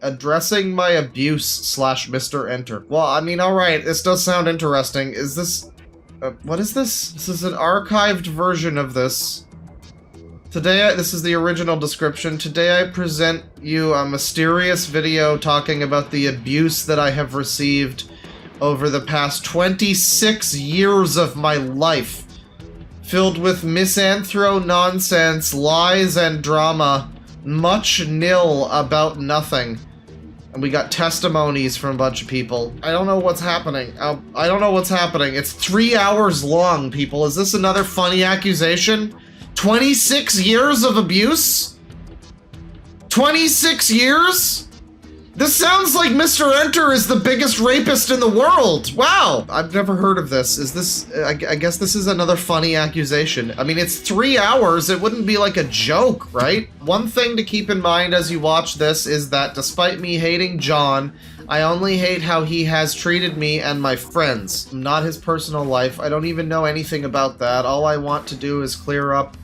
Addressing my abuse slash Mr. Enter. Well, I mean, alright, this does sound interesting. Is this... what is this? This is an archived version of this. Today, this is the original description. Today I present you a mysterious video talking about the abuse that I have received over the past 26 years of my life. Filled with misanthro nonsense, lies, and drama. Much nil about nothing. And we got testimonies from a bunch of people. I don't know what's happening. I don't know what's happening. It's 3 hours long, people. Is this another funny accusation? 26 years of abuse? 26 years? This sounds like Mr. Enter is the biggest rapist in the world. Wow. I've never heard of this. Is this... I guess this is another funny accusation. I mean, it's 3 hours. It wouldn't be like a joke, right? One thing to keep in mind as you watch this is that despite me hating John, I only hate how he has treated me and my friends. Not his personal life. I don't even know anything about that. All I want to do is clear up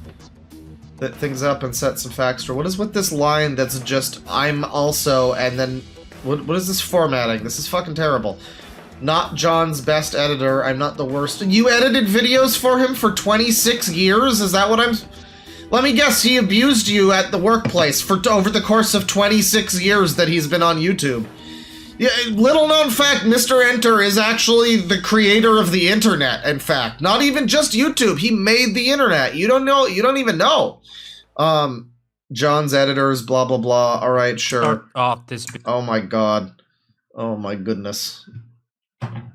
things up and set some facts straight. What is with this line that's just, I'm also, and then, what is this formatting? This is fucking terrible. Not John's best editor, I'm not the worst. You edited videos for him for 26 years? Is that what I'm... Let me guess, he abused you at the workplace for over the course of 26 years that he's been on YouTube. Yeah, little known fact, Mr. Enter is actually the creator of the internet, in fact. Not even just YouTube, he made the internet. You don't know, you don't even know. John's editors, blah, blah, blah. Alright, sure. Start off this... Oh my god. Oh my goodness.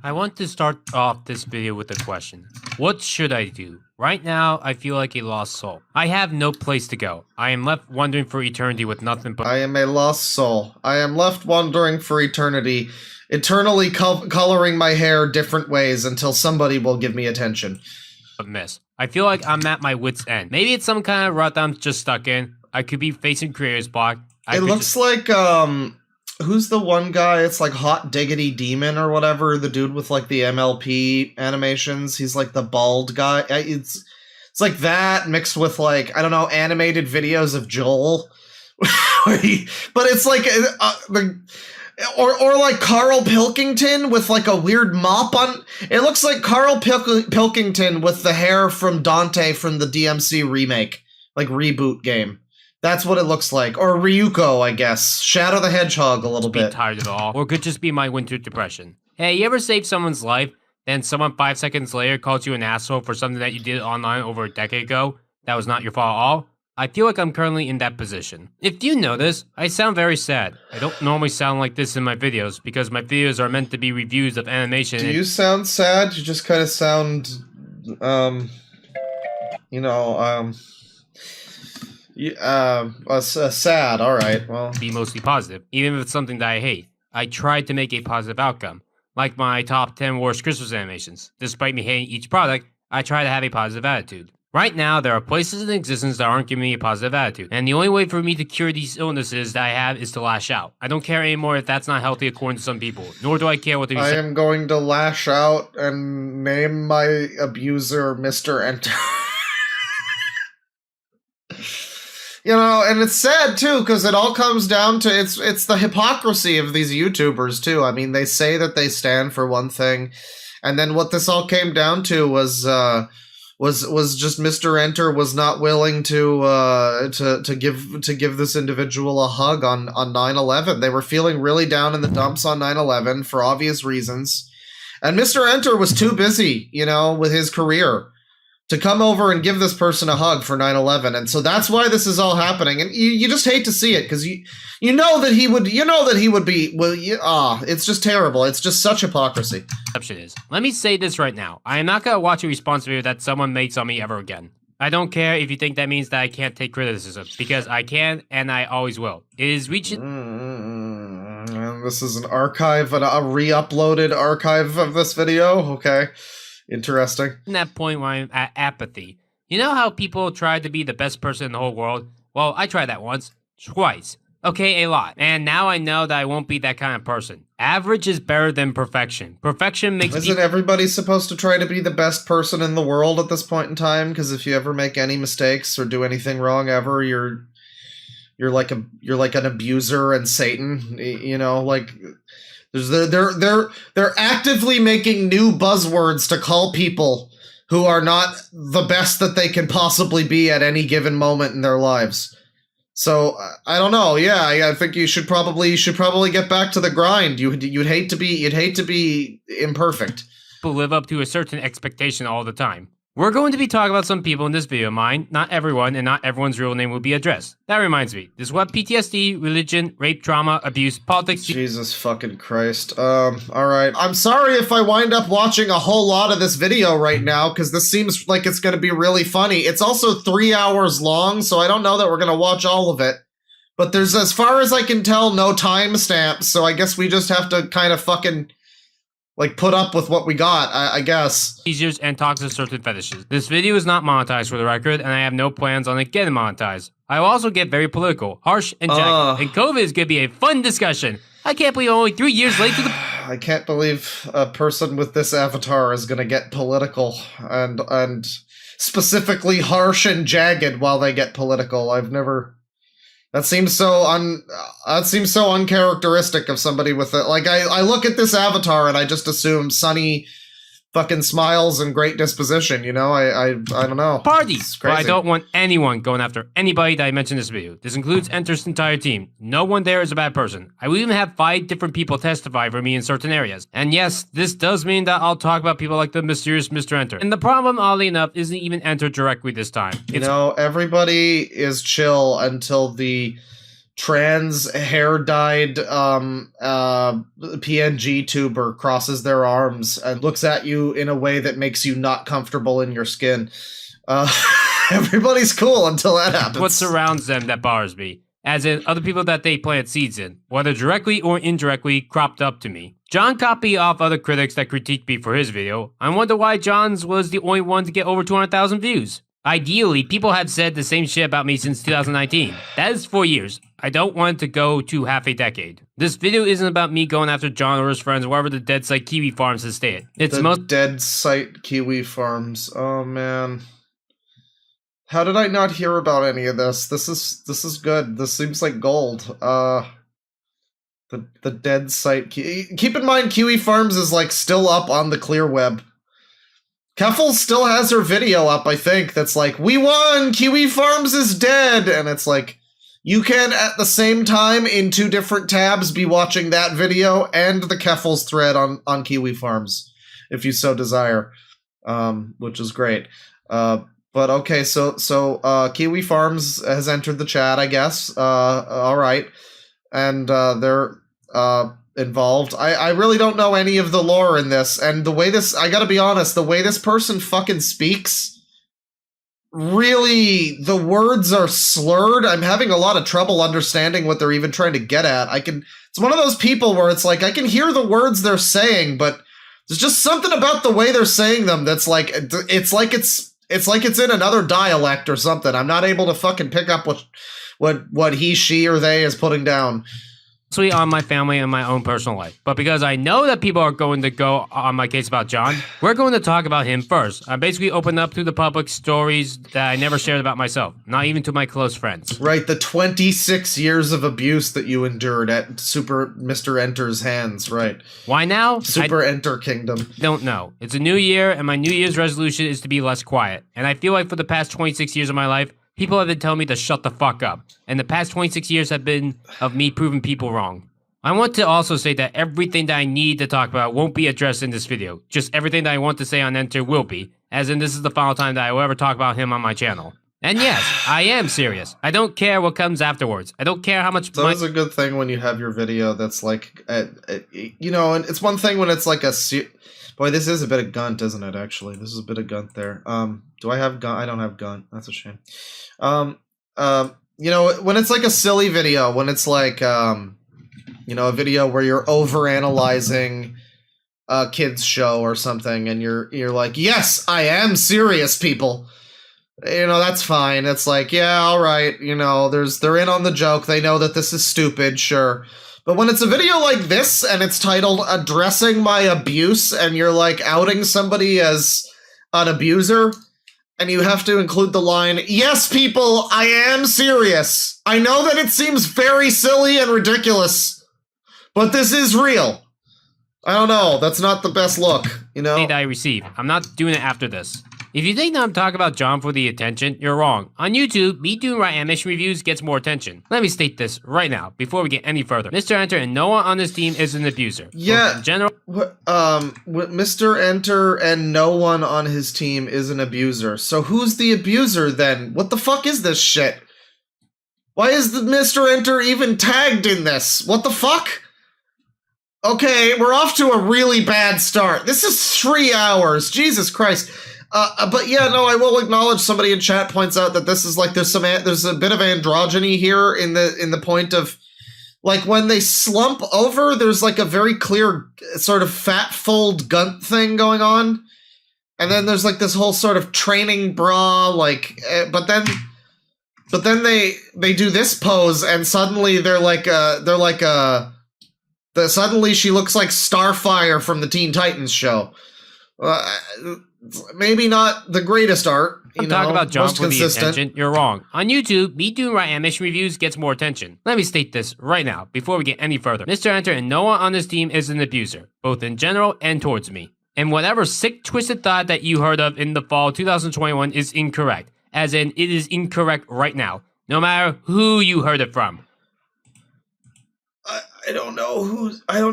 I want to start off this video with a question. What should I do? Right now, I feel like a lost soul. I have no place to go. I am left wandering for eternity with nothing but... I am a lost soul. I am left wandering for eternity, eternally coloring my hair different ways until somebody will give me attention. Miss. I feel like I'm at my wit's end. Maybe it's some kind of rut that I'm just stuck in. I could be facing creator's block. It looks like, who's the one guy? It's like Hot Diggity Demon or whatever, the dude with like the MLP animations. He's like the bald guy. It's like that mixed with like, I don't know, animated videos of Joel. But it's like, or like Carl Pilkington with like a weird mop on. It looks like Carl Pilkington with the hair from Dante from the DMC remake, like reboot game. That's what it looks like. Or Ryuko, I guess. Shadow the Hedgehog a little bit. Tired of it all. Or could just be my winter depression. Hey, you ever save someone's life, then someone 5 seconds later calls you an asshole for something that you did online over a decade ago that was not your fault at all? I feel like I'm currently in that position. If you notice, I sound very sad. I don't normally sound like this in my videos because my videos are meant to be reviews of animation. Do you sound sad? You just kind of sound, sad, alright, well. Be mostly positive, even if it's something that I hate. I tried to make a positive outcome, like my top 10 worst Christmas animations. Despite me hating each product, I try to have a positive attitude. Right now, there are places in existence that aren't giving me a positive attitude, and the only way for me to cure these illnesses that I have is to lash out. I don't care anymore if that's not healthy according to some people, nor do I care what they say. I am going to lash out and name my abuser Mr. Enter. You know, and it's sad too, because it all comes down to it's the hypocrisy of these YouTubers too. I mean, they say that they stand for one thing, and then what this all came down to was just Mr. Enter was not willing to give this individual a hug on 9/11. They were feeling really down in the dumps on 9/11 for obvious reasons, and Mr. Enter was too busy, you know, with his career to come over and give this person a hug for 9/11, and so that's why this is all happening. And you just hate to see it because you know that he would be it's just terrible. It's just such hypocrisy. Is. Let me say this right now. I am not gonna watch a response video that someone makes on me ever again. I don't care if you think that means that I can't take criticism, because I can and I always will. It is reaching. This is an archive, a re-uploaded archive of this video. Okay. Interesting. That point where I'm at apathy. You know how people try to be the best person in the whole world? Well, I tried that once. Twice. Okay, a lot. And now I know that I won't be that kind of person. Average is better than perfection. Perfection makes... Isn't everybody supposed to try to be the best person in the world at this point in time? Because if you ever make any mistakes or do anything wrong ever, you're you're like an abuser and Satan, you know, like they're actively making new buzzwords to call people who are not the best that they can possibly be at any given moment in their lives. So I don't know. Yeah, I think you should probably get back to the grind. You'd hate to be imperfect. People live up to a certain expectation all the time. We're going to be talking about some people in this video of mine. Not everyone, and not everyone's real name will be addressed. That reminds me, this is what PTSD, religion, rape, trauma, abuse, politics... Jesus fucking Christ. Alright. I'm sorry if I wind up watching a whole lot of this video right now, because this seems like it's going to be really funny. It's also 3 hours long, so I don't know that we're going to watch all of it. But there's, as far as I can tell, no timestamps, so I guess we just have to kind of fucking... like, put up with what we got, I guess. Seizures and talks of certain fetishes. This video is not monetized for the record, and I have no plans on it getting monetized. I will also get very political, harsh, and jagged. And COVID is going to be a fun discussion. I can't believe I'm only 3 years late to the... I can't believe a person with this avatar is going to get political and specifically harsh and jagged while they get political. I've never... That seems so uncharacteristic of somebody with it. Like, I look at this avatar and I just assume sunny fucking smiles and great disposition, you know? I don't know. Party! But I don't want anyone going after anybody that I mentioned in this video. This includes Enter's entire team. No one there is a bad person. I will even have 5 different people testify for me in certain areas. And yes, this does mean that I'll talk about people like the mysterious Mr. Enter. And the problem, oddly enough, isn't even Enter directly this time. You know, everybody is chill until the trans hair-dyed PNG tuber crosses their arms and looks at you in a way that makes you not comfortable in your skin. Everybody's cool until that happens. What surrounds them that bothers me, as in other people that they plant seeds in, whether directly or indirectly cropped up to me. John copied off other critics that critiqued me for his video. I wonder why John's was the only one to get over 200,000 views. Ideally, people have said the same shit about me since 2019. That is 4 years. I don't want it to go to half a decade. This video isn't about me going after John or his friends wherever the dead site Kiwi Farms has stayed. It's the most dead site Kiwi Farms. Oh man. How did I not hear about any of this? This is good. This seems like gold. The dead site keep in mind Kiwi Farms is like still up on the clear web. Keffel still has her video up, I think, that's like, we won! Kiwi Farms is dead! And it's like, you can, at the same time, in 2 different tabs, be watching that video and the Keffel's thread on Kiwi Farms, if you so desire, which is great. But okay, so Kiwi Farms has entered the chat, I guess. Alright. And they're involved. I really don't know any of the lore in this, and the way this, I gotta be honest, the way this person fucking speaks, really, the words are slurred. I'm having a lot of trouble understanding what they're even trying to get at. It's one of those people where it's like, I can hear the words they're saying, but there's just something about the way they're saying them that's like, it's like it's in another dialect or something. I'm not able to fucking pick up what he, she, or they is putting down. On my family and my own personal life. But because I know that people are going to go on my case about John, we're going to talk about him first. I basically opened up to the public stories that I never shared about myself, not even to my close friends. Right, the 26 years of abuse that you endured at Super Mr. Enter's hands, right. Why now? Super Enter Kingdom. Don't know. It's a new year, and my New Year's resolution is to be less quiet. And I feel like for the past 26 years of my life, people have been telling me to shut the fuck up, and the past 26 years have been of me proving people wrong. I want to also say that everything that I need to talk about won't be addressed in this video. Just everything that I want to say on Enter will be, as in this is the final time that I will ever talk about him on my channel. And yes, I am serious. I don't care what comes afterwards. I don't care how much... It's always a good thing when you have your video that's like, you know, and it's one thing when it's like a... Boy, this is a bit of gunt, isn't it, actually? This is a bit of gunt there. Do I have gunt? I don't have gunt. That's a shame. You know, when it's like a silly video, when it's like, you know, a video where you're overanalyzing a kid's show or something, and you're like, yes, I am serious, people. You know, that's fine. It's like, yeah, all right, you know, they're in on the joke. They know that this is stupid, sure. But when it's a video like this, and it's titled Addressing My Abuse, and you're like outing somebody as an abuser, And you have to include the line, yes, people, I am serious. I know that it seems very silly and ridiculous, but this is real. I don't know. That's not the best look, you know? That I receive. I'm not doing it after this. If you think that I'm talking about John for the attention, you're wrong. On YouTube, me doing right animation reviews gets more attention. Let me state this right now, before we get any further. Mr. Enter and no one on this team is an abuser. Yeah. In general, Mr. Enter and no one on his team is an abuser. So who's the abuser then? What the fuck is this shit? Why is the Mr. Enter even tagged in this? What the fuck? Okay, we're off to a really bad start. This is 3 hours. Jesus Christ. But yeah, no, I will acknowledge somebody in chat points out that this is like there's a bit of androgyny here in the point of like when they slump over, there's like a very clear sort of fat fold gunt thing going on, and then there's like this whole sort of training bra but then they do this pose and suddenly suddenly she looks like Starfire from the Teen Titans show. Maybe not the greatest art. Talk about John for the attention. You're wrong. On YouTube, me doing right animation reviews gets more attention. Let me state this right now, before we get any further. Mr. Enter and no one on this team is an abuser, both in general and towards me. And whatever sick, twisted thought that you heard of in the fall 2021 is incorrect. As in, it is incorrect right now, no matter who you heard it from. I don't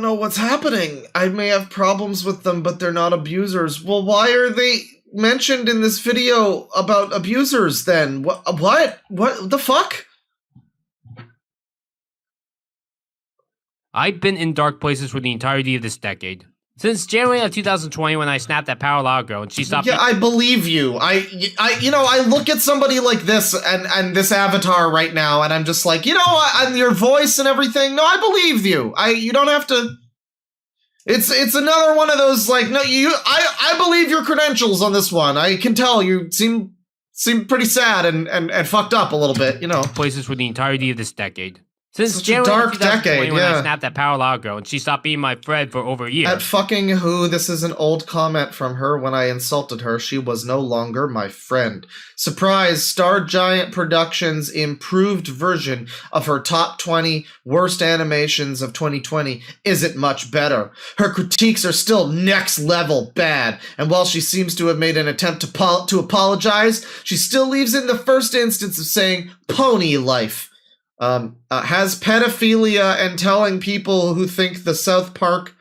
know what's happening. I may have problems with them, but they're not abusers. Well, why are they mentioned in this video about abusers then? What the fuck? I've been in dark places for the entirety of this decade. Since January of 2020 when I snapped that Power Loud girl and she stopped- Yeah, I believe you. I look at somebody like this and this avatar right now and I'm just like, and your voice and everything, no, I believe you. You don't have to... It's another one of those, like, no, I believe your credentials on this one. I can tell you seem pretty sad and fucked up a little bit, Places for the entirety of this decade. Since Such a January dark 2020 decade, when yeah. I snapped that Power Loud girl and she stopped being my friend for over a year. At fucking who? This is an old comment from her when I insulted her. She was no longer my friend. Surprise, StarGiantProductions' improved version of her top 20 worst animations of 2020 isn't much better. Her critiques are still next level bad, and while she seems to have made an attempt to apologize, she still leaves in the first instance of saying pony life. Has pedophilia and telling people who think the South Park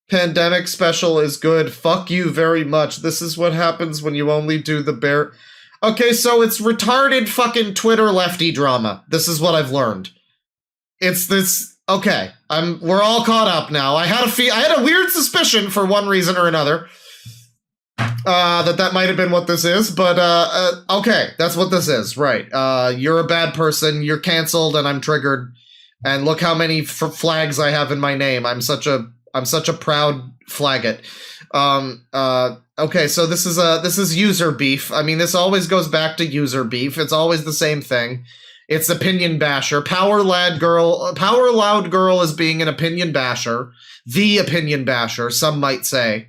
pandemic special is good. Fuck you very much. This is what happens when you only do the bare... Okay, so it's retarded fucking Twitter lefty drama. This is what I've learned. It's this... Okay, we're all caught up now. I had a weird suspicion for one reason or another. That might have been what this is, but, okay, that's what this is, right. You're a bad person, you're canceled, and I'm triggered, and look how many flags I have in my name. I'm such a proud flaggot. Okay, so this is user beef. I mean, this always goes back to user beef. It's always the same thing. It's opinion basher. Power Loud Girl is being an opinion basher. The opinion basher, some might say.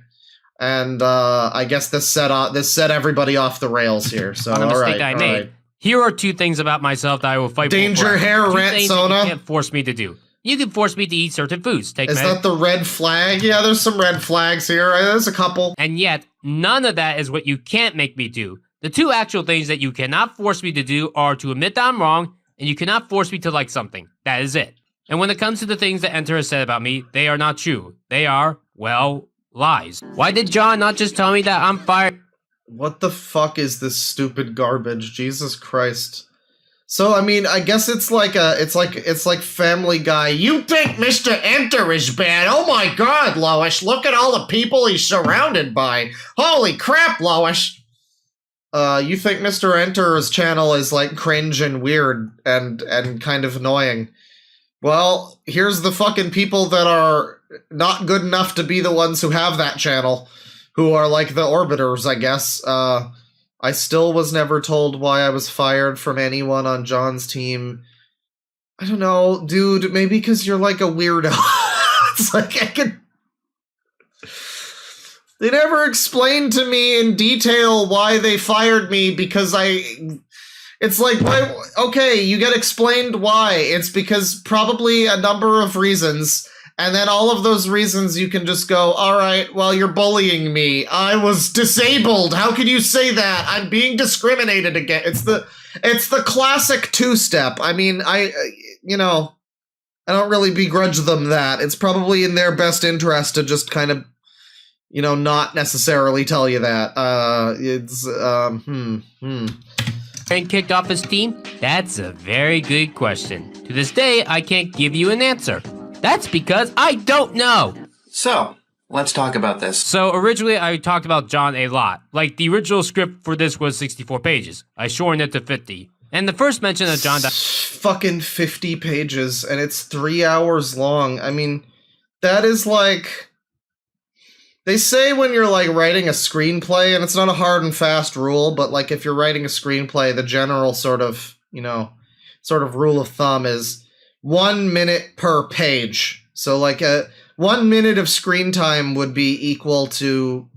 And I guess this set everybody off the rails here. So, on the mistake I made. Right. Here are two things about myself that I will fight Danger for. hair, rant Sona. You can't force me to do. You can force me to eat certain foods. Is that the red flag? Yeah, there's some red flags here. There's a couple. And yet, none of that is what you can't make me do. The two actual things that you cannot force me to do are to admit that I'm wrong, and you cannot force me to like something. That is it. And when it comes to the things that Enter has said about me, they are not true. They are, well, lies. Why did John not just tell me that I'm fired? What the fuck is this stupid garbage? Jesus Christ. So, I mean, I guess it's like Family Guy. You think Mr. Enter is bad? Oh my god, Lois, look at all the people he's surrounded by. Holy crap, Lois. You think Mr. Enter's channel is like cringe and weird and kind of annoying. Well, here's the fucking people that are not good enough to be the ones who have that channel, who are like the Orbiters, I guess. I still was never told why I was fired from anyone on John's team. I don't know, dude, maybe because you're like a weirdo. It's like, They never explained to me in detail why they fired me because it's like, why, okay, you get explained why. It's because probably a number of reasons. And then all of those reasons you can just go, all right, well, you're bullying me. I was disabled. How can you say that? I'm being discriminated against. It's the classic two-step. I mean, I don't really begrudge them that. It's probably in their best interest to just kind of, not necessarily tell you that. And kicked off his team? That's a very good question. To this day, I can't give you an answer. That's because I don't know. So, let's talk about this. So originally I talked about John a lot. Like the original script for this was 64 pages. I shortened it to 50. And the first mention of John... Fucking 50 pages, and it's 3 hours long. I mean, that is like... They say when you're, like, writing a screenplay, and it's not a hard and fast rule, but, like, if you're writing a screenplay, the general sort of rule of thumb is 1 minute per page. So, like, 1 minute of screen time would be equal to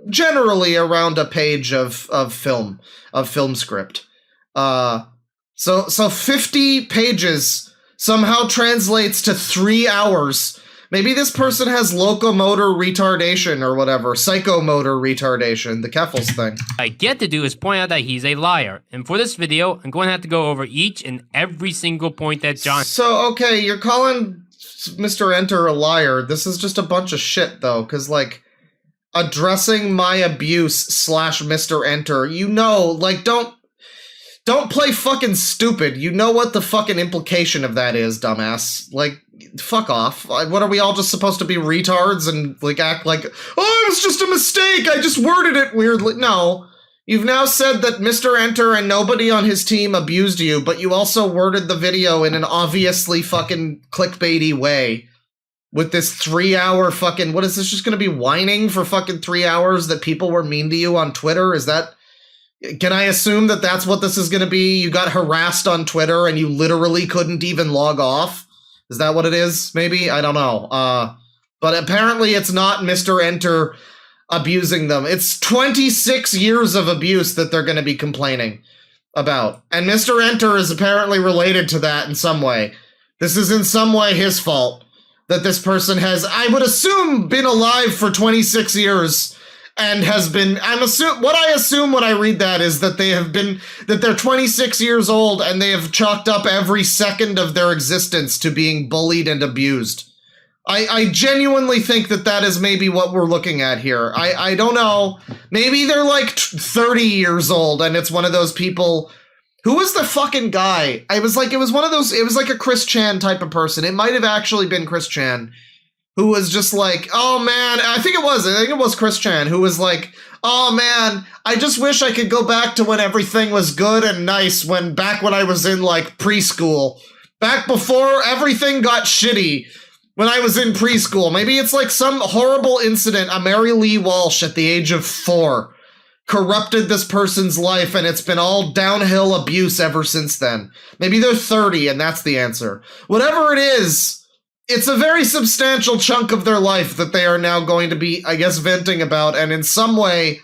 generally around a page of film script. So 50 pages somehow translates to 3 hours. Maybe this person has locomotor retardation or whatever, psychomotor retardation, the Keffels thing. I get to do is point out that he's a liar. And for this video, I'm going to have to go over each and every single point that John... So, okay, you're calling Mr. Enter a liar. This is just a bunch of shit, though, because, like, addressing my abuse / Mr. Enter, like, don't play fucking stupid. You know what the fucking implication of that is, dumbass. Like, fuck off. What, are we all just supposed to be retards and, like, act like, oh, it was just a mistake, I just worded it weirdly? No. You've now said that Mr. Enter and nobody on his team abused you, but you also worded the video in an obviously fucking clickbaity way. With this 3 hour fucking, what is this, just gonna be whining for fucking 3 hours that people were mean to you on Twitter? Is that... Can I assume that that's what this is going to be? You got harassed on Twitter and you literally couldn't even log off? Is that what it is? Maybe? I don't know. But apparently it's not Mr. Enter abusing them. It's 26 years of abuse that they're going to be complaining about. And Mr. Enter is apparently related to that in some way. This is in some way his fault that this person has, I would assume, been alive for 26 years. And has been, what I assume when I read that is that they're 26 years old and they have chalked up every second of their existence to being bullied and abused. I genuinely think that is maybe what we're looking at here. I don't know. Maybe they're like 30 years old and it's one of those people. Who was the fucking guy? It was like a Chris Chan type of person. It might have actually been Chris Chan. Who was just like, oh man, I think it was Chris Chan, who was like, oh man, I just wish I could go back to when everything was good and nice, back when I was in, like, preschool. Back before everything got shitty, when I was in preschool. Maybe it's like some horrible incident, a Mary Lee Walsh at the age of 4 corrupted this person's life, and it's been all downhill abuse ever since then. Maybe they're 30, and that's the answer. Whatever it is, it's a very substantial chunk of their life that they are now going to be, I guess, venting about, and in some way,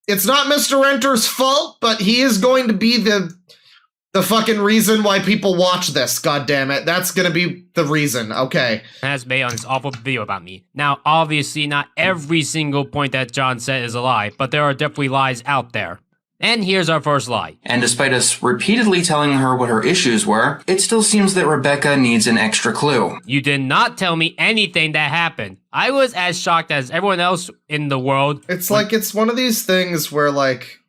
it's not Mr. Enter's fault, but he is going to be the fucking reason why people watch this, goddammit. That's gonna be the reason, okay. Has made on this awful video about me. Now, obviously, not every single point that John said is a lie, but there are definitely lies out there. And here's our first lie. And despite us repeatedly telling her what her issues were, it still seems that Rebeccah needs an extra clue. You did not tell me anything that happened. I was as shocked as everyone else in the world. It's like, it's one of these things where, like,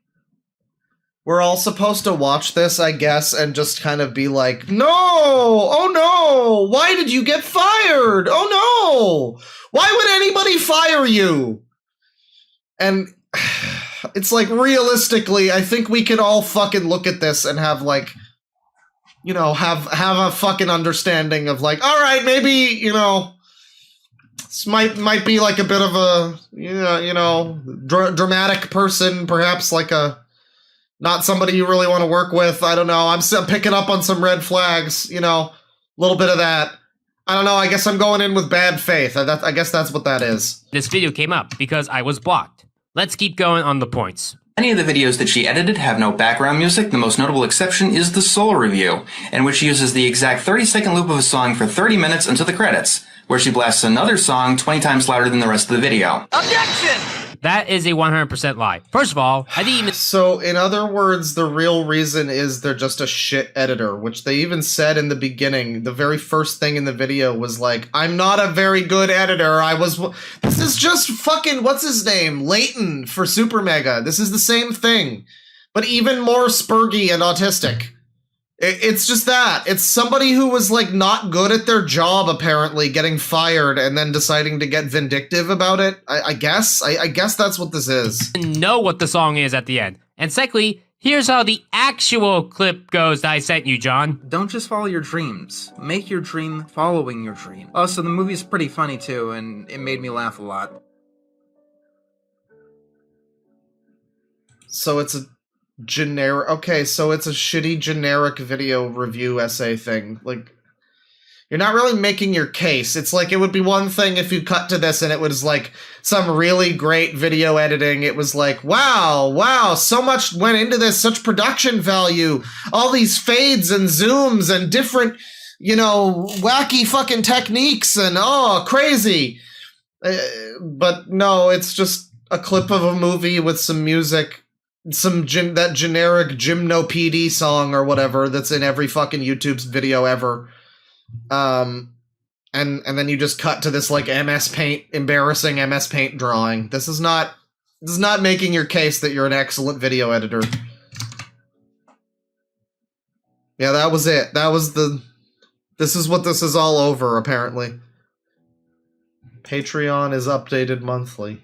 we're all supposed to watch this, I guess, and just kind of be like, no! Oh no! Why did you get fired? Oh no! Why would anybody fire you? And... it's like, realistically, I think we can all fucking look at this and have, like, have a fucking understanding of, like, all right, maybe, this might be like a bit of a, dramatic person, perhaps like not somebody you really want to work with. I don't know. I'm picking up on some red flags, a little bit of that. I don't know, I guess I'm going in with bad faith. I guess that's what that is. This video came up because I was blocked. Let's keep going on the points. Many of the videos that she edited have no background music. The most notable exception is the Soul review, in which she uses the exact 30-second loop of a song for 30 minutes until the credits, where she blasts another song 20 times louder than the rest of the video. Objection! That is a 100% lie. First of all, I didn't even... So, in other words, the real reason is they're just a shit editor, which they even said in the beginning. The very first thing in the video was like, I'm not a very good editor. This is just fucking, what's his name? Leighton for Super Mega. This is the same thing, but even more spurgy and autistic. It's just that. It's somebody who was, like, not good at their job, apparently, getting fired and then deciding to get vindictive about it, I guess. I guess that's what this is. know what the song is at the end. And secondly, here's how the actual clip goes that I sent you, John. Don't just follow your dreams. Make your dream following your dream. Also, the movie's pretty funny, too, and it made me laugh a lot. So it's a generic... Okay, so it's a shitty generic video review essay thing. Like, you're not really making your case. It's like, it would be one thing if you cut to this and it was like some really great video editing. It was like, wow, so much went into this, such production value. All these fades and zooms and different, you know, wacky fucking techniques and, oh, crazy. But no, it's just a clip of a movie with some music. That generic Gymno PD song or whatever that's in every fucking YouTube's video ever. And then you just cut to this like embarrassing MS Paint drawing. This is not making your case that you're an excellent video editor. Yeah, that was it. This is what this is all over, apparently. Patreon is updated monthly.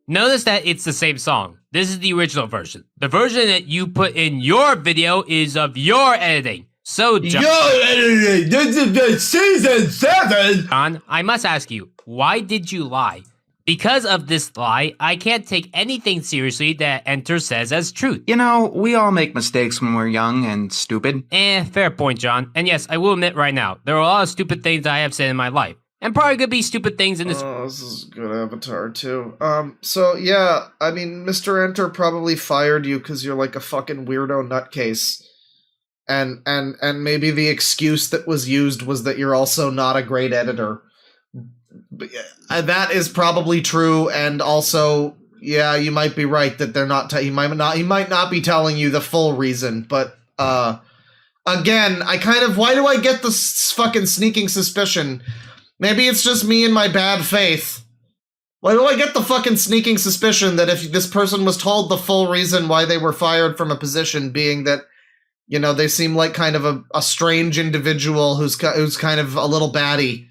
Notice that it's the same song. This is the original version. The version that you put in your video is of your editing. So, John, This is the season 7! John, I must ask you, why did you lie? Because of this lie, I can't take anything seriously that Enter says as truth. You know, we all make mistakes when we're young and stupid. Fair point, John. And yes, I will admit right now, there are a lot of stupid things I have said in my life. And probably gonna be stupid things in this. Oh, this is a good avatar, too. So, yeah, I mean, Mr. Enter probably fired you because you're like a fucking weirdo nutcase. And maybe the excuse that was used was that you're also not a great editor. That is probably true, and also, yeah, you might be right that they're not. He might not be telling you the full reason, but again, why do I get this fucking sneaking suspicion? Maybe it's just me and my bad faith. Why do I get the fucking sneaking suspicion that if this person was told the full reason why they were fired from a position, being that, you know, they seem like kind of a strange individual who's kind of a little batty,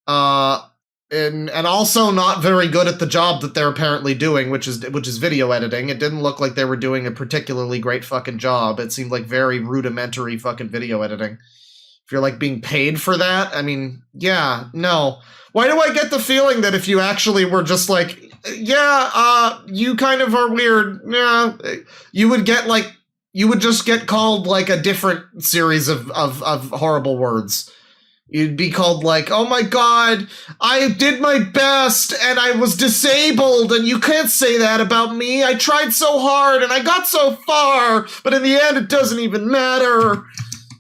and also not very good at the job that they're apparently doing, which is video editing. It didn't look like they were doing a particularly great fucking job. It seemed like very rudimentary fucking video editing. If you're like being paid for that, I mean, yeah, no. Why do I get the feeling that if you actually were just like, yeah, you kind of are weird, yeah, you would just get called like a different series of horrible words. You'd be called like, oh my god, I did my best and I was disabled and you can't say that about me. I tried so hard and I got so far, but in the end it doesn't even matter.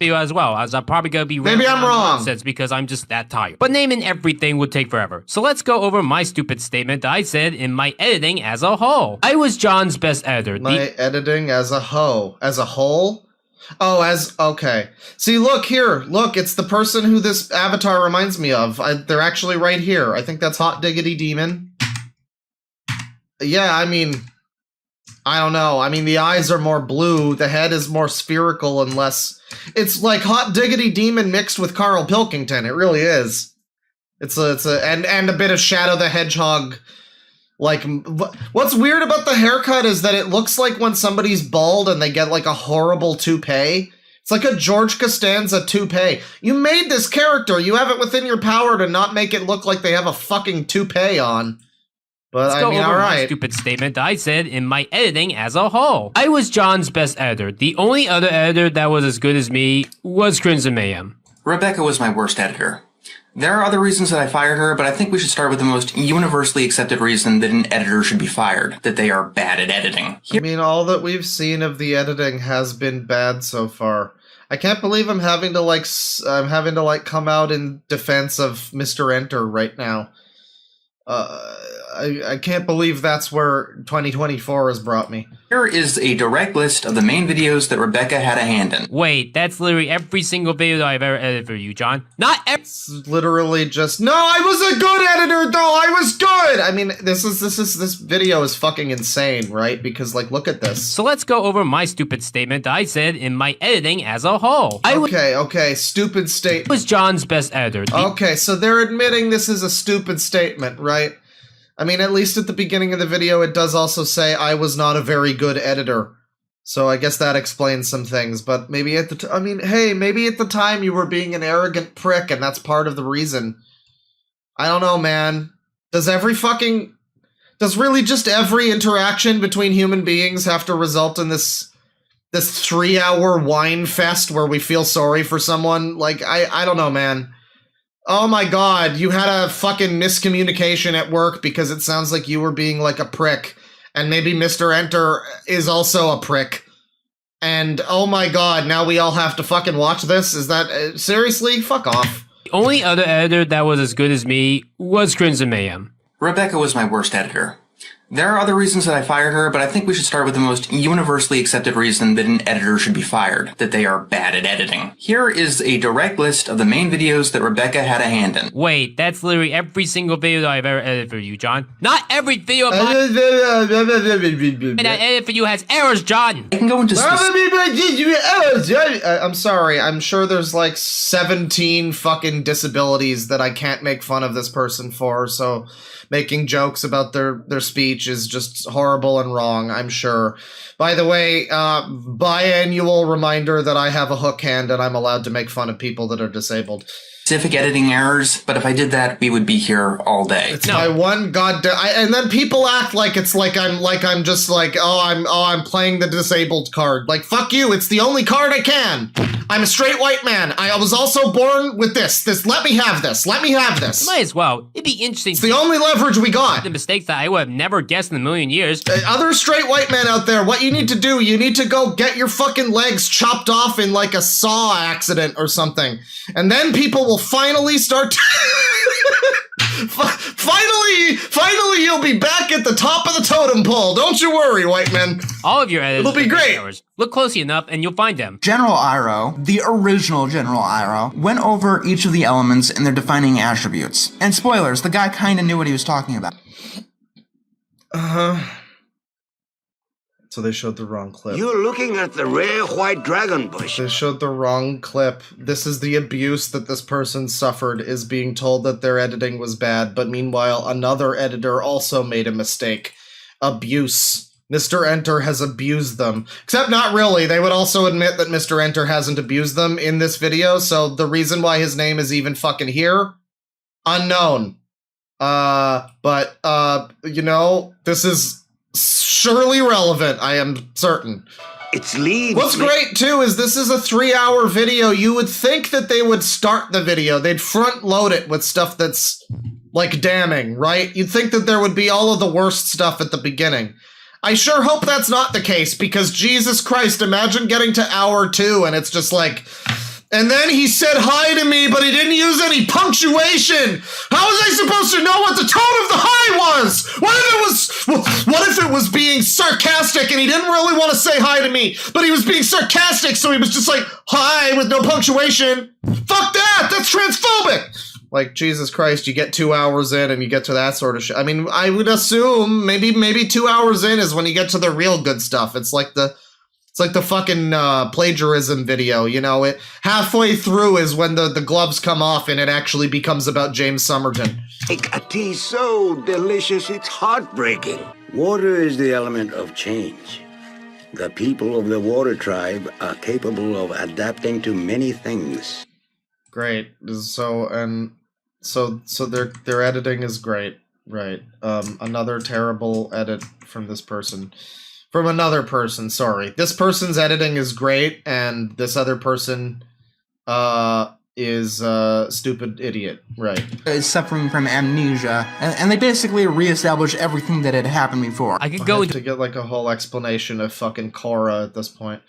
You as well, as I'm probably gonna be maybe I'm wrong. Nonsense because I'm just that tired. But naming everything would take forever. So let's go over my stupid statement that I said in my editing as a whole. I was John's best editor. My editing as a whole? Oh, okay. See, look here. Look, it's the person who this avatar reminds me of. They're actually right here. I think that's Hot Diggity Demon. Yeah, I mean, I don't know. I mean, the eyes are more blue. The head is more spherical and less... It's like Hot Diggity Demon mixed with Carl Pilkington. It really is. And a bit of Shadow the Hedgehog. Like, what's weird about the haircut is that it looks like when somebody's bald and they get like a horrible toupee. It's like a George Costanza toupee. You made this character. You have it within your power to not make it look like they have a fucking toupee on. But let's go over all right. My stupid statement that I said in my editing as a whole. I was John's best editor. The only other editor that was as good as me was Cringe and Mayhem. Rebeccah was my worst editor. There are other reasons that I fired her, but I think we should start with the most universally accepted reason that an editor should be fired, that they are bad at editing. I mean, all that we've seen of the editing has been bad so far. I can't believe I'm having to come out in defense of Mr. Enter right now. I can't believe that's where 2024 has brought me. Here is a direct list of the main videos that Rebeccah had a hand in. Wait, that's literally every single video that I've ever edited for you, John. Not every. It's literally just, no, I was a good editor though, I was good! I mean, this video is fucking insane, right? Because, like, look at this. So let's go over my stupid statement that I said in my editing as a whole. Okay, stupid statement. Was John's best editor. Okay, so they're admitting this is a stupid statement, right? I mean, at least at the beginning of the video, it does also say I was not a very good editor. So I guess that explains some things, but maybe at the maybe at the time you were being an arrogant prick and that's part of the reason. I don't know, man. Does really just every interaction between human beings have to result in this 3-hour whine fest where we feel sorry for someone? Like, I don't know, man. Oh my god, you had a fucking miscommunication at work because it sounds like you were being like a prick. And maybe Mr. Enter is also a prick. And oh my god, now we all have to fucking watch this? Is that, seriously? Fuck off. The only other editor that was as good as me was Cringe and Mayhem. Rebeccah was my worst editor. There are other reasons that I fired her, but I think we should start with the most universally accepted reason that an editor should be fired, that they are bad at editing. Here is a direct list of the main videos that Rebeccah had a hand in. Wait, that's literally every single video that I've ever edited for you, John. Not every video of mine that I edit for you has errors, John. I can go into I'm sorry, I'm sure there's like 17 fucking disabilities that I can't make fun of this person for, so making jokes about their speech is just horrible and wrong, I'm sure. By the way, biannual reminder that I have a hook hand and I'm allowed to make fun of people that are disabled. specific editing errors, but if I did that, we would be here all day. It's my one goddamn. And then people act like it's like I'm just like, I'm playing the disabled card. Like, fuck you, it's the only card I can. I'm a straight white man. I was also born with this. Let me have this. Let me have this. Might as well. It'd be interesting. It's the only leverage we got. The mistakes that I would have never guessed in a million years. Other straight white men out there, what you need to do, you need to go get your fucking legs chopped off in like a saw accident or something. And then people will finally start Finally you'll be back at the top of the totem pole. Don't you worry, white men. All of your edits. It'll be great. Look closely enough and you'll find them. General Iroh, the original General Iroh, went over each of the elements and their defining attributes. And spoilers, the guy kinda knew what he was talking about. So they showed the wrong clip. You're looking at the rare white dragon bush. They showed the wrong clip. This is the abuse that this person suffered, is being told that their editing was bad, but meanwhile another editor also made a mistake. Abuse. Mr. Enter has abused them. Except not really. They would also admit that Mr. Enter hasn't abused them in this video, so the reason why his name is even fucking here? Unknown. You know, this is surely relevant, I am certain. It's leaves. What's great, too, is this is a 3-hour video. You would think that they would start the video. They'd front load it with stuff that's, like, damning, right? You'd think that there would be all of the worst stuff at the beginning. I sure hope that's not the case, because Jesus Christ, imagine getting to hour 2 and it's just like, and then he said hi to me, but he didn't use any punctuation. How was I supposed to know what the tone of the hi was? What if it was being sarcastic and he didn't really want to say hi to me, but he was being sarcastic, so he was just like, hi, with no punctuation? Fuck that! That's transphobic! Like, Jesus Christ, you get 2 hours in and you get to that sort of shit. I mean, I would assume maybe 2 hours in is when you get to the real good stuff. It's like the fucking plagiarism video, you know? It halfway through is when the gloves come off and it actually becomes about James Somerton. Make a tea so delicious it's heartbreaking. Water is the element of change. The people of the water tribe are capable of adapting to many things. Great. So their editing is great. Right. Another terrible edit from this person. From another person, sorry. This person's editing is great, and this other person is stupid idiot, right? Is suffering from amnesia, and they basically reestablish everything that had happened before. I could go To into get like a whole explanation of fucking Korra at this point.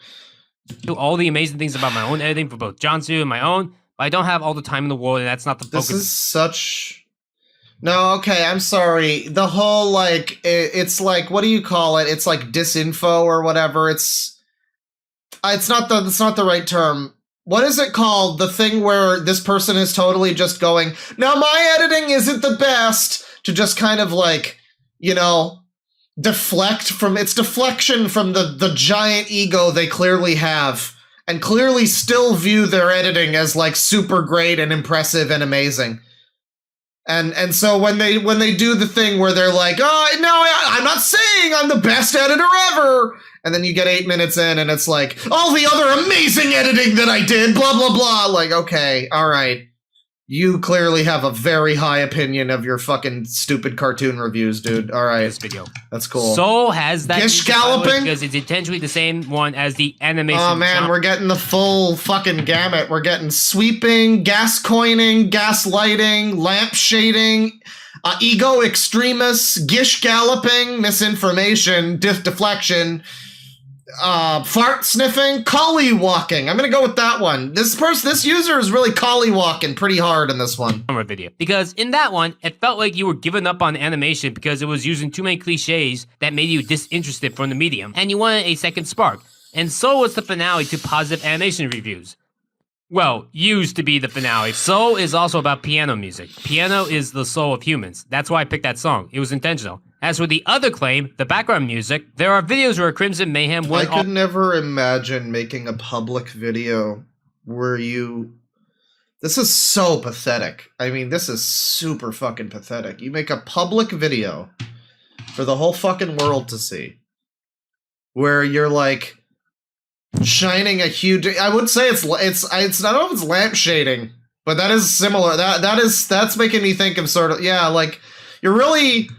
all the amazing things about my own editing for both Jansu and my own, but I don't have all the time in the world, and that's not the focus. This is such... No, okay, I'm sorry. The whole, like, it's like, what do you call it? It's like disinfo or whatever. It's not the right term. What is it called? The thing where this person is totally just going, now my editing isn't the best, to just kind of like, you know, deflection from the giant ego they clearly have, and clearly still view their editing as like super great and impressive and amazing. And so when they do the thing where they're like, oh no, I'm not saying I'm the best editor ever, and then you get 8 minutes in and it's like, all the other amazing editing that I did, blah blah blah. Like, okay, all right. You clearly have a very high opinion of your fucking stupid cartoon reviews, dude. All right. This video. That's cool. So has that Gish galloping? because it's intentionally the same one as the animation. Oh man, we're getting the full fucking gamut. We're getting sweeping, gas coining, gaslighting, lamp shading, ego extremists, gish galloping, misinformation, deflection, fart sniffing, collie walking. I'm gonna go with that one. This user is really collie walking pretty hard in this one. Video, because in that one it felt like you were giving up on animation because it was using too many cliches that made you disinterested from the medium, and you wanted a second spark. And so was the finale to positive animation reviews. Well, used to be the finale. Soul is also about piano music. Piano is the soul of humans. That's why I picked that song. It was intentional. As for the other claim, the background music, there are videos where Crimson Mayhem went I could never imagine making a public video where you... This is so pathetic. I mean, this is super fucking pathetic. You make a public video for the whole fucking world to see, where you're like shining a huge... I would say it's I don't know if it's lamp shading, but that is similar. That's making me think of sort of, yeah, like you're really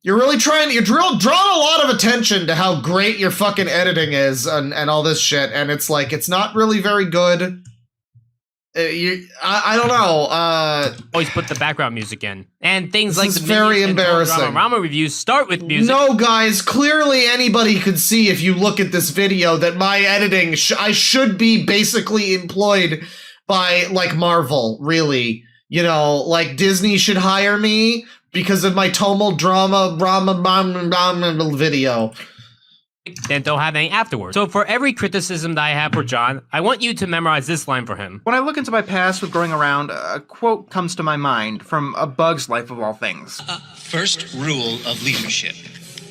drawing a lot of attention to how great your fucking editing is and all this shit, and it's like, it's not really very good. I don't know. always put the background music in. And things This like is the very Minions and embarrassing. Rama reviews start with music. No, guys, clearly anybody could see if you look at this video that my editing, I should be basically employed by, like, Marvel, really. You know, like, Disney should hire me because of my tonal drama video. Then don't have any afterwards. So for every criticism that I have for John, I want you to memorize this line for him. When I look into my past with growing around, a quote comes to my mind from A Bug's Life of all things. First rule of leadership: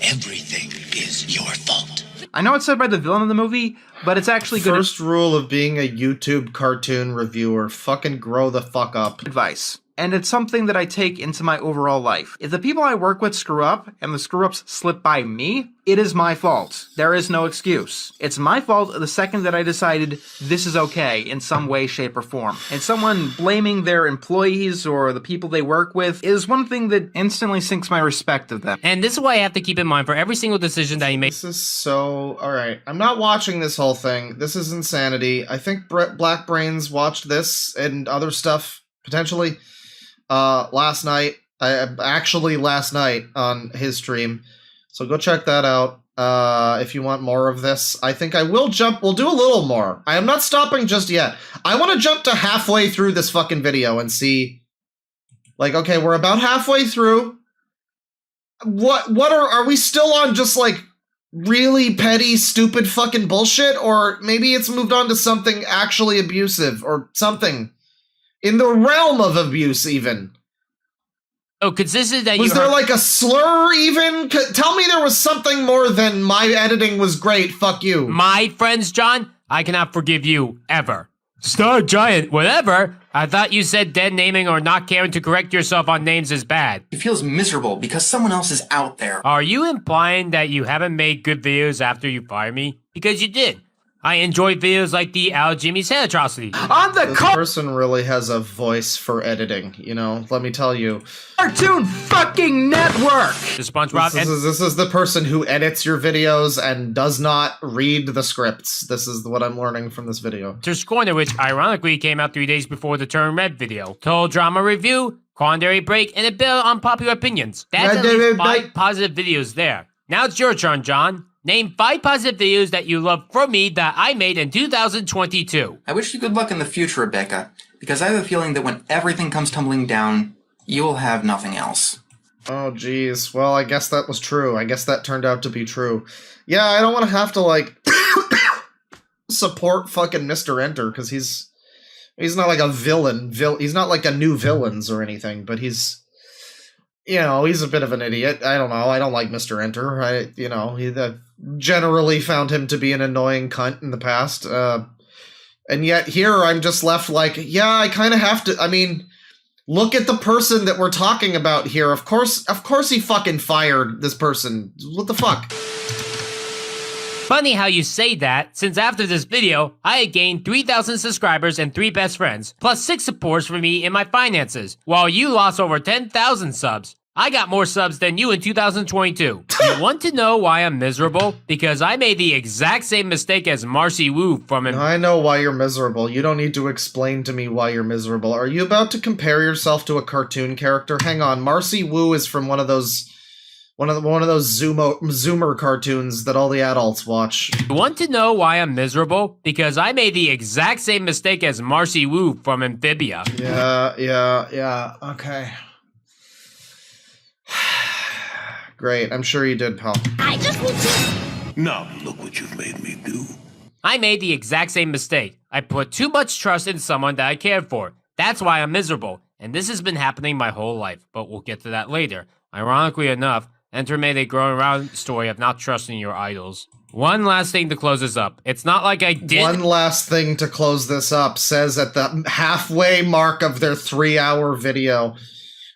everything is your fault. I know it's said by the villain of the movie, but it's actually good First rule of being a YouTube cartoon reviewer, fucking grow the fuck up. advice. And it's something that I take into my overall life. If the people I work with screw up, and the screw-ups slip by me, it is my fault. There is no excuse. It's my fault the second that I decided this is okay in some way, shape, or form. And someone blaming their employees or the people they work with is one thing that instantly sinks my respect of them. And this is what I have to keep in mind for every single decision that you make. This is so... Alright, I'm not watching this whole thing. This is insanity. I think Black Brains watched this and other stuff, potentially, last night. Last night on his stream. So go check that out if you want more of this. I think I will jump. We'll do a little more. I am not stopping just yet. I want to jump to halfway through this fucking video and see... Like, okay, we're about halfway through. What are we still on just, like, really petty, stupid fucking bullshit? Or maybe it's moved on to something actually abusive or something. In the realm of abuse, even. Oh, consistent that you Was there like a slur even? Tell me there was something more than my editing was great, fuck you. My friends, John, I cannot forgive you ever. StarGiant, whatever. I thought you said dead naming or not caring to correct yourself on names is bad. He feels miserable because someone else is out there. Are you implying that you haven't made good videos after you fired me? Because you did. I enjoy videos like the Jimmy's atrocities. On the This person really has a voice for editing, you know, let me tell you. Cartoon fucking Network! The SpongeBob This is the person who edits your videos and does not read the scripts. This is what I'm learning from this video. Corner, which ironically came out 3 days before the Turn Red video. Total Drama Review, Quandary Break, and a bit on popular opinions. That's at least 5 positive videos there. Now it's your turn, John. Name 5 positive videos that you love from me that I made in 2022. I wish you good luck in the future, Rebeccah, because I have a feeling that when everything comes tumbling down, you will have nothing else. Oh, geez. Well, I guess that was true. I guess that turned out to be true. Yeah, I don't want to have to, like, support fucking Mr. Enter, because he's not like a villain. He's not like a new villains or anything, but he's... You know, he's a bit of an idiot. I don't know. I don't like Mr. Enter. I generally found him to be an annoying cunt in the past. And yet here I'm just left like, yeah, I kind of have to. I mean, look at the person that we're talking about here. Of course he fucking fired this person. What the fuck? Funny how you say that, since after this video, I had gained 3,000 subscribers and 3 best friends, plus 6 supports for me in my finances, while you lost over 10,000 subs. I got more subs than you in 2022. You want to know why I'm miserable? Because I made the exact same mistake as Marcy Wu from I know why you're miserable. You don't need to explain to me why you're miserable. Are you about to compare yourself to a cartoon character? Hang on, Marcy Wu is from one of those Zoomer cartoons that all the adults watch. You want to know why I'm miserable? Because I made the exact same mistake as Marcy Wu from Amphibia. Yeah, okay. Great, I'm sure you did, pal. I just need to... Now look what you've made me do. I made the exact same mistake. I put too much trust in someone that I cared for. That's why I'm miserable. And this has been happening my whole life, but we'll get to that later. Ironically enough, Enter made a growing around story of not trusting your idols. One last thing to close this up. It's not like I did- One last thing to close this up says at the halfway mark of their 3-hour video.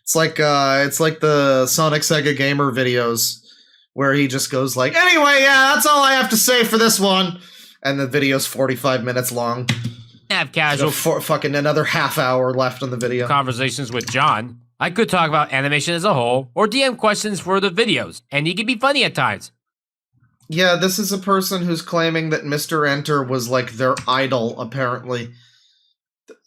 It's like the Sonic Sega Gamer videos where he just goes like, anyway, yeah, that's all I have to say for this one. And the video's 45 minutes long. Have casual fucking another half hour left on the video. Conversations with John. I could talk about animation as a whole, or DM questions for the videos, and he can be funny at times. Yeah, this is a person who's claiming that Mr. Enter was like their idol, apparently.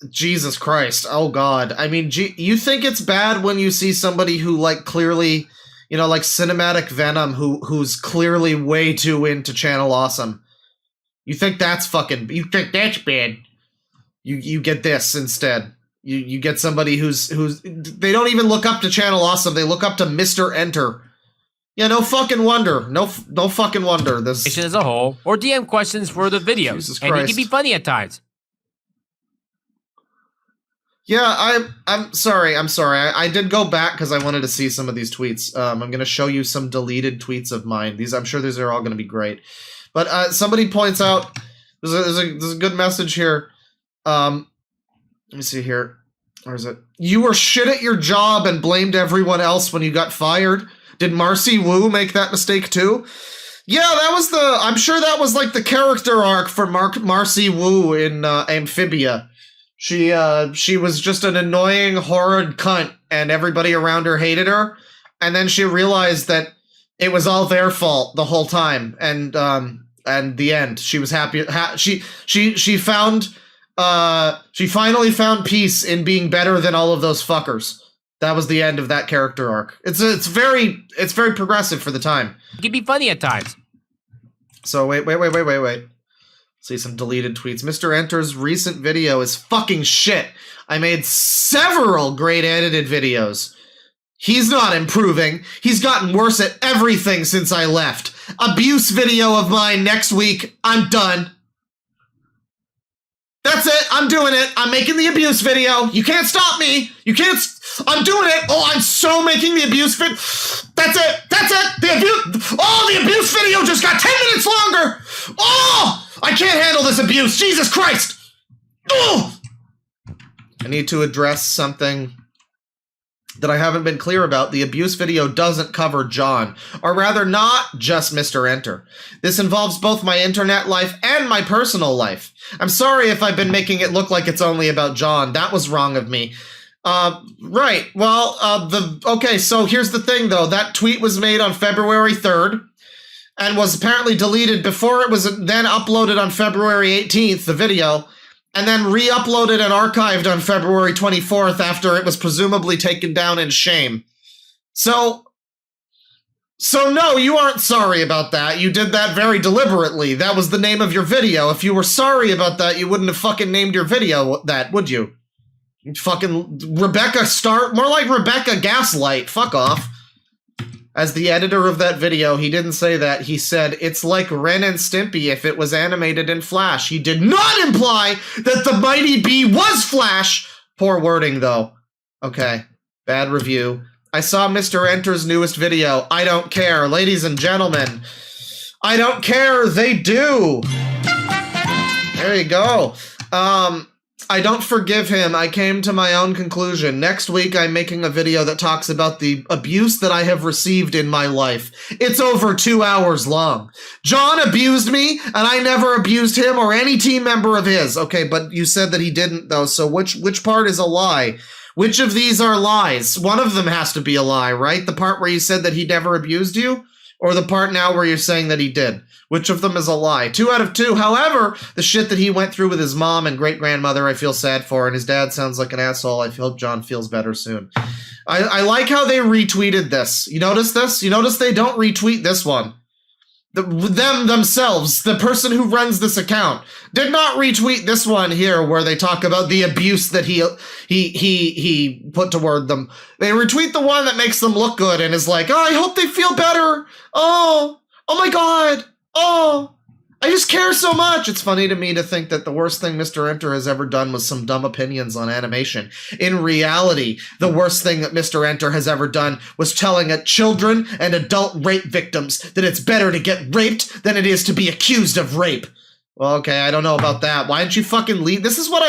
Jesus Christ, oh god. I mean, you think it's bad when you see somebody who, like, clearly, you know, like Cinematic Venom, who's clearly way too into Channel Awesome. You think that's bad. You get this instead. You get somebody who's they don't even look up to Channel Awesome, they look up to Mr. Enter. Yeah, no fucking wonder. No fucking wonder. This as a whole, or DM questions for the videos, Jesus and he Christ. can be funny at times. Yeah, I'm sorry. I did go back because I wanted to see some of these tweets. I'm going to show you some deleted tweets of mine. I'm sure these are all going to be great. But somebody points out there's a good message here. Let me see here. Where is it? You were shit at your job and blamed everyone else when you got fired. Did Marcy Wu make that mistake too? Yeah, that was I'm sure that was like the character arc for Marcy Wu in Amphibia. She was just an annoying, horrid cunt, and everybody around her hated her. And then she realized that it was all their fault the whole time. And the end, she was happy. She finally found peace in being better than all of those fuckers. That was the end of that character arc. It's very progressive for the time. It can be funny at times. So wait. See some deleted tweets. Mr. Enter's recent video is fucking shit. I made several great edited videos. He's not improving. He's gotten worse at everything since I left. Abuse video of mine next week. I'm done. That's it. I'm doing it. I'm making the abuse video. You can't stop me. I'm doing it. Oh, I'm so making the abuse video. That's it. The abuse video just got 10 minutes longer. Oh, I can't handle this abuse. Jesus Christ. Oh, I need to address something that I haven't been clear about. The abuse video doesn't cover John, or rather not just Mr. Enter. This involves both my internet life and my personal life. I'm sorry if I've been making it look like it's only about John. That was wrong of me. Right. Well, okay, so here's the thing, though. That tweet was made on February 3rd and was apparently deleted before it was then uploaded on February 18th, the video, and then re-uploaded and archived on February 24th after it was presumably taken down in shame. So no, you aren't sorry about that. You did that very deliberately. That was the name of your video. If you were sorry about that, you wouldn't have fucking named your video that, would you? Fucking Rebeccah more like Rebeccah Gaslight. Fuck off. As the editor of that video, he didn't say that. He said, it's like Ren and Stimpy if it was animated in Flash. He did not imply that the Mighty Bee was Flash. Poor wording, though. Okay. Bad review. I saw Mr. Enter's newest video. I don't care. Ladies and gentlemen, I don't care. They do. There you go. I don't forgive him. I came to my own conclusion. Next week, I'm making a video that talks about the abuse that I have received in my life. It's over 2 hours long. John abused me, and I never abused him or any team member of his. Okay, but you said that he didn't, though, so which part is a lie? Which of these are lies? One of them has to be a lie, right? The part where you said that he never abused you? Or the part now where you're saying that he did? Which of them is a lie? 2 out of 2. However, the shit that he went through with his mom and great-grandmother, I feel sad for, and his dad sounds like an asshole. I hope John feels better soon. I like how they retweeted this. You notice this? You notice they don't retweet this one. Them themselves, the person who runs this account, did not retweet this one here where they talk about the abuse that he put toward them. They retweet the one that makes them look good and is like, oh, I hope they feel better. Oh my God. Oh, I just care so much. It's funny to me to think that the worst thing Mr. Enter has ever done was some dumb opinions on animation. In reality, the worst thing that Mr. Enter has ever done was telling children and adult rape victims that it's better to get raped than it is to be accused of rape. Well, okay, I don't know about that. Why didn't you fucking leave? This is what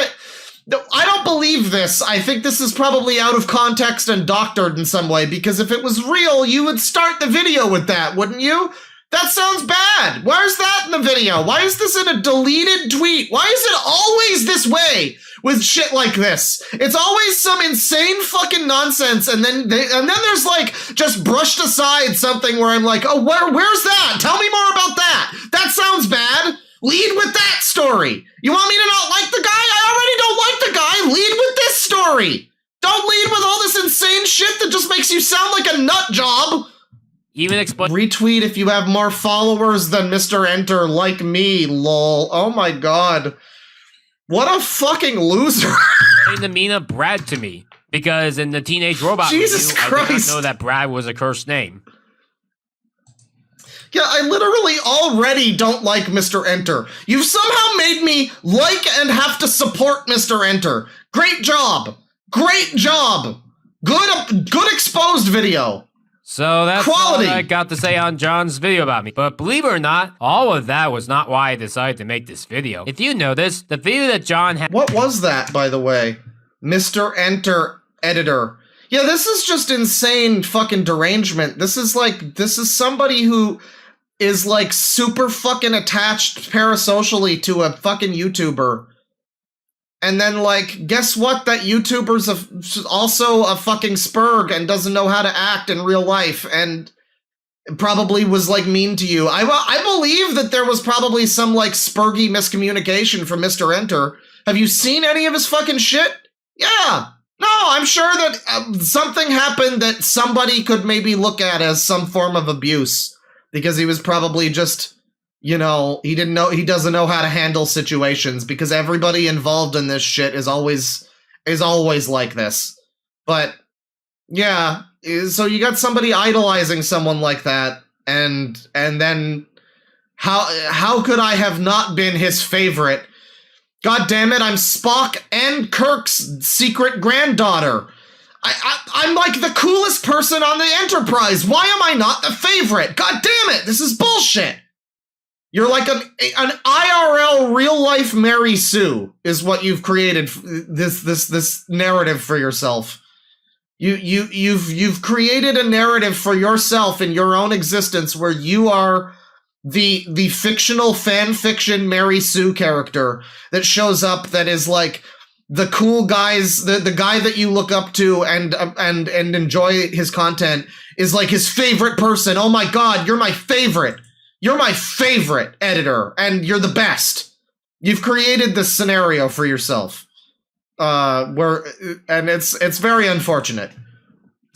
I don't believe this. I think this is probably out of context and doctored in some way, because if it was real, you would start the video with that, wouldn't you? That sounds bad. Where's that in the video? Why is this in a deleted tweet? Why is it always this way with shit like this? It's always some insane fucking nonsense, and then there's like just brushed aside something where I'm like, oh, where's that? Tell me more about that. That sounds bad. Lead with that story. You want me to not like the guy? I already don't like the guy. Lead with this story. Don't lead with all this insane shit that just makes you sound like a nut job. Even explain. Retweet if you have more followers than Mr. Enter, like me, lol. Oh my God. What a fucking loser. The Mina Brad to me, because in the Teenage Robot Jesus review, Christ. I did not know that Brad was a cursed name. Yeah, I literally already don't like Mr. Enter. You've somehow made me like and have to support Mr. Enter. Great job. Great job. Good exposed video. So that's Quality. all I got to say on John's video about me. But believe it or not, all of that was not why I decided to make this video. If you notice, the video that John had— What was that, by the way? Mr. Enter editor. Yeah, this is just insane fucking derangement. This is somebody who is like super fucking attached parasocially to a fucking YouTuber. And then, like, guess what? That YouTuber's also a fucking spurg and doesn't know how to act in real life and probably was, like, mean to you. I believe that there was probably some, like, spurgy miscommunication from Mr. Enter. Have you seen any of his fucking shit? Yeah. No, I'm sure that something happened that somebody could maybe look at as some form of abuse because he was probably just... You know, he doesn't know how to handle situations because everybody involved in this shit is always like this. But yeah, so you got somebody idolizing someone like that, and then how could I have not been his favorite? God damn it, I'm Spock and Kirk's secret granddaughter. I'm like the coolest person on the Enterprise. Why am I not the favorite? God damn it, this is bullshit. You're like an IRL real-life Mary Sue is what you've created, this narrative for yourself. You've created a narrative for yourself in your own existence where you are the fictional fan fiction Mary Sue character that shows up that is like the cool guys, the guy that you look up to and enjoy his content is like his favorite person. Oh my God, you're my favorite. You're my favorite editor, and you're the best. You've created this scenario for yourself, and it's very unfortunate.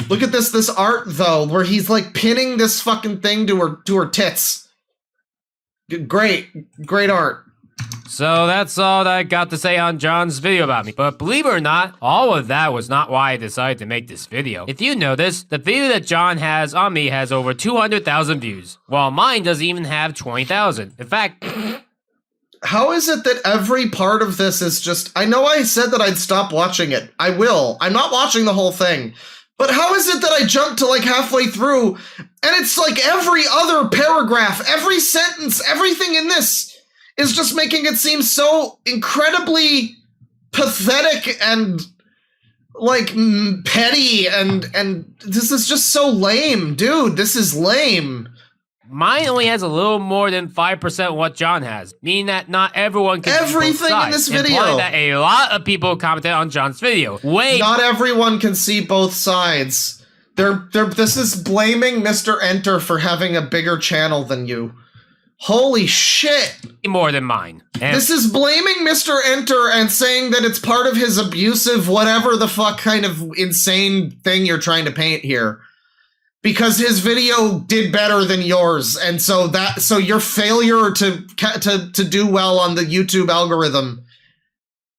Look at this art though, where he's like pinning this fucking thing to her tits. Great art. So that's all that I got to say on John's video about me. But believe it or not, all of that was not why I decided to make this video. If you notice, the video that John has on me has over 200,000 views, while mine doesn't even have 20,000. In fact, how is it that every part of this is just... I know I said that I'd stop watching it. I will. I'm not watching the whole thing. But how is it that I jumped to like halfway through, and it's like every other paragraph, every sentence, everything in this is just making it seem so incredibly pathetic and like petty, and this is just so lame, dude. This is lame. Mine only has a little more than 5% what John has, meaning that not everyone can see both everything sides, in this video. implying that a lot of people commented on John's video. Not everyone can see both sides. This is blaming Mr. Enter for having a bigger channel than you. Holy shit. More than mine. And this is blaming Mr. Enter and saying that it's part of his abusive, whatever the fuck kind of insane thing you're trying to paint here. Because his video did better than yours, and so your failure to do well on the YouTube algorithm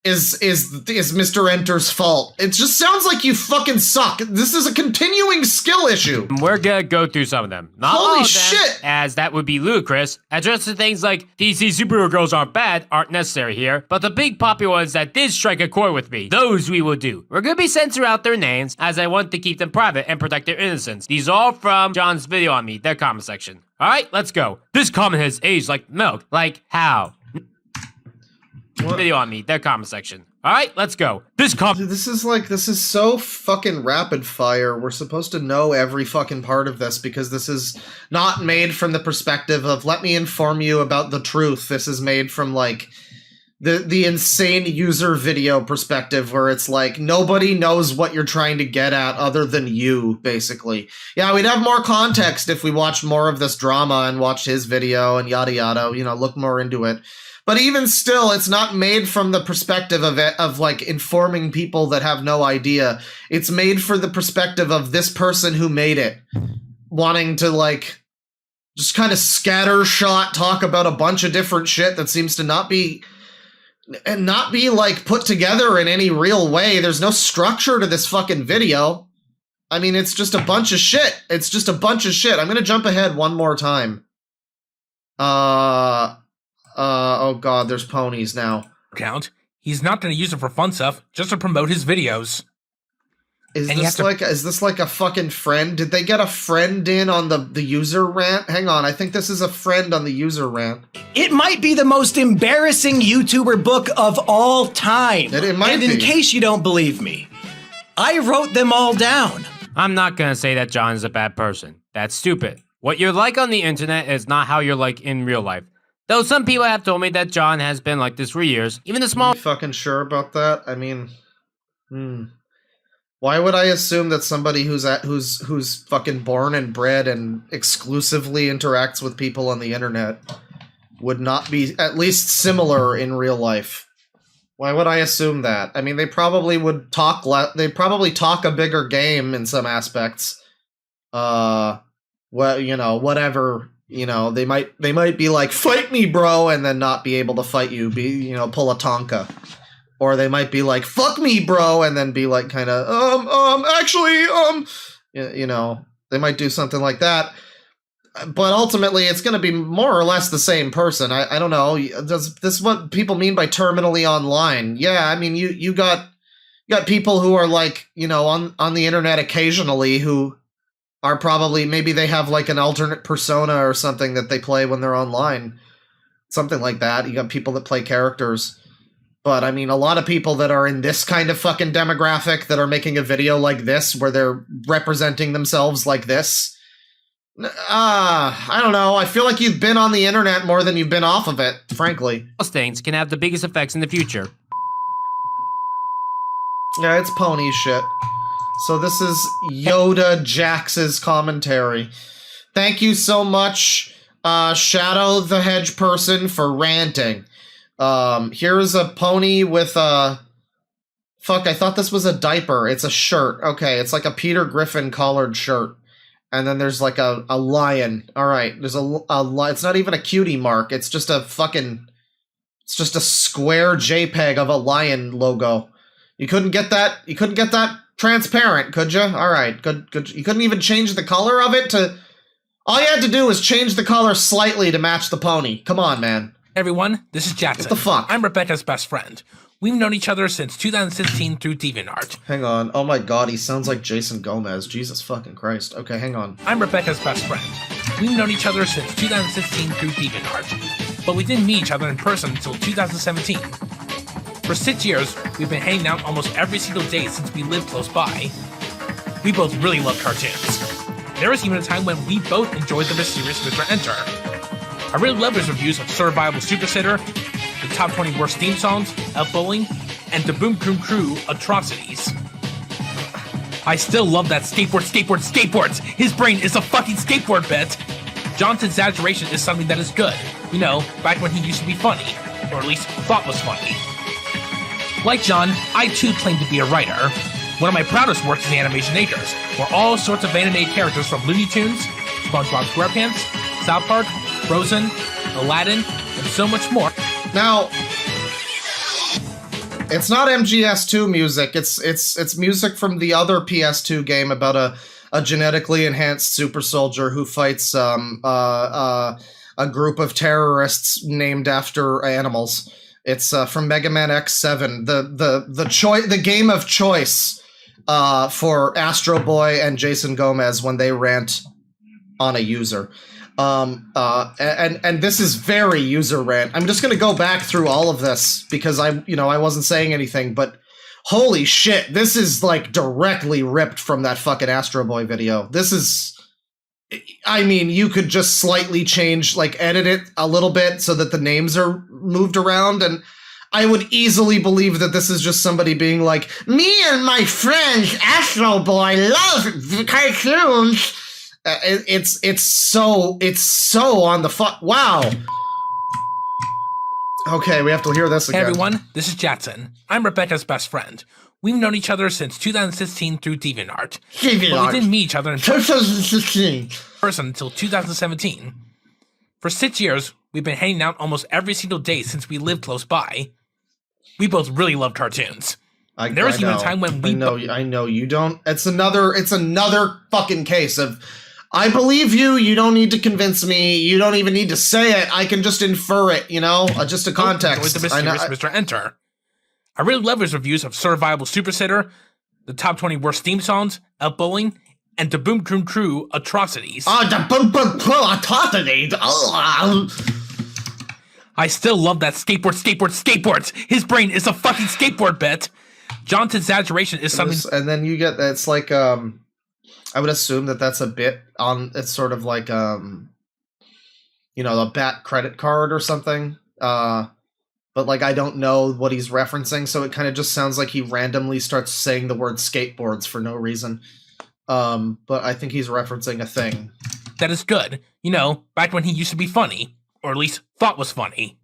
is Mr. Enter's fault. It just sounds like you fucking suck. This is a continuing skill issue. We're gonna go through some of them. Not all Holy of them, shit! as that would be ludicrous. Addressing things like DC superhero girls aren't bad aren't necessary here, but the big popular ones that did strike a chord with me, those we will do. We're gonna be censoring out their names, as I want to keep them private and protect their innocence. These are all from John's video on me, their comment section. Alright, let's go. This comment has aged like milk. Like how? What? Video on me, their comment section. Alright, let's go. This is so fucking rapid fire. We're supposed to know every fucking part of this because this is not made from the perspective of let me inform you about the truth. This is made from like the insane user video perspective where it's like nobody knows what you're trying to get at other than you, basically. Yeah, we'd have more context if we watched more of this drama and watched his video and yada yada, you know, look more into it. But even still, it's not made from the perspective of like informing people that have no idea. It's made for the perspective of this person who made it, wanting to like just kind of scattershot talk about a bunch of different shit that seems to not be like put together in any real way. There's no structure to this fucking video. I mean, it's just a bunch of shit. It's just a bunch of shit. I'm gonna jump ahead one more time. Oh god, there's ponies now. Account. He's not going to use it for fun stuff, just to promote his videos. Is this like a fucking friend? Did they get a friend in on the user rant? Hang on, I think this is a friend on the user rant. It might be the most embarrassing YouTuber book of all time. It might be. And in case you don't believe me, I wrote them all down. I'm not gonna say that John is a bad person. That's stupid. What you're like on the internet is not how you're like in real life. Though some people have told me that John has been like this for years, even the small- Are you fucking sure about that? I mean, why would I assume that somebody who's fucking born and bred and exclusively interacts with people on the internet would not be at least similar in real life? Why would I assume that? I mean, they probably would talk they probably talk a bigger game in some aspects. Well, you know, whatever. You know, they might be like, fight me, bro, and then not be able to fight you, pull a Tonka. Or they might be like, fuck me, bro, and then be like, kind of, actually, you know, they might do something like that. But ultimately, it's going to be more or less the same person. I don't know. This is what people mean by terminally online. Yeah, I mean, you got people who are like, you know, on the internet occasionally who are probably, maybe they have like an alternate persona or something that they play when they're online. Something like that. You got people that play characters. But I mean, a lot of people that are in this kind of fucking demographic that are making a video like this where they're representing themselves like this. I don't know. I feel like you've been on the internet more than you've been off of it, frankly. Things can have the biggest effects in the future. Yeah, it's pony shit. So this is Yoda Jax's commentary. Thank you so much, Shadow the Hedge Person, for ranting. Here's a pony with a... Fuck, I thought this was a diaper. It's a shirt. Okay, it's like a Peter Griffin collared shirt. And then there's like a lion. Alright, there's a it's not even a cutie mark. It's just a fucking... It's just a square JPEG of a lion logo. You couldn't get that? You couldn't get that transparent, could you? Alright, good. You couldn't even change the color of it to... All you had to do was change the color slightly to match the pony. Come on, man. Everyone, this is Jackson. What the fuck? I'm Rebecca's best friend. We've known each other since 2016 through DeviantArt. Hang on. Oh my god, he sounds like Jason Gomez. Jesus fucking Christ. Okay, hang on. I'm Rebecca's best friend. We've known each other since 2016 through DeviantArt, but we didn't meet each other in person until 2017. For 6 years, we've been hanging out almost every single day since we lived close by. We both really love cartoons. There was even a time when we both enjoyed the mysterious Mr. Enter. I really love his reviews of Survival Super Sitter, the top 20 worst theme songs, Elf Bowling, and the Boom Boom Crew atrocities. I still love that skateboards! His brain is a fucking skateboard bit! John's exaggeration is something that is good. You know, back when he used to be funny, or at least thought was funny. Like John, I too claim to be a writer. One of my proudest works is Animation Acres, where all sorts of animated characters from Looney Tunes, SpongeBob SquarePants, South Park, Frozen, Aladdin, and so much more. Now, it's not MGS2 music. It's music from the other PS2 game about a genetically enhanced super soldier who fights a group of terrorists named after animals. It's from Mega Man X7, the game of choice for Astro Boy and Jason Gomez when they rant on a user. And this is very user rant. I'm just gonna go back through all of this because I wasn't saying anything, but holy shit, this is like directly ripped from that fucking Astro Boy video. This is, I mean, you could just slightly change, like edit it a little bit so that the names are moved around, and I would easily believe that this is just somebody being like, me and my friends Astro Boy love cartoons. It's so on the fuck. Wow. Okay, we have to hear this again. Hey everyone, this is Jackson. I'm Rebecca's best friend. We've known each other since 2016 through DeviantArt. But we didn't meet each other in person until 2017. For 6 years, we've been hanging out almost every single day since we lived close by. We both really love cartoons. There was even a time when we I know you don't. It's another fucking case of, I believe you, you don't need to convince me, you don't even need to say it, I can just infer it, you know? Just a context. With the mysterious Mr. Enter. I really love his reviews of Survival Super Sitter, the top 20 worst theme songs, Elf Bowling, and the Boom Boom Crew atrocities. Oh, the Boom Boom Crew atrocities! Oh. I still love that skateboards! His brain is a fucking skateboard bit! John's exaggeration is something... And then you get, it's like, I would assume that that's a bit on, it's sort of like, a BAT credit card or something. But, like, I don't know what he's referencing, so it kind of just sounds like he randomly starts saying the word skateboards for no reason. But I think he's referencing a thing. That is good. You know, back when he used to be funny. Or at least thought was funny.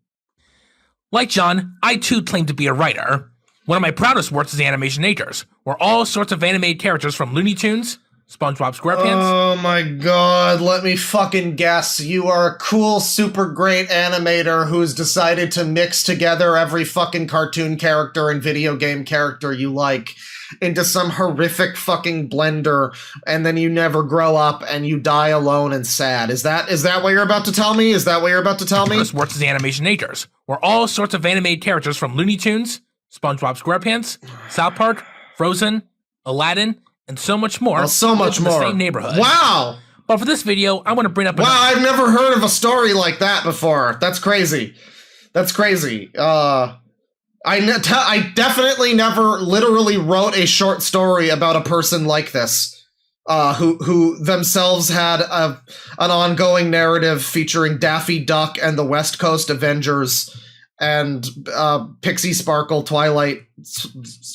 Like John, I too claim to be a writer. One of my proudest works is Animation Acres, where all sorts of animated characters from Looney Tunes, SpongeBob SquarePants... Oh my god, let me fucking guess. You are a cool, super great animator who's decided to mix together every fucking cartoon character and video game character you like into some horrific fucking blender, and then you never grow up and you die alone and sad. Is that what you're about to tell me? Is that what you're about to tell me? First works is Animation Acres, where all sorts of animated characters from Looney Tunes, SpongeBob SquarePants, South Park, Frozen, Aladdin, and so much more. Well, so much more. The same neighborhood. Wow! But for this video, I want to bring up Wow, I've never heard of a story like that before. That's crazy. That's crazy. I definitely never literally wrote a short story about a person like this, who themselves had an ongoing narrative featuring Daffy Duck and the West Coast Avengers and Pixie Sparkle Twilight.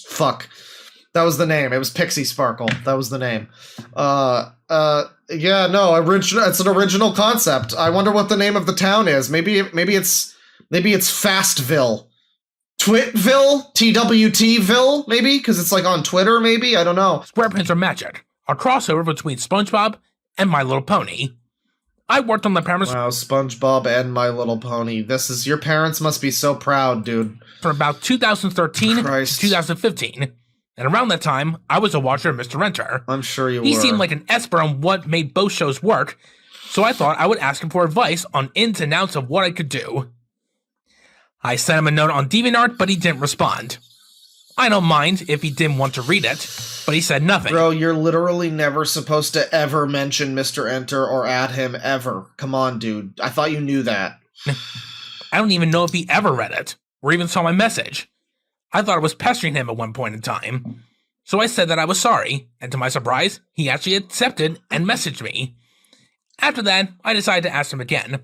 Fuck. That was the name. It was Pixie Sparkle. That was the name. Yeah, no, it's an original concept. I wonder what the name of the town is. Maybe it's Fastville. Twitville? TWTville, maybe? Because it's like on Twitter, maybe? I don't know. SquarePants are magic. A crossover between SpongeBob and My Little Pony. I worked on the premise. Wow, SpongeBob and My Little Pony. Your parents must be so proud, dude. For about 2013 Christ. to 2015. And around that time, I was a watcher of Mr. Enter. I'm sure you were. He seemed like an expert on what made both shows work, so I thought I would ask him for advice on ins and outs of what I could do. I sent him a note on DeviantArt, but he didn't respond. I don't mind if he didn't want to read it, but he said nothing. Bro, you're literally never supposed to ever mention Mr. Enter or add him ever. Come on, dude. I thought you knew that. I don't even know if he ever read it, or even saw my message. I thought I was pestering him at one point in time. So I said that I was sorry, and to my surprise, he actually accepted and messaged me. After that, I decided to ask him again,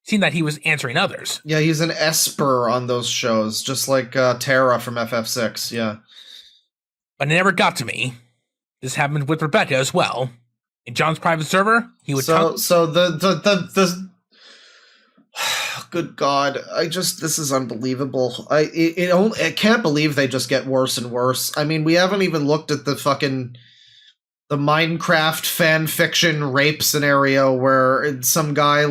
seeing that he was answering others. Yeah, he's an esper on those shows, just like Tara from FF6, yeah. But it never got to me. This happened with Rebeccah as well. In John's private server, he would good God, this is unbelievable. I can't believe they just get worse and worse. I mean, we haven't even looked at the Minecraft fan fiction rape scenario where some guy,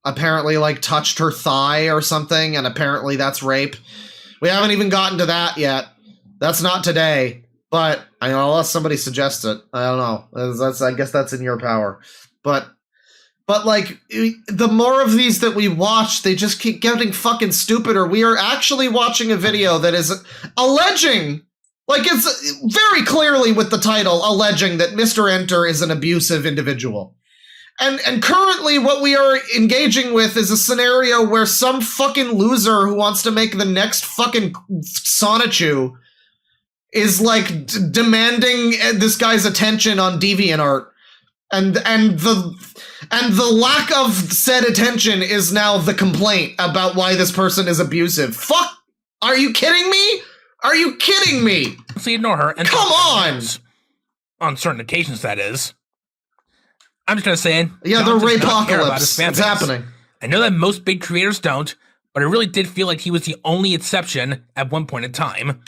apparently, touched her thigh or something, and apparently that's rape. We haven't even gotten to that yet. That's not today, but unless somebody suggests it, I don't know. I guess that's in your power. But the more of these that we watch, they just keep getting fucking stupider. We are actually watching a video that is alleging, it's very clearly with the title, alleging that Mr. Enter is an abusive individual. And currently what we are engaging with is a scenario where some fucking loser who wants to make the next fucking Sonichu is demanding this guy's attention on DeviantArt. And the lack of said attention is now the complaint about why this person is abusive. Fuck! Are you kidding me? Are you kidding me? So ignore her and come on! On certain occasions, that is. I'm just gonna say, yeah, the rape-apocalypse. It's happening. I know that most big creators don't, but I really did feel like he was the only exception at one point in time.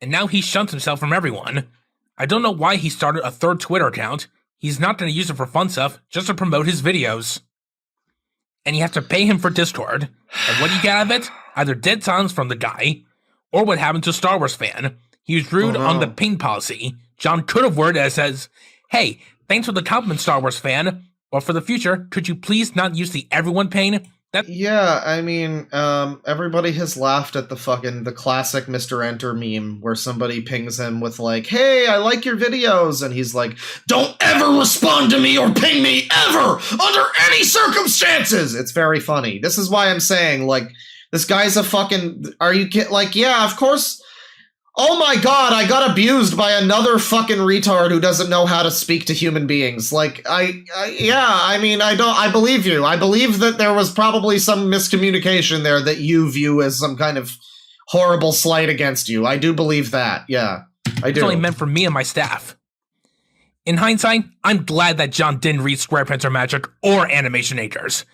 And now he shuns himself from everyone. I don't know why he started a third Twitter account. He's not going to use it for fun stuff, just to promote his videos. And you have to pay him for Discord. And what do you get out of it? Either dead silence from the guy, or what happened to Star Wars fan. He was rude on the ping policy. John could have worded it as, hey, thanks for the compliment, Star Wars fan, but for the future, could you please not use the everyone pain? Yeah, I mean, everybody has laughed at the classic Mr. Enter meme where somebody pings him with hey, I like your videos, and he's like, don't ever respond to me or ping me ever, under any circumstances! It's very funny. This is why I'm saying, this guy's a fucking, yeah, of course. Oh my God, I got abused by another fucking retard who doesn't know how to speak to human beings. I believe you. I believe that there was probably some miscommunication there that you view as some kind of horrible slight against you. I do believe that. Yeah, I do. It's only meant for me and my staff. In hindsight, I'm glad that John didn't read SquarePants or Magic or Animation Acres.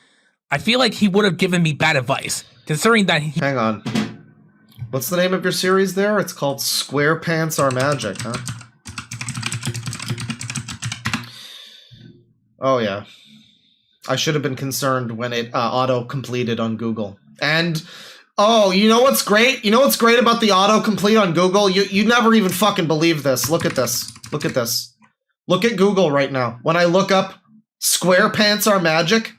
I feel like he would have given me bad advice, considering that he— Hang on. What's the name of your series there? It's called SquarePants Are Magic, huh? Oh, yeah. I should have been concerned when it auto-completed on Google. And, you know what's great? You know what's great about the auto-complete on Google? You never even fucking believe this. Look at this. Look at this. Look at Google right now. When I look up SquarePants Are Magic,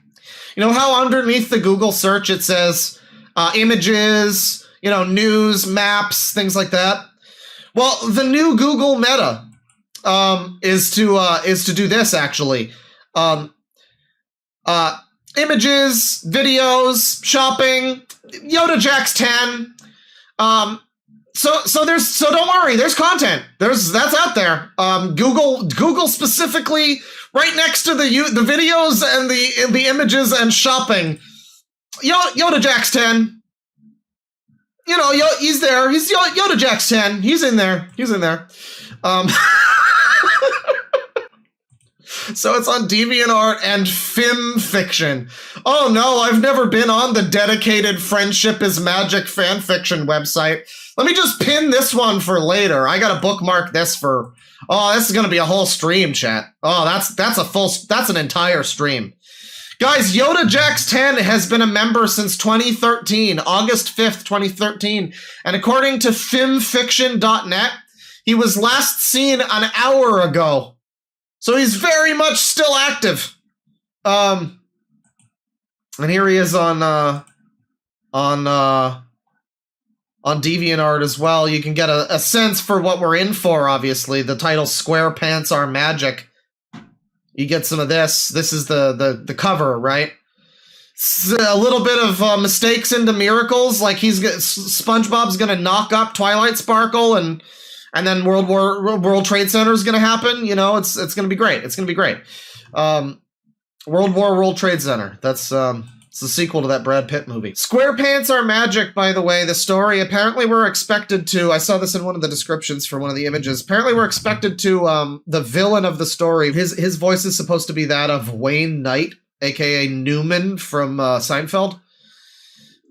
you know how underneath the Google search it says images, news, maps, things like that? Well, the new Google meta is to do this, actually. Images, videos, shopping, Yoda Jax 10, So don't worry, there's content. That's out there. Google specifically right next to the videos and the images and shopping. Yoda Jax 10. You know, he's there. He's Yoda Jax 10. He's in there. So it's on DeviantArt and FimFiction. Oh no, I've never been on the dedicated Friendship is Magic fanfiction website. Let me just pin this one for later. I gotta bookmark this for... Oh, this is gonna be a whole stream, chat. Oh, that's an entire stream. Guys, Yoda Jax 10 has been a member since 2013, August 5th, 2013. And according to FimFiction.net, he was last seen an hour ago. So he's very much still active. And here he is on DeviantArt as well. You can get a sense for what we're in for, obviously. The title Square Pants Are Magic. You get some of this. This is the cover, right? A little bit of mistakes into miracles. Like SpongeBob's gonna knock up Twilight Sparkle and then World Trade Center is going to happen. You know, it's going to be great. It's going to be great. World Trade Center. That's it's the sequel to that Brad Pitt movie. Square Pants Are Magic, by the way. The story, apparently we're expected to, I saw this in one of the descriptions for one of the images. Apparently we're expected to, the villain of the story, his voice is supposed to be that of Wayne Knight, aka Newman from Seinfeld.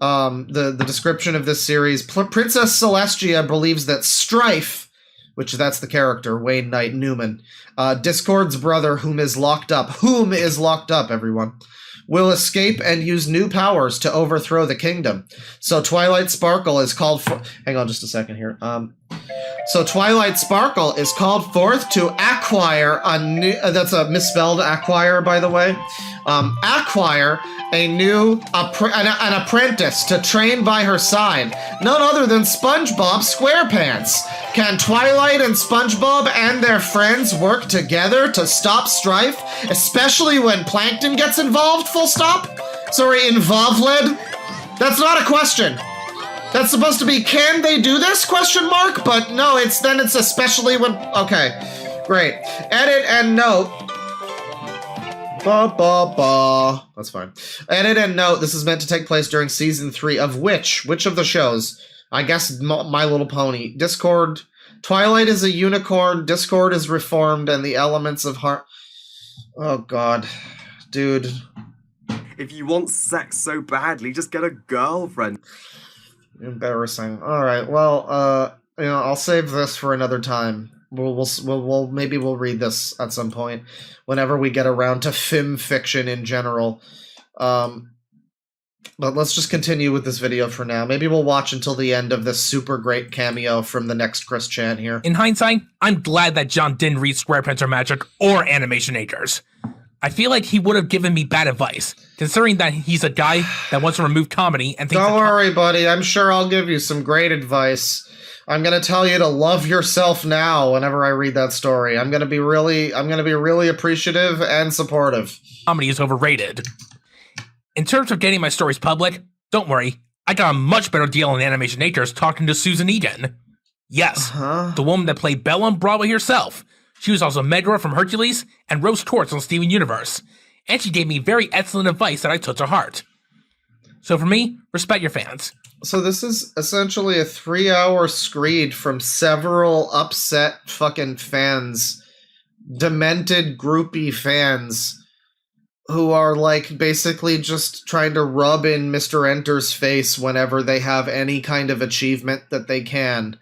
The description of this series, Princess Celestia believes that Strife, which that's the character, Wayne Knight Newman, Discord's brother, whom is locked up, everyone, will escape and use new powers to overthrow the kingdom. So Twilight Sparkle is called for... Hang on just a second here. So Twilight Sparkle is called forth to acquire a new... that's a misspelled acquire, by the way. Acquire a new... an apprentice to train by her side. None other than SpongeBob SquarePants. Can Twilight and SpongeBob and their friends work together to stop strife, especially when Plankton gets involved, full stop? Sorry, involved? That's not a question. That's supposed to be, can they do this, question mark? But no, it's especially when, okay, great. Edit and note. That's fine. Edit and note, this is meant to take place during season 3 of which of the shows? I guess My Little Pony. Discord, Twilight is a unicorn, Discord is reformed, and the elements of heart... Oh god. Dude. If you want sex so badly, just get a girlfriend. Embarrassing. Alright, well, I'll save this for another time. Maybe we'll read this at some point, whenever we get around to FimFiction in general. But let's just continue with this video for now. Maybe we'll watch until the end of this super great cameo from the next Chris Chan here. In hindsight, I'm glad that John didn't read Square Pants Are Magic or Animationators. I feel like he would have given me bad advice, considering that he's a guy that wants to remove comedy and thinks... Don't worry, buddy. I'm sure I'll give you some great advice. I'm gonna tell you to love yourself now whenever I read that story. I'm gonna be really appreciative and supportive. Comedy is overrated. In terms of getting my stories public, don't worry. I got a much better deal on Animationators talking to Susan Egan. Yes, the woman that played Belle on Broadway herself. She was also Megra from Hercules and Rose Quartz on Steven Universe. And she gave me very excellent advice that I took to heart. So for me, respect your fans. So this is essentially a 3-hour screed from several upset fucking fans. Demented groupie fans. Who are, like, basically just trying to rub in Mr. Enter's face whenever they have any kind of achievement that they can.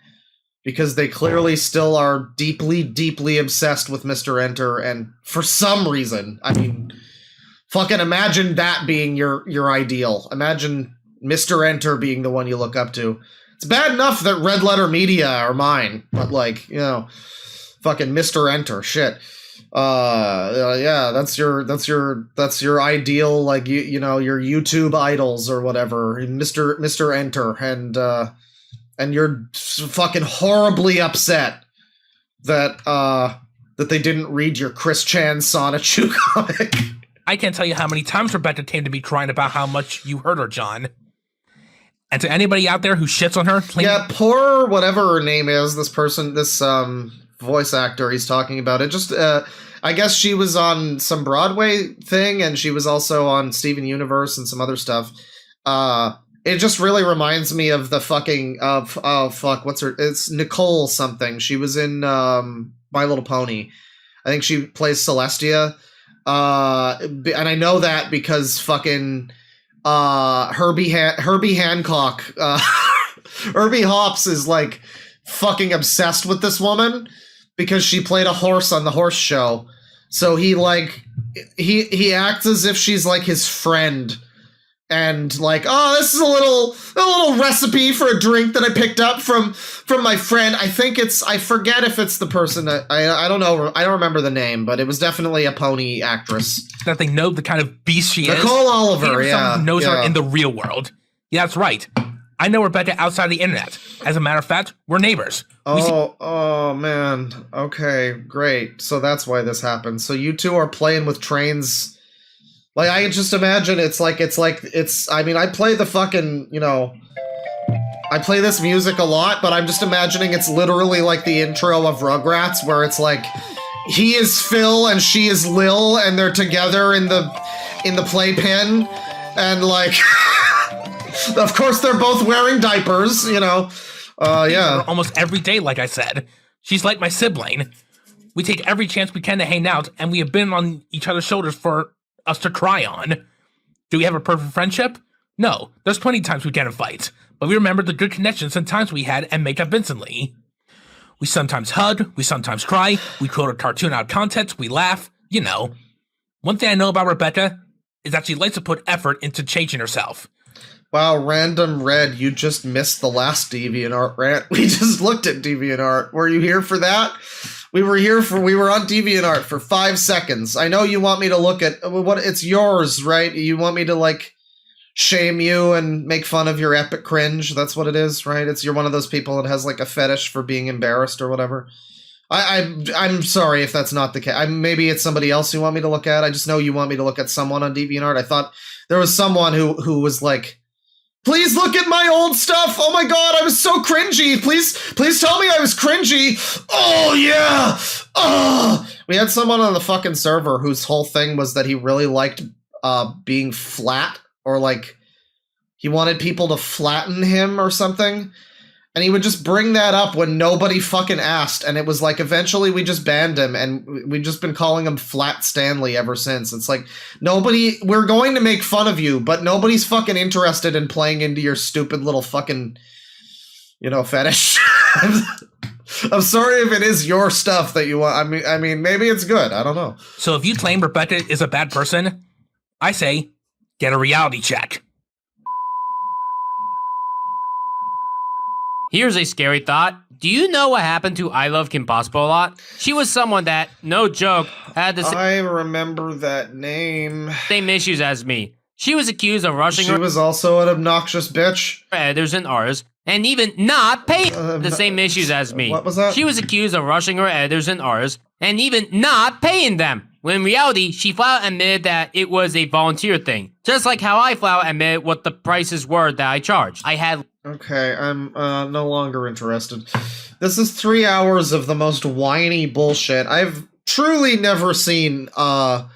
Because they clearly still are deeply, deeply obsessed with Mr. Enter, and for some reason, I mean, fucking imagine that being your ideal. Imagine Mr. Enter being the one you look up to. It's bad enough that Red Letter Media are mine, but, like, fucking Mr. Enter, shit. Yeah, that's your ideal, like, your YouTube idols or whatever, Mr. Enter, and you're fucking horribly upset that they didn't read your Chris Chan Sonichu comic. I can't tell you how many times Rebeccah came to me crying about how much you hurt her, John. And to anybody out there who shits on her, yeah, poor whatever her name is, this person, this voice actor he's talking about. It just, I guess she was on some Broadway thing, and she was also on Steven Universe and some other stuff. It just really reminds me of the fucking what's her? It's Nicole something. She was in My Little Pony. I think she plays Celestia. And I know that because fucking Herbie Hancock, Herbie Hops is like fucking obsessed with this woman because she played a horse on the horse show. So he he acts as if she's like his friend. And like, oh, this is a little recipe for a drink that I picked up from my friend. I think I forget if it's the person that I don't know. I don't remember the name, but it was definitely a pony actress. That they know the kind of beast she is. Nicole Oliver, someone who knows her in the real world. Yeah, that's right. I know Rebeccah outside the internet. As a matter of fact, we're neighbors. Oh man. Okay, great. So that's why this happened. So you two are playing with trains. Like, I can just imagine I mean, I play the fucking, I play this music a lot, but I'm just imagining it's literally like the intro of Rugrats, where it's like, he is Phil and she is Lil, and they're together in the playpen, and like, of course they're both wearing diapers, yeah. Almost every day, like I said. She's like my sibling. We take every chance we can to hang out, and we have been on each other's shoulders for us to cry on. Do we have a perfect friendship? No, there's plenty of times we get in fights, but we remember the good connections and times we had and make up instantly. We sometimes hug, we sometimes cry, we quote a cartoon out of context, we laugh, One thing I know about Rebeccah is that she likes to put effort into changing herself. Wow, Random Red, you just missed the last DeviantArt rant. We just looked at DeviantArt. Were you here for that? We were on DeviantArt for 5 seconds. I know you want me to look at it's yours, right? You want me to like shame you and make fun of your epic cringe. That's what it is, right? You're one of those people that has like a fetish for being embarrassed or whatever. I'm sorry if that's not the case. Maybe it's somebody else you want me to look at. I just know you want me to look at someone on DeviantArt. I thought there was someone who was like, please look at my old stuff. Oh my god, I was so cringy. Please tell me I was cringy. Oh yeah. Oh. We had someone on the fucking server whose whole thing was that he really liked being flat, or like he wanted people to flatten him or something. And he would just bring that up when nobody fucking asked. And it was like, eventually we just banned him, and we've just been calling him Flat Stanley ever since. It's like, we're going to make fun of you, but nobody's fucking interested in playing into your stupid little fucking, fetish. I'm sorry if it is your stuff that you want. I mean, maybe it's good. I don't know. So if you claim Rebeccah is a bad person, I say, get a reality check. Here's a scary thought. Do you know what happened to I Love Kim Possible a lot? She was someone that, no joke, had the I remember that name. same issues as me. She was accused of rushing her. She was also an obnoxious bitch. Editors and ours, and even not paying the same issues as me. What was that? She was accused of rushing her editors and ours, and even not paying them. When in reality, she flat out admitted that it was a volunteer thing. Just like how I flat out admitted what the prices were that I charged. I had... Okay, I'm no longer interested. This is 3 hours of the most whiny bullshit I've truly never seen. I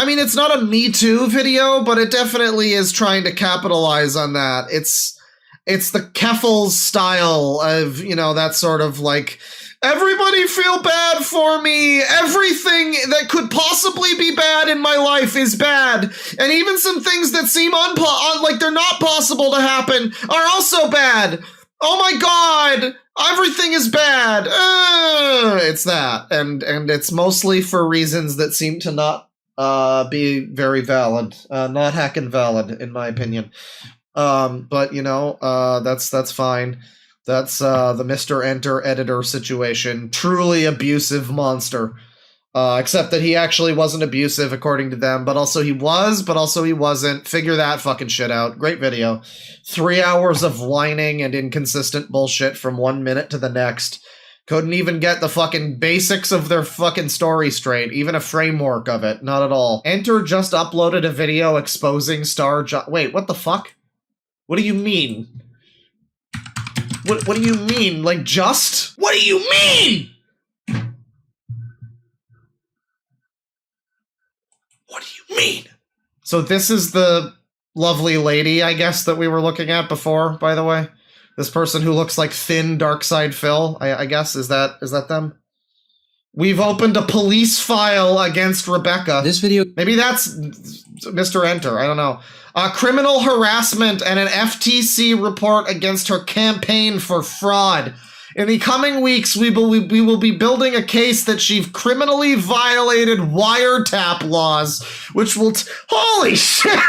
mean, it's not a Me Too video, but it definitely is trying to capitalize on that. It's the Keffels style of, that sort of like, everybody feel bad for me. Everything that could possibly be bad in my life is bad. And even some things that seem like they're not possible to happen are also bad. Oh my god. Everything is bad. It's that. And it's mostly for reasons that seem to not be very valid. Not hacking valid, in my opinion. But that's fine. That's the Mr. Enter editor situation. Truly abusive monster. Except that he actually wasn't abusive according to them, but also he was, but also he wasn't. Figure that fucking shit out. Great video. 3 hours of whining and inconsistent bullshit from 1 minute to the next. Couldn't even get the fucking basics of their fucking story straight. Even a framework of it. Not at all. Enter just uploaded a video exposing StarGiant. Wait, what the fuck? What do you mean? What do you mean? Like, just? What do you mean? What do you mean? So this is the lovely lady, I guess, that we were looking at before, by the way? This person who looks like thin Darkside Phil, I guess, is that them? We've opened a police file against Rebeccah. This video... Maybe that's Mr. Enter, I don't know. Criminal harassment and an FTC report against her campaign for fraud. In the coming weeks, we will be building a case that she criminally violated wiretap laws, which will... Holy shit!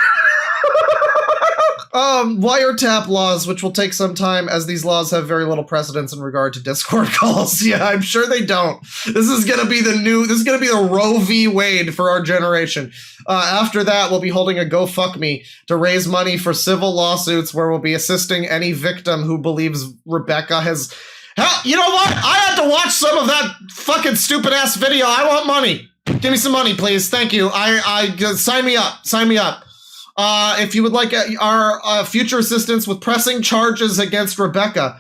Wiretap laws, which will take some time, as these laws have very little precedence in regard to Discord calls. Yeah, I'm sure they don't. This is gonna be the Roe v. Wade for our generation. After that, we'll be holding a GoFuckMe to raise money for civil lawsuits where we'll be assisting any victim who believes Rebeccah has... Hell, you know what? I had to watch some of that fucking stupid-ass video. I want money. Give me some money, please. Thank you. Sign me up. Sign me up. If you would like our future assistance with pressing charges against Rebeccah,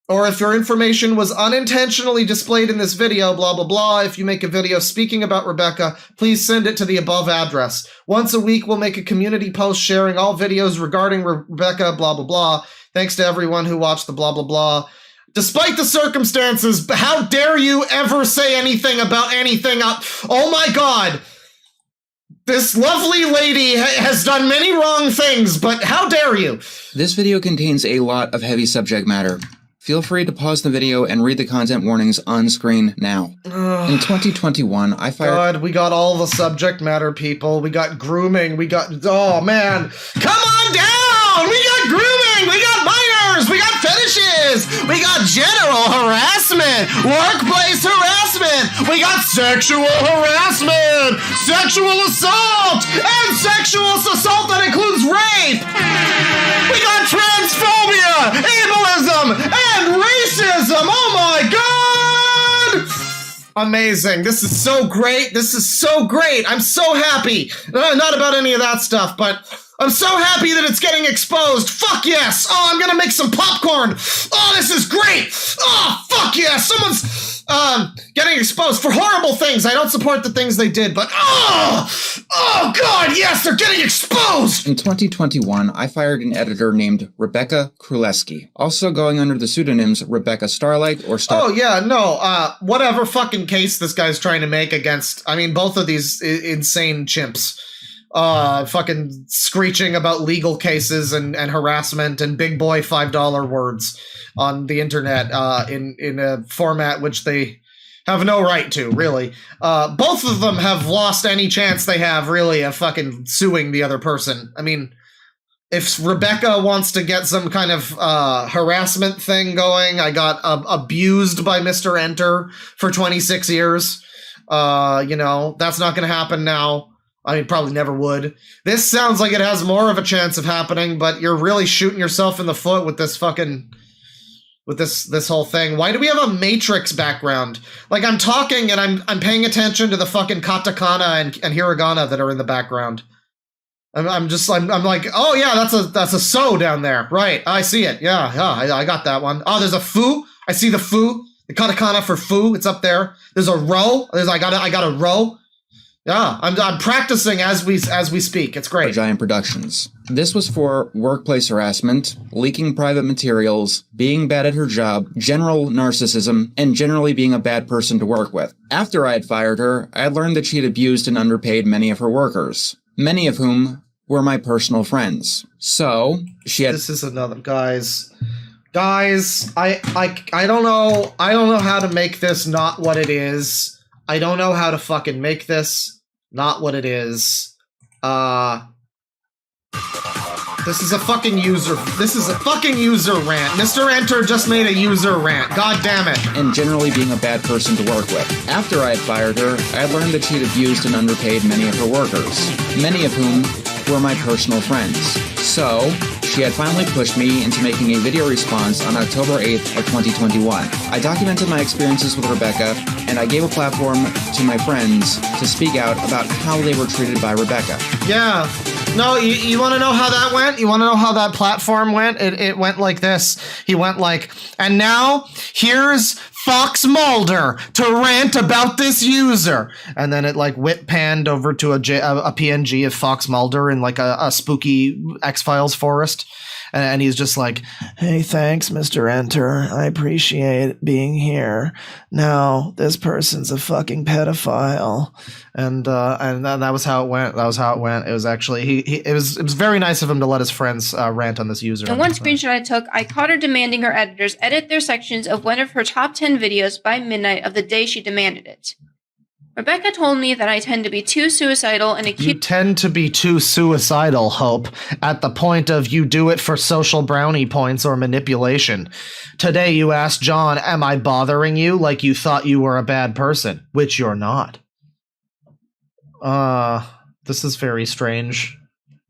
or if your information was unintentionally displayed in this video, blah, blah, blah, if you make a video speaking about Rebeccah, please send it to the above address. Once a week, we'll make a community post sharing all videos regarding Rebeccah, blah, blah, blah. Thanks to everyone who watched the blah, blah, blah. Despite the circumstances, how dare you ever say anything about anything? Oh my god! This lovely lady has done many wrong things, but how dare you? This video contains a lot of heavy subject matter. Feel free to pause the video and read the content warnings on screen now. In 2021, I fired... God, we got all the subject matter, people. We got grooming, we got... Oh, man. Come on down! We got grooming! We got minors! We got fetishes! We got general harassment! Workplace harassment! We got sexual harassment! Sexual assault! And sexual assault that includes rape! We got transphobia! Ableism! And racism! Oh my god! Amazing. This is so great. This is so great. I'm so happy. Not about any of that stuff, but I'm so happy that it's getting exposed. Fuck yes. Oh, I'm gonna make some popcorn. Oh, this is great. Oh, fuck yes. Someone's getting exposed for horrible things. I don't support the things they did, but oh god, yes, they're getting exposed. In 2021, I fired an editor named Rebeccah Kruleski, also going under the pseudonyms Rebeccah Starlight or Star... Oh yeah, no, whatever fucking case this guy's trying to make against, I mean, both of these insane chimps. Fucking screeching about legal cases and harassment and big boy $5 words on the internet, in a format which they have no right to, really. Both of them have lost any chance they have, really, of fucking suing the other person. I mean, if Rebeccah wants to get some kind of harassment thing going, I got abused by Mr. Enter for 26 years. You know, that's not gonna happen now. I mean, probably never would. This sounds like it has more of a chance of happening, but you're really shooting yourself in the foot with this fucking... with this whole thing. Why do we have a Matrix background? Like, I'm talking and I'm paying attention to the fucking katakana and hiragana that are in the background. I'm like, oh yeah, that's a so down there. Right, I see it. Yeah, I got that one. Oh, there's a fu. I see the fu. The katakana for fu, it's up there. There's a ro. I got a ro. Yeah, I'm practicing as we speak. It's great. StarGiantProductions. This was for workplace harassment, leaking private materials, being bad at her job, general narcissism, and generally being a bad person to work with. After I had fired her, I had learned that she had abused and underpaid many of her workers, many of whom were my personal friends. So, she had... This is another... Guys, I don't know how to make this not what it is. I don't know how to fucking make this not what it is. This is a fucking user rant. Mr. Enter just made a user rant. God damn it. And generally being a bad person to work with. After I had fired her, I had learned that she had abused and underpaid many of her workers, many of whom were my personal friends. So, she had finally pushed me into making a video response on October 8th of 2021. I documented my experiences with Rebeccah, and I gave a platform to my friends to speak out about how they were treated by Rebeccah. Yeah, No, you want to know how that went? You want to know how that platform went? It went like this. He went like, and now here's Fox Mulder to rant about this user. And then it like whip panned over to a PNG of Fox Mulder in like a spooky X-Files forest. And he's just like, hey, thanks, Mr. Enter. I appreciate being here. Now, this person's a fucking pedophile. And that was how it went. That was how it went. It was actually, it was very nice of him to let his friends rant on this user. In one screenshot I took, I caught her demanding her editors edit their sections of one of her top 10 videos by midnight of the day she demanded it. Rebeccah told me that I tend to be too suicidal and You tend to be too suicidal, Hope, at the point of you do it for social brownie points or manipulation. Today you asked John, am I bothering you like you thought you were a bad person, which you're not. This is very strange.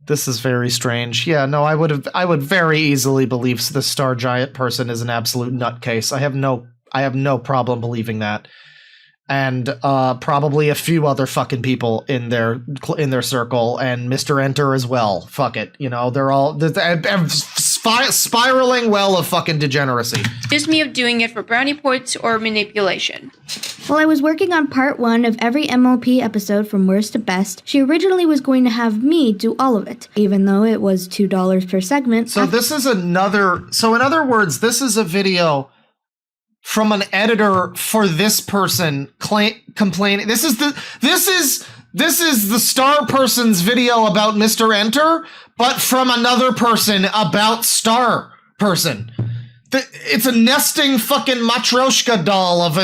This is very strange. Yeah, no, I would very easily believe the StarGiant person is an absolute nutcase. I have no problem believing that. And probably a few other fucking people in their circle, and Mr. Enter as well. Fuck it, you know, they're all spiraling well of fucking degeneracy. Accused me of doing it for brownie points or manipulation. While I was working on part 1 of every MLP episode from worst to best, she originally was going to have me do all of it, even though it was $2 per segment. So this is another. So in other words, this is a video from an editor for this person complaining. This is the star person's video about Mr. Enter, but from another person about star person. It's a nesting fucking Matryoshka doll of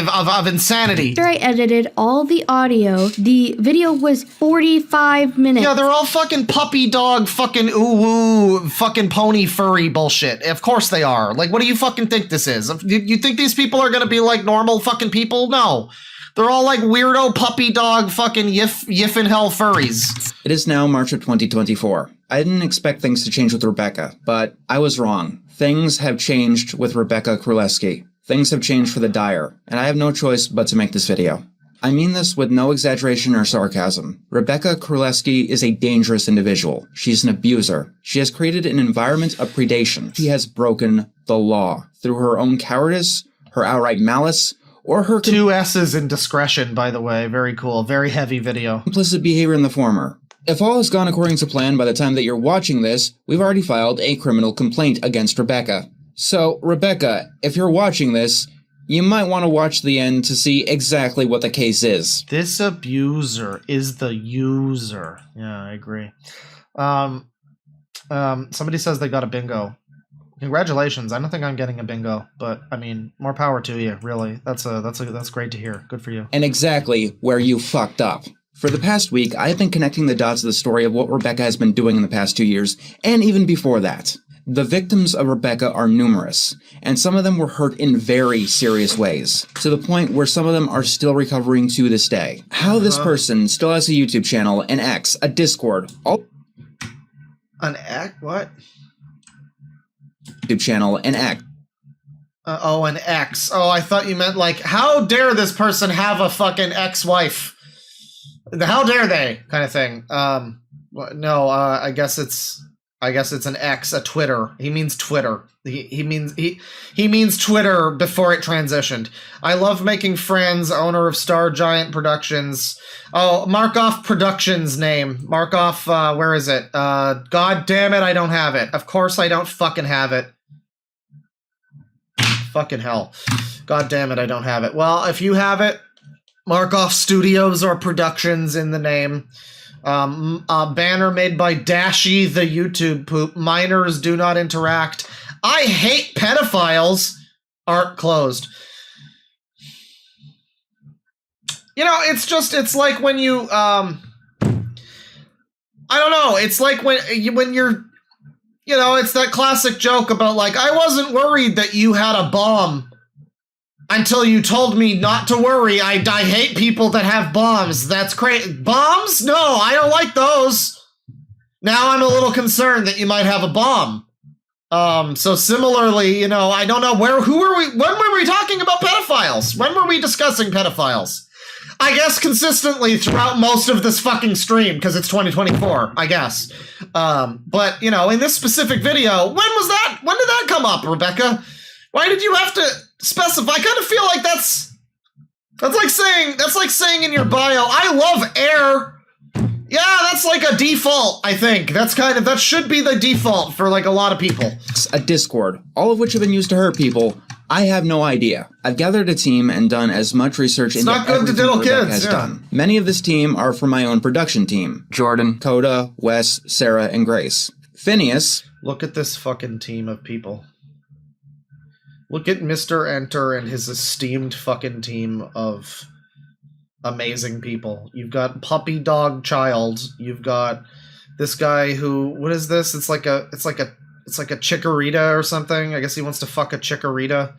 insanity. After I edited all the audio, the video was 45 minutes. Yeah, they're all fucking puppy dog fucking ooh-woo fucking pony furry bullshit. Of course they are. Like, what do you fucking think this is? You think these people are gonna be like normal fucking people? No. They're all like weirdo puppy dog fucking yif in hell furries. It is now March of 2024. I didn't expect things to change with Rebeccah, but I was wrong. Things have changed with Rebeccah Królewski. Things have changed for the dire, and I have no choice but to make this video. I mean this with no exaggeration or sarcasm. Rebeccah Królewski is a dangerous individual. She's an abuser. She has created an environment of predation. She has broken the law through her own cowardice, her outright malice, or her 2 S's in discretion, by the way. Very cool. Very heavy video. Complicit behavior in the former. If all has gone according to plan by the time that you're watching this, we've already filed a criminal complaint against Rebeccah. So, Rebeccah, if you're watching this, you might want to watch the end to see exactly what the case is. This abuser is the user. Yeah, I agree. Somebody says they got a bingo. Congratulations. I don't think I'm getting a bingo, but I mean, more power to you, really. That's great to hear. Good for you. And exactly where you fucked up. For the past week, I have been connecting the dots of the story of what Rebeccah has been doing in the past 2 years, and even before that. The victims of Rebeccah are numerous, and some of them were hurt in very serious ways, to the point where some of them are still recovering to this day. How this person still has a YouTube channel, an X, a Discord, An X? What? YouTube channel, an X. An X. Oh, I thought you meant like, how dare this person have a fucking ex-wife? How dare they? Kind of thing. No, I guess it's an X, a Twitter. He means Twitter. He means Twitter before it transitioned. I love making friends, owner of StarGiantProductions. Oh, mark off Productions name. Mark off, where is it? God damn it, I don't have it. Of course I don't fucking have it. Fucking hell. God damn it, I don't have it. Well, if you have it, mark off Studios or Productions in the name. A banner made by Dashy the YouTube poop. Minors do not interact. I hate pedophiles. Art closed. You know, it's like when you, I don't know. It's like when you're, you know, it's that classic joke about like, I wasn't worried that you had a bomb until you told me not to worry. I hate people that have bombs. That's crazy. Bombs? No, I don't like those. Now I'm a little concerned that you might have a bomb. So similarly, you know, I don't know when were we talking about pedophiles? When were we discussing pedophiles? I guess consistently throughout most of this fucking stream, because it's 2024, I guess. But, you know, in this specific video, when was that? When did that come up, Rebeccah? Why did you have to specify? I kind of feel like that's like saying in your bio, I love air. Yeah, that's like a default, I think. That should be the default for like a lot of people. A Discord, all of which have been used to hurt people. I have no idea. I've gathered a team and done as much research into everything Rebeccah has done. Many of this team are from my own production team. Jordan, Coda, Wes, Sarah, and Grace. Phineas. Look at this fucking team of people. Look at Mr. Enter and his esteemed fucking team of amazing people. You've got Puppy Dog Child. You've got this guy who, what is this? It's like a chikorita or something. I guess he wants to fuck a chikorita.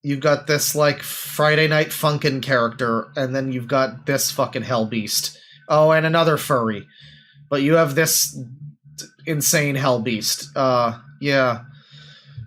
You've got this like Friday Night Funkin' character, and then you've got this fucking hell beast. Oh, and another furry. But you have this insane hell beast. Yeah.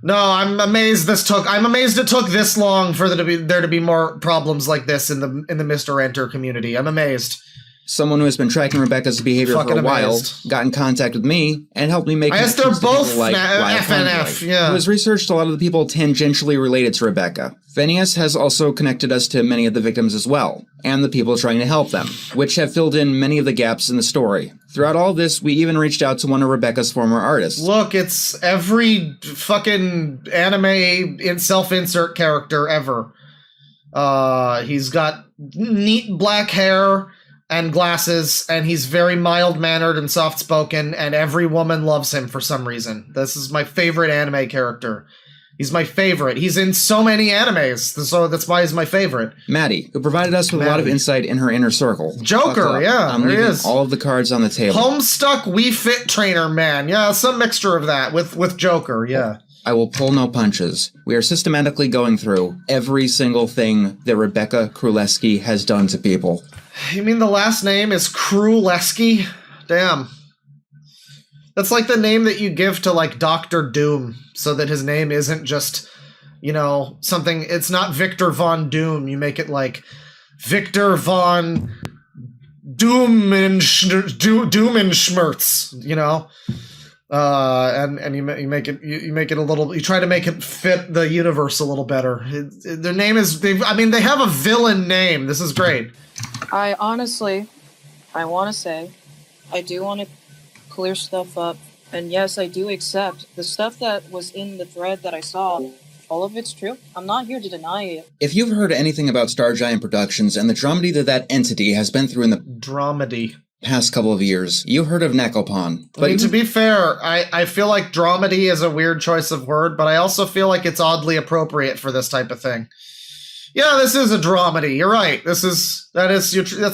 No, I'm amazed it took this long for there to be more problems like this in the Mr. Enter community. I'm amazed. Someone who has been tracking Rebeccah's behavior for a while got in contact with me and helped me make connections to they're both people like FNF, yeah. Who has researched a lot of the people tangentially related to Rebeccah. Phineas has also connected us to many of the victims as well, and the people trying to help them, which have filled in many of the gaps in the story. Throughout all this, we even reached out to one of Rebeccah's former artists. Look, it's every fucking anime self-insert character ever. He's got neat black hair and glasses, and he's very mild-mannered and soft-spoken, and every woman loves him for some reason. This is my favorite anime character. He's my favorite. He's in so many animes, so that's why he's my favorite. Maddie, who provided us with a lot of insight in her inner circle. Joker, yeah, I'm leaving all of the cards on the table. Homestuck Wii Fit Trainer Man. Yeah, some mixture of that with Joker, yeah. I will pull no punches. We are systematically going through every single thing that Rebeccah Kruleski has done to people. You mean the last name is Kruleski? Damn. That's like the name that you give to, like, Dr. Doom, so that his name isn't just, you know, something... It's not Victor Von Doom. You make it, like, Victor Von Doomenschmerz, you know? And you make it a little... You try to make it fit the universe a little better. Their name is... they have a villain name. This is great. I want to say, I do want to clear stuff up, and yes, I do accept the stuff that was in the thread that I saw. All of it's true. I'm not here to deny it. If you've heard anything about StarGiant Productions and the dramedy that entity has been through in the past couple of years, you've heard of Nekopon. But I mean, to be fair, I feel like dramedy is a weird choice of word, but I also feel like it's oddly appropriate for this type of thing. Yeah, this is a dramedy. You're right. That's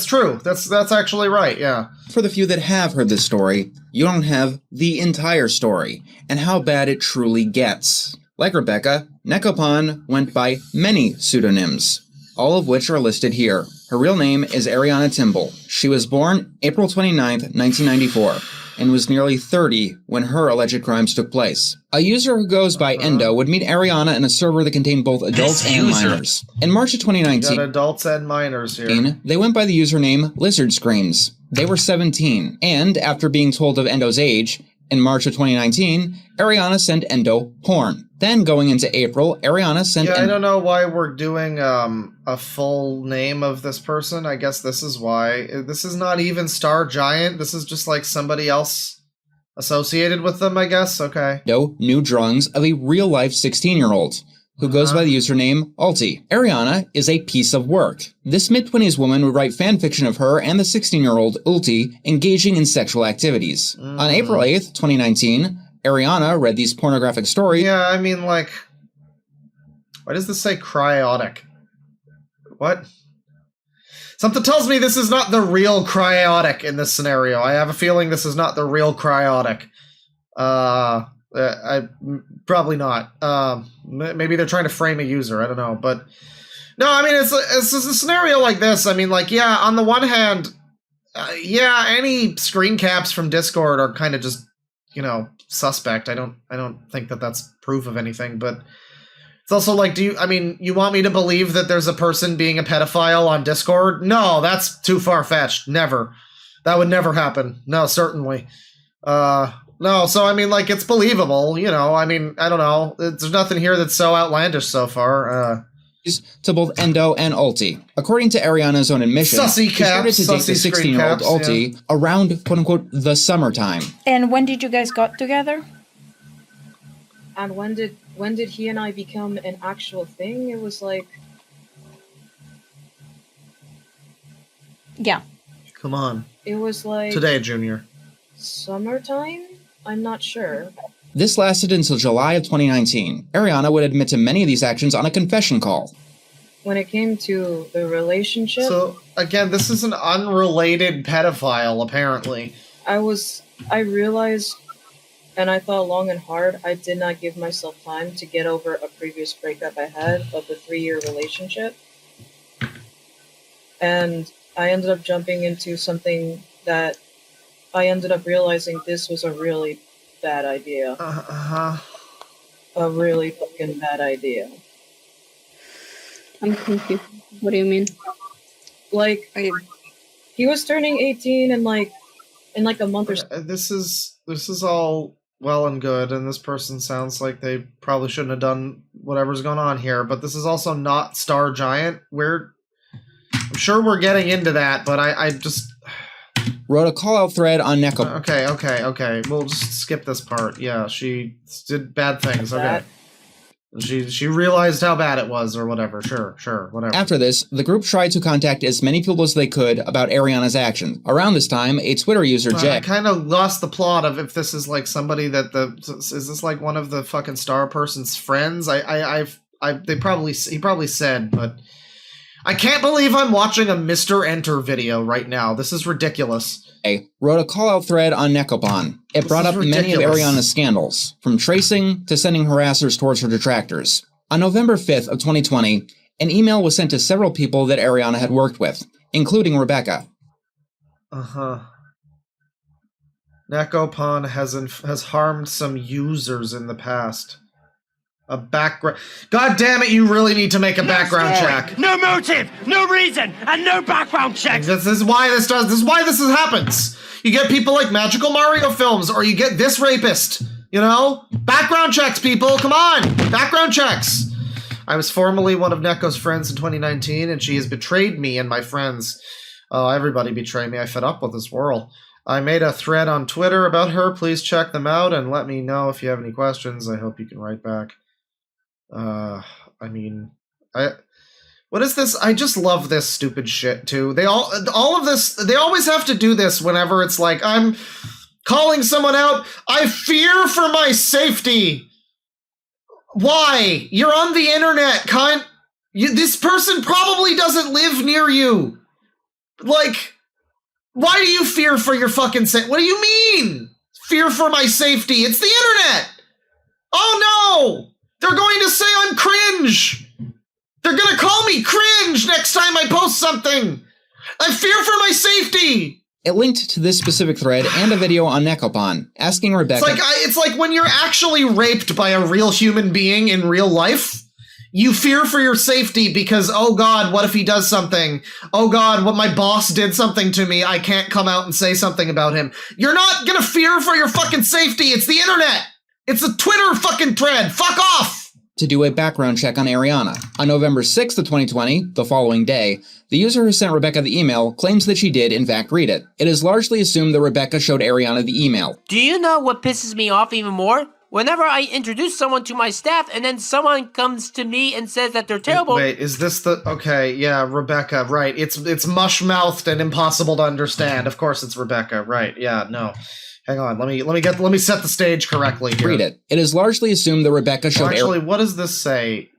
true. That's actually right. Yeah. For the few that have heard this story, you don't have the entire story and how bad it truly gets. Like Rebeccah, Nekopon went by many pseudonyms, all of which are listed here. Her real name is Ariana Timble. She was born April 29th, 1994. And was nearly 30 when her alleged crimes took place. A user who goes by Endo would meet Ariana in a server that contained both adults and minors. In March of 2019, got adults and minors here. They went by the username Lizard Screams. They were 17, and after being told of Endo's age, in March of 2019, Ariana sent Endo porn. Then, going into April, Ariana sent... I don't know why we're doing a full name of this person. I guess this is why. This is not even StarGiant. This is just like somebody else associated with them, I guess. Okay. New drawings of a real-life 16-year-old who goes by the username Alti. Ariana is a piece of work. This mid-20s woman would write fanfiction of her and the 16-year-old Ulti engaging in sexual activities. On April 8th, 2019... Ariana read these pornographic stories. Yeah, I mean, like, why does this say cryotic? What? Something tells me this is not the real cryotic in this scenario. I have a feeling this is not the real cryotic. Probably not. Maybe they're trying to frame a user. I don't know, but no. I mean, it's a scenario like this. I mean, like, yeah. On the one hand, yeah, any screen caps from Discord are kind of just, you know, suspect. I don't think that that's proof of anything, but It's also like, you want me to believe that there's a person being a pedophile on Discord? No, that's too far-fetched. Never. That would never happen. No, certainly. No, so it's believable, I don't know. There's nothing here that's so outlandish so far. To both Endo and Ulti. According to Ariana's own admission, she started to date the 16-year-old Ulti around, quote-unquote, the summertime. And when did you guys got together? And when did he and I become an actual thing? It was like... Yeah. Come on. It was like... Today, Junior. Summertime? I'm not sure. This lasted until July of 2019. Ariana would admit to many of these actions on a confession call. When it came to the relationship... So, again, this is an unrelated pedophile, apparently. I realized, and I thought long and hard, I did not give myself time to get over a previous breakup I had of the 3-year relationship. And I ended up jumping into something that I ended up realizing this was a really bad idea. A really fucking bad idea. I'm confused. What do you mean? Like, he was turning 18 in like a month or so. This is all well and good, and this person sounds like they probably shouldn't have done whatever's going on here, but this is also not StarGiant. I'm sure we're getting into that, but I just... Wrote a call-out thread on Neko. Okay. We'll just skip this part. Yeah, she did bad things. Okay. She realized how bad it was or whatever. Sure, whatever. After this, the group tried to contact as many people as they could about Ariana's actions. Around this time, a Twitter user, I kind of lost the plot of if this is like somebody that is this like one of the fucking star person's friends? He probably said, but I can't believe I'm watching a Mr. Enter video right now. This is ridiculous. Wrote a call-out thread on Nekopon. It brought up many of Ariana's scandals, from tracing to sending harassers towards her detractors. On November 5th of 2020, an email was sent to several people that Ariana had worked with, including Rebeccah. Nekopon has harmed some users in the past. A background... God damn it, you really need to make a background check. No motive, no reason, and no background check. This is why this happens. You get people like Magical Mario films, or you get this rapist. Background checks, people. Come on, background checks. I was formerly one of Neko's friends in 2019, and she has betrayed me and my friends. Everybody betrayed me. I fed up with this world. I made a thread on Twitter about her. Please check them out and let me know if you have any questions. I hope you can write back. What is this? I just love this stupid shit too. They always have to do this whenever it's like, I'm calling someone out. I fear for my safety. Why? You're on the internet, this person probably doesn't live near you. Like, why do you fear for your fucking safety? What do you mean? Fear for my safety? It's the internet. Oh no! They're going to say I'm cringe! They're gonna call me cringe next time I post something! I fear for my safety! It linked to this specific thread and a video on Nekopon, asking Rebeccah... It's like when you're actually raped by a real human being in real life, you fear for your safety because, oh god, what if he does something? Oh god, what my boss did something to me, I can't come out and say something about him. You're not gonna fear for your fucking safety, it's the internet! It's a Twitter fucking thread. Fuck off! To do a background check on Ariana. On November 6th of 2020, the following day, the user who sent Rebeccah the email claims that she did in fact read it. It is largely assumed that Rebeccah showed Ariana the email. Do you know what pisses me off even more? Whenever I introduce someone to my staff and then someone comes to me and says that they're terrible. Wait, is this the... Okay, yeah, Rebeccah, right. It's mush-mouthed and impossible to understand. Of course it's Rebeccah, right. Yeah, no. Hang on, let me set the stage correctly here. Read it. It is largely assumed that Rebeccah showed... Actually, what does this say?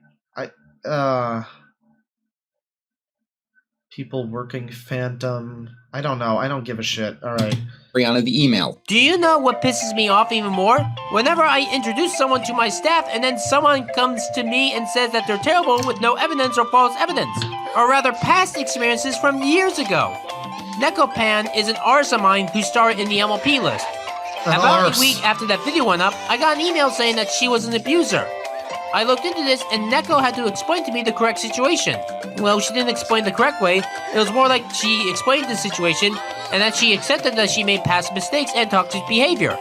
People working Phantom... I don't know, I don't give a shit. Alright. Ariana the email. Do you know what pisses me off even more? Whenever I introduce someone to my staff and then someone comes to me and says that they're terrible with no evidence or false evidence. Or rather, past experiences from years ago. Nekopan is an arse of mine who starred in the MLP list. About a week after that video went up, I got an email saying that she was an abuser. I looked into this and Neko had to explain to me the correct situation. Well, she didn't explain the correct way. It was more like she explained the situation and that she accepted that she made past mistakes and toxic behavior.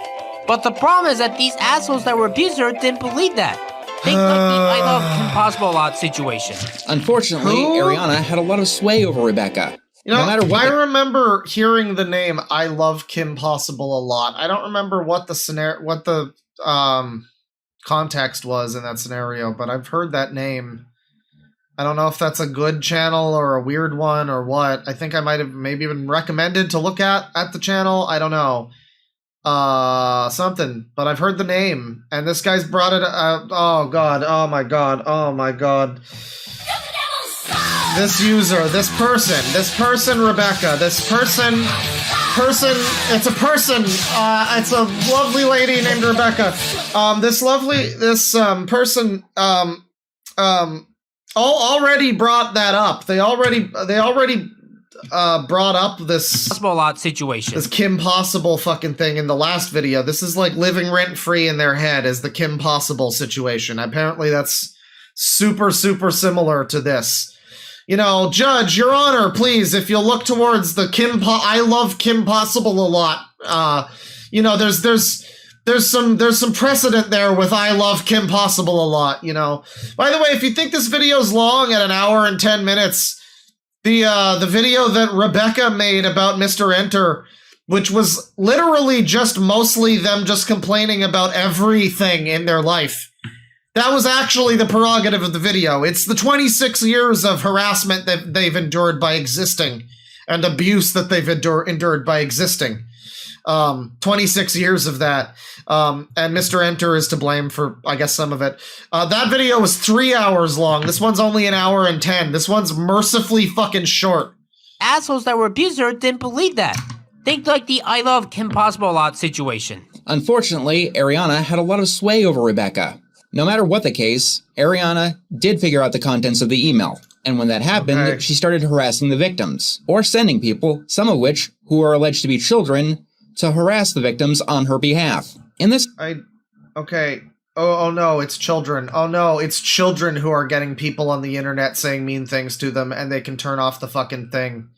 But the problem is that these assholes that were abusing her didn't believe that. Think like the I Love Kim Possible a Lot situation. Unfortunately, Ariana had a lot of sway over Rebeccah. You know, no matter what I remember hearing the name I Love Kim Possible a lot. I don't remember what the context was in that scenario, but I've heard that name. I don't know if that's a good channel or a weird one or what. I think I might have maybe been recommended to look at the channel. I don't know. Something, but I've heard the name, and this guy's brought it oh god, oh my god, oh my god. This user, this person, Rebeccah, this person, it's a person, it's a lovely lady named Rebeccah. This person, already brought that up. They already brought up this Possible a Lot situation. This Kim Possible fucking thing in the last video. This is like living rent free in their head as the Kim Possible situation. Apparently that's super similar to this. You know, Judge, Your Honor, please, if you'll look towards the I Love Kim Possible a Lot. You know, there's some precedent there with I Love Kim Possible a Lot, you know. By the way, if you think this video's long at 1 hour and 10 minutes, the video that Rebeccah made about Mr. Enter, which was literally just mostly them just complaining about everything in their life. That was actually the prerogative of the video. It's the 26 years of harassment that they've endured by existing and abuse that they've endured by existing. 26 years of that. And Mr. Enter is to blame for, I guess, some of it. That video was 3 hours long. This one's only 1 hour and 10. This one's mercifully fucking short. Assholes that were abusing her didn't believe that. Think like the I Love Kim Possible a Lot situation. Unfortunately, Ariana had a lot of sway over Rebeccah. No matter what the case, Ariana did figure out the contents of the email. And when that happened, she started harassing the victims, or sending people, some of which, who are alleged to be children, to harass the victims on her behalf. In this... Okay. Oh no, it's children. Oh no, it's children who are getting people on the internet saying mean things to them, and they can turn off the fucking thing.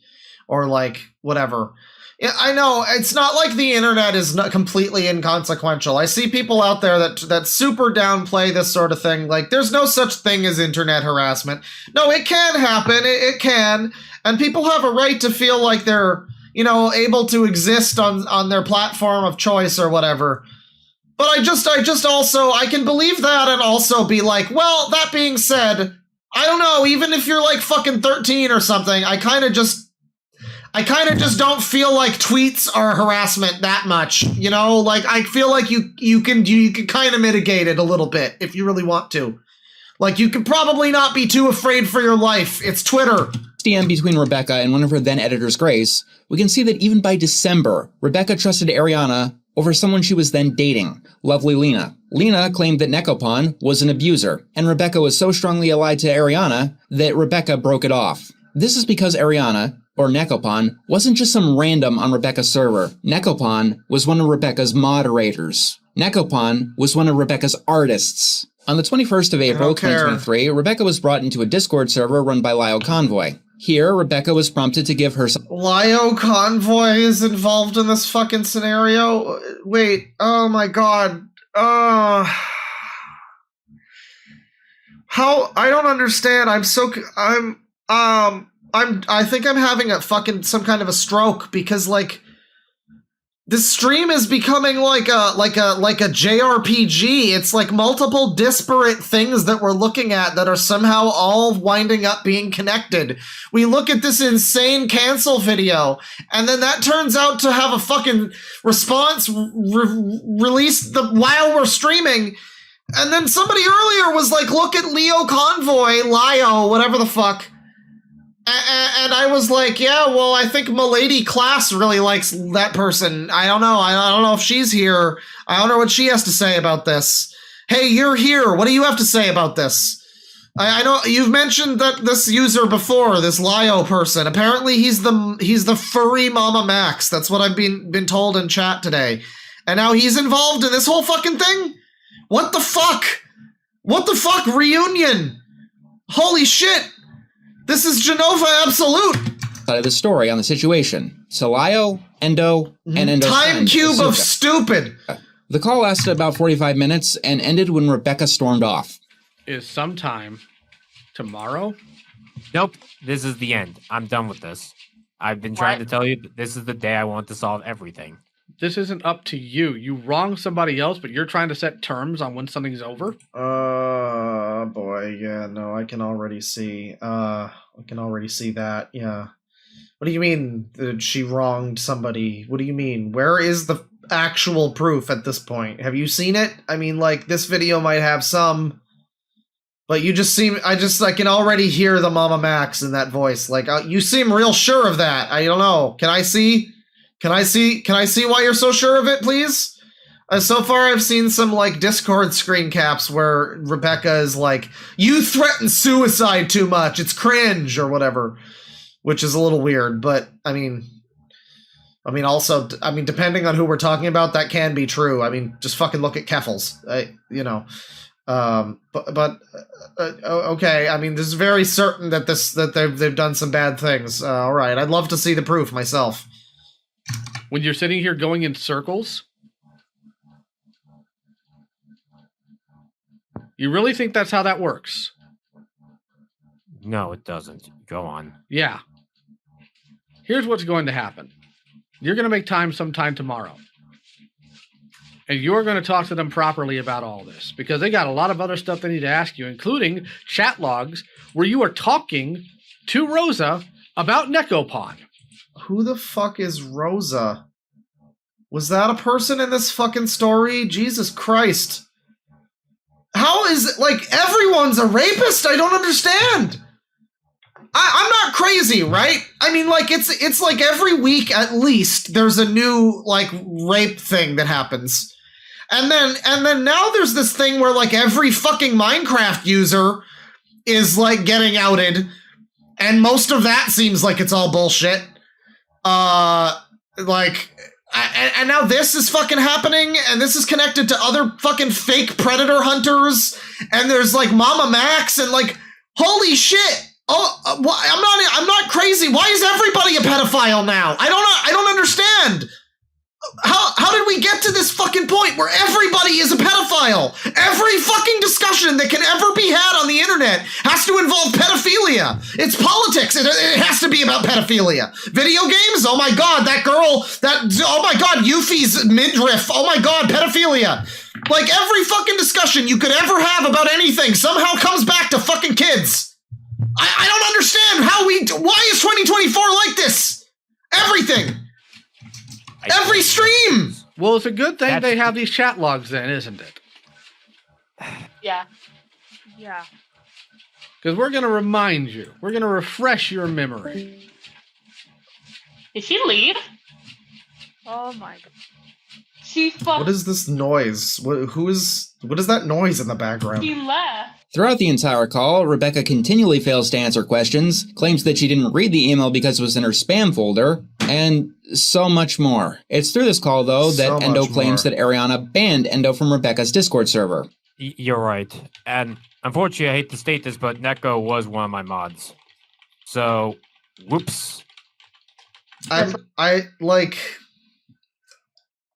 Or like, whatever. Yeah, I know, it's not like the internet is not completely inconsequential. I see people out there that super downplay this sort of thing. Like, there's no such thing as internet harassment. No, it can happen. It can. And people have a right to feel like they're, you know, able to exist on their platform of choice or whatever. But I just also, I can believe that and also be like, well, that being said, I don't know, even if you're like fucking 13 or something, I kind of just don't feel like tweets are harassment that much, you know? Like, I feel like you can kind of mitigate it a little bit if you really want to. Like, you could probably not be too afraid for your life. It's Twitter. DM between Rebeccah and one of her then editors, Grace, we can see that even by December, Rebeccah trusted Ariana over someone she was then dating, lovely Lena. Lena claimed that Nekopon was an abuser, and Rebeccah was so strongly allied to Ariana that Rebeccah broke it off. This is because Ariana, or Nekopon, wasn't just some random on Rebeccah's server. Nekopon was one of Rebeccah's moderators. Nekopon was one of Rebeccah's artists. On the 21st of April, 2023, Rebeccah was brought into a Discord server run by Lio Convoy. Here, Rebeccah was prompted to give her some— Lio Convoy is involved in this fucking scenario? Wait, oh my god. How? I don't understand. I think I'm having a fucking some kind of a stroke because like this stream is becoming like a JRPG. It's like multiple disparate things that we're looking at that are somehow all winding up being connected. We look at this insane cancel video, and then that turns out to have a fucking response released while we're streaming. And then somebody earlier was like, look at Lio Convoy, Lio, whatever the fuck. And I was like, yeah, well, I think Milady Class really likes that person. I don't know. I don't know if she's here. I don't know what she has to say about this. Hey, you're here. What do you have to say about this? I know you've mentioned that this user before, this Lio person. Apparently he's the furry MamaMax. That's what I've been told in chat today. And now he's involved in this whole fucking thing? What the fuck? What the fuck? Reunion! Holy shit! This is Genova Absolute! Side of the story on the situation. Salayo, Endo, and Endo's Time friend, cube of Asuka. stupid! The call lasted about 45 minutes and ended when Rebeccah stormed off. Is sometime tomorrow? Nope, this is the end. I'm done with this. I've been trying to tell you that this is the day I want to solve everything. This isn't up to you. You wrong somebody else, but you're trying to set terms on when something's over? Boy, yeah, no, I can already see. I can already see that, yeah. What do you mean that she wronged somebody? What do you mean? Where is the actual proof at this point? Have you seen it? I mean, like, this video might have some, but you just seem, I can already hear the MamaMax in that voice. Like, you seem real sure of that. I don't know. Can I see why you're so sure of it, please? So far, I've seen some, like, Discord screen caps where Rebeccah is like, you threaten suicide too much, it's cringe, or whatever, which is a little weird, but, I mean, also, depending on who we're talking about, that can be true. I mean, just fucking look at Keffels, you know. Okay, I mean, this is very certain that they've done some bad things. All right, I'd love to see the proof myself. When you're sitting here going in circles, you really think that's how that works? No, it doesn't. Go on. Yeah. Here's what's going to happen. You're going to make time sometime tomorrow. And you're going to talk to them properly about all this, because they got a lot of other stuff they need to ask you, including chat logs where you are talking to Rosa about Necopod. Who the fuck is Rosa? Was that a person in this fucking story? Jesus Christ. How is it, like, everyone's a rapist? I don't understand. I'm not crazy, right? I mean, like, it's like every week at least there's a new, like, rape thing that happens. And then now there's this thing where, like, every fucking Minecraft user is, like, getting outed. And most of that seems like it's all bullshit. And now this is fucking happening, and this is connected to other fucking fake predator hunters, and there's like MamaMax, and like, holy shit! I'm not crazy. Why is everybody a pedophile now? I don't understand. How did we get to this fucking point where everybody is a pedophile? Every fucking discussion that can ever be had on the internet has to involve pedophilia. It's politics. It has to be about pedophilia. Video games? Oh my god, that girl, oh my god, Yuffie's midriff. Oh my god, pedophilia. Like, every fucking discussion you could ever have about anything somehow comes back to fucking kids. I don't understand why is 2024 like this? Everything. Every stream! Well, it's a good thing they have these chat logs then, isn't it? Yeah. Yeah. Because we're going to remind you. We're going to refresh your memory. Did she leave? Oh my god. She fucked. What is this noise? What is that noise in the background? She left. Throughout the entire call, Rebeccah continually fails to answer questions, claims that she didn't read the email because it was in her spam folder, and so much more. It's through this call, though, that Endo claims that Ariana banned Endo from Rebeccah's Discord server. You're right. And unfortunately, I hate to state this, but Neko was one of my mods. So, whoops. I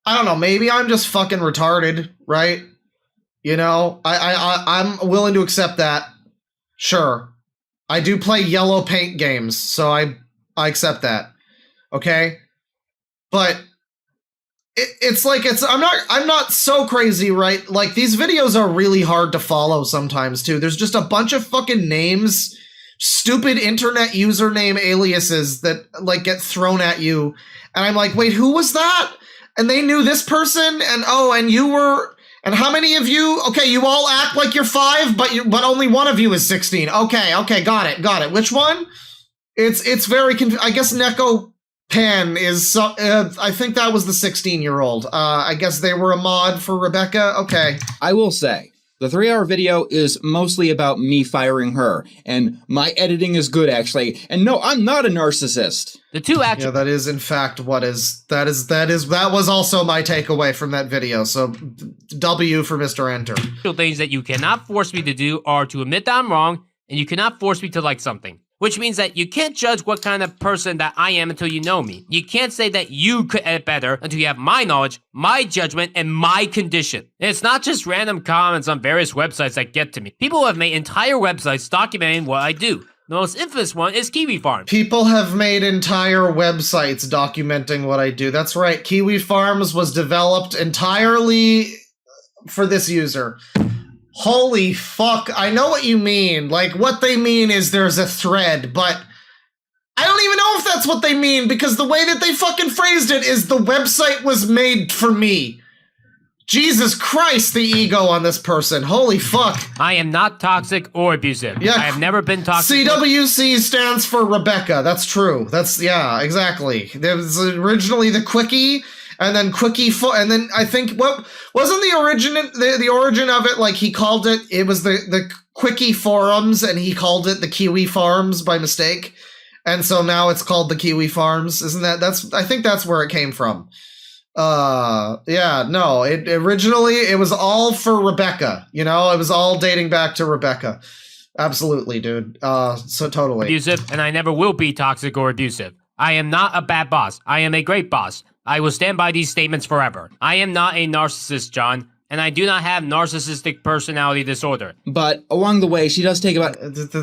don't know, maybe I'm just fucking retarded, right? You know, I'm willing to accept that. Sure. I do play yellow paint games, so I accept that. Okay? But I'm not so crazy, right? Like, these videos are really hard to follow sometimes too. There's just a bunch of fucking names, stupid internet username aliases that like get thrown at you. And I'm like, wait, who was that? And they knew this person, and you were, and how many of you, okay, you all act like you're 5, but only one of you is 16. Okay, got it. Which one? It's very, I guess Neko Pan is, I think that was the 16-year-old. I guess they were a mod for Rebeccah, okay. I will say, The 3-hour video is mostly about me firing her, and my editing is good, actually. And no, I'm not a narcissist. The two actual— Yeah, that is in fact what is, that was also my takeaway from that video, so W for Mr. Enter. things that you cannot force me to do are to admit that I'm wrong, and you cannot force me to like something. Which means that you can't judge what kind of person that I am until you know me. You can't say that you could edit better until you have my knowledge, my judgment, and my condition. And it's not just random comments on various websites that get to me. People have made entire websites documenting what I do. The most infamous one is Kiwi Farm. People have made entire websites documenting what I do. That's right, Kiwi Farms was developed entirely for this user. Holy fuck, I know what you mean. Like, what they mean is there's a thread, but I don't even know if that's what they mean, because the way that they fucking phrased it is the website was made for me. Jesus Christ, the ego on this person. Holy fuck. I am not toxic or abusive. Yeah. I have never been toxic. CWC stands for Rebeccah. That's true. That's, yeah, exactly. There was originally the Quickie, and then and then I think, what wasn't the origin of it, like he called it was the Quickie forums, and he called it the Kiwi Farms by mistake, and so now it's called the Kiwi Farms. Isn't that, I think that's where it came from. Yeah, no, it originally, it was all for Rebeccah, you know, it was all dating back to Rebeccah. Absolutely, dude. So totally. Abusive, and I never will be toxic or abusive. I am not a bad boss. I am a great boss. I will stand by these statements forever. I am not a narcissist, John, and I do not have narcissistic personality disorder. But along the way, she does take about...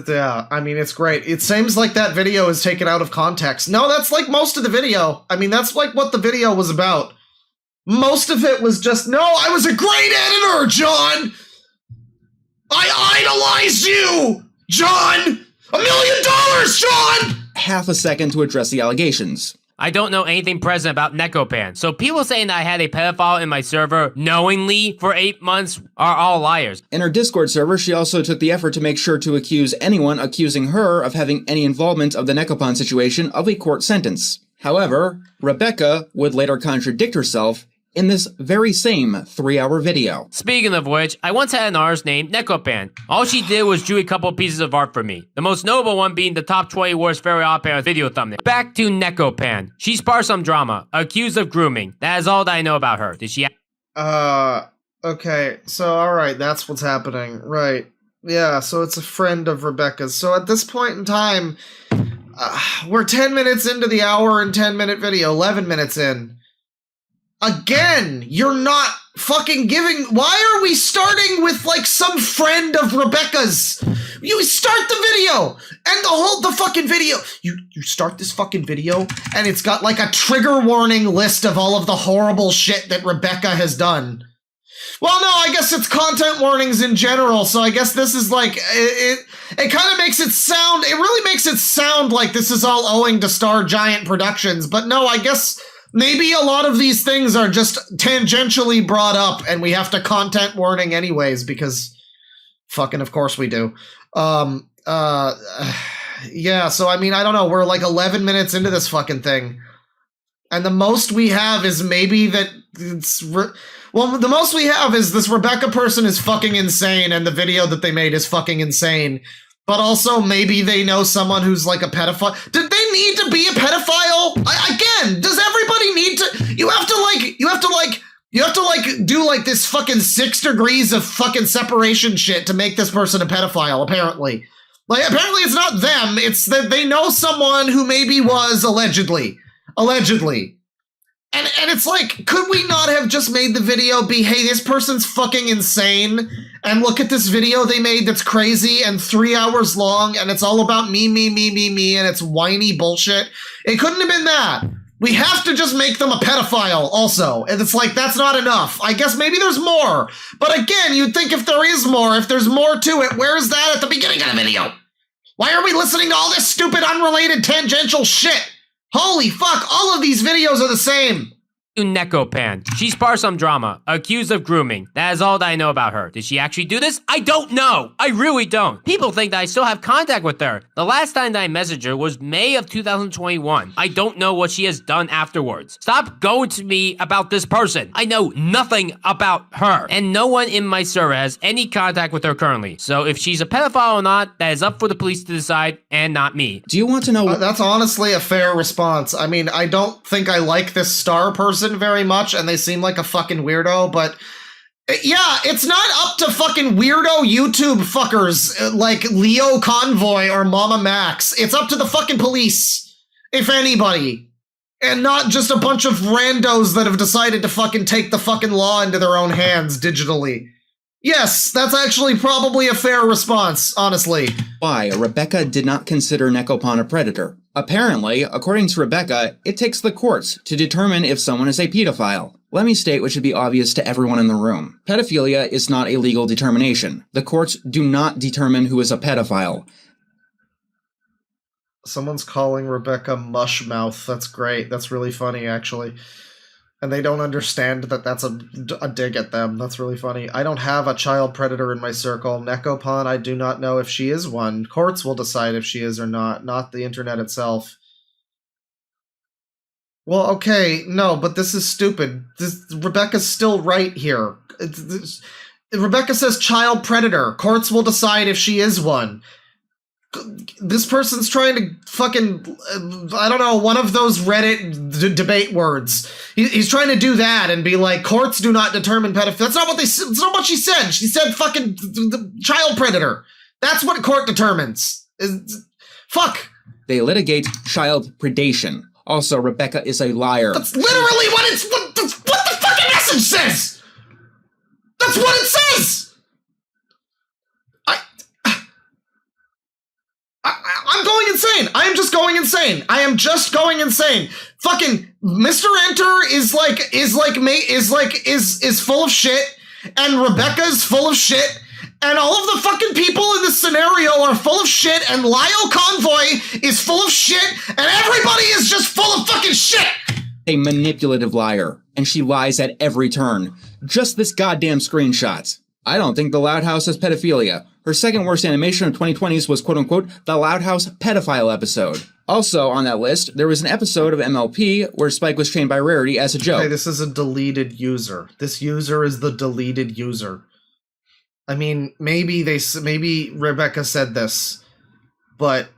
Yeah, I mean, it's great. It seems like that video is taken out of context. No, that's like most of the video. I mean, that's like what the video was about. Most of it was just, no, I was a great editor, John! I idolized you, John! $1 million, John! Half a second to address the allegations. I don't know anything present about Nekopan, so people saying that I had a pedophile in my server knowingly for 8 months are all liars. In her Discord server, she also took the effort to make sure to accuse anyone accusing her of having any involvement of the Nekopan situation of a court sentence. However, Rebeccah would later contradict herself in this very same 3-hour video. Speaking of which, I once had an artist named Nekopan. All she did was drew a couple pieces of art for me. The most notable one being the top 20 worst fairy odd parents video thumbnail. Back to Nekopan. She sparked some drama, accused of grooming. That is all that I know about her. Did she... Okay, so alright, that's what's happening. Right. Yeah, so it's a friend of Rebeccah's. So at this point in time, we're 10 minutes into the hour and 10-minute video, 11 minutes in. Again, you're not fucking giving... Why are we starting with, like, some friend of Rebeccah's? You start the video, and the fucking video... You start this fucking video, and it's got, like, a trigger warning list of all of the horrible shit that Rebeccah has done. Well, no, I guess it's content warnings in general, so I guess this is, like... It kind of makes it sound... It really makes it sound like this is all owing to StarGiantProductions, but no, I guess... Maybe a lot of these things are just tangentially brought up and we have to content warning anyways because fucking of course we do. Yeah, so I mean, I don't know, we're like 11 minutes into this fucking thing. And the most we have is maybe that it's... Well, the most we have is this Rebeccah person is fucking insane and the video that they made is fucking insane. But also, maybe they know someone who's like a pedophile. Did they need to be a pedophile? Again, does everybody need to? You have to do like this fucking 6 degrees of fucking separation shit to make this person a pedophile, apparently. Like, apparently it's not them, it's that they know someone who maybe was allegedly. And it's like, could we not have just made the video be, hey, this person's fucking insane, and look at this video they made that's crazy and 3 hours long, and it's all about me, and it's whiny bullshit. It couldn't have been that. We have to just make them a pedophile also. And it's like, that's not enough. I guess maybe there's more. But again, you'd think if there is more, if there's more to it, where's that at the beginning of the video? Why are we listening to all this stupid, unrelated, tangential shit? Holy fuck, all of these videos are the same. Nekopan. She sparks some drama, accused of grooming. That is all that I know about her. Did she actually do this? I don't know. I really don't. People think that I still have contact with her. The last time that I messaged her was May of 2021. I don't know what she has done afterwards. Stop going to me about this person. I know nothing about her. And no one in my server has any contact with her currently. So if she's a pedophile or not, that is up for the police to decide and not me. Do you want to know? That's honestly a fair response. I mean, I don't think I like this Star person very much, and they seem like a fucking weirdo, but yeah, it's not up to fucking weirdo YouTube fuckers like Leo Convoy or MamaMax. It's up to the fucking police, if anybody. And not just a bunch of randos that have decided to fucking take the fucking law into their own hands digitally. Yes, that's actually probably a fair response, honestly. Why Rebeccah did not consider Nekopan a predator. Apparently, according to Rebeccah, it takes the courts to determine if someone is a pedophile. Let me state what should be obvious to everyone in the room. Pedophilia is not a legal determination. The courts do not determine who is a pedophile. Someone's calling Rebeccah mushmouth. That's great. That's really funny, actually. And they don't understand that that's a dig at them. That's really funny. I don't have a child predator in my circle. Nekopan, I do not know if she is one. Courts will decide if she is or not the internet itself. Well, okay, no, but this is stupid. Rebeccah's still right here. Rebeccah says child predator. Courts will decide if she is one. This person's trying to fucking, I don't know, one of those Reddit debate words. He's trying to do that and be like, courts do not determine pedophilia. That's not what that's not what she said. She said fucking child predator. That's what court determines. Fuck. They litigate child predation. Also, Rebeccah is a liar. That's literally what what the fucking message says. That's what it says. I'm going insane. I am just going insane. I am just going insane. Fucking Mr. Enter is full of shit, and Rebecca's full of shit, and all of the fucking people in this scenario are full of shit, and Lyle Convoy is full of shit, and everybody is just full of fucking shit. A manipulative liar, and she lies at every turn. Just this goddamn screenshot. I don't think The Loud House is pedophilia. Her second worst animation of 2020s was quote-unquote the Loud House pedophile episode. Also on that list, there was an episode of MLP where Spike was trained by Rarity as a joke. Okay, this is a deleted user. This user is the deleted user. I mean, maybe Rebeccah said this, but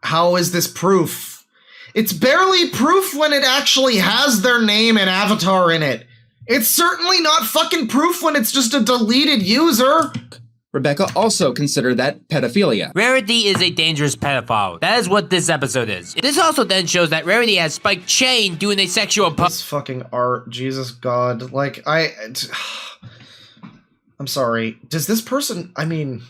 how is this proof? It's barely proof when it actually has their name and avatar in it. It's certainly not fucking proof when it's just a deleted user. Rebeccah also considered that pedophilia. Rarity is a dangerous pedophile. That is what this episode is. This also then shows that Rarity has Spike chained doing a sexual This fucking art, Jesus God. Like, I'm sorry. Does this person, I mean...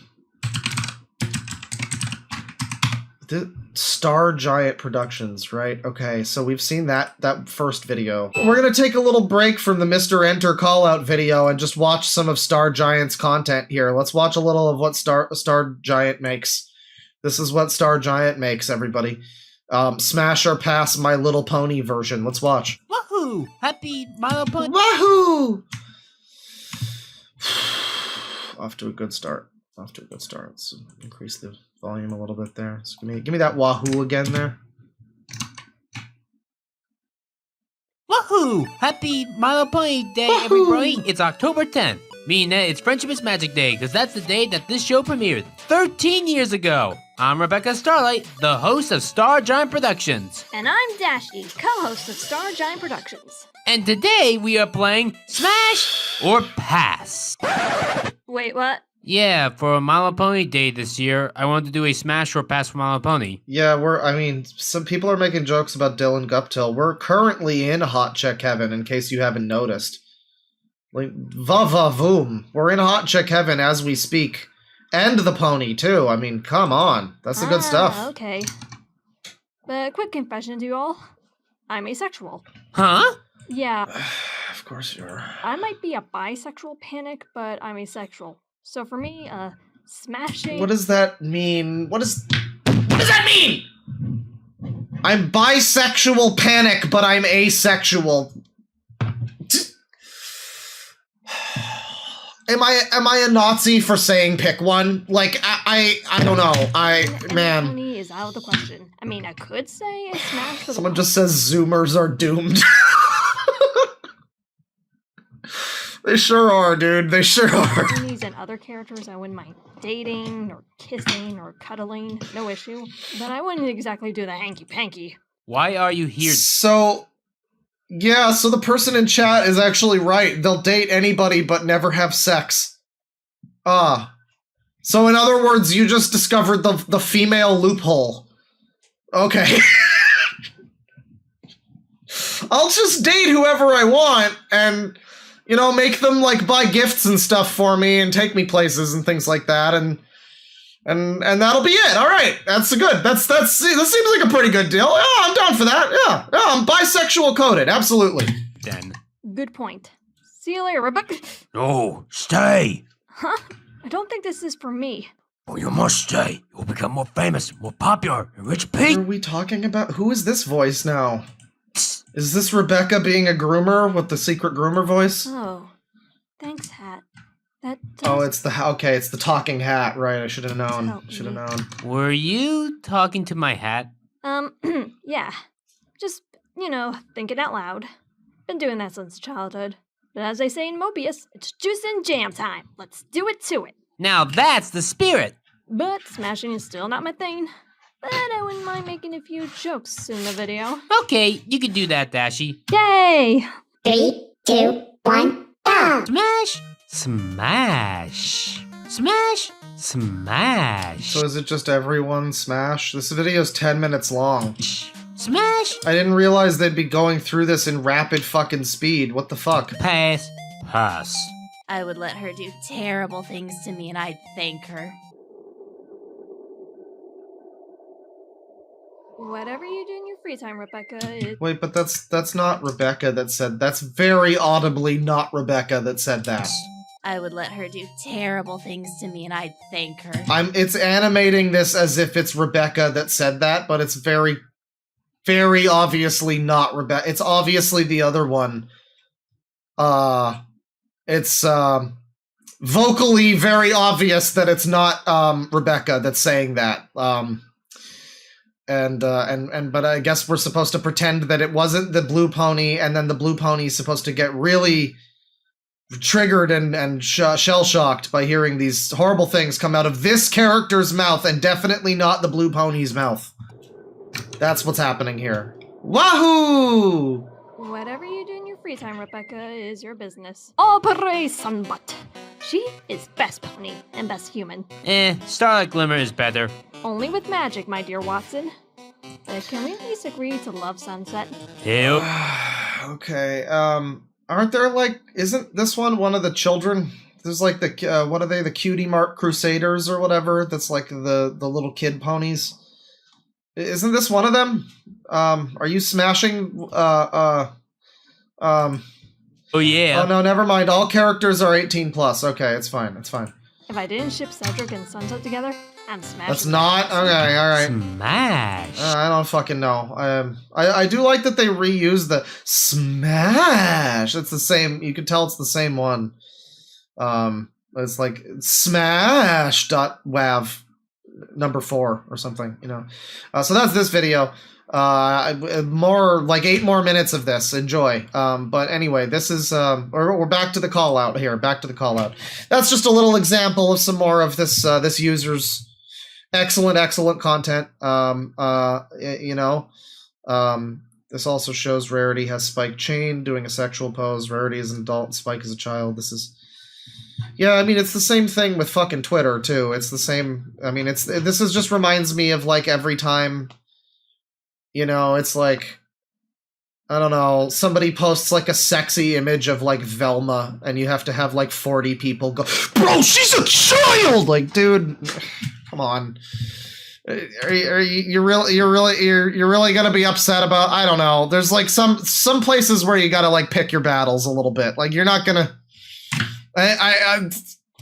StarGiantProductions, right? Okay, so we've seen that first video. We're gonna take a little break from the Mr. Enter call-out video and just watch some of StarGiant's content here. Let's watch a little of what StarGiant makes. This is what StarGiant makes, everybody. Smash or pass My Little Pony version. Let's watch. Woohoo! Happy My Little Pony. Woohoo! Off to a good start. Off to a good start. Let's increase the volume a little bit there. So give me that wahoo again there. Woohoo! Happy My Little Pony Day, everybody! It's October 10th. Meaning that it's Friendship is Magic Day, because that's the day that this show premiered 13 years ago. I'm Rebeccah Starlight, the host of StarGiant Productions. And I'm Dashy, co-host of StarGiant Productions. And today we are playing Smash or Pass. Wait, what? Yeah, for My Little Pony Day this year, I wanted to do a Smash or Pass for My Little Pony. Yeah, some people are making jokes about Dylan Guptill. We're currently in Hot Check Heaven, in case you haven't noticed. Like, va-va-voom. We're in Hot Check Heaven as we speak. And the pony, too. I mean, come on. That's the good stuff. Okay. But quick confession to you all. I'm asexual. Huh? Yeah. Of course you are. I might be a bisexual panic, but I'm asexual. So for me, smashing... What does that mean? What does that mean? I'm bisexual panic, but I'm asexual. Am I a Nazi for saying pick one? Like, I don't know. Man. Pony is out of the question. I mean, I could say a smash for Someone just says Zoomers are doomed. They sure are, dude. They sure are. Ponies and other characters I wouldn't mind dating or kissing or cuddling, no issue. But I wouldn't exactly do the hanky-panky. Why are you here? So, yeah, so the person in chat is actually right. They'll date anybody but never have sex. So in other words, you just discovered the female loophole. Okay. I'll just date whoever I want and, you know, make them, like, buy gifts and stuff for me and take me places and things like that, and that'll be it. All right, that seems like a pretty good deal. Yeah, I'm down for that. Yeah, I'm bisexual coded, absolutely. Then. Good point. See you later, Rebecca. No, stay. Huh? I don't think this is for me. Oh, you must stay. You'll become more famous, more popular, and rich Pete. What are we talking about? Who is this voice now? Is this Rebeccah being a groomer with the secret groomer voice? Oh, thanks, Hat. Oh, it's the talking hat, right? I should have known. Should have known. Were you talking to my hat? Yeah. Just, you know, thinking out loud. Been doing that since childhood. But as they say in Mobius, it's juice and jam time. Let's do it to it. Now that's the spirit. But smashing is still not my thing. But I wouldn't mind making a few jokes in the video. Okay, you can do that, Dashi. Yay! 3, 2, 1, go! Smash! Smash! Smash! Smash! So is it just everyone smash? This video's 10 minutes long. Smash! I didn't realize they'd be going through this in rapid fucking speed. What the fuck? Pass. Pass. I would let her do terrible things to me and I'd thank her. Whatever you do in your free time, Rebeccah, is... Wait, but that's not Rebeccah that said... That's very audibly not Rebeccah that said that. I would let her do terrible things to me and I'd thank her. It's animating this as if it's Rebeccah that said that, but it's very, very obviously not Rebeccah. It's obviously the other one. It's vocally very obvious that it's not Rebeccah that's saying that. But I guess we're supposed to pretend that it wasn't the blue pony, and then the blue pony is supposed to get really triggered and shell-shocked by hearing these horrible things come out of this character's mouth, and definitely not the blue pony's mouth. That's what's happening here. Wahoo! Whatever you do in your free time, Rebeccah, is your business. Opere Sunbutt. She is best pony and best human. Starlight Glimmer is better. Only with magic, my dear Watson. But can we at least agree to love Sunset? Ew. Okay, aren't there, like, isn't this one of the children? There's, like, the, what are they, the Cutie Mark Crusaders or whatever? That's, like, the little kid ponies. Isn't this one of them? Are you smashing, Oh, yeah. Oh, no, never mind. All characters are 18 plus. Okay, it's fine. It's fine. If I didn't ship Cedric and Sunset together, I'm smashing. That's not... Okay, alright. Smash. I don't fucking know. I do like that they reuse the smash. It's the same... You can tell it's the same one. It's like smash.wav number 4 or something, you know. So that's this video. More like 8 more minutes of this. Enjoy. But anyway, this is we're back to the call out here. Back to the call out. That's just a little example of some more of this this user's excellent content. You know, this also shows Rarity has Spike chain doing a sexual pose. Rarity is an adult, Spike is a child. This is... Yeah, I mean, it's the same thing with fucking Twitter too. It's the same. I mean, this is just reminds me of, like, every time, you know, it's like, I don't know, somebody posts, like, a sexy image of, like, Velma, and you have to have, like, 40 people go, bro, she's a child! Like, dude, come on. You're really gonna be upset about, I don't know, there's, like, some places where you gotta, like, pick your battles a little bit. Like, you're not gonna... I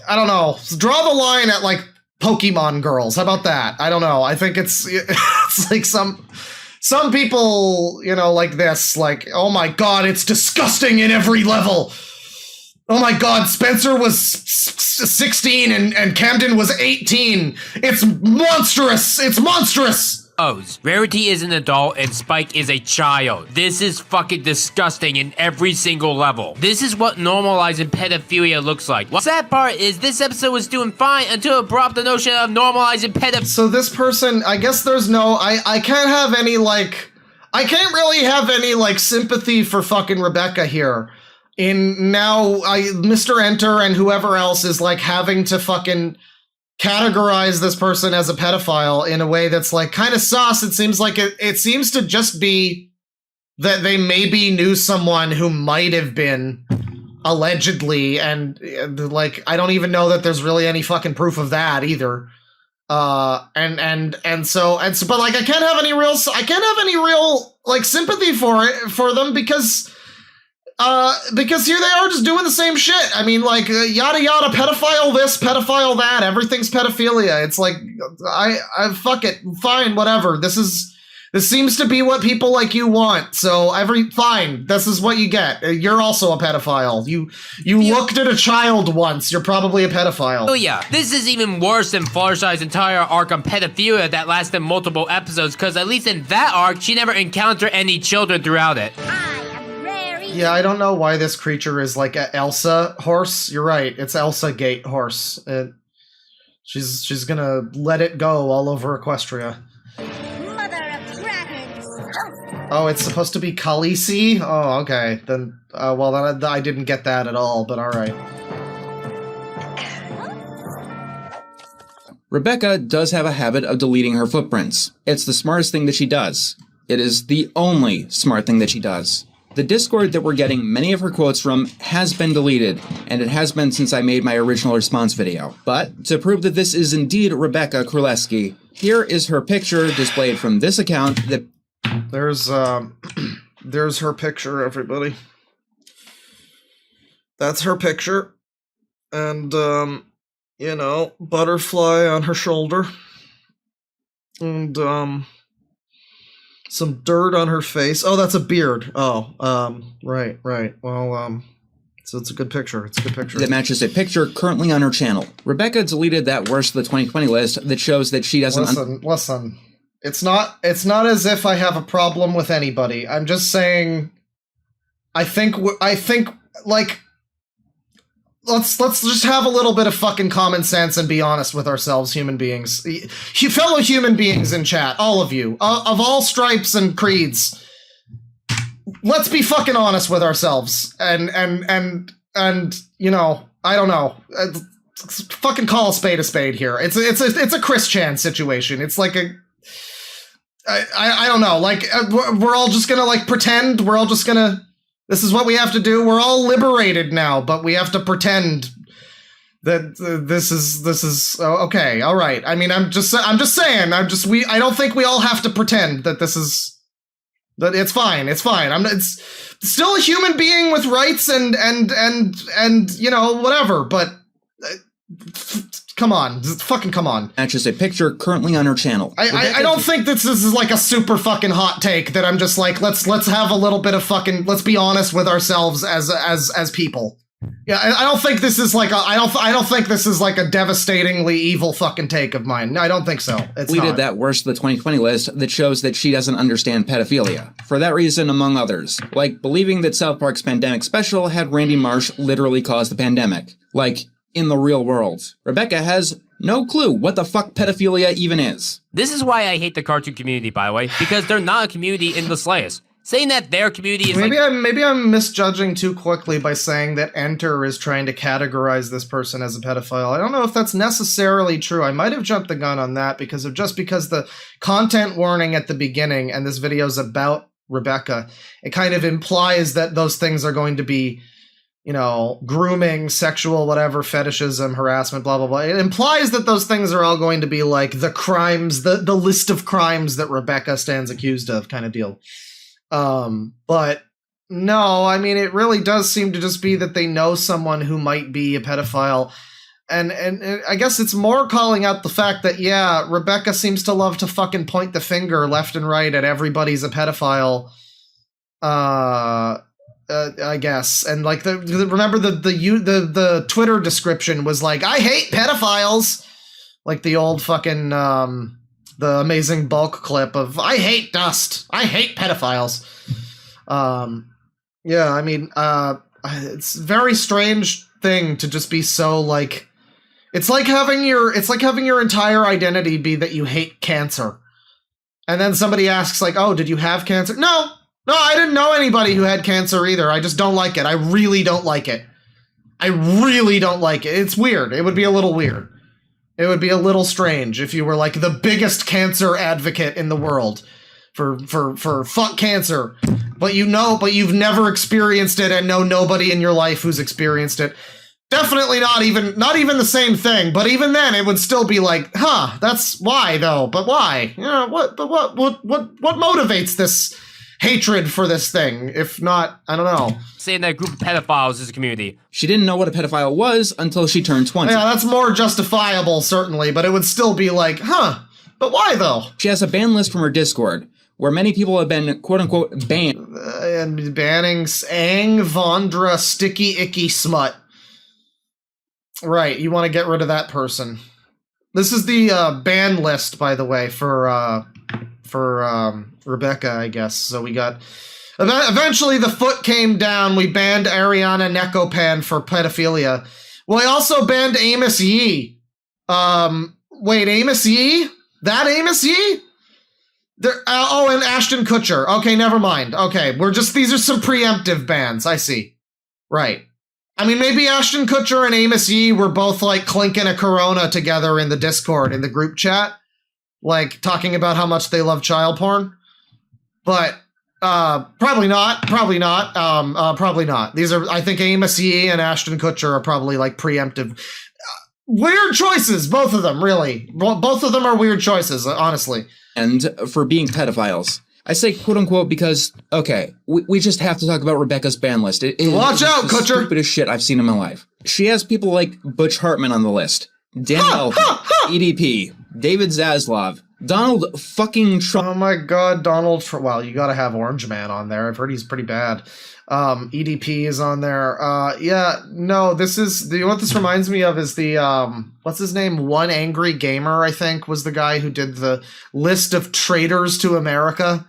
don't know. Draw the line at, like, Pokemon girls. How about that? I don't know. I think it's like some people, you know, like this, like, oh my god, it's disgusting in every level. Oh my god, Spencer was 16 and Camden was 18. It's monstrous. It's monstrous. Rarity is an adult and Spike is a child. This is fucking disgusting in every single level. This is what normalizing pedophilia looks like. The sad part is this episode was doing fine until it brought up the notion of normalizing pedophilia. So this person, I guess there's no, I can't have any, like, I can't really have any, like, sympathy for fucking Rebeccah here. In now, Mr. Enter and whoever else is, like, having to fucking categorize this person as a pedophile in a way that's like kind of sus. It seems like it seems to just be that they maybe knew someone who might have been allegedly, and like I don't even know that there's really any fucking proof of that either. And so but like I can't have any real like sympathy for them because here they are just doing the same shit. I mean, like, yada yada, pedophile this, pedophile that, everything's pedophilia. It's like, I fuck it, fine, whatever. This seems to be what people like you want. So fine, this is what you get. You're also a pedophile. You looked at a child once. You're probably a pedophile. Oh yeah, this is even worse than Fluttershy's entire arc on pedophilia that lasted multiple episodes, because at least in that arc, she never encountered any children throughout it. Yeah, I don't know why this creature is like a Elsa horse. You're right, it's Elsa Gate horse. She's gonna let it go all over Equestria. Mother of dragons. Oh, it's supposed to be Khaleesi? Oh, okay. Then, well, then I didn't get that at all, but alright. Rebeccah does have a habit of deleting her footprints. It's the smartest thing that she does. It is the only smart thing that she does. The Discord that we're getting many of her quotes from has been deleted, and it has been since I made my original response video. But, to prove that this is indeed Rebeccah Królewski, here is her picture displayed from this account that... There's her picture, everybody. That's her picture. And, you know, butterfly on her shoulder. And, some dirt on her face. Oh, that's a beard. Oh, right. Well, so it's a good picture. It's a good picture. That matches a picture currently on her channel. Rebeccah deleted that worst of the 2020 list that shows that she doesn't... Listen. It's not as if I have a problem with anybody. I'm just saying, I think, like, let's just have a little bit of fucking common sense and be honest with ourselves, human beings. You fellow human beings in chat, all of you, of all stripes and creeds, let's be fucking honest with ourselves. And you know, I don't know. Fucking call a spade here. It's a Chris Chan situation. It's like I don't know. Like, we're all just gonna, like, pretend. We're all just gonna... This is what we have to do. We're all liberated now, but we have to pretend that this is okay. All right. I mean, I'm just saying. I don't think we all have to pretend that this is that it's fine. It's fine. It's still a human being with rights and you know, whatever. But come on, fucking come on. Matches a picture currently on her channel. I don't think this is like a super fucking hot take that I'm just like, let's have a little bit of fucking, let's be honest with ourselves as people. Yeah, I don't think this is like I don't think this is like a devastatingly evil fucking take of mine. I don't think so. We did that worst of the 2020 list that shows that she doesn't understand pedophilia. For that reason, among others. Like believing that South Park's pandemic special had Randy Marsh literally cause the pandemic. Like, in the real world. Rebeccah has no clue what the fuck pedophilia even is. This is why I hate the cartoon community, by the way, because they're not a community in the slightest. Saying that their community is maybe I'm misjudging too quickly by saying that Enter is trying to categorize this person as a pedophile. I don't know if that's necessarily true. I might have jumped the gun on that because the content warning at the beginning and this video is about Rebeccah, it kind of implies that those things are going to be, you know, grooming, sexual, whatever, fetishism, harassment, blah, blah, blah. It implies that those things are all going to be like the crimes, the list of crimes that Rebeccah stands accused of kind of deal. But no, I mean, it really does seem to just be that they know someone who might be a pedophile. And I guess it's more calling out the fact that, yeah, Rebeccah seems to love to fucking point the finger left and right at everybody's a pedophile. I guess. And like remember the Twitter description was like, I hate pedophiles. Like the old fucking the Amazing Bulk clip of I hate dust. I hate pedophiles. Yeah, I mean, it's a very strange thing to just be so like, it's like having your entire identity be that you hate cancer. And then somebody asks like, oh, did you have cancer? No, I didn't know anybody who had cancer either. I just don't like it. I really don't like it. It's weird. It would be a little weird. It would be a little strange if you were like the biggest cancer advocate in the world for fuck cancer, but you've never experienced it and know nobody in your life who's experienced it. Definitely not even the same thing, but even then it would still be like, huh, that's why though, but why? What motivates this hatred for this thing? If not, I don't know. Saying that a group of pedophiles is a community. She didn't know what a pedophile was until she turned 20. Yeah, that's more justifiable, certainly, but it would still be like, huh, but why though? She has a ban list from her Discord, where many people have been quote-unquote banned. And banning Ang Vondra Sticky Icky Smut. Right, you want to get rid of that person. This is the ban list, by the way, for Rebeccah, I guess. So we got... Eventually the foot came down. We banned Ariana Nekopan for pedophilia. Well, I also banned Amos Yee. Wait, Amos Yee? That Amos Yee? And Ashton Kutcher. Okay, never mind. Okay, these are some preemptive bans. I see. Right. I mean, maybe Ashton Kutcher and Amos Yee were both like clinking a Corona together in the Discord, in the group chat, like talking about how much they love child porn. But probably not. Probably not. These are, I think, Amos Yee and Ashton Kutcher are probably like preemptive. Weird choices, both of them, really. Both of them are weird choices, honestly. And for being pedophiles. I say quote-unquote because, okay, we just have to talk about Rebeccah's ban list. Watch out, Kutcher! It's the stupidest shit I've seen in my life. She has people like Butch Hartman on the list, Danielle, EDP, David Zaslav, Donald fucking Trump. Oh my god, Donald Trump. Well, you gotta have Orange Man on there. I've heard he's pretty bad. EDP is on there. Yeah, no, this is, you know what this reminds me of is the, what's his name? One Angry Gamer, I think, was the guy who did the list of traitors to America.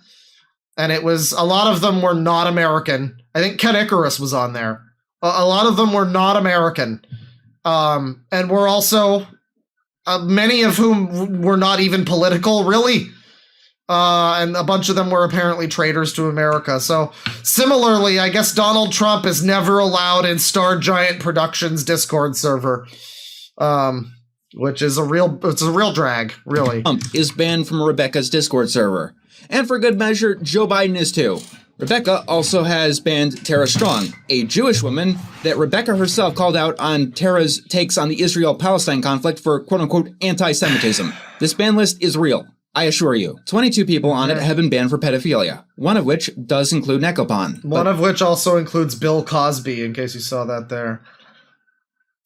And it was, a lot of them were not American. I think Ken Icarus was on there. A lot of them were not American. And were also, many of whom were not even political, really. And a bunch of them were apparently traitors to America. So, similarly, I guess Donald Trump is never allowed in StarGiantProductions Discord server. Which is a real drag, really. Trump is banned from Rebeccah's Discord server. And for good measure, Joe Biden is too. Rebeccah also has banned Tara Strong, a Jewish woman that Rebeccah herself called out on Tara's takes on the Israel-Palestine conflict for quote-unquote anti-Semitism. This ban list is real, I assure you. 22 people on it have been banned for pedophilia, one of which does include Nekopan. One of which also includes Bill Cosby, in case you saw that there.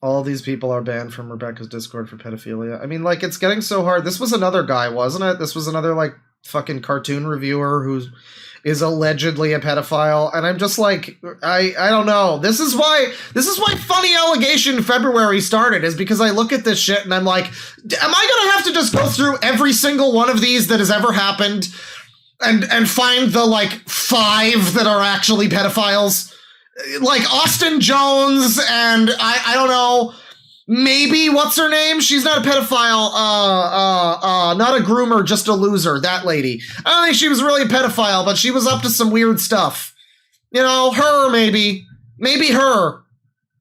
All these people are banned from Rebeccah's Discord for pedophilia. I mean, like, it's getting so hard. This was another guy, wasn't it? This was another, like, fucking cartoon reviewer who is allegedly a pedophile, and I'm just like, I don't know. This is why Funny Allegation February started, is because I look at this shit and I'm like, am I gonna have to just go through every single one of these that has ever happened and find the, like, 5 that are actually pedophiles? Like Austin Jones and I don't know, maybe what's her name? She's not a pedophile, not a groomer, just a loser, that lady. I don't think she was really a pedophile, but she was up to some weird stuff. You know, her maybe her.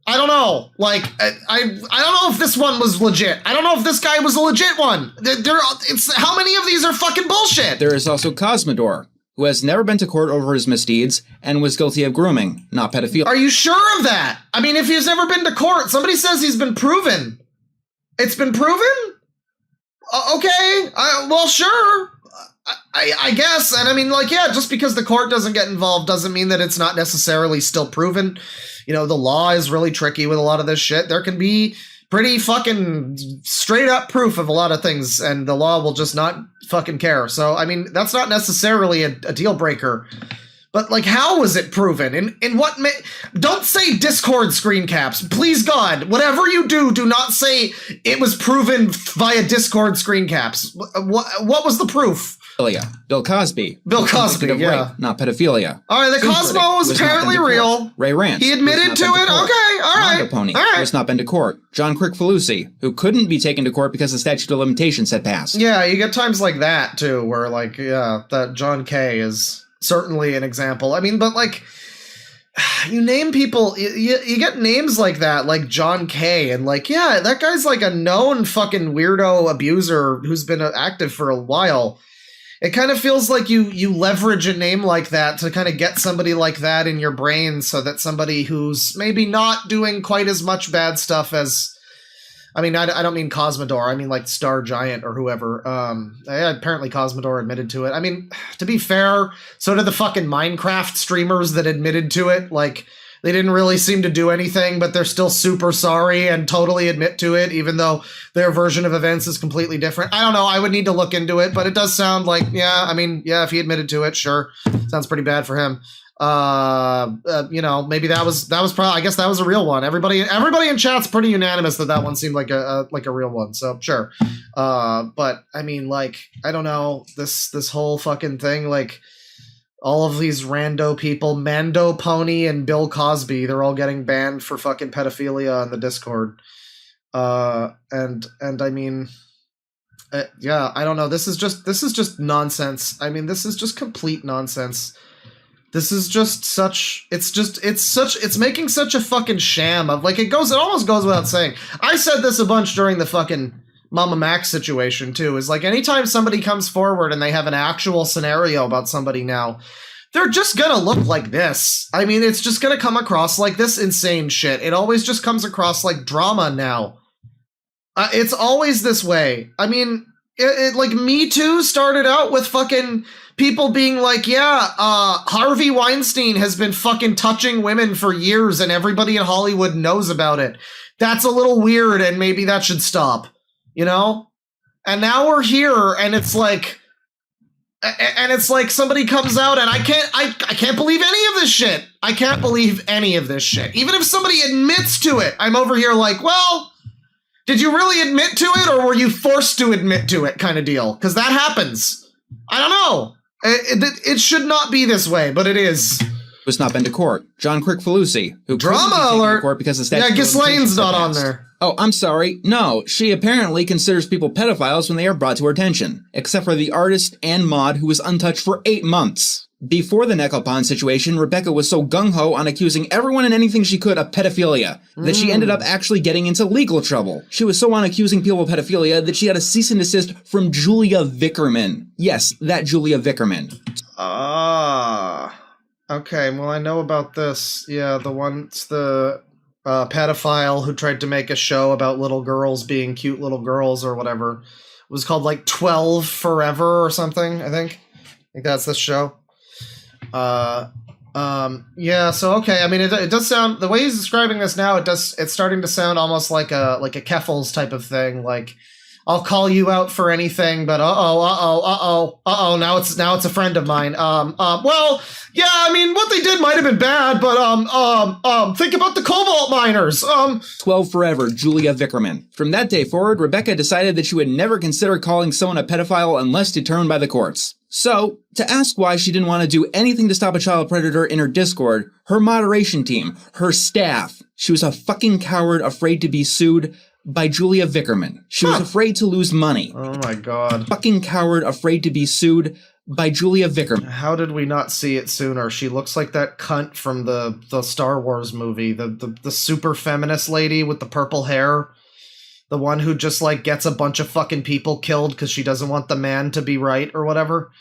I don't know. Like, I don't know if this one was legit. I don't know if this guy was a legit one. How many of these are fucking bullshit? There is also Cosmodor, who has never been to court over his misdeeds and was guilty of grooming, not pedophilia. Are you sure of that? I mean, if he's never been to court, somebody says he's been proven. It's been proven? Okay, well, sure. I guess. And I mean, like, yeah, just because the court doesn't get involved doesn't mean that it's not necessarily still proven. You know, the law is really tricky with a lot of this shit. There can be pretty fucking straight up proof of a lot of things, and the law will just not fucking care. So, I mean, that's not necessarily a deal breaker. But, like, how was it proven? In what don't say Discord screen caps. Please, God, whatever you do, do not say it was proven via Discord screen caps. What was the proof? Bill Cosby. Bill Cosby, yeah. Rape, not pedophilia. All right, the Cosmo was apparently real. Ray Rants. He admitted to it? Okay, all right. Brony Pony all right. has not been to court. John Crickfalusi, who couldn't be taken to court because the statute of limitations had passed. Yeah, you get times like that, too, where, like, yeah, that John K. is certainly an example. I mean, but, like, you name people, you get names like that, like John K. And, like, yeah, that guy's, like, a known fucking weirdo abuser who's been active for a while. It kind of feels like you leverage a name like that to kind of get somebody like that in your brain so that somebody who's maybe not doing quite as much bad stuff as, I mean, I don't mean Cosmodor, I mean like StarGiant or whoever. Apparently Cosmodor admitted to it. I mean, to be fair, so did the fucking Minecraft streamers that admitted to it. Like, they didn't really seem to do anything, but they're still super sorry and totally admit to it, even though their version of events is completely different. I don't know. I would need to look into it, but it does sound like, yeah, I mean, yeah, if he admitted to it, sure. Sounds pretty bad for him. You know, maybe that was probably, I guess that was a real one. Everybody in chat's pretty unanimous that one seemed like a real one. So sure. But I mean, like, I don't know, this whole fucking thing, like, all of these rando people, Mando Pony and Bill Cosby, they're all getting banned for fucking pedophilia on the Discord. And I mean, yeah, I don't know. This is just nonsense. I mean, this is just complete nonsense. This is just it's making such a fucking sham of, like, it almost goes without saying. I said this a bunch during the fucking MamaMax situation too, is like anytime somebody comes forward and they have an actual scenario about somebody now, they're just gonna look like this. I mean, it's just gonna come across like this insane shit. It always just comes across like drama now. It's always this way. I mean, it like Me Too started out with fucking people being like, yeah, Harvey Weinstein has been fucking touching women for years and everybody in Hollywood knows about it. That's a little weird and maybe that should stop. You know? And now we're here and it's like somebody comes out and I can't believe any of this shit. I can't believe any of this shit. Even if somebody admits to it, I'm over here like, well, did you really admit to it or were you forced to admit to it kind of deal? Because that happens. I don't know. It should not be this way, but it is. Was not been to court. John Crickfalusi, who drama alert. Court because the statute Ghislaine's not on there. Oh, I'm sorry. No, she apparently considers people pedophiles when they are brought to her attention, except for the artist and mod who was untouched for 8 months. Before the Neckelpon situation, Rebeccah was so gung-ho on accusing everyone and anything she could of pedophilia that she ended up actually getting into legal trouble. She was so on accusing people of pedophilia that she had a cease and desist from Julia Vickerman. Yes, that Julia Vickerman. Okay, well, I know about this. Yeah, the pedophile who tried to make a show about little girls being cute little girls or whatever. It was called, like, 12 Forever or something, I think. I think that's this show. Yeah, so, okay, I mean, it does sound, the way he's describing this now, it's starting to sound almost like a Keffels type of thing, like, I'll call you out for anything, but now it's a friend of mine. Well, yeah, I mean, what they did might have been bad, but think about the cobalt miners. 12 Forever, Julia Vickerman. From that day forward, Rebeccah decided that she would never consider calling someone a pedophile unless determined by the courts. So, to ask why she didn't want to do anything to stop a child predator in her Discord, her moderation team, her staff, she was a fucking coward afraid to be sued by Julia Vickerman. She was afraid to lose money. Oh my god. Fucking coward afraid to be sued by Julia Vickerman. How did we not see it sooner? She looks like that cunt from the Star Wars movie. The super feminist lady with the purple hair. The one who just, like, gets a bunch of fucking people killed because she doesn't want the man to be right or whatever.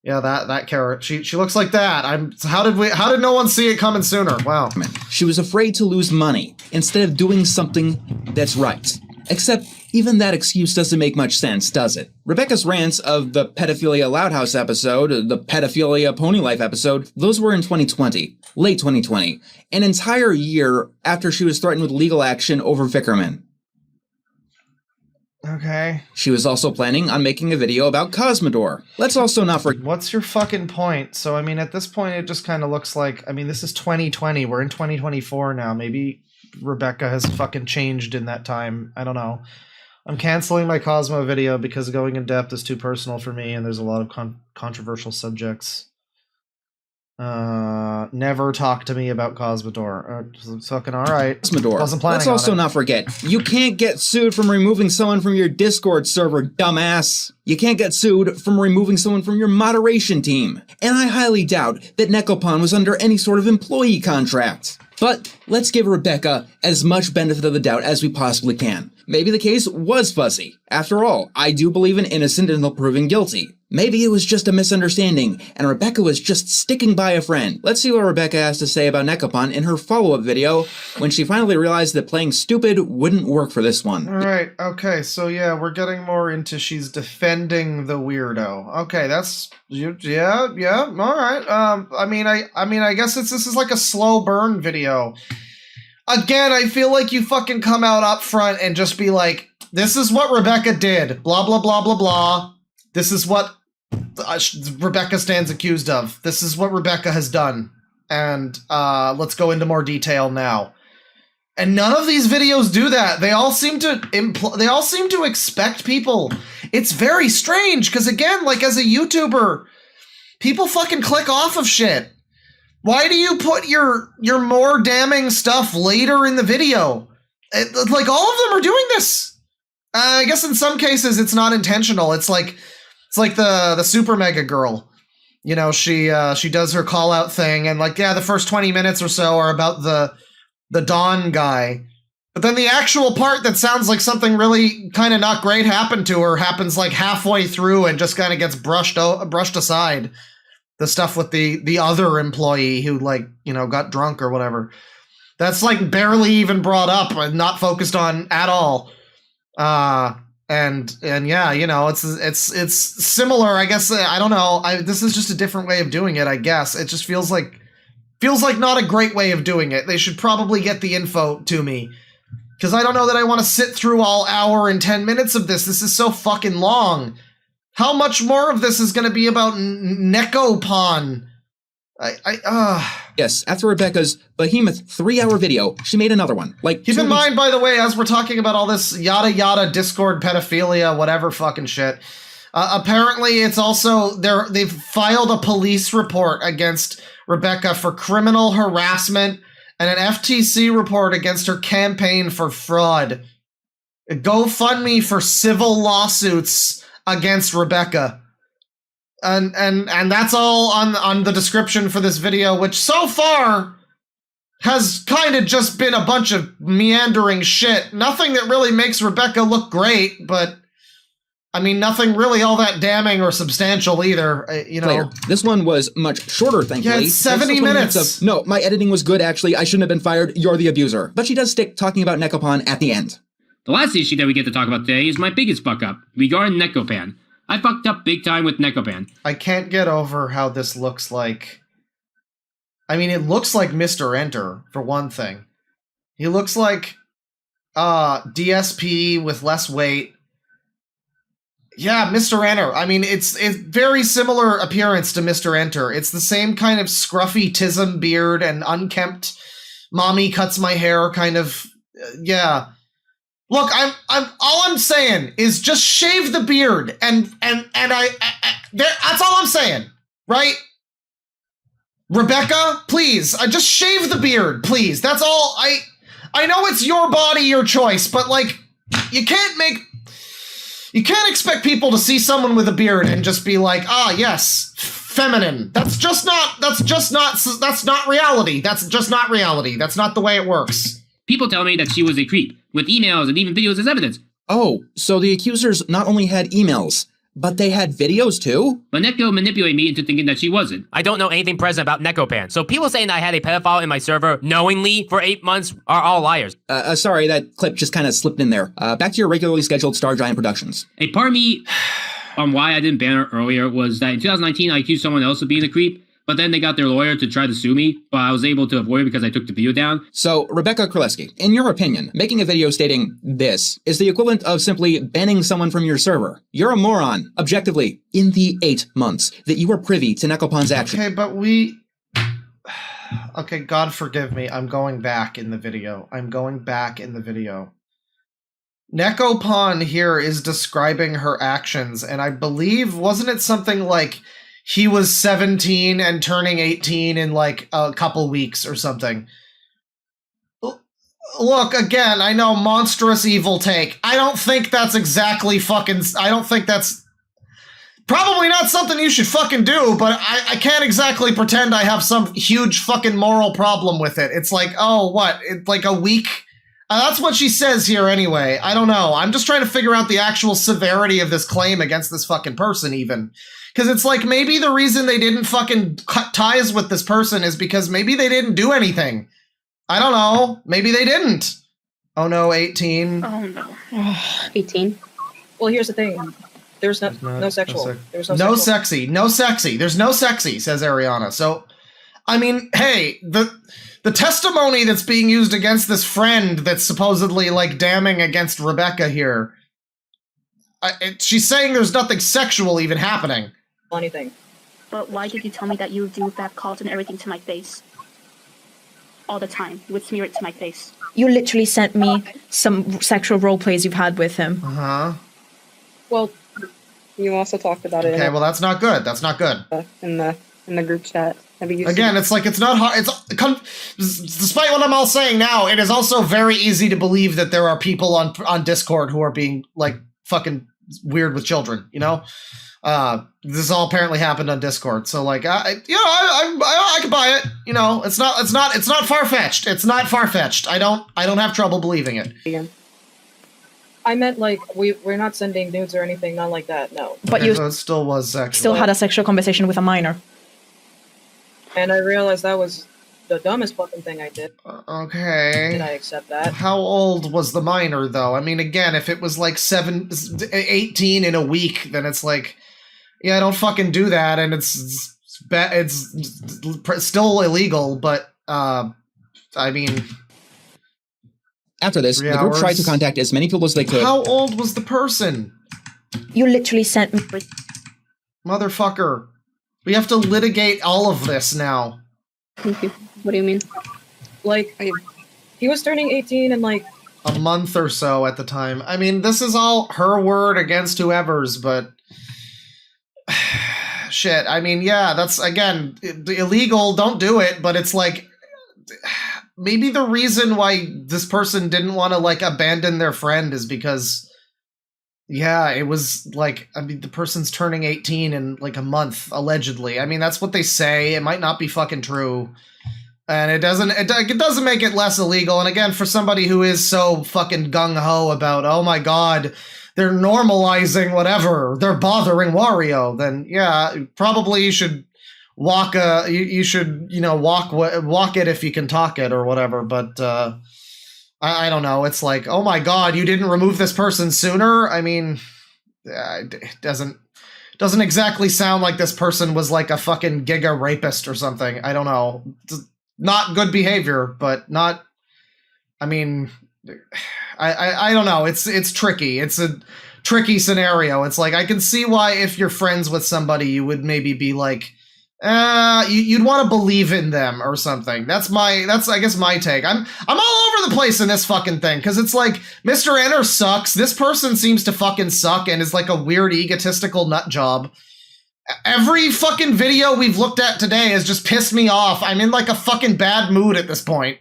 Yeah, that carrot. She looks like that. How did no one see it coming sooner? Wow. She was afraid to lose money instead of doing something that's right. Except even that excuse doesn't make much sense, does it? Rebeccah's rants of the Pedophilia Loud House episode, the Pedophilia Pony Life episode, those were in 2020, late 2020, an entire year after she was threatened with legal action over Vickerman. Okay. She was also planning on making a video about Cosmodor. Let's also not forget... What's your fucking point? So, I mean, at this point, it just kind of looks like... I mean, this is 2020. We're in 2024 now. Maybe Rebeccah has fucking changed in that time. I don't know. I'm canceling my Cosmo video because going in depth is too personal for me, and there's a lot of controversial subjects. Never talk to me about Cosmodor. Fucking alright. Cosmodor. Wasn't planning Let's also on it. not forget, you can't get sued from removing someone from your Discord server, dumbass. You can't get sued from removing someone from your moderation team. And I highly doubt that Nekopon was under any sort of employee contract. But let's give Rebeccah as much benefit of the doubt as we possibly can. Maybe the case was fuzzy. After all, I do believe in innocent until proven guilty. Maybe it was just a misunderstanding, and Rebeccah was just sticking by a friend. Let's see what Rebeccah has to say about Nekopon in her follow-up video, when she finally realized that playing stupid wouldn't work for this one. Alright, okay, so yeah, we're getting more into she's defending the weirdo. Okay, that's... yeah, alright. I mean, I guess this is like a slow burn video. Again, I feel like you fucking come out up front and just be like, this is what Rebeccah did, blah, blah, blah, blah, blah. This is what Rebeccah stands accused of. This is what Rebeccah has done. And let's go into more detail now. And none of these videos do that. They all seem to expect people. It's very strange, because again, like as a YouTuber, people fucking click off of shit. Why do you put your more damning stuff later in the video? Like all of them are doing this. I guess in some cases it's not intentional. It's like the Super Mega Girl. You know, she does her call out thing, and like, yeah, the first 20 minutes or so are about the Dawn guy. But then the actual part that sounds like something really kind of not great happened to her happens like halfway through and just kind of gets brushed aside. The stuff with the other employee who, like, you know, got drunk or whatever. That's like barely even brought up and not focused on at all. And yeah, you know, it's similar, I guess. I don't know. This is just a different way of doing it, I guess. It just feels like not a great way of doing it. They should probably get the info to me, because I don't know that I want to sit through all hour and 10 minutes of this. This is so fucking long. How much more of this is going to be about Nekopon? Yes, after Rebeccah's behemoth 3-hour video, she made another one. Like, keep in mind, by the way, as we're talking about all this yada yada Discord pedophilia, whatever fucking shit, apparently it's also they've filed a police report against Rebeccah for criminal harassment and an FTC report against her campaign for fraud. A GoFundMe for civil lawsuits against Rebeccah. And that's all on the description for this video, which so far has kind of just been a bunch of meandering shit. Nothing that really makes Rebeccah look great, but I mean, nothing really all that damning or substantial either, you know. Later. This one was much shorter, thankfully. Yeah, it's 70 minutes. No, my editing was good, actually. I shouldn't have been fired. You're the abuser. But she does stick talking about Nekopon at the end. The last issue that we get to talk about today is my biggest fuck up regarding Nekopon. I fucked up big time with Nekopon. I can't get over how this looks like. I mean, it looks like Mr. Enter, for one thing. He looks like DSP with less weight. Yeah, Mr. Enter. I mean, it's very similar appearance to Mr. Enter. It's the same kind of scruffy tism beard and unkempt mommy cuts my hair kind of, yeah. Look, all I'm saying is just shave the beard, and that's all I'm saying, right? Rebeccah, please, just shave the beard, please. That's all. I know it's your body, your choice, but like, you can't expect people to see someone with a beard and just be like, ah, yes, feminine. That's not reality. That's just not reality. That's not the way it works. People tell me that she was a creep, with emails and even videos as evidence. Oh, so the accusers not only had emails, but they had videos too? But Neko manipulated me into thinking that she wasn't. I don't know anything present about Nekopon, so people saying that I had a pedophile in my server knowingly for 8 months are all liars. Sorry, that clip just kind of slipped in there. Back to your regularly scheduled StarGiantProductions. A part of me on why I didn't ban her earlier was that in 2019 I accused someone else of being a creep, but then they got their lawyer to try to sue me, but I was able to avoid it because I took the video down. So, Rebeccah Kraleski, in your opinion, making a video stating this is the equivalent of simply banning someone from your server. You're a moron, objectively, in the 8 months that you were privy to Nekopon's action. Okay, but we... Okay, God forgive me. I'm going back in the video. Nekopon here is describing her actions, and I believe, wasn't it something like he was 17 and turning 18 in like a couple weeks or something? Look, again, I know, monstrous evil take. I don't think that's exactly fucking... I don't think that's... Probably not something you should fucking do, but I can't exactly pretend I have some huge fucking moral problem with it. It's like, oh, what? It's like a week? That's what she says here anyway. I don't know. I'm just trying to figure out the actual severity of this claim against this fucking person even. Because it's like maybe the reason they didn't fucking cut ties with this person is because maybe they didn't do anything. I don't know. Maybe they didn't. Oh no, 18. Oh no. 18. Well, here's the thing. There's no sexual. There's no sexy. No sexy. There's no sexy, says Ariana. So, I mean, hey, the testimony that's being used against this friend that's supposedly, like, damning against Rebeccah here, she's saying there's nothing sexual even happening. Anything. But why did you tell me that you would do bad calls and everything to my face? All the time. You would smear it to my face. You literally sent me some sexual role plays you've had with him. Uh-huh. Well, you also talked about it. Okay, well, that's not good. That's not good. In the group chat. Again, it's like, it's not hard. Despite what I'm all saying now, it is also very easy to believe that there are people on Discord who are being, like, fucking weird with children, you know? This all apparently happened on Discord, so, like, I can buy it. You know, it's not far-fetched. It's not far-fetched. I don't have trouble believing it. Yeah. I meant, like, we're not sending nudes or anything, not like that, no. But you so it still was sexual. Still had a sexual conversation with a minor. And I realized that was the dumbest fucking thing I did. Okay. And I accept that. How old was the minor, though? I mean, again, if it was like 18 in a week, then it's like, yeah, don't fucking do that, and it's still illegal, but, I mean... After this, the group tried to contact as many people as they could. How old was the person? You literally sent me... Motherfucker. We have to litigate all of this now. Thank you. What do you mean? Like, he was turning 18 in, like... a month or so at the time. I mean, this is all her word against whoever's, but... Shit, I mean, yeah, that's, again, illegal, don't do it, but it's like... Maybe the reason why this person didn't want to, like, abandon their friend is because... Yeah, it was, like, I mean, the person's turning 18 in, like, a month, allegedly. I mean, that's what they say. It might not be fucking true. And it doesn't make it less illegal. And again, for somebody who is so fucking gung-ho about, oh my god, they're normalizing whatever, they're bothering Wario, then, yeah, probably you should walk, you should, you know, walk it if you can talk it or whatever, but, I don't know. It's like, oh my god, you didn't remove this person sooner? I mean, it doesn't exactly sound like this person was like a fucking giga rapist or something. I don't know. Not good behavior, but not, I mean, I don't know. It's tricky. It's a tricky scenario. It's like, I can see why if you're friends with somebody, you would maybe be like, you'd want to believe in them or something. That's I guess my take. I'm all over the place in this fucking thing, because it's like, Mr. Enter sucks. This person seems to fucking suck and is like a weird egotistical nut job. Every fucking video we've looked at today has just pissed me off. I'm in like a fucking bad mood at this point.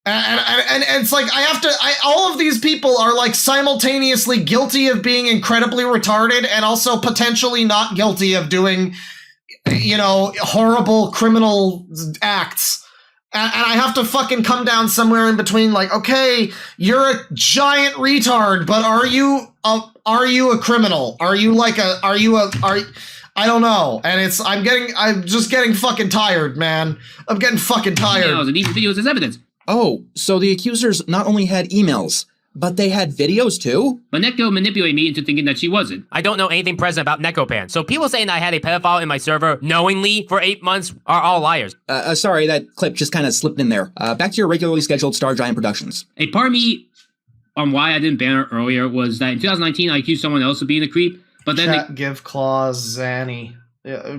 And it's like, all of these people are like simultaneously guilty of being incredibly retarded and also potentially not guilty of doing, you know, horrible criminal acts. And I have to fucking come down somewhere in between, like, okay, you're a giant retard, but are you a criminal? I don't know. And I'm just getting fucking tired, man. I'm getting fucking tired. Emails and even videos as evidence. Oh, so the accusers not only had emails, But they had videos too? But Neko manipulated me into thinking that she wasn't. I don't know anything present about Nekopan, so people saying I had a pedophile in my server knowingly for 8 months are all liars. Sorry, that clip just kind of slipped in there. Back to your regularly scheduled StarGiant Productions. A part of me on why I didn't ban her earlier was that in 2019 I accused someone else of being a creep, but then Chat, give claws Zanny.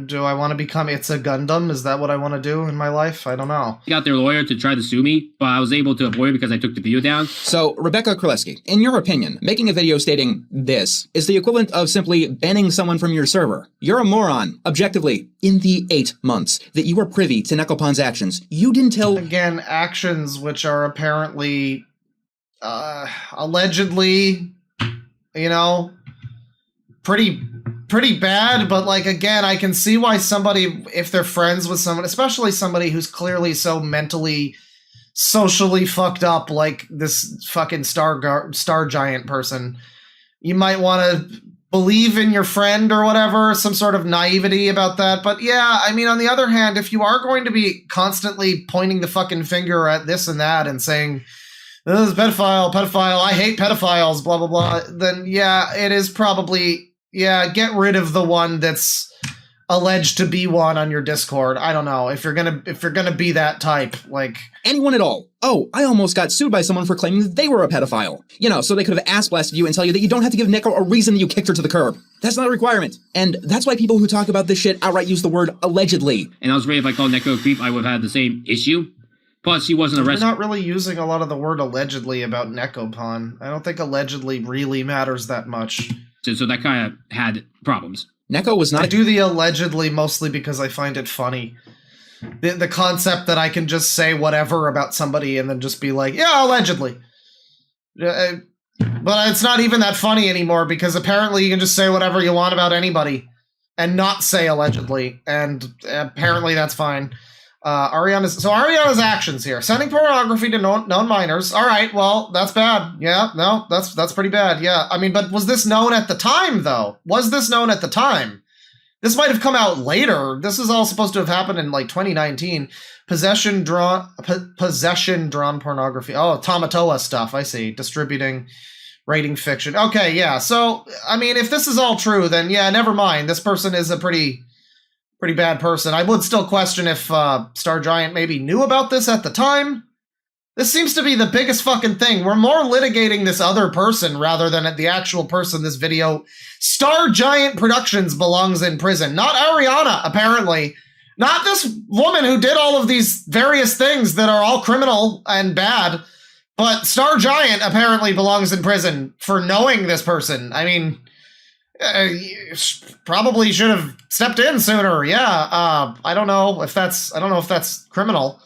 Do I want to become It's a Gundam? Is that what I want to do in my life? I don't know. They got their lawyer to try to sue me, but I was able to avoid it because I took the video down. So, Rebeccah Kraleski, in your opinion, making a video stating this is the equivalent of simply banning someone from your server. You're a moron. Objectively, in the 8 months that you were privy to Nekopan's actions, you didn't tell— Again, actions which are apparently, allegedly, you know, pretty bad, but like, again, I can see why somebody, if they're friends with someone, especially somebody who's clearly so mentally, socially fucked up like this fucking StarGiant person, you might want to believe in your friend or whatever, some sort of naivety about that. But yeah, I mean, on the other hand, if you are going to be constantly pointing the fucking finger at this and that and saying, this is pedophile, I hate pedophiles, blah, blah, blah, then yeah, it is probably... Yeah, get rid of the one that's alleged to be one on your Discord. I don't know if you're gonna be that type, like anyone at all. Oh, I almost got sued by someone for claiming that they were a pedophile. You know, so they could have ass blasted you and tell you that you don't have to give Neko a reason that you kicked her to the curb. That's not a requirement. And that's why people who talk about this shit outright use the word allegedly. And I was afraid if I called Neko a creep, I would have had the same issue. Plus, she wasn't arrested. We're not really using a lot of the word allegedly about Nekopan. I don't think allegedly really matters that much. So that kind of had problems. Neko was not— I do the allegedly mostly because I find it funny. The concept that I can just say whatever about somebody and then just be like, yeah, allegedly. But it's not even that funny anymore because apparently you can just say whatever you want about anybody and not say allegedly. And apparently that's fine. Ariana's actions here. Sending pornography to known minors. All right, well, that's bad. Yeah, no, that's pretty bad. Yeah, I mean, but was this known at the time, though? Was this known at the time? This might have come out later. This is all supposed to have happened in, like, 2019. Possession drawn pornography. Oh, Tamatoa stuff, I see. Distributing, writing fiction. Okay, yeah, so, I mean, if this is all true, then, yeah, never mind. This person is a pretty bad person. I would still question if StarGiant maybe knew about this at the time. This seems to be the biggest fucking thing. We're more litigating this other person rather than the actual person this video. StarGiant Productions belongs in prison. Not Ariana, apparently. Not this woman who did all of these various things that are all criminal and bad. But StarGiant apparently belongs in prison for knowing this person. I mean... probably should have stepped in sooner. Yeah, I don't know if that's criminal.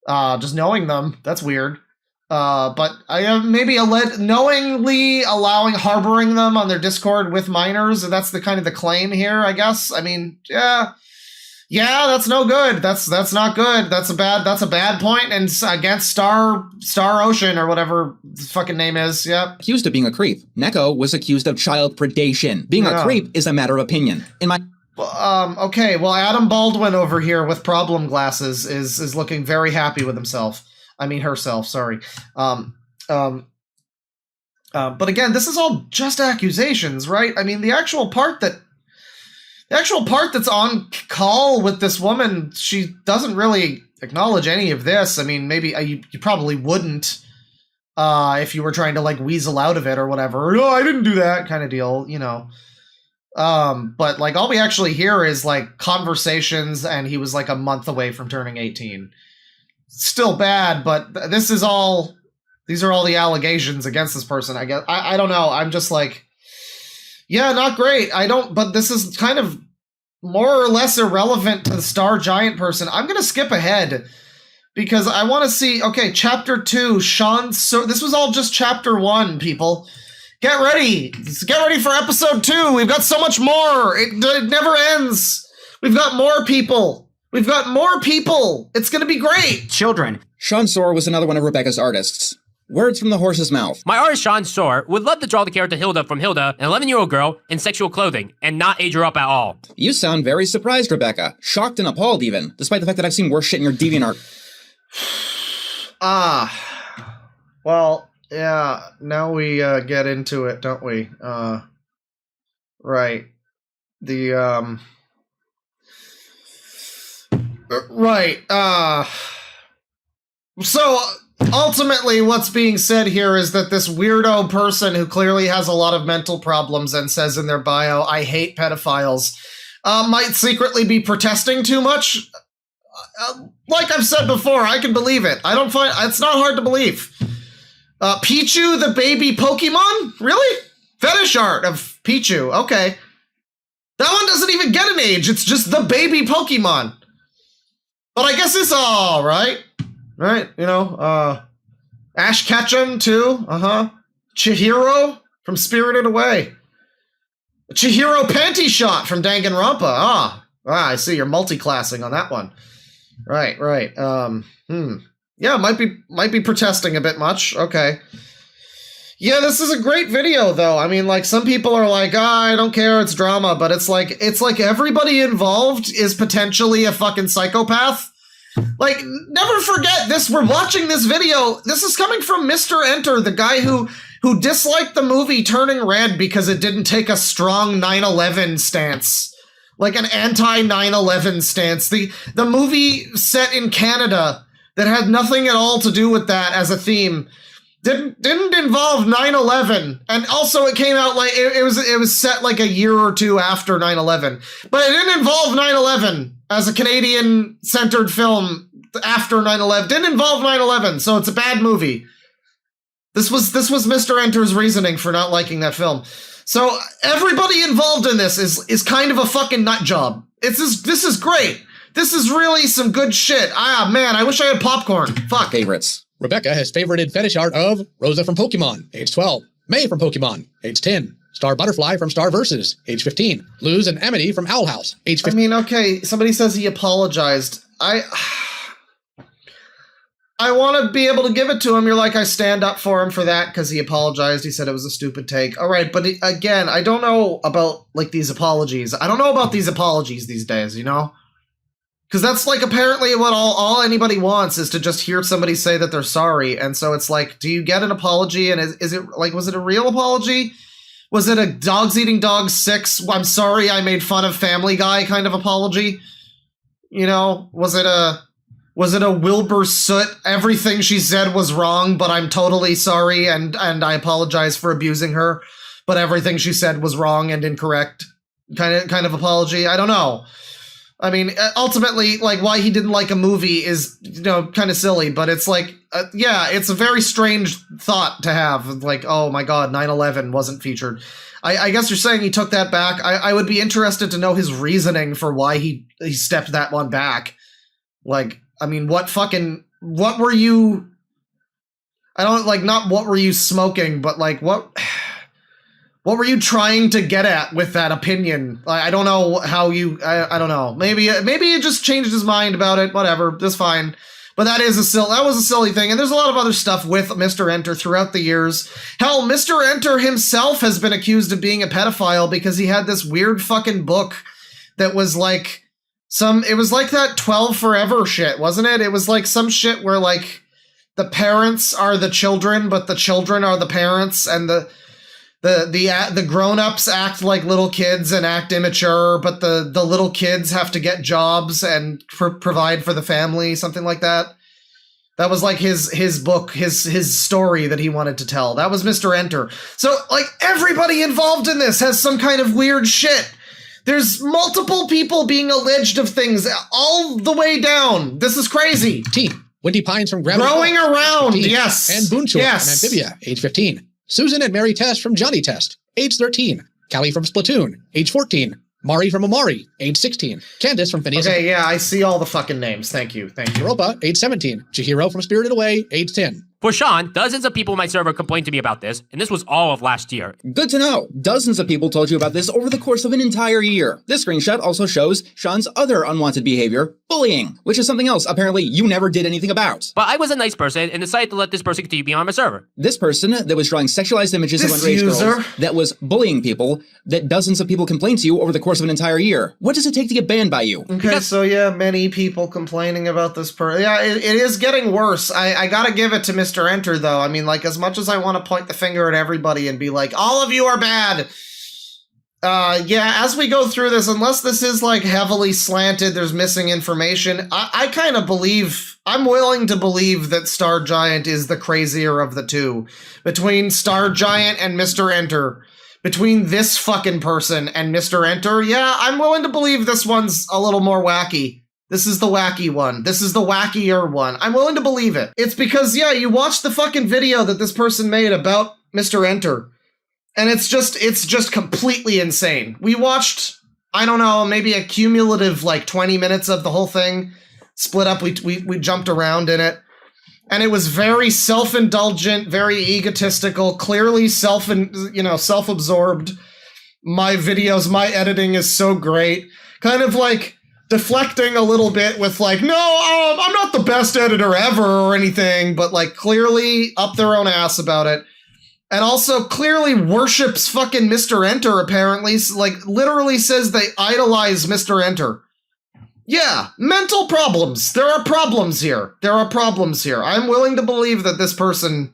Just knowing them, that's weird. But I maybe knowingly harboring them on their Discord with minors. That's the kind of the claim here, I guess. I mean, yeah, that's no good. That's not good. That's a bad point. And against Star Ocean or whatever the fucking name is. Yep. Accused of being a creep. Neko was accused of child predation. Being a creep is a matter of opinion. Okay, well, Adam Baldwin over here with problem glasses is looking very happy with himself. I mean herself, sorry. But again, this is all just accusations, right? I mean, the actual part that's on call with this woman, she doesn't really acknowledge any of this. I mean, maybe you probably wouldn't if you were trying to, like, weasel out of it or whatever. No, I didn't do that kind of deal, you know. But, like, all we actually hear is, like, conversations, and he was, like, a month away from turning 18. Still bad, but these are all the allegations against this person, I guess. I don't know. I'm just like... Yeah, not great. But this is kind of more or less irrelevant to the StarGiant person. I'm going to skip ahead because I want to see, okay, Chapter 2, this was all just Chapter 1, people. Get ready. Get ready for Episode 2. We've got so much more. It never ends. We've got more people. It's going to be great. Children. Sean Soar was another one of Rebeccah's artists. Words from the horse's mouth. My artist Sean Soar would love to draw the character Hilda from Hilda, an 11-year-old girl, in sexual clothing, and not age her up at all. You sound very surprised, Rebeccah. Shocked and appalled, even, despite the fact that I've seen worse shit in your DeviantArt. Well, Yeah, now we get into it, don't we? Right. So ultimately what's being said here is that this weirdo person who clearly has a lot of mental problems and says in their bio, I hate pedophiles, might secretly be protesting too much. Like I've said before, I can believe it. It's not hard to believe. Pichu, the baby Pokemon? Really? Fetish art of Pichu. Okay. That one doesn't even get an age. It's just the baby Pokemon. But I guess it's all right. Right? You know, Ash Ketchum, too. Chihiro from Spirited Away. Chihiro Panty Shot from Danganronpa. I see. You're multi-classing on that one. Right. Yeah, might be protesting a bit much. Okay. Yeah, this is a great video, though. I mean, like, some people are like, I don't care, it's drama, but it's like everybody involved is potentially a fucking psychopath. Like, never forget this. We're watching this video. This is coming from Mr. Enter, the guy who disliked the movie Turning Red because it didn't take a strong 9/11 stance. Like an anti-9/11 stance. The movie set in Canada that had nothing at all to do with that as a theme didn't involve 9/11, and also it came out like it was set like a year or two after 9/11, but it didn't involve 9/11 as a Canadian-centered film after 9/11. Didn't involve 9/11, so it's a bad movie. This was Mr. Enter's reasoning for not liking that film. So everybody involved in this is kind of a fucking nut job. This is great. This is really some good shit. Man, I wish I had popcorn. Fuck. Favorites. Rebeccah has favorited fetish art of Rosa from Pokemon, age 12. May from Pokemon, age 10. Star Butterfly from Star Versus, age 15. Luz and Amity from Owl House, age 15. I mean, okay, somebody says he apologized. I want to be able to give it to him. You're like, I stand up for him for that because he apologized. He said it was a stupid take. All right, but again, I don't know about, like, these apologies. I don't know about these apologies these days, you know? Because that's, like, apparently what all anybody wants is to just hear somebody say that they're sorry. And so it's like, do you get an apology? And is it, like, was it a real apology? Was it a Dogs Eating Dogs 6, I'm sorry I made fun of Family Guy kind of apology? You know, was it a Wilbur Soot, everything she said was wrong, but I'm totally sorry and I apologize for abusing her, but everything she said was wrong and incorrect kind of apology? I don't know. I mean, ultimately, like, why he didn't like a movie is, you know, kind of silly, but it's like, yeah, it's a very strange thought to have. Like, oh my god, 9/11 wasn't featured. I guess you're saying he took that back. I would be interested to know his reasoning for why he stepped that one back. Like, I mean, what were you, I don't, like, not what were you smoking, but, like, what were you trying to get at with that opinion? I don't know how you, I don't know. Maybe he just changed his mind about it, whatever, that's fine. But that was a silly thing, and there's a lot of other stuff with Mr. Enter throughout the years. Hell, Mr. Enter himself has been accused of being a pedophile because he had this weird fucking book that was like, it was like that 12 Forever shit, wasn't it? It was like some shit where, like, the parents are the children, but the children are the parents, and the grown-ups act like little kids and act immature, but the little kids have to get jobs and provide for the family, something like that. That was like his book, his story that he wanted to tell. That was Mr. Enter. So, like, everybody involved in this has some kind of weird shit. There's multiple people being alleged of things all the way down. This is crazy. Wendy Pines from Gravity Growing Around, 15. yes. And Boonchor yes. from Amphibia, age 15. Susan and Mary Test from Johnny Test, age 13. Callie from Splatoon, age 14. Mari from Amari, age 16. Candace from Phineas. Okay, yeah, I see all the fucking names. Thank you. Europa, age 17. Chihiro from Spirited Away, age 10. For Sean, dozens of people on my server complained to me about this, and this was all of last year. Good to know. Dozens of people told you about this over the course of an entire year. This screenshot also shows Sean's other unwanted behavior, bullying, which is something else apparently you never did anything about. But I was a nice person and decided to let this person continue being on my server. This person that was drawing sexualized images of underage girls, that was bullying people, that dozens of people complained to you over the course of an entire year. What does it take to get banned by you? Okay, so yeah, many people complaining about this person. Yeah, it is getting worse. I gotta give it to Mr. Mr. Enter, though. I mean, like, as much as I want to point the finger at everybody and be like, all of you are bad. Yeah, as we go through this, unless this is, like, heavily slanted, there's missing information, I kind of believe, I'm willing to believe that StarGiant is the crazier of the two. Between StarGiant and Mr. Enter. Between this fucking person and Mr. Enter, yeah, I'm willing to believe this one's a little more wacky. This is the wacky one. This is the wackier one. I'm willing to believe it. It's because, yeah, you watch the fucking video that this person made about Mr. Enter, and it's just completely insane. We watched, I don't know, maybe a cumulative, like, 20 minutes of the whole thing. Split up, we jumped around in it. And it was very self-indulgent, very egotistical, clearly self-absorbed. My videos, my editing is so great. Kind of like deflecting a little bit with like, no, I'm not the best editor ever or anything, but like clearly up their own ass about it. And also clearly worships fucking Mr. Enter, apparently. Like, literally says they idolize Mr. Enter. Yeah, mental problems. There are problems here. I'm willing to believe that this person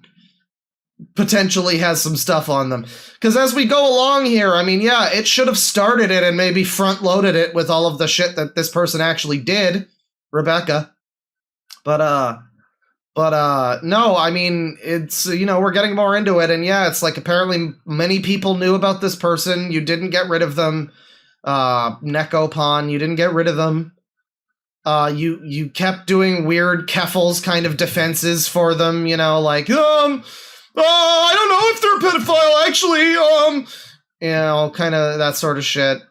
potentially has some stuff on them. Because as we go along here, I mean, yeah, it should have started it and maybe front-loaded it with all of the shit that this person actually did, Rebeccah. But no, I mean, it's, you know, we're getting more into it, and yeah, it's like apparently many people knew about this person. You didn't get rid of them. Nekopon, you didn't get rid of them. You kept doing weird Keffels kind of defenses for them, you know, like, I don't know if they're a pedophile, actually, you know, kind of that sort of shit.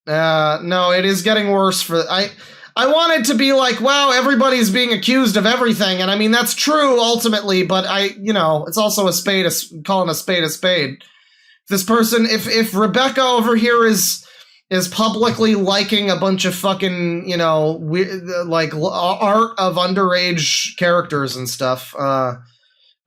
No, it is getting worse for, I wanted to be like, wow, everybody's being accused of everything, and I mean, that's true, ultimately, but you know, it's also calling a spade a spade. This person, if Rebeccah over here is publicly liking a bunch of fucking, you know, like art of underage characters and stuff,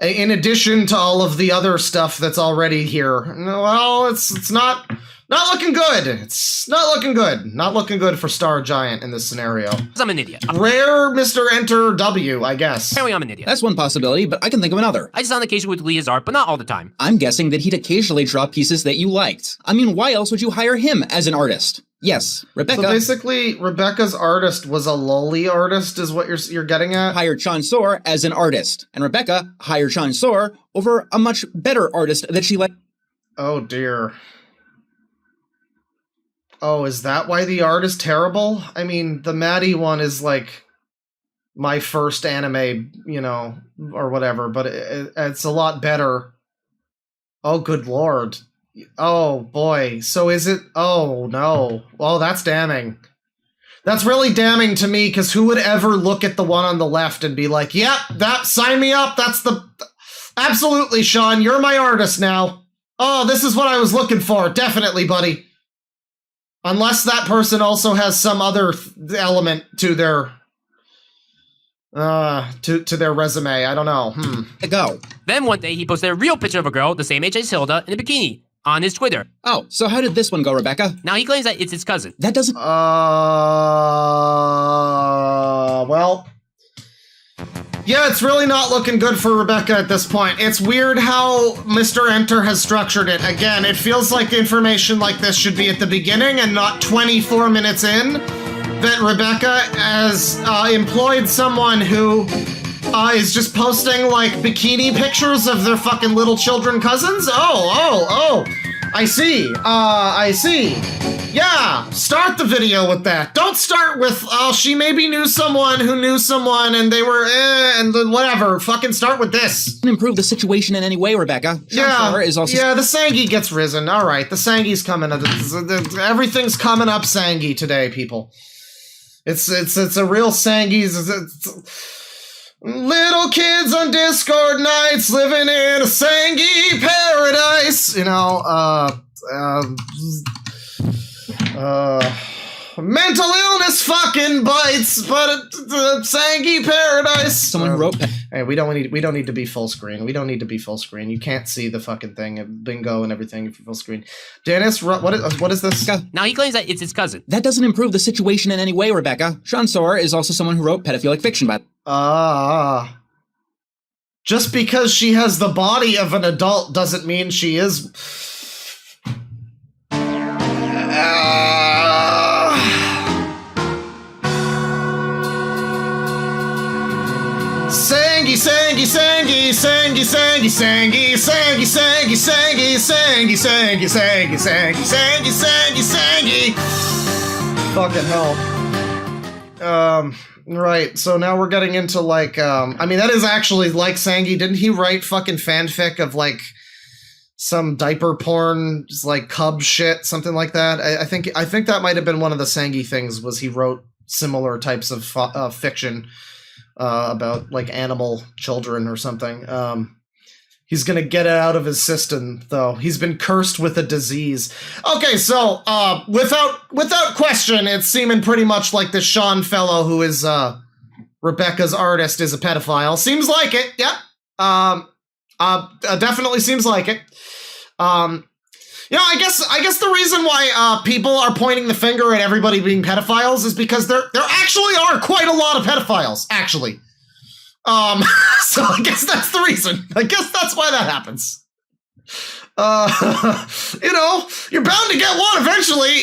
in addition to all of the other stuff that's already here. Well, it's not looking good. It's not looking good. Not looking good for StarGiant in this scenario. I'm an idiot. Rare Mr. Enter W, I guess. Apparently I'm an idiot. That's one possibility, but I can think of another. I just on occasion would his art, but not all the time. I'm guessing that he'd occasionally draw pieces that you liked. I mean, why else would you hire him as an artist? Yes, Rebeccah. So basically, Rebeccah's artist was a lowly artist, is what you're getting at? Hired Chan Sor as an artist, and Rebeccah hired Chan Sor over a much better artist that she liked. Oh dear. Oh, is that why the art is terrible? I mean, the Maddie one is like my first anime, you know, or whatever, but it's a lot better. Oh, good lord. Oh, boy. So is it? Oh, no. Oh, that's damning. That's really damning to me, because who would ever look at the one on the left and be like, yep, sign me up. That's the... Absolutely, Sean. You're my artist now. Oh, this is what I was looking for. Definitely, buddy. Unless that person also has some other element to their... to their resume. I don't know. Go. Then one day he posted a real picture of a girl the same age as Hilda in a bikini on his Twitter. Oh, so how did this one go, Rebeccah? Now he claims that it's his cousin. That doesn't... well... Yeah, it's really not looking good for Rebeccah at this point. It's weird how Mr. Enter has structured it. Again, it feels like information like this should be at the beginning and not 24 minutes in. That Rebeccah has employed someone who is just posting, like, bikini pictures of their fucking little children cousins? Oh, I see. I see. Yeah, start the video with that. Don't start with, oh, she maybe knew someone who knew someone and they were, and then whatever. Fucking start with this. Improve the situation in any way, Rebeccah. Yeah, the Sangi gets risen. All right, the Sangi's coming. Everything's coming up Sangi today, people. It's a real Sangi's. Little kids on Discord nights living in a Sangi paradise. You know, mental illness fucking bites, but Sangi paradise. Someone wrote. Hey, we don't need to be full screen. We don't need to be full screen. You can't see the fucking thing, bingo and everything if you're full screen. Dennis, what is this? Now he claims that it's his cousin. That doesn't improve the situation in any way, Rebeccah. Chan Sor is also someone who wrote pedophilic fiction, but Just because she has the body of an adult doesn't mean she is... Sangy, sangy, sangy, sangy, sangy, sangy, sangy, sangy, sangy, sangy, sangy, sangy, sangy, sangy, sangy, sangy. Fucking hell. Right, so now we're getting into, like, I mean, that is actually like Sangy. Didn't he write fucking fanfic of, like, some diaper porn, just like cub shit, something like that? I think that might have been one of the Sangy things, was he wrote similar types of fiction about, like, animal children or something. He's gonna get it out of his system, though. He's been cursed with a disease. Okay, so, without question, it's seeming pretty much like this Sean fellow who is, Rebeccah's artist is a pedophile. Seems like it, yep. Definitely seems like it. I guess the reason why, people are pointing the finger at everybody being pedophiles is because there actually are quite a lot of pedophiles, actually. So I guess that's the reason. I guess that's why that happens. You're bound to get one eventually.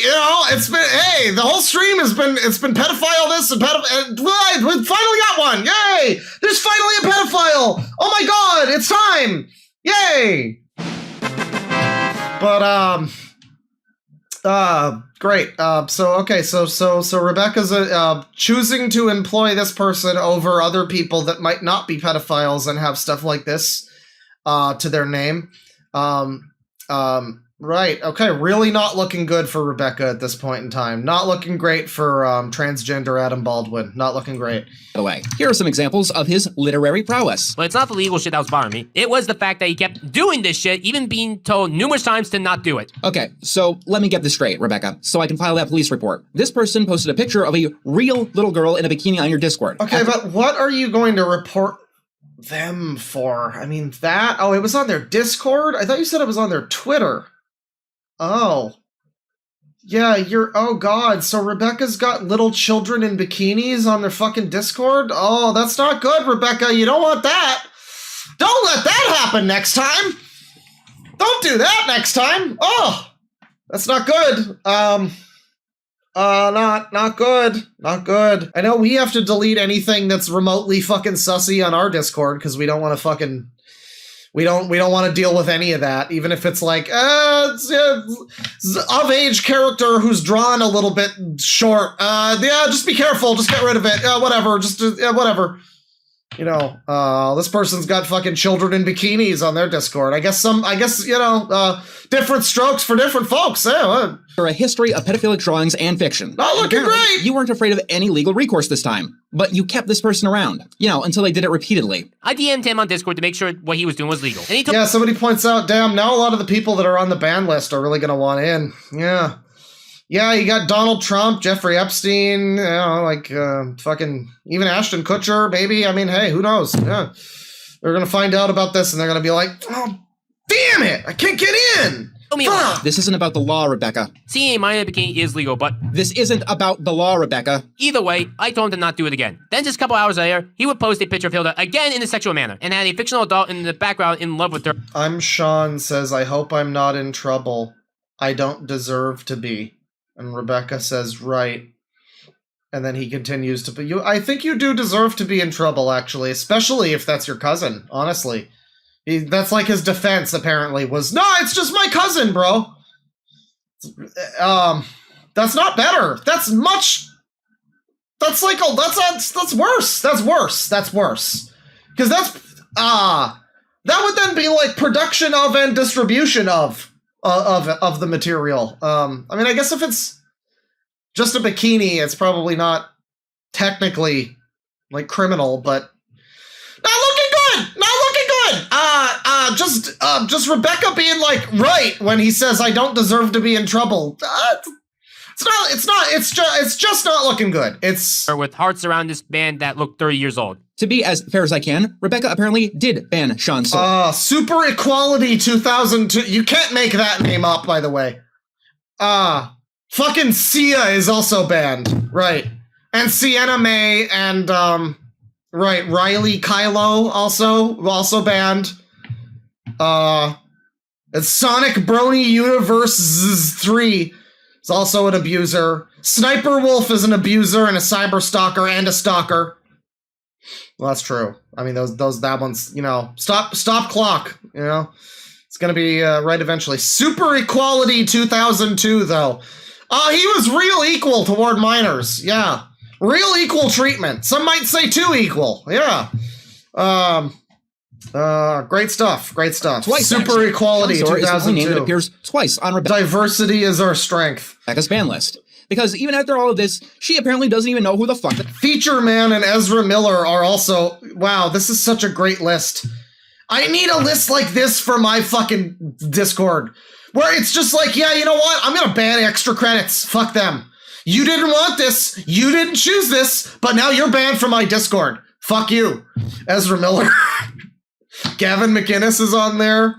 It's been, hey, the whole stream has been, it's been pedophile this and pedophile. We finally got one. Yay! There's finally a pedophile. Oh my god, it's time. Yay! But great. So Rebeccah's choosing to employ this person over other people that might not be pedophiles and have stuff like this to their name. Right. Okay. Really not looking good for Rebeccah at this point in time. Not looking great for transgender Adam Baldwin. Not looking great. By the way, here are some examples of his literary prowess. But it's not the legal shit that was bothering me. It was the fact that he kept doing this shit, even being told numerous times to not do it. Okay, so let me get this straight, Rebeccah, so I can file that police report. This person posted a picture of a real little girl in a bikini on your Discord. Okay, but what are you going to report them for? I mean, that... Oh, it was on their Discord? I thought you said it was on their Twitter. Oh. Yeah, oh god, so Rebeccah's got little children in bikinis on their fucking Discord? Oh, that's not good, Rebeccah, you don't want that. Don't let that happen next time. Don't do that next time. Oh, that's not good. Not good. Not good. I know we have to delete anything that's remotely fucking sussy on our Discord, because we don't want to fucking... We don't want to deal with any of that, even if it's like, it's of-age character who's drawn a little bit short. Yeah, just be careful. Just get rid of it. Whatever. Just, whatever. This person's got fucking children in bikinis on their Discord. I guess, different strokes for different folks. For a history of pedophilic drawings and fiction. Not looking great! You weren't afraid of any legal recourse this time, but you kept this person around, until they did it repeatedly. I DM'd him on Discord to make sure what he was doing was legal. And he yeah, somebody points out, damn, now a lot of the people that are on the ban list are really going to want in. Yeah. Yeah, you got Donald Trump, Jeffrey Epstein, fucking, even Ashton Kutcher, maybe. I mean, hey, who knows? Yeah. They're going to find out about this and they're going to be like, oh, damn it, I can't get in. This isn't about the law, Rebeccah. Seeing a minor bikini is legal, but... This isn't about the law, Rebeccah. Either way, I told him to not do it again. Then just a couple hours later, he would post a picture of Hilda again in a sexual manner, and had a fictional adult in the background in love with her. I'm Sean says, I hope I'm not in trouble. I don't deserve to be. And Rebeccah says, right. And then he continues to... I think you do deserve to be in trouble, actually, especially if that's your cousin, honestly. That's like his defense, apparently, was, no, it's just my cousin, bro. That's not better. That's much... That's like, that's worse. That's worse. That's worse. Because that's, that would then be like production of and distribution of the material. I mean, I guess if it's just a bikini, it's probably not technically, like, criminal, but... Not looking good! Not looking good! Just Rebeccah being like, right, when he says, I don't deserve to be in trouble. It's just not looking good. It's... With hearts around this band that look 30 years old. To be as fair as I can, Rebeccah apparently did ban Sean Soul. Super Equality 2002. You can't make that name up, by the way. Fucking Sia is also banned. Right. And Sienna May and, Right, Riley Kylo also banned. It's Sonic Brony Universe 3 is also an abuser. Sniper Wolf is an abuser and a cyber stalker and a stalker. Well, that's true. I mean, that one's, you know, stop clock, you know. It's gonna be right eventually. Super Equality 2002 though. He was real equal toward minors. Yeah. Real equal treatment. Some might say too equal. Yeah. Great stuff. Great stuff. Twice, Super actually. Equality Counselor is the only 2002. name that appears twice on Rebeccah. Diversity is our strength. Rebeccah's ban list. Because even after all of this, she apparently doesn't even know who the fuck. Feature Man and Ezra Miller are also. Wow, this is such a great list. I need a list like this for my fucking Discord. Where it's just like, yeah, you know what? I'm gonna ban extra credits. Fuck them. You didn't want this. You didn't choose this. But now you're banned from my Discord. Fuck you. Ezra Miller. Gavin McInnes is on there.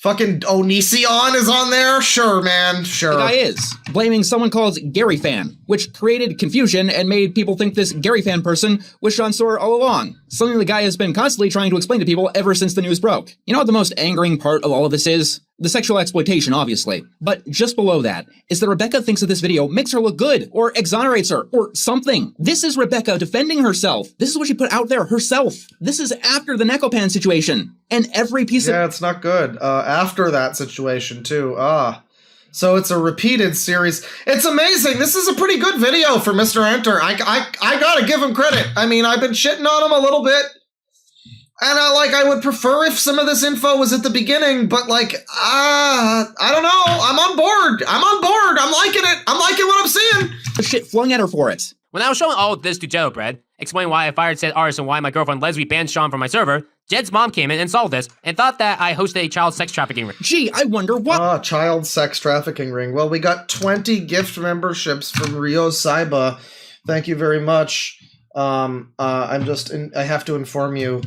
Fucking Onision is on there. Sure, man. Sure. The guy is blaming someone called Gary Fan, which created confusion and made people think this Gary Fan person was Sean Sawyer all along. Something the guy has been constantly trying to explain to people ever since the news broke. You know what the most angering part of all of this is? The sexual exploitation, obviously. But just below that is that Rebeccah thinks that this video makes her look good, or exonerates her, or something. This is Rebeccah defending herself. This is what she put out there herself. This is after the Nekopan situation. And every piece of— Yeah, it's not good. After that situation, too. So it's a repeated series. It's amazing. This is a pretty good video for Mr. Enter. I gotta give him credit. I mean, I've been shitting on him a little bit. And I would prefer if some of this info was at the beginning, but I don't know. I'm on board. I'm liking it. I'm liking what I'm seeing. Shit flung at her for it. When I was showing all of this to Jello Bread, explaining why I fired said artist and why my girlfriend Leslie banned Sean from my server, Jed's mom came in and saw this and thought that I hosted a child sex trafficking ring. Gee, I wonder what— child sex trafficking ring. Well, we got 20 gift memberships from Rio Saiba. Thank you very much. I have to inform you.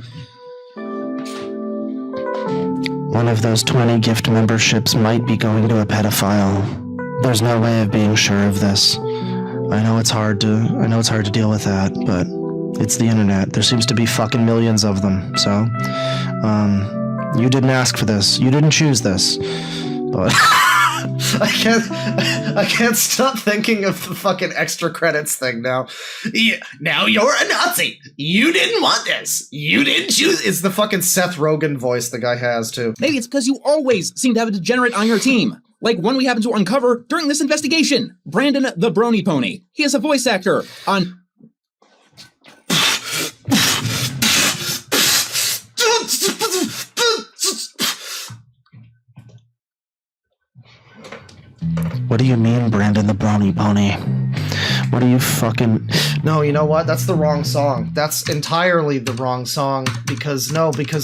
One of those 20 gift memberships might be going to a pedophile. There's no way of being sure of this. I know it's hard to deal with that, but it's the internet. There seems to be fucking millions of them. So, you didn't ask for this. You didn't choose this. But I can't stop thinking of the fucking extra credits thing now. Yeah, now you're a Nazi. You didn't want this. You didn't choose. It's the fucking Seth Rogen voice the guy has too. Maybe it's because you always seem to have a degenerate on your team. Like one we happened to uncover during this investigation. Brandon the Brony Pony. He is a voice actor on— What do you mean, Brandon the Brony Pony? What do you fucking— No, you know what? That's the wrong song. That's entirely the wrong song. Because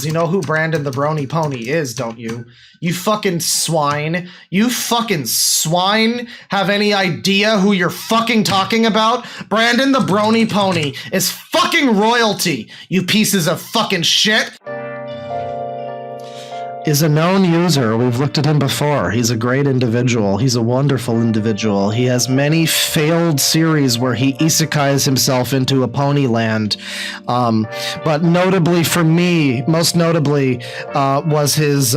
you know who Brandon the Brony Pony is, don't you? You fucking swine. You fucking swine have any idea who you're fucking talking about? Brandon the Brony Pony is fucking royalty, you pieces of fucking shit. Is a known user. We've looked at him before. He's a great individual. He's a wonderful individual. He has many failed series where he isekais himself into a pony land. But notably for me, most notably, was his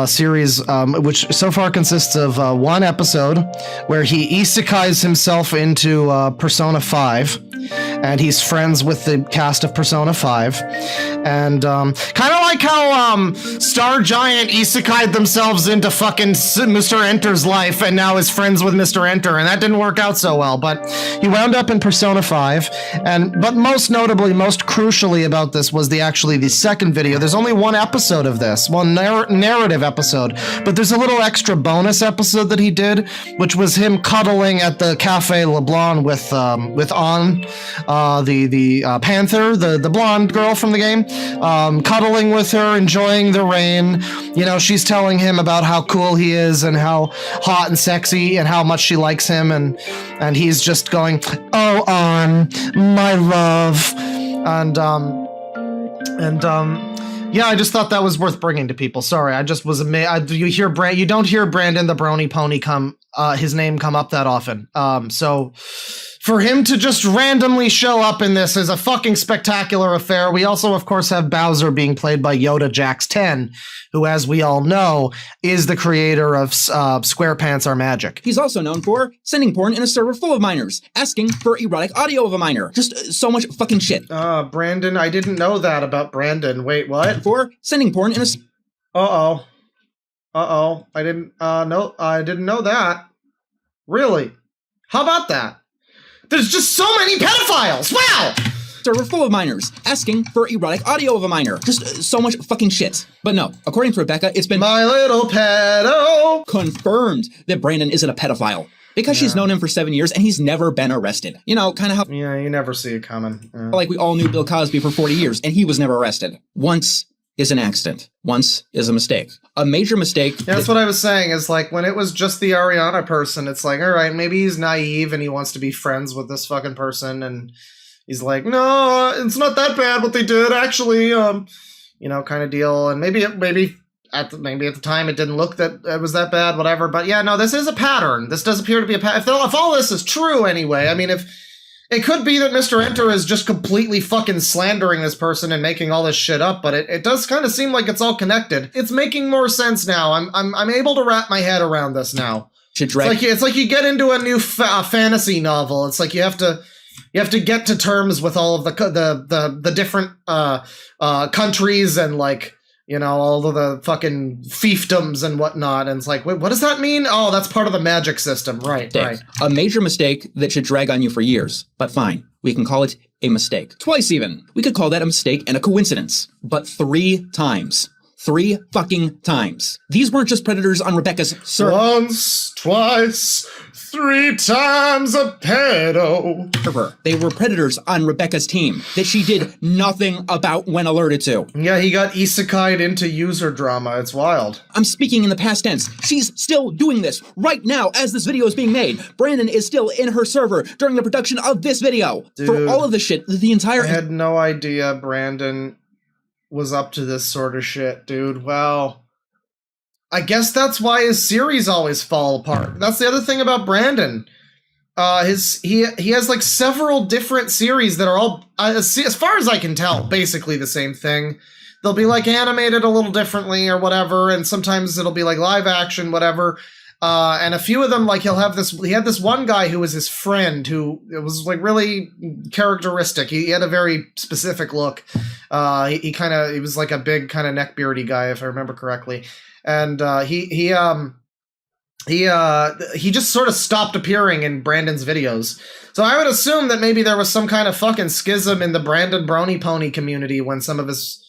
series, which so far consists of one episode where he isekais himself into Persona 5. And he's friends with the cast of Persona 5. And kind of like how StarGiant isekai'd themselves into fucking Mr. Enter's life and now is friends with Mr. Enter, and that didn't work out so well, but he wound up in Persona 5. But most notably, most crucially about this was actually the second video. There's only one episode of this, one narrative episode, but there's a little extra bonus episode that he did, which was him cuddling at the Cafe LeBlanc with An, the Panther, the blonde girl from the game, cuddling with her, enjoying the rain. You know, she's telling him about how cool he is and how hot and sexy and how much she likes him, and he's just going, "Oh, An, my love," and yeah, I just thought that was worth bringing to people. Sorry, I just was amazed. You don't hear Brandon the Brony Pony his name come up that often. So For him to just randomly show up in this is a fucking spectacular affair. We also, of course, have Bowser being played by Yoda Jax 10, who, as we all know, is the creator of SquarePants Are Magic. He's also known for sending porn in a server full of minors, asking for erotic audio of a minor. Just so much fucking shit. Brandon, I didn't know that about Brandon. Wait, what? For sending porn in a... I didn't know that. Really? How about that? There's just so many pedophiles! Wow! Server full of minors, asking for erotic audio of a minor. Just so much fucking shit. But no, according to Rebeccah, it's been my little pedo confirmed that Brandon isn't a pedophile. Because she's known him for 7 years and he's never been arrested. You know, kind of how... Yeah, you never see it coming. Yeah. Like we all knew Bill Cosby for 40 years and he was never arrested. Once is an accident. Once is a mistake. A major mistake. Yeah, that's what I was saying, is like when it was just the Ariana person, it's like, all right, maybe he's naive and he wants to be friends with this fucking person, and he's like, no, it's not that bad what they did, actually, you know, kind of deal. And maybe at the time it didn't look that it was that bad, whatever. But yeah, no, this is a pattern. This does appear to be a pattern. If all this is true anyway, I mean, if it could be that Mr. Enter is just completely fucking slandering this person and making all this shit up, but it does kind of seem like it's all connected. It's making more sense now. I'm able to wrap my head around this now. It's like you get into a new fantasy novel. It's like you have to get to terms with all of the different countries and, like, you know, all of the fucking fiefdoms and whatnot. And it's like, wait, what does that mean? Oh, that's part of the magic system. Right. A major mistake that should drag on you for years. But fine, we can call it a mistake. Twice even. We could call that a mistake and a coincidence. But 3 times. 3 fucking times. These weren't just predators on Rebeccah's server. Once, twice, 3 times a pedo. They were predators on Rebeccah's team that she did nothing about when alerted to. Yeah, he got isekai'd into user drama. It's wild. I'm speaking in the past tense. She's still doing this right now as this video is being made. Brandon is still in her server during the production of this video. Dude, for all of the shit, the entire... I had no idea Brandon was up to this sort of shit, dude. Well, I guess that's why his series always fall apart. That's the other thing about Brandon. He has like several different series that are all, as far as I can tell, basically the same thing. They'll be like animated a little differently or whatever, and sometimes it'll be like live action, whatever. And a few of them, like he had this one guy who was his friend who it was like really characteristic. He had a very specific look. He was like a big kind of neckbeardy guy, if I remember correctly. And he just sort of stopped appearing in Brandon's videos. So I would assume that maybe there was some kind of fucking schism in the Brandon Brony Pony community when some of his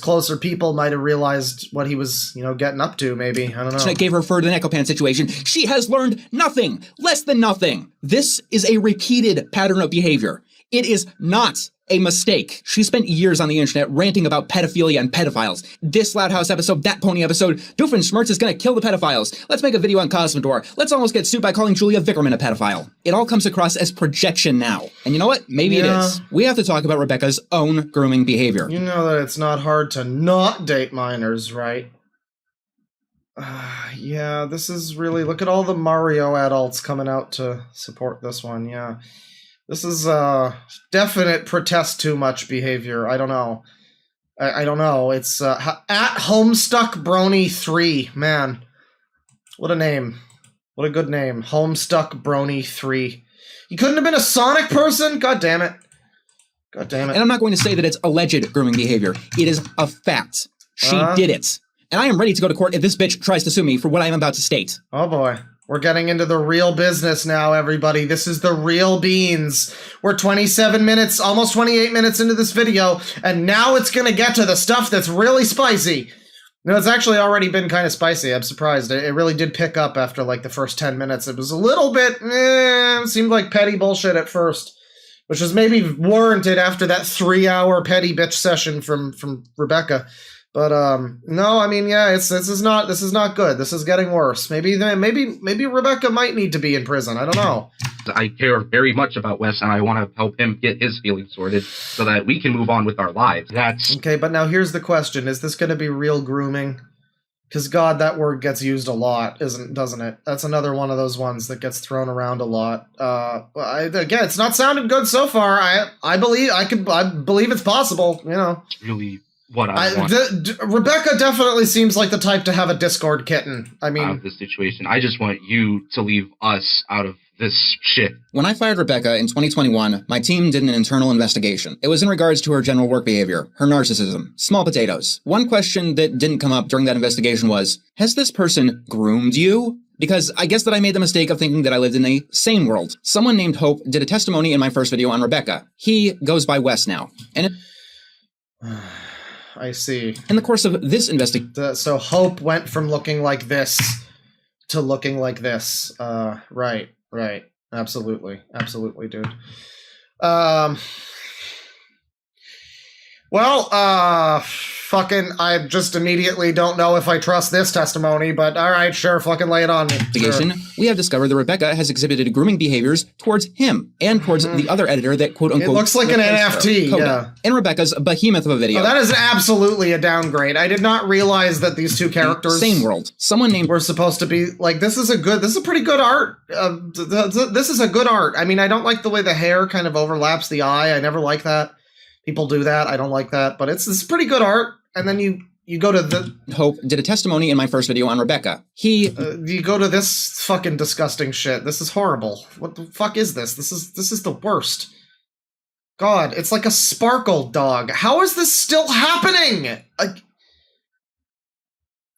closer people might have realized what he was, you know, getting up to, maybe. I don't know. That gave her for the Nekopan situation. She has learned nothing, less than nothing. This is a repeated pattern of behavior. It is not a mistake. She spent years on the internet ranting about pedophilia and pedophiles. This Loud House episode, that Pony episode, Doofenshmirtz is gonna kill the pedophiles. Let's make a video on Cosmodor. Let's almost get sued by calling Julia Vickerman a pedophile. It all comes across as projection now. And you know what? Maybe it is. We have to talk about Rebeccah's own grooming behavior. You know that it's not hard to not date minors, right? Yeah, this is really... Look at all the Mario adults coming out to support this one, yeah. This is definite protest too much behavior. I don't know. I don't know. It's at Homestuck Brony 3. Man, what a name. What a good name. Homestuck Brony 3. You couldn't have been a Sonic person? God damn it. God damn it. And I'm not going to say that it's alleged grooming behavior. It is a fact. She did it. And I am ready to go to court if this bitch tries to sue me for what I am about to state. Oh boy. We're getting into the real business now, everybody. This is the real beans. We're 27 minutes, almost 28 minutes into this video, and now it's gonna get to the stuff that's really spicy. No, it's actually already been kind of spicy. I'm surprised. It really did pick up after, like, the first 10 minutes. It was a little bit, it seemed like petty bullshit at first, which was maybe warranted after that 3-hour petty bitch session from Rebeccah. But no, I mean, yeah, this is not good. This is getting worse. Maybe Rebeccah might need to be in prison. I don't know. I care very much about Wes, and I want to help him get his feelings sorted so that we can move on with our lives. That's okay. But now here's the question: is this going to be real grooming? Because God, that word gets used a lot, doesn't it? That's another one of those ones that gets thrown around a lot. Again, it's not sounding good so far. I believe it's possible. You know, It's really what I want Rebeccah definitely seems like the type to have a Discord kitten. I mean, out of this situation. I just want you to leave us out of this shit. When I fired Rebeccah in 2021, my team did an internal investigation. It was in regards to her general work behavior, her narcissism, small potatoes. One question that didn't come up during that investigation was, has this person groomed you? Because I guess that I made the mistake of thinking that I lived in a sane world. Someone named Hope did a testimony in my first video on Rebeccah. He goes by Wes now. And I see. In the course of this investigation... So Hope went from looking like this to looking like this. Right. Absolutely, dude. Fucking, I just immediately don't know if I trust this testimony, but all right, sure, fucking lay it on me. Sure. We have discovered that Rebeccah has exhibited grooming behaviors towards him and towards the other editor that quote-unquote... It looks like an NFT, yeah. In Rebeccah's behemoth of a video. Oh, that is absolutely a downgrade. I did not realize that these two characters... Same world. Someone named... Were supposed to be, like, this is a pretty good art. This is a good art. I mean, I don't like the way the hair kind of overlaps the eye. I never like that. People do that. I don't like that. But it's pretty good art. And then you go to the... Hope did a testimony in my first video on Rebeccah. You go to this fucking disgusting shit. This is horrible. What the fuck is this? This is the worst. God, it's like a sparkle dog. How is this still happening?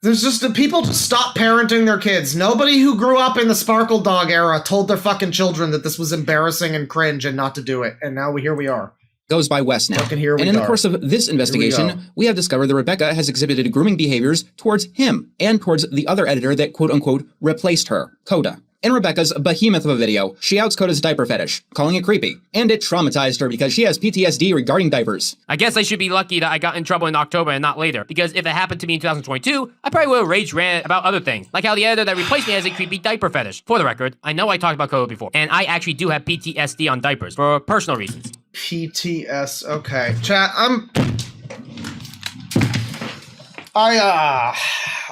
There's just... People just stop parenting their kids. Nobody who grew up in the sparkle dog era told their fucking children that this was embarrassing and cringe and not to do it. And now here we are. Goes by Wes now. And in the course of this investigation, we have discovered that Rebeccah has exhibited grooming behaviors towards him and towards the other editor that quote-unquote replaced her, Coda. In Rebeccah's behemoth of a video, she outs Coda's diaper fetish, calling it creepy, and it traumatized her because she has PTSD regarding diapers. I guess I should be lucky that I got in trouble in October and not later, because if it happened to me in 2022, I probably would have rage rant about other things, like how the editor that replaced me has a creepy diaper fetish. For the record, I know I talked about Coda before, and I actually do have PTSD on diapers, for personal reasons. PTS, okay. Chat,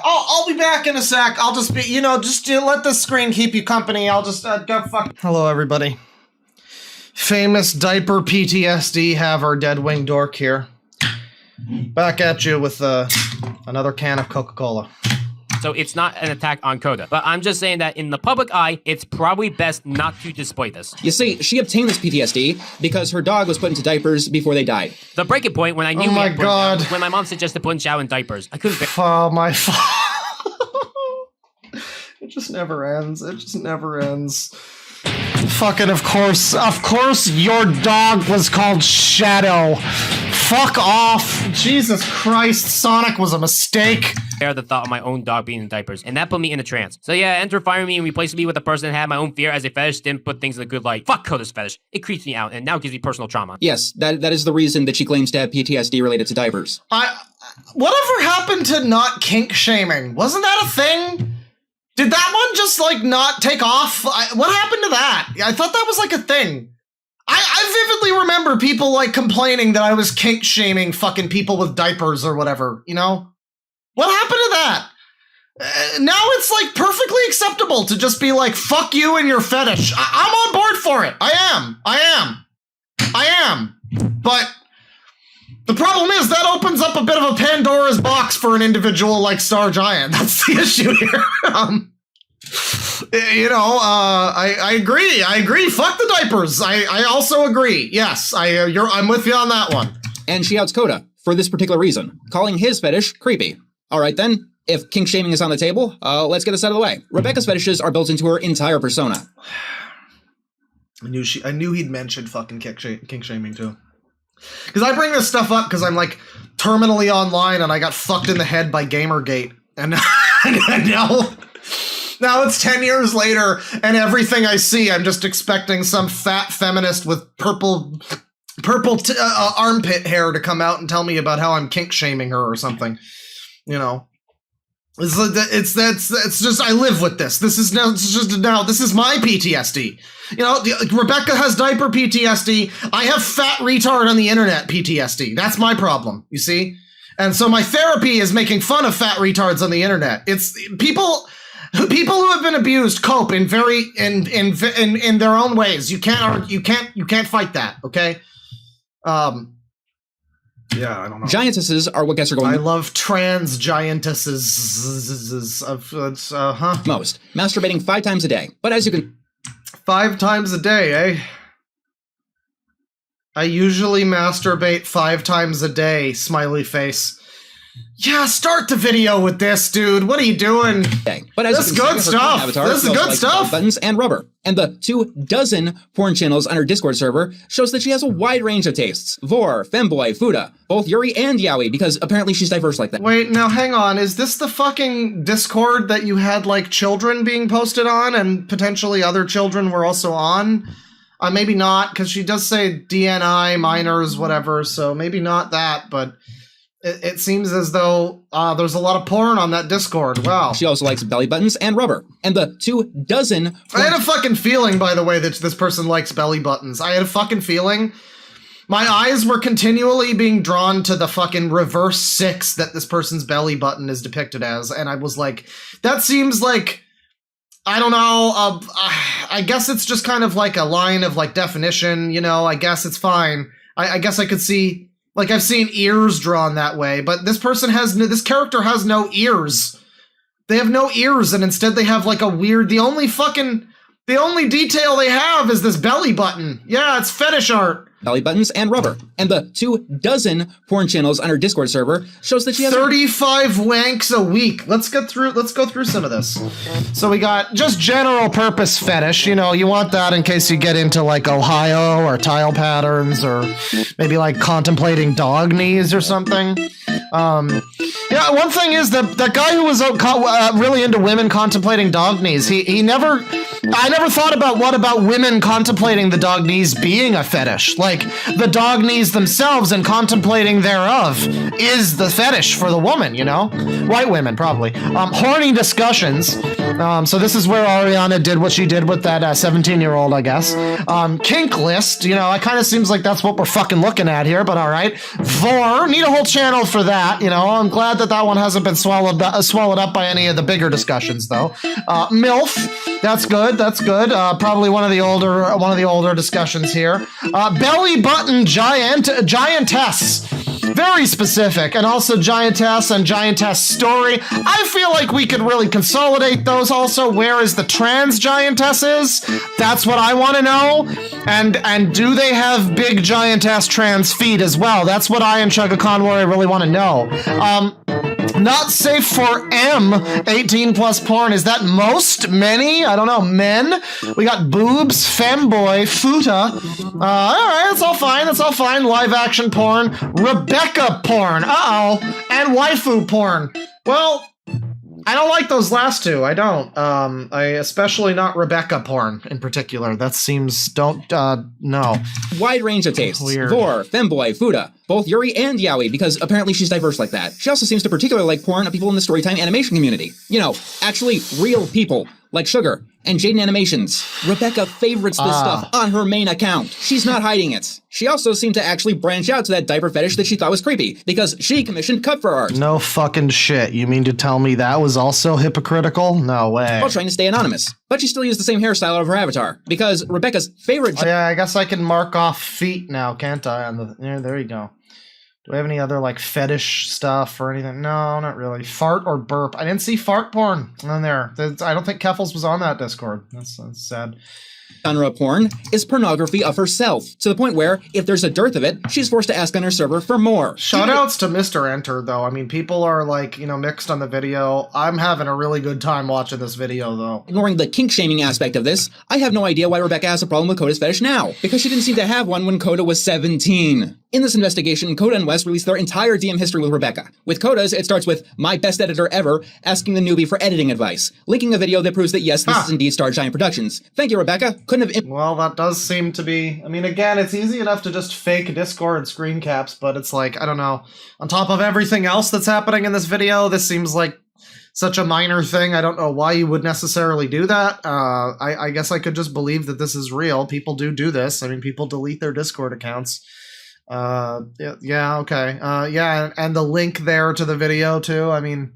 I'll be back in a sec. I'll just be, just let the screen keep you company. I'll just go fuck. Hello, everybody. Famous diaper PTSD haver Dead Wing Dork here. Back at you with another can of Coca-Cola. So it's not an attack on Coda, but I'm just saying that in the public eye, it's probably best not to display this. You see, she obtained this PTSD because her dog was put into diapers before they died. The breaking point when I knew my God. When my mom suggested putting Chow in diapers. I couldn't... Oh my... It just never ends. It just never ends. Fucking of course your dog was called Shadow. Fuck off. Jesus Christ, Sonic was a mistake. I the thought of my own dog being in diapers, and that put me in a trance. So yeah, enter firing me and replacing me with a person that had my own fear as a fetish didn't put things in a good light. Fuck Coda's fetish. It creeps me out, and now gives me personal trauma. Yes, that is the reason that she claims to have PTSD related to diapers. Whatever happened to not kink shaming? Wasn't that a thing? Did that one just, not take off? What happened to that? I thought that was, a thing. I vividly remember people, complaining that I was kink-shaming fucking people with diapers or whatever, What happened to that? Now it's, perfectly acceptable to just be fuck you and your fetish. I'm on board for it. I am. But the problem is that opens up a bit of a Pandora's box for an individual like StarGiant. That's the issue here. I agree. Fuck the diapers. I also agree. Yes, I'm with you on that one. And she outs Coda for this particular reason, calling his fetish creepy. All right then, if kink shaming is on the table, let's get this out of the way. Rebeccah's fetishes are built into her entire persona. I knew he'd mentioned fucking kink shaming too. Because I bring this stuff up because I'm terminally online and I got fucked in the head by Gamergate. And now it's 10 years later and everything I see, I'm just expecting some fat feminist with purple armpit hair to come out and tell me about how I'm kink shaming her or something. It's just, I live with this. This is my PTSD. Rebeccah has diaper PTSD. I have fat retard on the internet PTSD. That's my problem, you see? And so my therapy is making fun of fat retards on the internet. It's people who have been abused cope in very in their own ways. You can't fight that, okay? Yeah, I don't know. Giantesses are what guests are going. I love trans giantesses. Most masturbating 5 times a day, but as you can 5 times a day, eh? I usually masturbate 5 times a day. Smiley face. Yeah, start the video with this, dude. What are you doing? But as this you can good see, her stuff. avatar This is smells good like stuff. Buttons and rubber. And the 24 porn channels on her Discord server shows that she has a wide range of tastes. Vor, femboy, fuda, both yuri and yaoi, because apparently she's diverse like that. Wait, now hang on. Is this the fucking Discord that you had like children being posted on and potentially other children were also on? Maybe not, because she does say DNI, minors, whatever, so maybe not that, but it seems as though there's a lot of porn on that Discord. Wow. She also likes belly buttons and rubber. And the 24 I had a fucking feeling, by the way, that this person likes belly buttons. I had a fucking feeling. My eyes were continually being drawn to the fucking reverse 6 that this person's belly button is depicted as, and I was like, that seems like, I don't know, I guess it's just kind of like a line of like definition, you know, I guess it's fine. I guess I could see, like I've seen ears drawn that way, but this character has no ears. They have no ears, and instead they have like a weird, the only detail they have is this belly button. Yeah, it's fetish art. Belly buttons and rubber. And the 24 porn channels on her Discord server shows that she has 35 wanks a week. Let's go through some of this. So we got just general purpose fetish. You know, you want that in case you get into like Ohio or tile patterns or maybe like contemplating dog knees or something. Yeah, one thing is that guy who was really into women contemplating dog knees, I never thought about what about women contemplating the dog knees being a fetish. Like, the dog knees themselves and contemplating thereof is the fetish for the woman, you know? White women, probably. Horny discussions. So this is where Ariana did what she did with that 17-year-old, I guess. Kink list, you know, it kind of seems like that's what we're fucking looking at here, but all right. Vor, need a whole channel for that, you know? I'm glad that one hasn't been swallowed up by any of the bigger discussions, though. MILF, that's good. Probably one of the older discussions here. Belly button giantess. Very specific. And also giantess and giantess story. I feel like we could really consolidate those also. Where is the trans giantesses? That's what I want to know. And do they have big giantess trans feet as well? That's what I and Chugga Conway really want to know. Not safe for M, 18 plus porn. Is that most? Many? I don't know. Men? We got boobs, femboy, futa. Alright, that's all fine. Live action porn. Rebeccah porn. And waifu porn. Well, I don't like those last two. I don't. I especially not Rebeccah porn in particular. That seems, no. Wide range of tastes. Weird. Vor, femboy, fuda, both yuri and yaoi, because apparently she's diverse like that. She also seems to particularly like porn of people in the storytime animation community. You know, actually real people, like Sugar and Jaden Animations. Rebeccah favorites this stuff on her main account. She's not hiding it. She also seemed to actually branch out to that diaper fetish that she thought was creepy, because she commissioned cut for art. No fucking shit. You mean to tell me that was also hypocritical? No way. While trying to stay anonymous. But she still used the same hairstyle of her avatar, because Rebeccah's favorite... yeah, I guess I can mark off feet now, can't I? There you go. Do we have any other, like, fetish stuff or anything? No, not really. Fart or burp. I didn't see fart porn on there. I don't think Keffels was on that Discord. That's sad. Genre porn is pornography of herself, to the point where, if there's a dearth of it, she's forced to ask on her server for more. Shoutouts to Mr. Enter, though. I mean, people are, like, you know, mixed on the video. I'm having a really good time watching this video, though. Ignoring the kink-shaming aspect of this, I have no idea why Rebeccah has a problem with Coda's fetish now, because she didn't seem to have one when Coda was 17. In this investigation, Coda and Wes released their entire DM history with Rebeccah. With Coda's, it starts with my best editor ever asking the newbie for editing advice, linking a video that proves that yes, this is indeed StarGiantProductions. Thank you, Rebeccah. Couldn't have... Well, that does seem to be... I mean, again, it's easy enough to just fake Discord screen caps, but it's like, I don't know. On top of everything else that's happening in this video, this seems like such a minor thing. I don't know why you would necessarily do that. I guess I could just believe that this is real. People do this. I mean, people delete their Discord accounts. Yeah, okay. Yeah, and the link there to the video too. I mean,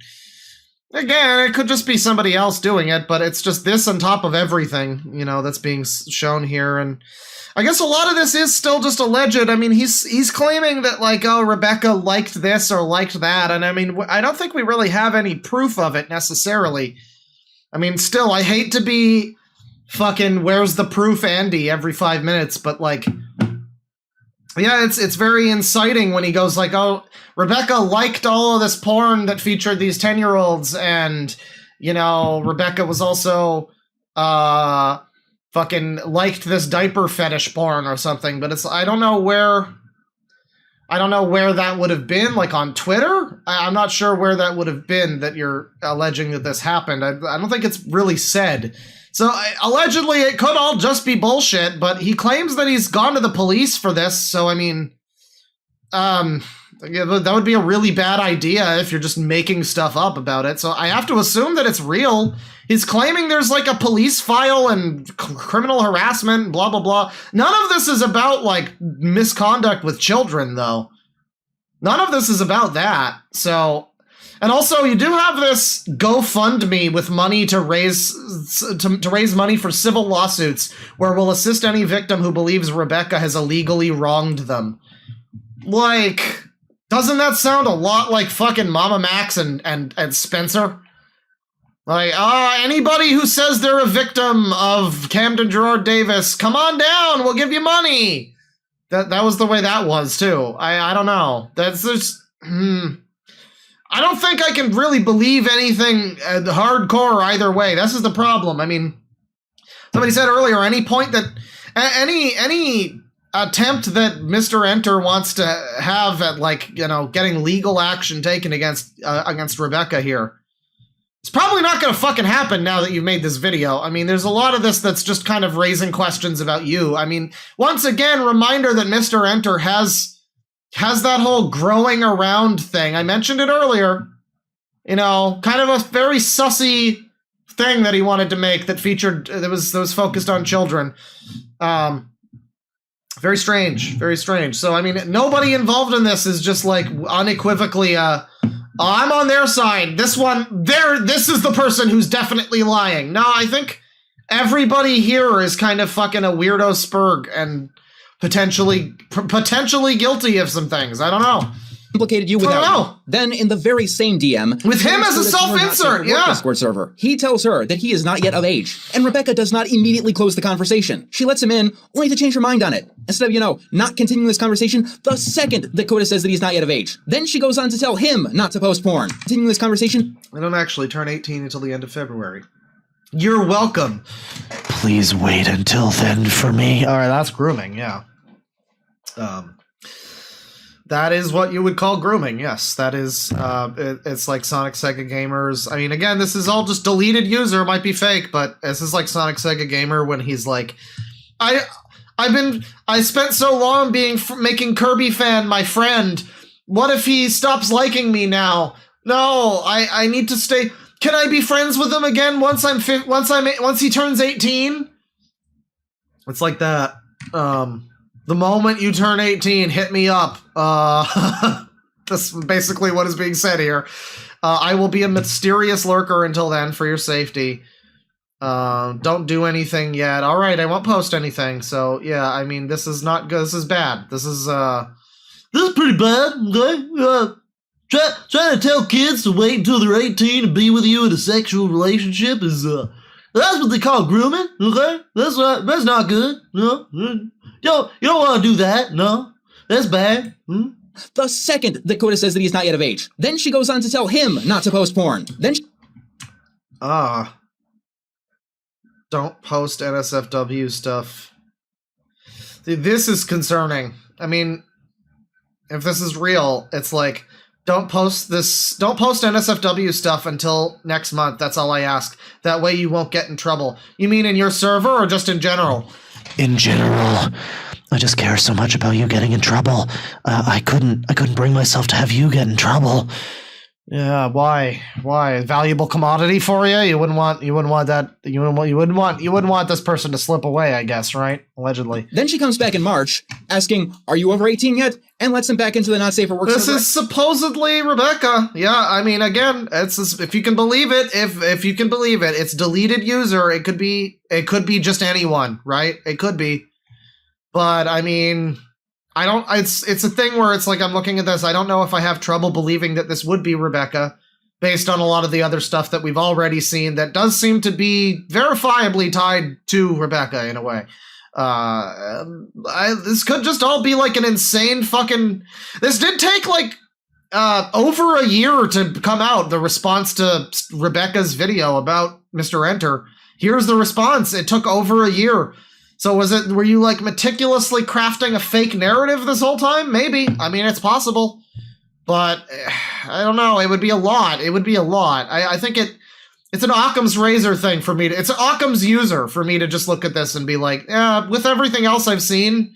again, it could just be somebody else doing it, but it's just this on top of everything, you know, that's being shown here. And I guess a lot of this is still just alleged. I mean, he's claiming that, like, oh, Rebeccah liked this or liked that. And I mean, I don't think we really have any proof of it necessarily. I mean, still, I hate to be fucking where's the proof Andy every 5 minutes, but like, yeah, it's very inciting when he goes like, oh, Rebeccah liked all of this porn that featured these 10-year-olds, and, you know, Rebeccah was also, fucking liked this diaper fetish porn or something, but it's, I don't know where that would have been, like on Twitter? I'm not sure where that would have been that you're alleging that this happened. I don't think it's really said. So allegedly it could all just be bullshit, but he claims that he's gone to the police for this, so I mean, that would be a really bad idea if you're just making stuff up about it. So I have to assume that it's real. He's claiming there's like a police file and criminal harassment, blah, blah, blah. None of this is about like misconduct with children, though. None of this is about that. So, and also you do have this GoFundMe with money to raise money for civil lawsuits where we'll assist any victim who believes Rebeccah has illegally wronged them. Like, doesn't that sound a lot like fucking MamaMax and Spencer? Like, anybody who says they're a victim of Camden Gerard Davis, come on down, we'll give you money. That was the way that was, too. I don't know. That's just, I don't think I can really believe anything hardcore either way. This is the problem. I mean, somebody said earlier, any point that, any attempt that Mr. Enter wants to have at, like, you know, getting legal action taken against Rebeccah here, it's probably not going to fucking happen now that you've made this video. I mean, there's a lot of this that's just kind of raising questions about you. I mean, once again, reminder that Mr. Enter has that whole growing around thing. I mentioned it earlier. You know, kind of a very sussy thing that he wanted to make that featured, that was focused on children. Very strange, very strange. So, I mean, nobody involved in this is just like unequivocally, I'm on their side. This is the person who's definitely lying. No, I think everybody here is kind of fucking a weirdo spurg and potentially guilty of some things. I don't know. Implicated you without me. Then in the very same DM, with him as a self-insert, yeah. Discord server, he tells her that he is not yet of age, and Rebeccah does not immediately close the conversation. She lets him in, only to change her mind on it. Instead of, you know, not continuing this conversation the second that Coda says that he's not yet of age. Then she goes on to tell him not to post porn. Continuing this conversation. I don't actually turn 18 until the end of February. You're welcome. Please wait until then for me. All right, that's grooming, yeah. That is what you would call grooming, yes. That is, it's like Sonic Sega Gamers. I mean, again, this is all just deleted user, might be fake, but this is like Sonic Sega Gamer when he's like, I spent so long making Kirby fan my friend. What if he stops liking me now? No, I need to stay. Can I be friends with him again once he turns 18? It's like that. The moment you turn 18, hit me up. That's basically what is being said here. I will be a mysterious lurker until then for your safety. Don't do anything yet. All right, I won't post anything. So yeah, I mean, this is not good. This is bad. This is pretty bad. Okay. Trying to tell kids to wait until they're 18 to be with you in a sexual relationship is that's what they call grooming. Okay, that's not good. No. You don't want to do that, no. That's bad. The second that Coda says that he's not yet of age. Then she goes on to tell him not to post porn. Then don't post NSFW stuff. This is concerning. I mean, if this is real, it's like, don't post NSFW stuff until next month. That's all I ask. That way you won't get in trouble. You mean in your server or just in general? In general, I just care so much about you getting in trouble. I couldn't bring myself to have you get in trouble. Yeah, why? Why? Valuable commodity for you? You wouldn't want this person to slip away, I guess, right? Allegedly. Then she comes back in March, asking, "Are you over 18 yet?" and lets him back into the not safe for work. This is supposedly Rebeccah. Yeah, I mean, again, it's if you can believe it, if you can believe it, it's deleted user. It could be just anyone, right? It could be, but I mean, I don't. It's a thing where it's like I'm looking at this. I don't know if I have trouble believing that this would be Rebeccah, based on a lot of the other stuff that we've already seen. That does seem to be verifiably tied to Rebeccah in a way. This could just all be like an insane fucking. This did take like over a year to come out. The response to Rebeccah's video about Mr. Enter. Here's the response. It took over a year. So were you like meticulously crafting a fake narrative this whole time? Maybe. I mean, it's possible. But I don't know. It would be a lot. I think it's an Occam's razor thing for me. It's an Occam's user for me to just look at this and be like, yeah, with everything else I've seen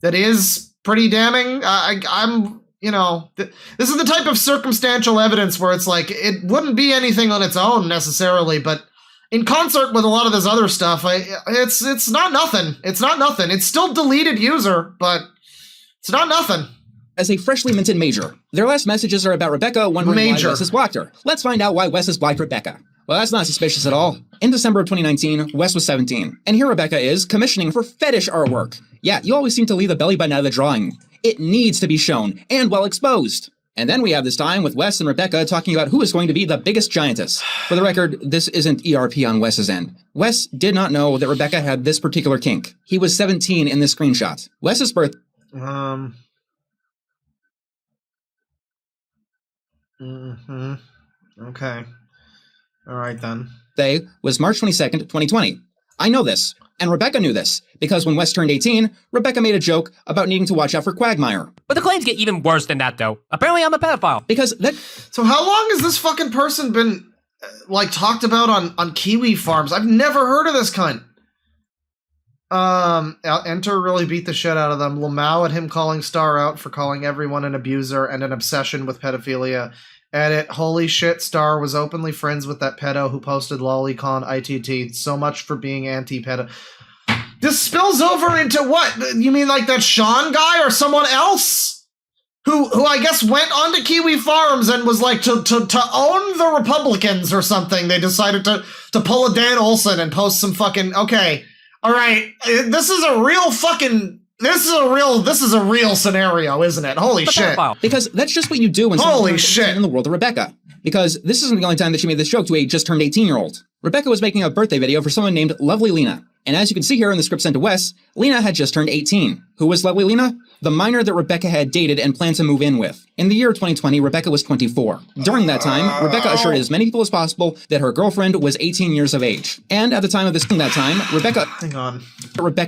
that is pretty damning, I'm, this is the type of circumstantial evidence where it's like, it wouldn't be anything on its own necessarily, but in concert with a lot of this other stuff, it's not nothing. It's not nothing. It's still deleted user, but it's not nothing. As a freshly minted major, their last messages are about Rebeccah wondering why Wes has blocked her. Let's find out why Wes has blocked Rebeccah. Well, that's not suspicious at all. In December of 2019, Wes was 17, and here Rebeccah is commissioning for fetish artwork. Yeah, you always seem to leave the belly button out of the drawing. It needs to be shown, and well exposed. And then we have this time with Wes and Rebeccah talking about who is going to be the biggest giantess. For the record, this isn't ERP on Wes's end. Wes did not know that Rebeccah had this particular kink. He was 17 in this screenshot. Wes's birth... Okay. All right, then. Day was March 22nd, 2020. I know this, and Rebeccah knew this, because when Wes turned 18, Rebeccah made a joke about needing to watch out for Quagmire. But the claims get even worse than that, though. Apparently I'm a pedophile. Because that... So how long has this fucking person been, talked about on Kiwi farms? I've never heard of this cunt. Enter really beat the shit out of them. Lamau at him calling Star out for calling everyone an abuser and an obsession with pedophilia. Edit, holy shit, Star was openly friends with that pedo who posted lolicon ITT. So much for being anti-pedo. This spills over into what? You mean like that Sean guy or someone else? Who I guess went onto Kiwi Farms and was like to own the Republicans or something. They decided to pull a Dan Olson and post some fucking, okay. All right, this is a real fucking... This is a real scenario, isn't it? Holy shit. Because that's just what you do when holy shit in the world of Rebeccah. Because this isn't the only time that she made this joke to a just turned 18-year-old. Rebeccah was making a birthday video for someone named Lovely Lena. And as you can see here in the script sent to Wes, Lena had just turned 18. Who was Lovely Lena? The minor that Rebeccah had dated and planned to move in with. In the year 2020, Rebeccah was 24. During that time, Rebeccah assured as many people as possible that her girlfriend was 18 years of age. And at the time of this Rebeccah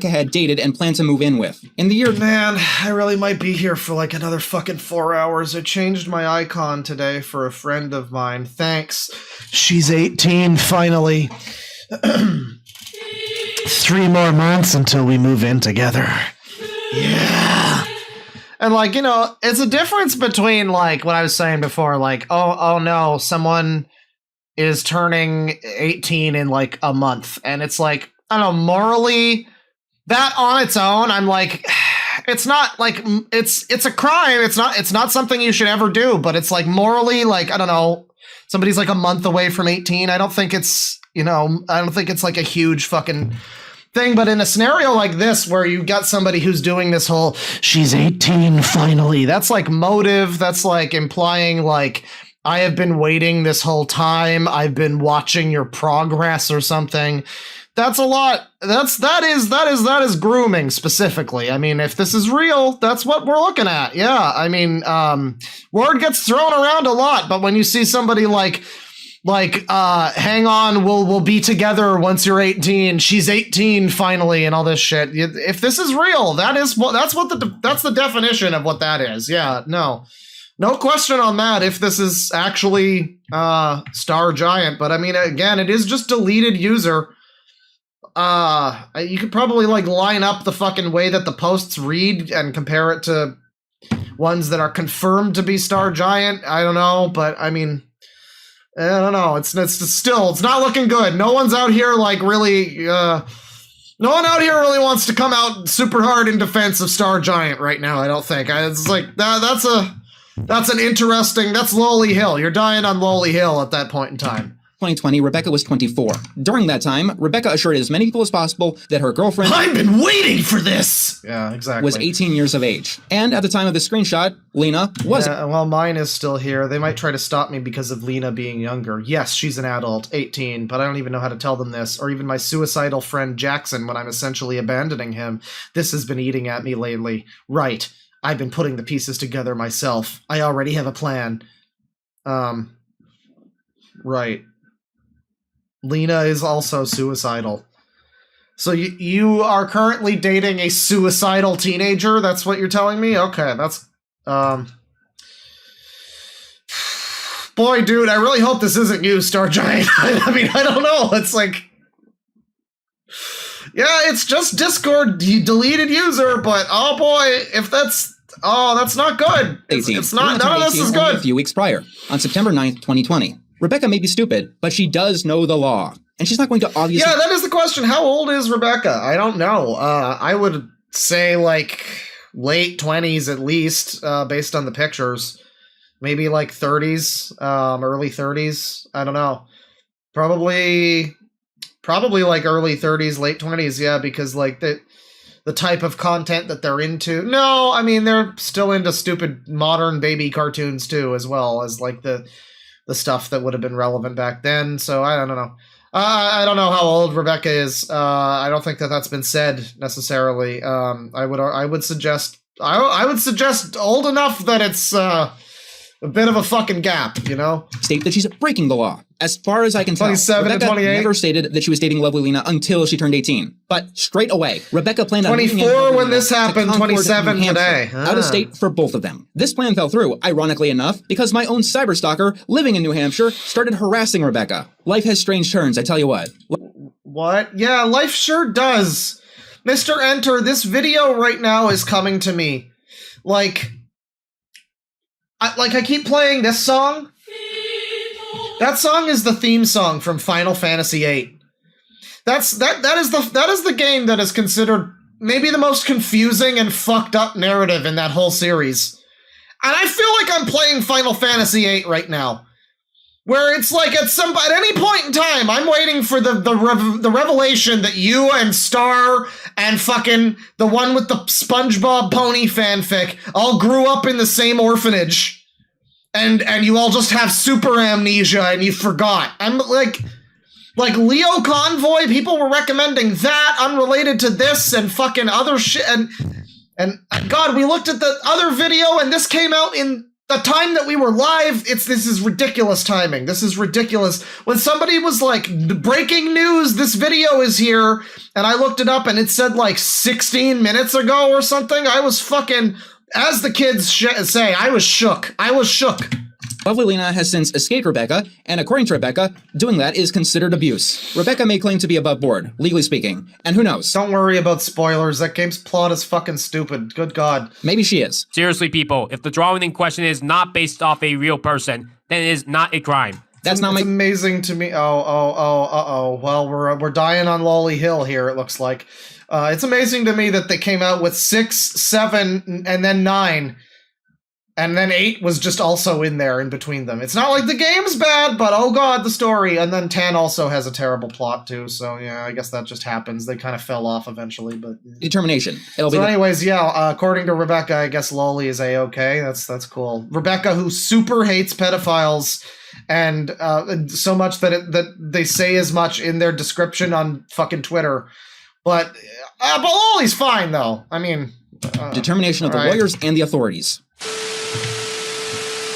had dated and planned to move in with. In the year... Man, I really might be here for like another fucking 4 hours. I changed my icon today for a friend of mine. Thanks. She's 18, finally. 3 more months until we move in together. Yeah. And it's a difference between like what I was saying before, like, oh no, someone is turning 18 in like a month. And it's like, I don't know, morally, that on its own, I'm like, it's not like it's a crime. It's not something you should ever do, but it's like morally, like, I don't know, somebody's like a month away from 18. I don't think it's like a huge fucking thing, but in a scenario like this where you got somebody who's doing this whole she's 18 finally, that's like motive, that's like implying like I have been waiting this whole time, I've been watching your progress or something. That's a lot. That is grooming specifically. I mean, if this is real, that's what we're looking at. Yeah, I mean, word gets thrown around a lot, but when you see somebody like hang on, we'll be together once you're 18, she's 18 finally, and all this shit. If this is real, that's the definition of what that is. Yeah, no question on that. If this is actually StarGiant, but I mean, again, it is just deleted user. You could probably like line up the fucking way that the posts read and compare it to ones that are confirmed to be StarGiant. I don't know, but I mean, I don't know. It's not looking good. No one's out here like really. No one out here really wants to come out super hard in defense of StarGiant right now. I don't think. It's like that's an interesting. That's Lowly Hill. You're dying on Lowly Hill at that point in time. 2020, Rebeccah was 24. During that time, Rebeccah assured as many people as possible that her girlfriend— I've been waiting for this! Yeah, exactly. —was 18 years of age. And at the time of the screenshot, Lena wasn't. Yeah, well, mine is still here. They might try to stop me because of Lena being younger. Yes, she's an adult, 18, but I don't even know how to tell them this. Or even my suicidal friend Jackson when I'm essentially abandoning him. This has been eating at me lately. Right. I've been putting the pieces together myself. I already have a plan. Right. Lena is also suicidal. So you are currently dating a suicidal teenager? That's what you're telling me? Okay, that's... Boy, dude, I really hope this isn't you, StarGiant. I mean, I don't know. It's like... Yeah, it's just Discord deleted user, but oh boy, if that's... Oh, that's not good. It's not... None of this is good. A few weeks prior, on September 9th, 2020. Rebeccah may be stupid, but she does know the law. And she's not going to obviously... Yeah, that is the question. How old is Rebeccah? I don't know. I would say, like, late 20s at least, based on the pictures. Maybe, like, 30s, early 30s. I don't know. Probably, like, early 30s, late 20s, yeah, because, like, the type of content that they're into. No, I mean, they're still into stupid modern baby cartoons, too, as well as, like, the stuff that would have been relevant back then. So I don't know. I don't know how old Rebeccah is. I don't think that's been said necessarily. I would suggest old enough that it's a bit of a fucking gap, you know? State that she's breaking the law. As far as I can tell, 27 and Rebeccah 28? never stated that she was dating Lovely Lena until she turned 18. But straight away, Rebeccah planned on 24 when this happened, 27 today. Out of state for both of them. This plan fell through, ironically enough, because my own cyberstalker, living in New Hampshire, started harassing Rebeccah. Life has strange turns, I tell you what. What? Yeah, life sure does. Mr. Enter, this video right now is coming to me. Like I keep playing this song. That song is the theme song from Final Fantasy VIII. That is the game that is considered maybe the most confusing and fucked up narrative in that whole series. And I feel like I'm playing Final Fantasy VIII right now, where it's like at any point in time, I'm waiting for the revelation that you and Star and fucking the one with the SpongeBob pony fanfic all grew up in the same orphanage. And you all just have super amnesia and you forgot. I'm like Leo Convoy, people were recommending that unrelated to this and fucking other shit. And God, we looked at the other video and this came out in the time that we were live. This is ridiculous timing. This is ridiculous. When somebody was like, breaking news, this video is here. And I looked it up and it said like 16 minutes ago or something. I was fucking... As the kids say, I was shook. I was shook. Lovely Lena has since escaped Rebeccah, and according to Rebeccah, doing that is considered abuse. Rebeccah may claim to be above board, legally speaking, and who knows? Don't worry about spoilers. That game's plot is fucking stupid. Good God. Maybe she is. Seriously, people, if the drawing in question is not based off a real person, then it is not a crime. It's amazing to me. Well, we're dying on Lolly Hill here, it looks like. It's amazing to me that they came out with 6, 7, and then 9. And then 8 was just also in there in between them. It's not like the game's bad, but oh god, the story. And then 10 also has a terrible plot too, so yeah, I guess that just happens. They kind of fell off eventually, but... Determination. Anyways, yeah, according to Rebeccah, I guess Lolly is A-okay. That's cool. Rebeccah, who super hates pedophiles, and so much that they say as much in their description on fucking Twitter. But Lolly's fine, though. I mean... Determination of the lawyers and the authorities.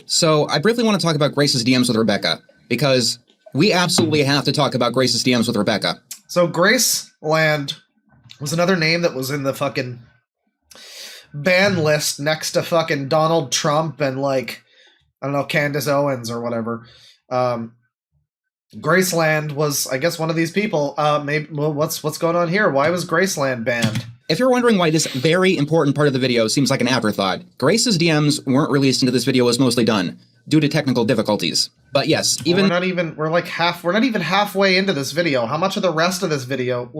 So, I briefly want to talk about Grace's DMs with Rebeccah, because we absolutely have to talk about Grace's DMs with Rebeccah. So, Grace Land was another name that was in the fucking ban list next to fucking Donald Trump and, like, I don't know, Candace Owens or whatever. Graceland was, I guess, one of these people. Maybe. Well, what's going on here? Why was Graceland banned? If you're wondering why this very important part of the video seems like an afterthought, Grace's DMs weren't released until this video was mostly done, due to technical difficulties. But yes, even we're not even halfway into this video. How much of the rest of this video?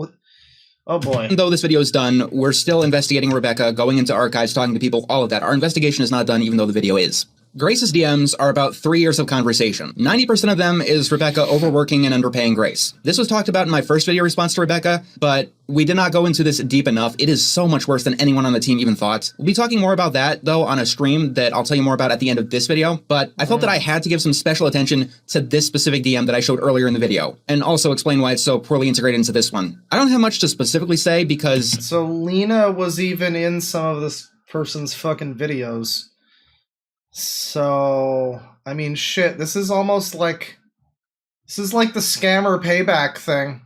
Oh boy. Even though this video is done, we're still investigating Rebeccah, going into archives, talking to people, all of that. Our investigation is not done even though the video is. Grace's DMs are about 3 years of conversation. 90% of them is Rebeccah overworking and underpaying Grace. This was talked about in my first video response to Rebeccah, but we did not go into this deep enough. It is so much worse than anyone on the team even thought. We'll be talking more about that, though, on a stream that I'll tell you more about at the end of this video, but I felt that I had to give some special attention to this specific DM that I showed earlier in the video, and also explain why it's so poorly integrated into this one. I don't have much to specifically say because... So Lena was even in some of this person's fucking videos. So, I mean, shit, this is almost like... This is like the scammer payback thing,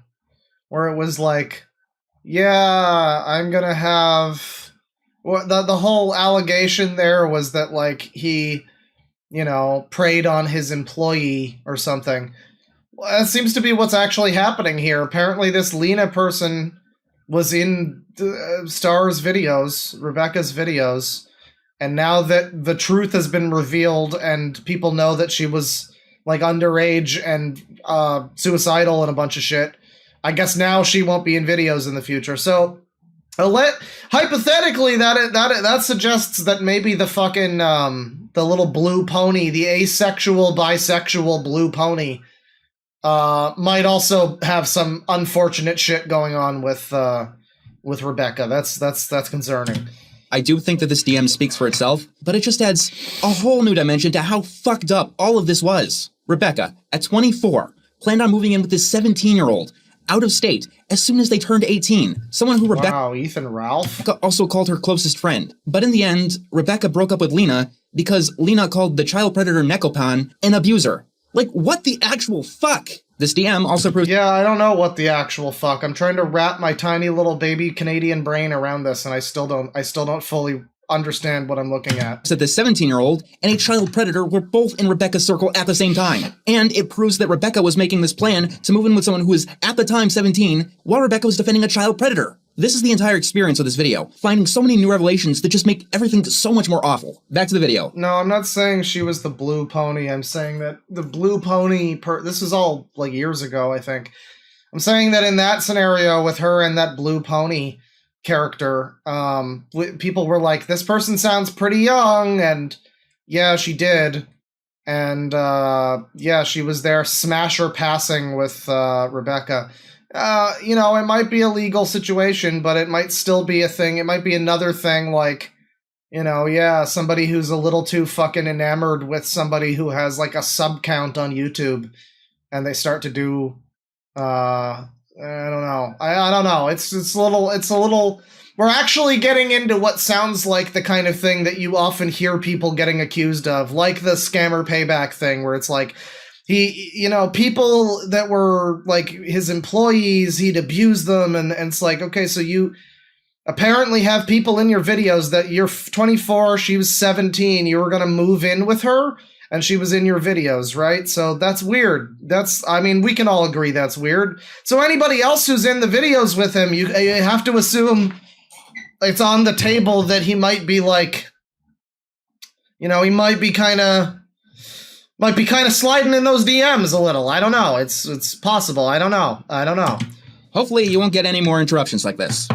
where it was like, yeah, I'm gonna have... Well, the whole allegation there was that, like, he, you know, preyed on his employee or something. Well, that seems to be what's actually happening here. Apparently this Lena person was in Star's videos, Rebeccah's videos, and now that the truth has been revealed and people know that she was, like, underage and suicidal and a bunch of shit, I guess now she won't be in videos in the future. So, hypothetically, that suggests that maybe the fucking, the little blue pony, the asexual, bisexual blue pony, might also have some unfortunate shit going on with Rebeccah. That's concerning. I do think that this DM speaks for itself, but it just adds a whole new dimension to how fucked up all of this was. Rebeccah, at 24, planned on moving in with this 17-year-old, out of state, as soon as they turned 18. Someone who Rebeccah... Wow, Ethan Ralph? Also called her closest friend. But in the end, Rebeccah broke up with Lena because Lena called the child predator Nekopan an abuser. Like, what the actual fuck? This DM also proves... Yeah, I don't know what the actual fuck. I'm trying to wrap my tiny little baby Canadian brain around this, and I still don't fully understand what I'm looking at. That the 17-year-old and a child predator were both in Rebeccah's circle at the same time. And it proves that Rebeccah was making this plan to move in with someone who was, at the time, 17, while Rebeccah was defending a child predator. This is the entire experience of this video, finding so many new revelations that just make everything so much more awful. Back to the video. No, I'm not saying she was the blue pony. I'm saying that the blue pony... This is all, like, years ago, I think. I'm saying that in that scenario with her and that blue pony character, people were like, this person sounds pretty young, and yeah, she did. And, yeah, she was there smasher passing with Rebeccah. You know, it might be a legal situation, but it might still be a thing. It might be another thing, like, you know, yeah, somebody who's a little too fucking enamored with somebody who has, like, a sub count on YouTube, and they start to do, I don't know. I don't know. It's a little, we're actually getting into what sounds like the kind of thing that you often hear people getting accused of, like the scammer payback thing, where it's like, he, you know, people that were, like, his employees, he'd abuse them, and it's like, okay, so you apparently have people in your videos that you're 24, she was 17, you were gonna move in with her, and she was in your videos, right? So that's weird. I mean, we can all agree that's weird. So anybody else who's in the videos with him, you have to assume it's on the table that he might be, like, you know, he might be kind of sliding in those DMs a little. I don't know. It's possible. I don't know. Hopefully you won't get any more interruptions like this.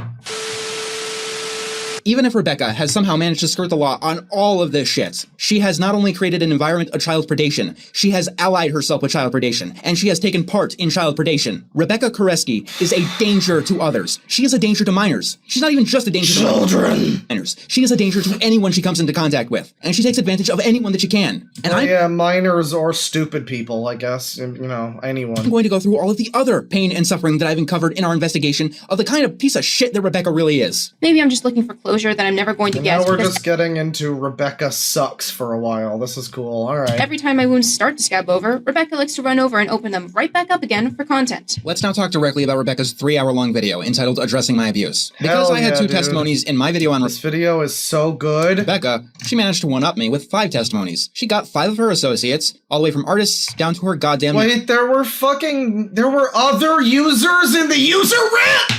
Even if Rebeccah has somehow managed to skirt the law on all of this shit, she has not only created an environment of child predation, she has allied herself with child predation, and she has taken part in child predation. Rebeccah Koreski is a danger to others. She is a danger to minors. She's not even just a danger to minors. She is a danger to anyone she comes into contact with, and she takes advantage of anyone that she can. And yeah, minors or stupid people, I guess, you know, anyone. I'm going to go through all of the other pain and suffering that I've uncovered in our investigation of the kind of piece of shit that Rebeccah really is. Maybe I'm just looking for clothes exposure that I'm never going to get. Now we're because just getting into Rebeccah sucks for a while. This is cool. All right. every time my wounds start to scab over, Rebeccah likes to run over and open them right back up again for content. Let's now talk directly about Rebeccah's 3-hour-long video entitled Addressing My Abuse. Because I had 2 testimonies in my video on this video is so good. Rebeccah, she managed to one-up me with 5 testimonies. She got 5 of her associates, all the way from artists down to her goddamn... Wait, there were other users in the user rant?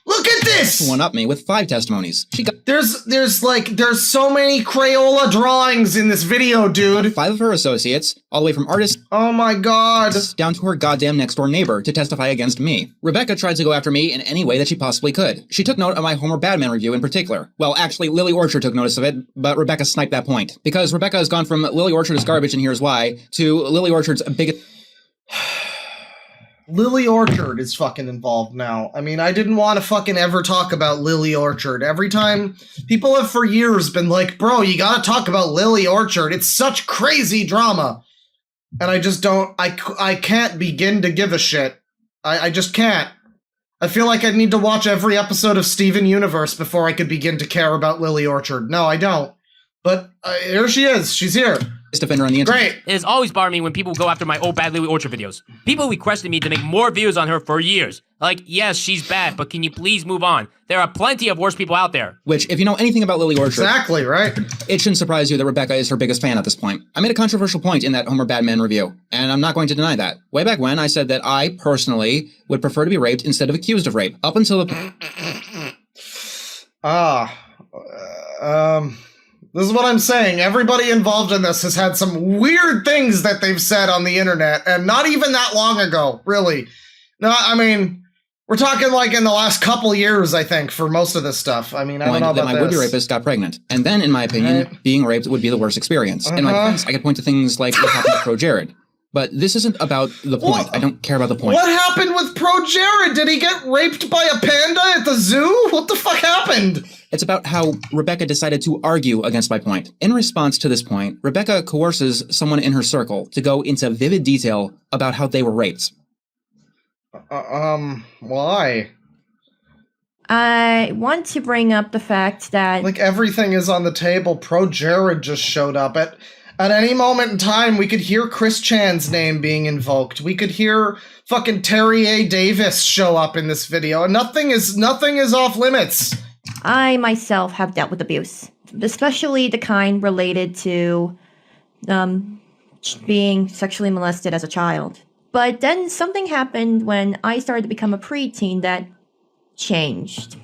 Look at this! One up me with 5 testimonies. She got there's so many Crayola drawings in this video, dude. 5 of her associates, all the way from artists. Oh my god. Down to her goddamn next door neighbor to testify against me. Rebeccah tried to go after me in any way that she possibly could. She took note of my Homer Badman review in particular. Well, actually, Lily Orchard took notice of it, but Rebeccah sniped that point. Because Rebeccah has gone from Lily Orchard is garbage and here's why, to Lily Orchard's biggest... Lily Orchard is fucking involved now. I mean, I didn't want to fucking ever talk about Lily Orchard. Every time, people have for years been like, bro, you gotta talk about Lily Orchard. It's such crazy drama. And I just don't, I can't begin to give a shit. I just can't. I feel like I'd need to watch every episode of Steven Universe before I could begin to care about Lily Orchard. No, I don't. But here she is. She's here. Defender on the internet. Great. It has always bothered me when people go after my old bad Lily Orchard videos. People requested me to make more videos on her for years. Like, yes, she's bad, but can you please move on? There are plenty of worse people out there. Which, if you know anything about Lily Orchard... Exactly, right? It shouldn't surprise you that Rebeccah is her biggest fan at this point. I made a controversial point in that Homer Badman review, and I'm not going to deny that. Way back when, I said that I, personally, would prefer to be raped instead of accused of rape. Up until the... This is what I'm saying. Everybody involved in this has had some weird things that they've said on the internet, and not even that long ago, really. No, I mean, we're talking like in the last couple years, I think, for most of this stuff. I mean, I don't know about that my would-be rapist got pregnant. And then, in my opinion, being raped would be the worst experience. In my defense, I could point to things like what happened to Pro Jared. But this isn't about the point. I don't care about the point. What happened with Pro Jared? Did he get raped by a panda at the zoo? What the fuck happened? It's about how Rebeccah decided to argue against my point. In response to this point, Rebeccah coerces someone in her circle to go into vivid detail about how they were raped. Why? I want to bring up the fact that... Like, everything is on the table. Pro Jared just showed up. At any moment in time, we could hear Chris Chan's name being invoked. We could hear fucking Terry A. Davis show up in this video. And nothing is off limits. I myself have dealt with abuse, especially the kind related to being sexually molested as a child. But then something happened when I started to become a preteen that changed.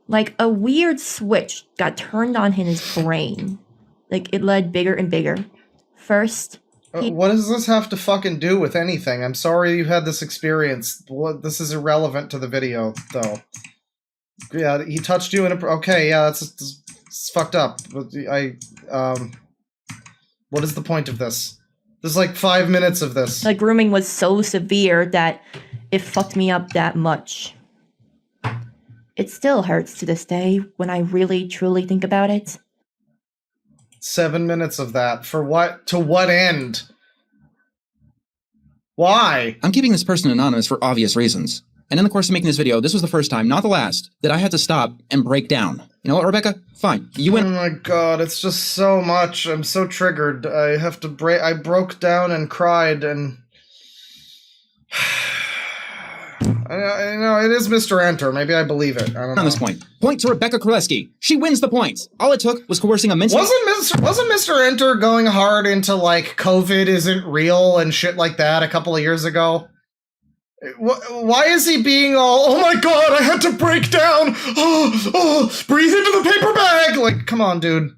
Like a weird switch got turned on in his brain. Like it led bigger and bigger. First, what does this have to fucking do with anything? I'm sorry you had this experience. This is irrelevant to the video, though. Yeah, he touched you in a... Okay, yeah, that's fucked up. But what is the point of this? There's like 5 minutes of this. The grooming was so severe that it fucked me up that much. It still hurts to this day when I really, truly think about it. 7 minutes of that. For what? To what end? Why? I'm keeping this person anonymous for obvious reasons. And in the course of making this video, this was the first time, not the last, that I had to stop and break down. You know what, Rebeccah? Fine. You win. Oh my god, it's just so much. I'm so triggered. I have to break. I broke down and cried and... I know, it is Mr. Enter. Maybe I believe it. I don't know. On this point. Point to Rebeccah Kraleski. She wins the point. All it took was coercing a mentally... Wasn't Mr. Enter going hard into, like, COVID isn't real and shit like that a couple of years ago? Why is he being all, oh my god, I had to break down! Breathe into the paper bag! Like, come on, dude.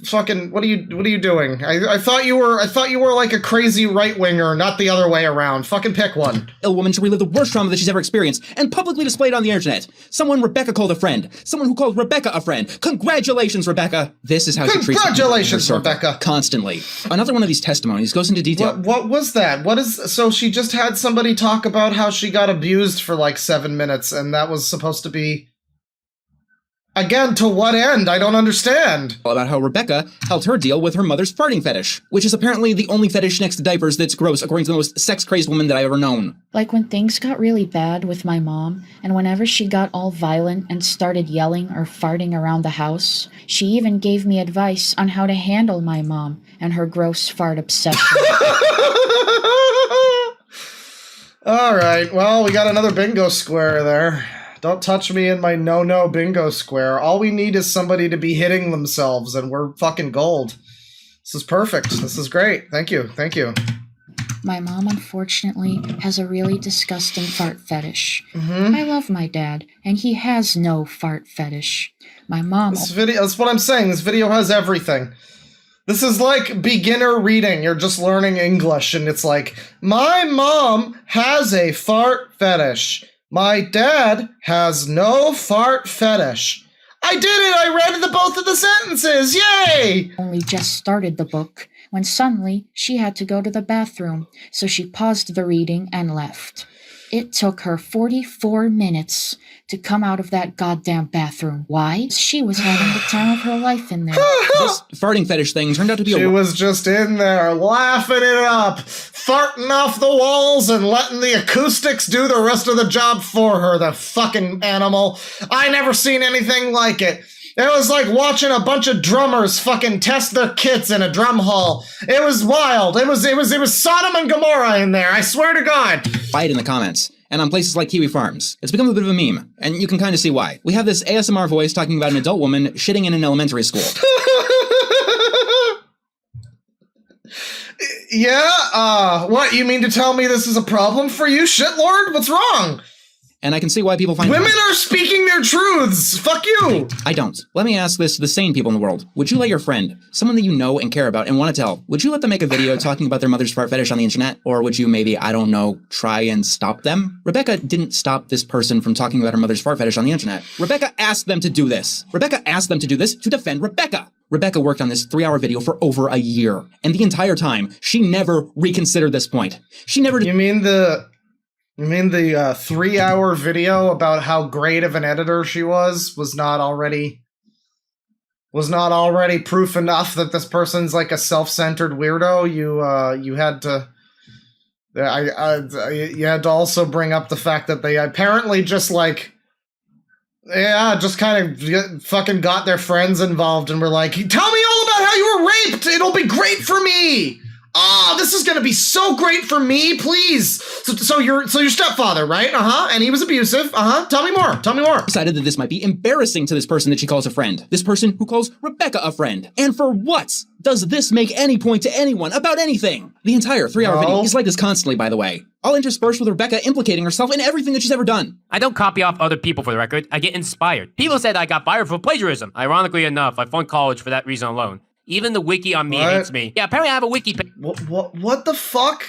Fucking, what are you doing? I thought you were like a crazy right-winger, not the other way around. Fucking pick one. Ill woman to relive the worst trauma that she's ever experienced and publicly display it on the internet. Someone Rebeccah called a friend. Someone who called Rebeccah a friend. Congratulations, Rebeccah. This is how she treats Congratulations, Rebeccah. Constantly. Another one of these testimonies goes into detail. What was that? So she just had somebody talk about how she got abused for like 7 minutes and that was supposed to be... Again, to what end? I don't understand. About how Rebeccah helped her deal with her mother's farting fetish, which is apparently the only fetish next to diapers that's gross, according to the most sex-crazed woman that I've ever known. Like when things got really bad with my mom, and whenever she got all violent and started yelling or farting around the house, she even gave me advice on how to handle my mom and her gross fart obsession. All right, well, we got another bingo square there. Don't touch me in my no-no bingo square. All we need is somebody to be hitting themselves, and we're fucking gold. This is perfect. This is great. Thank you. Thank you. My mom, unfortunately, has a really disgusting fart fetish. Mm-hmm. I love my dad, and he has no fart fetish. My mom... This video, that's what I'm saying. This video has everything. This is like beginner reading. You're just learning English, and it's like, my mom has a fart fetish. My dad has no fart fetish. I did it! I read both of the sentences! Yay! Only just started the book when suddenly she had to go to the bathroom, so she paused the reading and left. It took her 44 minutes to come out of that goddamn bathroom. Why? She was having the time of her life in there. This farting fetish thing turned out to be She was just in there, laughing it up, farting off the walls and letting the acoustics do the rest of the job for her, the fucking animal. I never seen anything like it. It was like watching a bunch of drummers fucking test their kits in a drum hall. It was wild. It was Sodom and Gomorrah in there, I swear to God. Fight in the comments. And on places like Kiwi Farms. It's become a bit of a meme, and you can kind of see why. We have this ASMR voice talking about an adult woman shitting in an elementary school. Yeah, what, you mean to tell me this is a problem for you, shitlord? What's wrong? And I can see why people find women are speaking their truths. Fuck you. I don't. Let me ask this to the sane people in the world. Would you let your friend, someone that you know and care about and want to tell, would you let them make a video talking about their mother's fart fetish on the internet? Or would you maybe, I don't know, try and stop them? Rebeccah didn't stop this person from talking about her mother's fart fetish on the internet. Rebeccah asked them to do this. Rebeccah asked them to do this to defend Rebeccah. Rebeccah worked on this 3-hour video for over a year. And the entire time, she never reconsidered this point. She never... You mean the 3-hour video about how great of an editor she was not already proof enough that this person's like a self-centered weirdo? You had to also bring up the fact that they apparently just like, yeah, just kind of fucking got their friends involved and were like, tell me all about how you were raped. It'll be great for me. Oh, this is gonna be so great for me, please. So your stepfather, right? And he was abusive. Tell me more. Decided that this might be embarrassing to this person that she calls a friend. This person who calls Rebeccah a friend. And for what? Does this make any point to anyone about anything? The entire 3-hour video is like this constantly, by the way. All interspersed with Rebeccah implicating herself in everything that she's ever done. I don't copy off other people, for the record. I get inspired. People said I got fired for plagiarism. Ironically enough, I flunked college for that reason alone. Even the wiki on me hates me. Yeah, apparently I have a wiki page. What the fuck?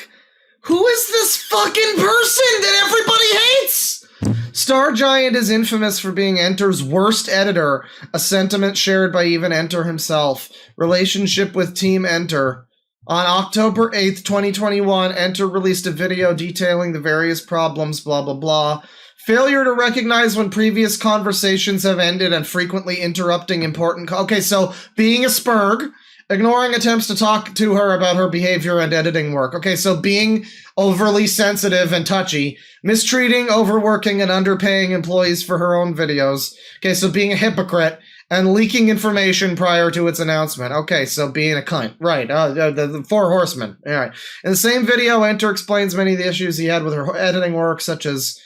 Who is this fucking person that everybody hates? StarGiant is infamous for being Enter's worst editor, a sentiment shared by even Enter himself. Relationship with Team Enter. On October 8th, 2021, Enter released a video detailing the various problems, blah, blah, blah. Failure to recognize when previous conversations have ended and frequently interrupting important... Okay, so being a spurg, ignoring attempts to talk to her about her behavior and editing work. Okay, so being overly sensitive and touchy, mistreating, overworking, and underpaying employees for her own videos. Okay, so being a hypocrite and leaking information prior to its announcement. Okay, so being a cunt. Right, the 4 horsemen. All right. In the same video, Enter explains many of the issues he had with her editing work, such as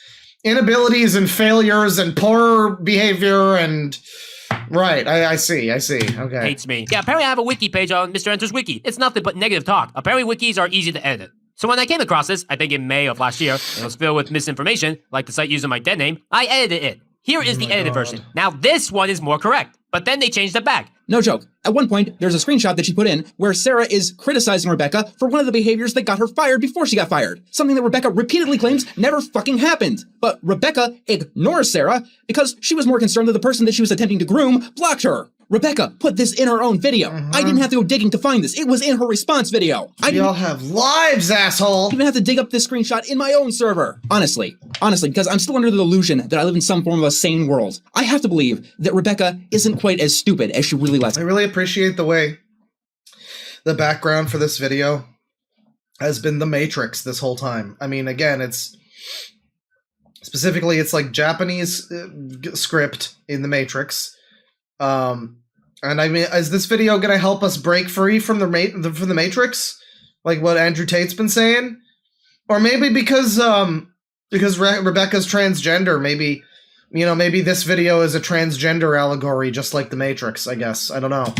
inabilities and failures and poor behavior and... Right, I see, okay. Hates me. Yeah, apparently I have a wiki page on Mr. Enter's wiki. It's nothing but negative talk. Apparently wikis are easy to edit. So when I came across this, I think in May of last year, it was filled with misinformation, like the site using my dead name, I edited it. Here is the edited version. Now this one is more correct, but then they changed it back. No joke. At one point, there's a screenshot that she put in where Sarah is criticizing Rebeccah for one of the behaviors that got her fired before she got fired. Something that Rebeccah repeatedly claims never fucking happened. But Rebeccah ignores Sarah because she was more concerned that the person that she was attempting to groom blocked her. Rebeccah put this in her own video. I didn't have to go digging to find this. It was in her response video. I We all have lives, asshole. didn't even have to dig up this screenshot in my own server. Honestly, because I'm still under the delusion that I live in some form of a sane world. I have to believe that Rebeccah isn't quite as stupid as she really lets. I really appreciate the way the background for this video has been the Matrix this whole time. I mean, again, it's like Japanese script in the Matrix. And I mean, is this video going to help us break free from the Matrix? Like what Andrew Tate's been saying? Or maybe because Rebeccah's transgender, maybe this video is a transgender allegory, just like the Matrix, I guess. I don't know.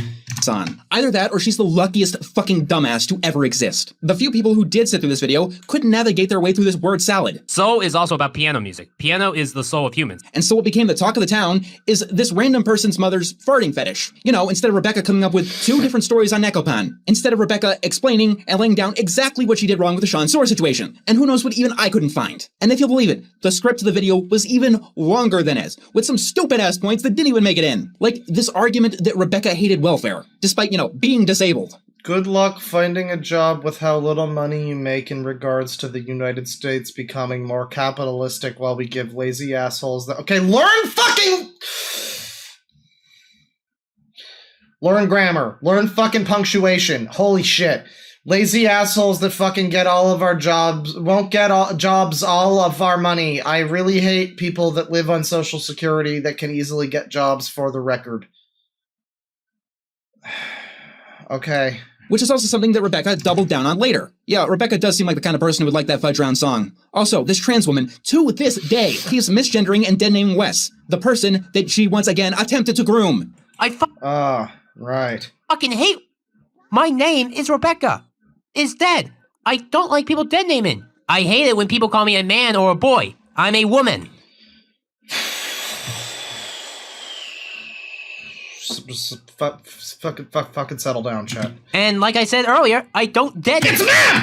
On. Either that or she's the luckiest fucking dumbass to ever exist. The few people who did sit through this video couldn't navigate their way through this word salad. Soul is also about piano music. Piano is the soul of humans. And so what became the talk of the town is this random person's mother's farting fetish. You know, instead of Rebeccah coming up with 2 different stories on Nekopan. Instead of Rebeccah explaining and laying down exactly what she did wrong with the Sean Sora situation. And who knows what even I couldn't find. And if you'll believe it, the script of the video was even longer than it, with some stupid ass points that didn't even make it in. Like this argument that Rebeccah hated welfare, despite, being disabled. Good luck finding a job with how little money you make in regards to the United States becoming more capitalistic while we give lazy assholes that— okay, learn grammar. Learn fucking punctuation. Holy shit. Lazy assholes that fucking get all of our jobs, won't get jobs all of our money. I really hate people that live on Social Security that can easily get jobs, for the record. Okay. Which is also something that Rebeccah doubled down on later. Yeah, Rebeccah does seem like the kind of person who would like that Fudge Round song. Also, this trans woman, to this day, keeps misgendering and dead-naming Wes, the person that she once again attempted to groom. Right. Fucking hate. My name is Rebeccah. Is dead. I don't like people dead naming. I hate it when people call me a man or a boy. I'm a woman. Fucking settle down, chat. And like I said earlier, I don't dead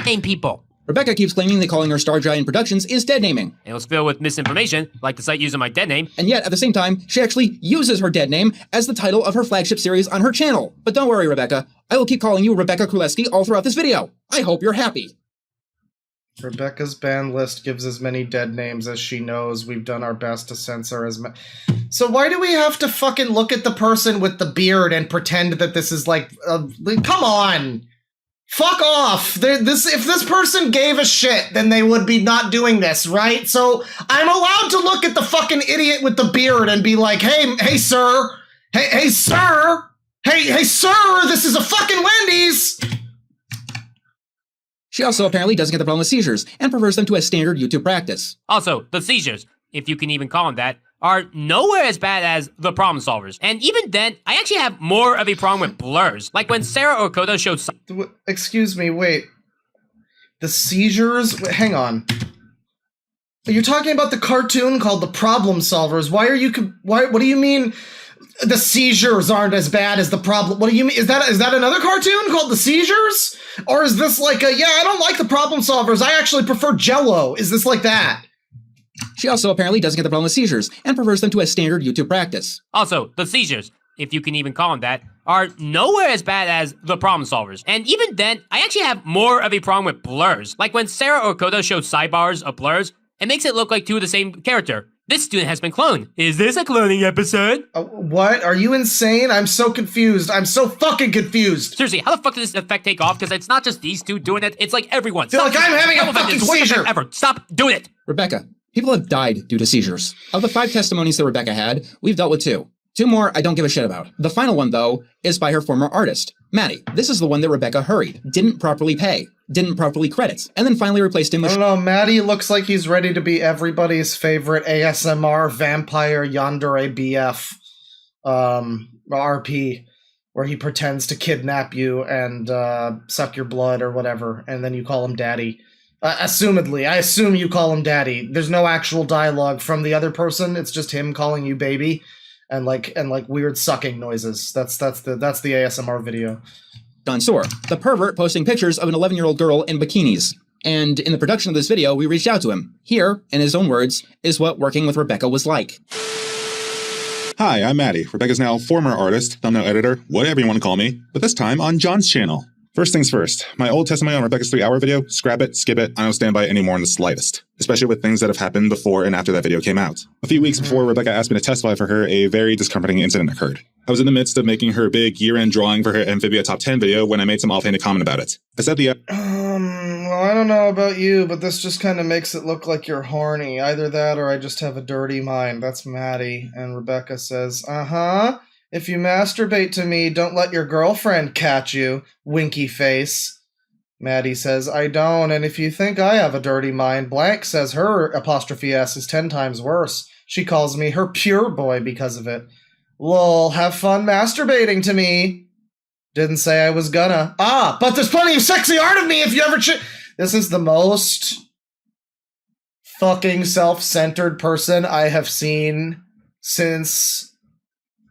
name people. Rebeccah keeps claiming that calling her StarGiantProductions is dead naming. It was filled with misinformation, like the site using my dead name. And yet, at the same time, she actually uses her dead name as the title of her flagship series on her channel. But don't worry, Rebeccah. I will keep calling you Rebeccah Królewski all throughout this video. I hope you're happy. Rebeccah's ban list gives as many dead names as she knows. We've done our best to censor as many. So why do we have to fucking look at the person with the beard and pretend that this is like, come on! Fuck off! If this person gave a shit, then they would be not doing this, right? So I'm allowed to look at the fucking idiot with the beard and be like, hey sir! Hey sir! Hey sir! This is a fucking Wendy's! She also apparently doesn't get the problem with seizures, and prefers them to a standard YouTube practice. Also, the seizures, if you can even call them that, are nowhere as bad as the problem solvers. And even then, I actually have more of a problem with blurs. Like when Sarah or Koda showed— excuse me, wait. The seizures? Wait, hang on. You're talking about the cartoon called The Problem Solvers. What do you mean the seizures aren't as bad as the problem? What do you mean? Is that another cartoon called The Seizures? Or is this like I don't like the Problem Solvers, I actually prefer Jell-O. Is this like that? She also apparently doesn't get the problem with seizures, and prefers them to a standard YouTube practice. Also, the seizures, if you can even call them that, are nowhere as bad as the problem solvers. And even then, I actually have more of a problem with blurs. Like when Sarah or Koda showed sidebars of blurs, it makes it look like two of the same character. This student has been cloned. Is this a cloning episode? What? Are you insane? I'm so confused. I'm so fucking confused. Seriously, how the fuck did this effect take off? Because it's not just these two doing it, it's like everyone. Feel like I'm having a fucking seizure. Ever. Stop doing it. Rebeccah, people have died due to seizures. Of the 5 testimonies that Rebeccah had, we've dealt with 2. 2 more I don't give a shit about. The final one, though, is by her former artist, Maddie. This is the one that Rebeccah hurried, didn't properly pay, didn't properly credit, and then finally replaced him with— I don't know, Maddie looks like he's ready to be everybody's favorite ASMR vampire yandere BF RP, where he pretends to kidnap you and suck your blood or whatever, and then you call him daddy. Assumedly, I assume you call him daddy. There's no actual dialogue from the other person, it's just him calling you baby. And like weird sucking noises. That's the ASMR video. Don Soar, the pervert posting pictures of an 11-year-old girl in bikinis. And in the production of this video, we reached out to him. Here, in his own words, is what working with Rebeccah was like. Hi, I'm Maddie, Rebecca's now former artist, thumbnail editor, whatever you want to call me, but this time on John's channel. First things first, my old testimony on Rebecca's 3-hour video, scrap it, skip it, I don't stand by it anymore in the slightest, especially with things that have happened before and after that video came out. A few weeks before Rebecca asked me to testify for her, a very discomforting incident occurred. I was in the midst of making her big year-end drawing for her Amphibia Top 10 video when I made some offhanded comment about it. I said Well, I don't know about you, but this just kind of makes it look like you're horny. Either that or I just have a dirty mind. That's Maddie. And Rebecca says, uh-huh. If you masturbate to me, don't let your girlfriend catch you, winky face. Maddie says, I don't, and if you think I have a dirty mind, Blank says her apostrophe S is 10 times worse. She calls me her pure boy because of it. Lol, have fun masturbating to me. Didn't say I was gonna. Ah, but there's plenty of sexy art of me if you ever This is the most fucking self-centered person I have seen since,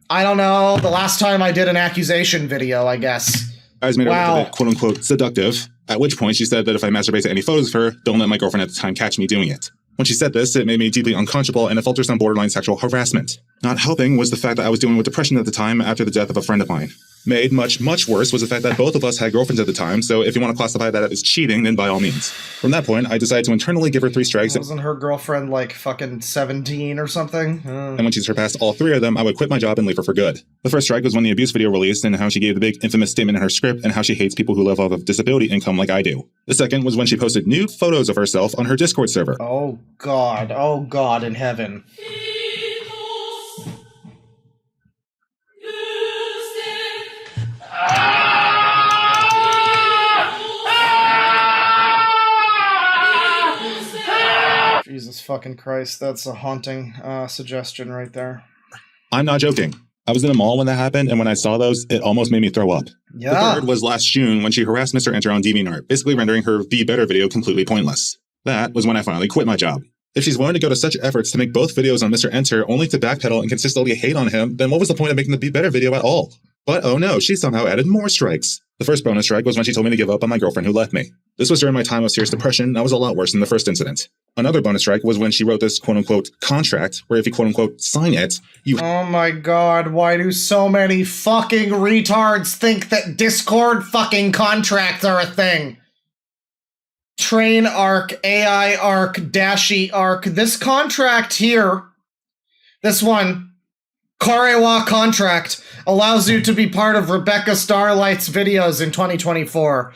I don't know, the last time I did an accusation video, I guess. I was made her look a bit, quote-unquote, seductive, at which point she said that if I masturbate to any photos of her, don't let my girlfriend at the time catch me doing it. When she said this, it made me deeply uncomfortable and it felt some borderline sexual harassment. Not helping was the fact that I was dealing with depression at the time after the death of a friend of mine. Made much, much worse was the fact that both of us had girlfriends at the time, so if you want to classify that as cheating, then by all means. From that point, I decided to internally give her 3 strikes. Wasn't her girlfriend like fucking 17 or something? And when she surpassed all 3 of them, I would quit my job and leave her for good. The first strike was when the abuse video released and how she gave the big infamous statement in her script and how she hates people who live off of disability income like I do. The second was when she posted nude photos of herself on her Discord server. Oh God in heaven. Jesus fucking Christ, that's a haunting suggestion right there. I'm not joking. I was in the mall when that happened, and when I saw those, it almost made me throw up. Yeah. The third was last June when she harassed Mr. Enter on DeviantArt, basically rendering her Be Better video completely pointless. That was when I finally quit my job. If she's willing to go to such efforts to make both videos on Mr. Enter only to backpedal and consistently hate on him, then what was the point of making the Be Better video at all? But oh no, she somehow added more strikes. The first bonus strike was when she told me to give up on my girlfriend who left me. This was during my time of serious depression, and that was a lot worse than the first incident. Another bonus strike was when she wrote this quote-unquote contract, where if you quote-unquote sign it, you— Oh my God, why do so many fucking retards think that Discord fucking contracts are a thing? Train arc, AI arc, Dashi arc, this contract here, this one, Karewa contract, allows you to be part of Rebeccah Starlight's videos in 2024.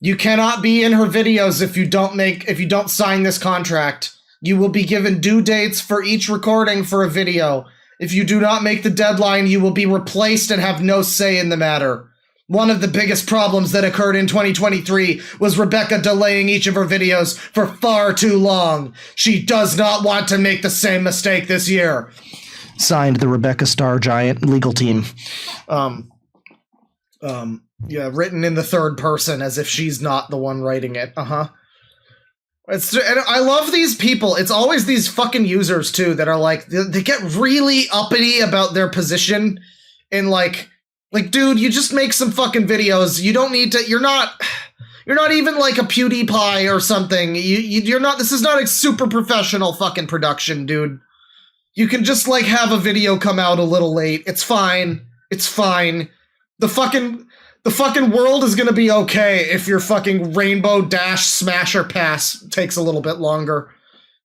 You cannot be in her videos if you don't sign this contract. You will be given due dates for each recording for a video. If you do not make the deadline, you will be replaced and have no say in the matter. One of the biggest problems that occurred in 2023 was Rebeccah delaying each of her videos for far too long. She does not want to make the same mistake this year. Signed, the Rebeccah StarGiant legal team. Yeah, written in the third person as if she's not the one writing it. And I love these people. It's always these fucking users too that are like, they get really uppity about their position in like, dude, you just make some fucking videos. You don't need to, you're not even like a PewDiePie or something. You're not, this is not a super professional fucking production, dude. You can just like have a video come out a little late. It's fine. It's fine. The fucking world is gonna be okay if your fucking Rainbow Dash Smasher Pass takes a little bit longer.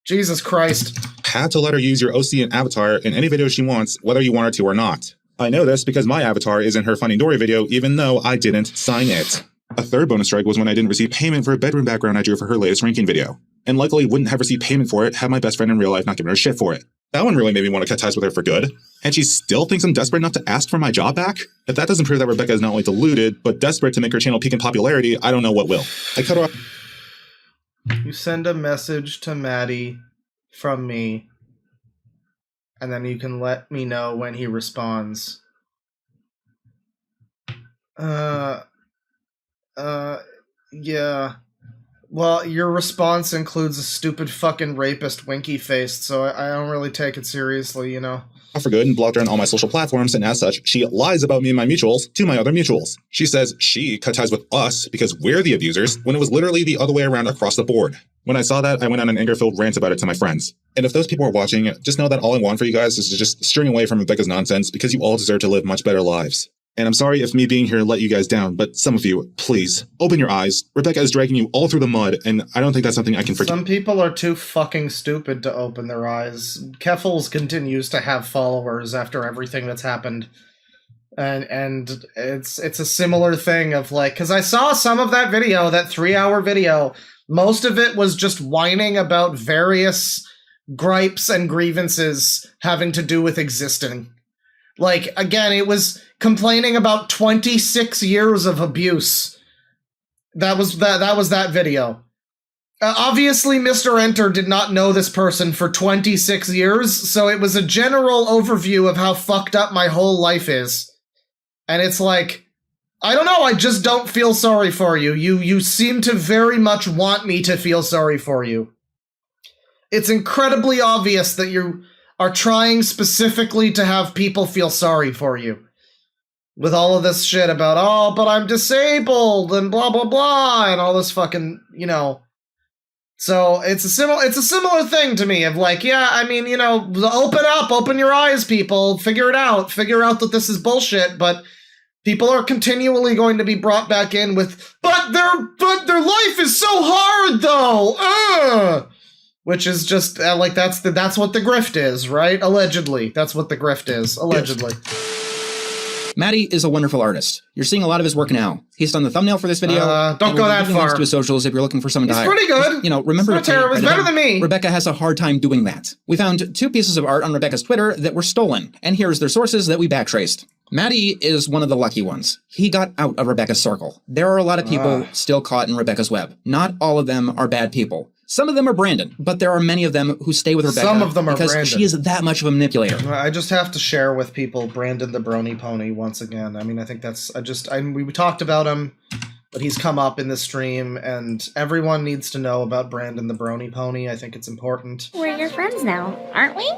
Jesus Christ. Had to let her use your OC and avatar in any video she wants, whether you want her to or not. I know this because my avatar is in her Finding Dory video, even though I didn't sign it. A third bonus strike was when I didn't receive payment for a bedroom background I drew for her latest ranking video. And luckily wouldn't have received payment for it had my best friend in real life not given her shit for it. That one really made me want to cut ties with her for good. And she still thinks I'm desperate enough to ask for my job back? If that doesn't prove that Rebeccah is not only deluded, but desperate to make her channel peak in popularity, I don't know what will. I cut her off. You send a message to Maddie from me, and then you can let me know when he responds. Yeah. Well, your response includes a stupid fucking rapist winky face, so I don't really take it seriously, you know? For good and blocked her on all my social platforms, and as such, she lies about me and my mutuals to my other mutuals. She says she cut ties with us because we're the abusers, when it was literally the other way around across the board. When I saw that, I went on an anger-filled rant about it to my friends. And if those people are watching, just know that all I want for you guys is to just string away from Rebecca's nonsense because you all deserve to live much better lives. And I'm sorry if me being here let you guys down, but some of you, please, open your eyes. Rebeccah is dragging you all through the mud, and I don't think that's something I can forgive. Some people are too fucking stupid to open their eyes. Keffels continues to have followers after everything that's happened. And it's a similar thing of like, because I saw some of that video, that 3-hour video. Most of it was just whining about various gripes and grievances having to do with existing. Like, again, it was complaining about 26 years of abuse. That was that video. Obviously, Mr. Enter did not know this person for 26 years, so it was a general overview of how fucked up my whole life is. And it's like, I don't know, I just don't feel sorry for you. You seem to very much want me to feel sorry for you. It's incredibly obvious that you are trying specifically to have people feel sorry for you. With all of this shit about, oh, but I'm disabled, and blah, blah, blah, and all this fucking, you know. So it's a similar thing to me of like, yeah, I mean, you know, open your eyes, people, figure out that this is bullshit, but people are continually going to be brought back in with, but their life is so hard though, which is just like that's what the grift is, right? Allegedly, that's what the grift is, allegedly. Matty is a wonderful artist. You're seeing a lot of his work now. He's done the thumbnail for this video. Don't go that far. Links to his socials if you're looking for someone to hire. It's pretty good. You know, remember it's not terrible. It's better than me. Rebeccah has a hard time doing that. We found 2 pieces of art on Rebeccah's Twitter that were stolen, and here's their sources that we backtraced. Matty is one of the lucky ones. He got out of Rebeccah's circle. There are a lot of people still caught in Rebeccah's web. Not all of them are bad people. Some of them are Brandon, but there are many of them who stay with Rebeccah. Some of them are because Brandon. she is that much of a manipulator. I just have to share with people Brandon the Brony Pony once again. I mean, I think that's we talked about him, but he's come up in the stream, and everyone needs to know about Brandon the Brony Pony. I think it's important. We're your friends now, aren't we?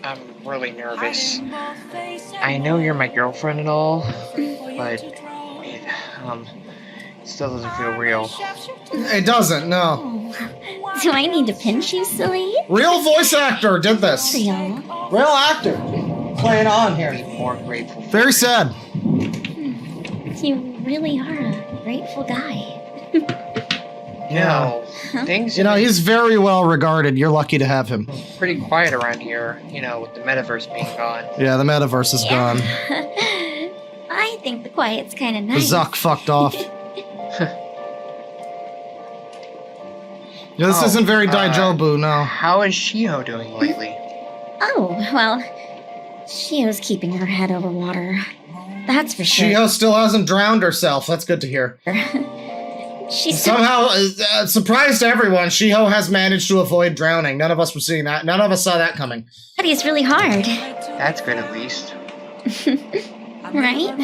I'm really nervous. I know you're my girlfriend and all, but it still doesn't feel real. It doesn't, no. Do I need to pinch you, silly? Real voice actor did this. Real actor. Playing on here. More grateful. Very sad. You really are a grateful guy. Things. You know, he's very well regarded. You're lucky to have him. Pretty quiet around here, with the metaverse being gone. Yeah, the metaverse is gone. I think the quiet's kind of nice. Zuck fucked off. Yeah, this isn't very Daijobu, no. How is Shiho doing lately? Oh, well, Shio's keeping her head over water. That's for sure. Shiho still hasn't drowned herself. That's good to hear. She's somehow, surprise to everyone, Shiho has managed to avoid drowning. None of us were seeing that. None of us saw that coming. It's really hard. That's good, at least. Right?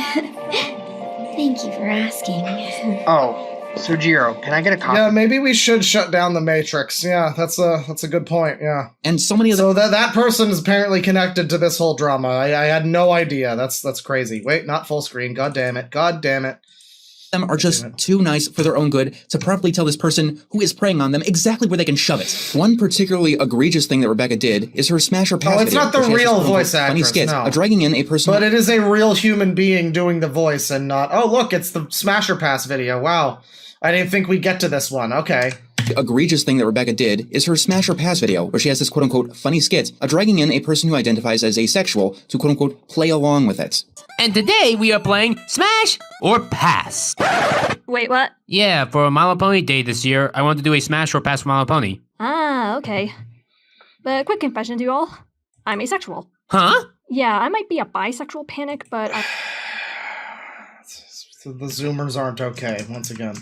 Thank you for asking. Oh, so Jiro, can I get a copy? Yeah, maybe we should shut down the Matrix. Yeah, that's a good point. Yeah. And so many of so that person is apparently connected to this whole drama. I had no idea. That's crazy. Wait, not full screen. God damn it. God damn it. Them are just too nice for their own good to properly tell this person who is preying on them exactly where they can shove it. One particularly egregious thing that Rebeccah did is her smash or pass video. It's not the real voice actress, funny skits, no. dragging in a person. But it is a real human being doing the voice and not, oh look, it's the smash or pass video. Wow. I didn't think we'd get to this one. Okay. The egregious thing that Rebeccah did is her smash or pass video, where she has this quote-unquote funny skit, dragging in a person who identifies as asexual to quote-unquote play along with it. And today we are playing Smash or Pass. Wait, what? Yeah, for My Little Pony Day this year, I wanted to do a Smash or Pass for My Little Pony. Ah, okay. But quick confession to you all, I'm asexual. Huh? Yeah, I might be a bisexual panic, but So the Zoomers aren't okay, once again.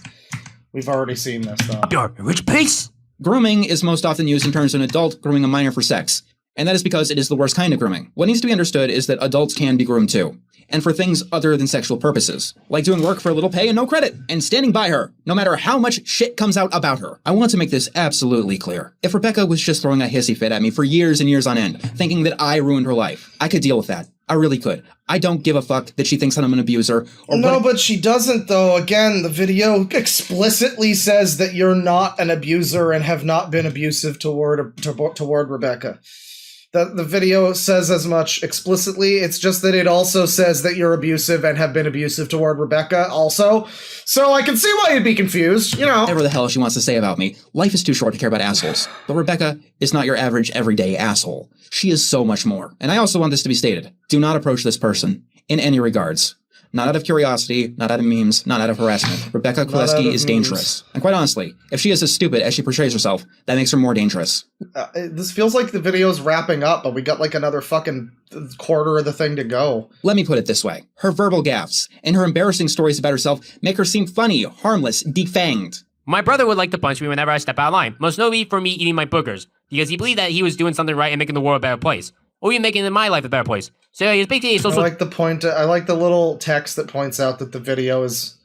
We've already seen this, though. You're a rich piece! Grooming is most often used in terms of an adult grooming a minor for sex, and that is because it is the worst kind of grooming. What needs to be understood is that adults can be groomed too, and for things other than sexual purposes, like doing work for a little pay and no credit, and standing by her, no matter how much shit comes out about her. I want to make this absolutely clear. If Rebeccah was just throwing a hissy fit at me for years and years on end, thinking that I ruined her life, I could deal with that. I really could. I don't give a fuck that she thinks that I'm an abuser. Or no, but she doesn't, though. Again, the video explicitly says that you're not an abuser and have not been abusive toward Rebeccah. The video says as much explicitly. It's just that it also says that you're abusive and have been abusive toward Rebeccah also. So I can see why you'd be confused, you know. Whatever the hell she wants to say about me. Life is too short to care about assholes. But Rebeccah is not your average everyday asshole. She is so much more. And I also want this to be stated. Do not approach this person in any regards. Not out of curiosity, not out of memes, not out of harassment. Rebeccah Koleski is dangerous. And quite honestly, if she is as stupid as she portrays herself, that makes her more dangerous. This feels like the video's wrapping up, but we got like another fucking quarter of the thing to go. Let me put it this way. Her verbal gaffes and her embarrassing stories about herself make her seem funny, harmless, defanged. My brother would like to punch me whenever I step out of line, most notably for me eating my boogers, because he believed that he was doing something right and making the world a better place. Or even making my life a better place. So he's basically a social... I like the little text that points out that the video is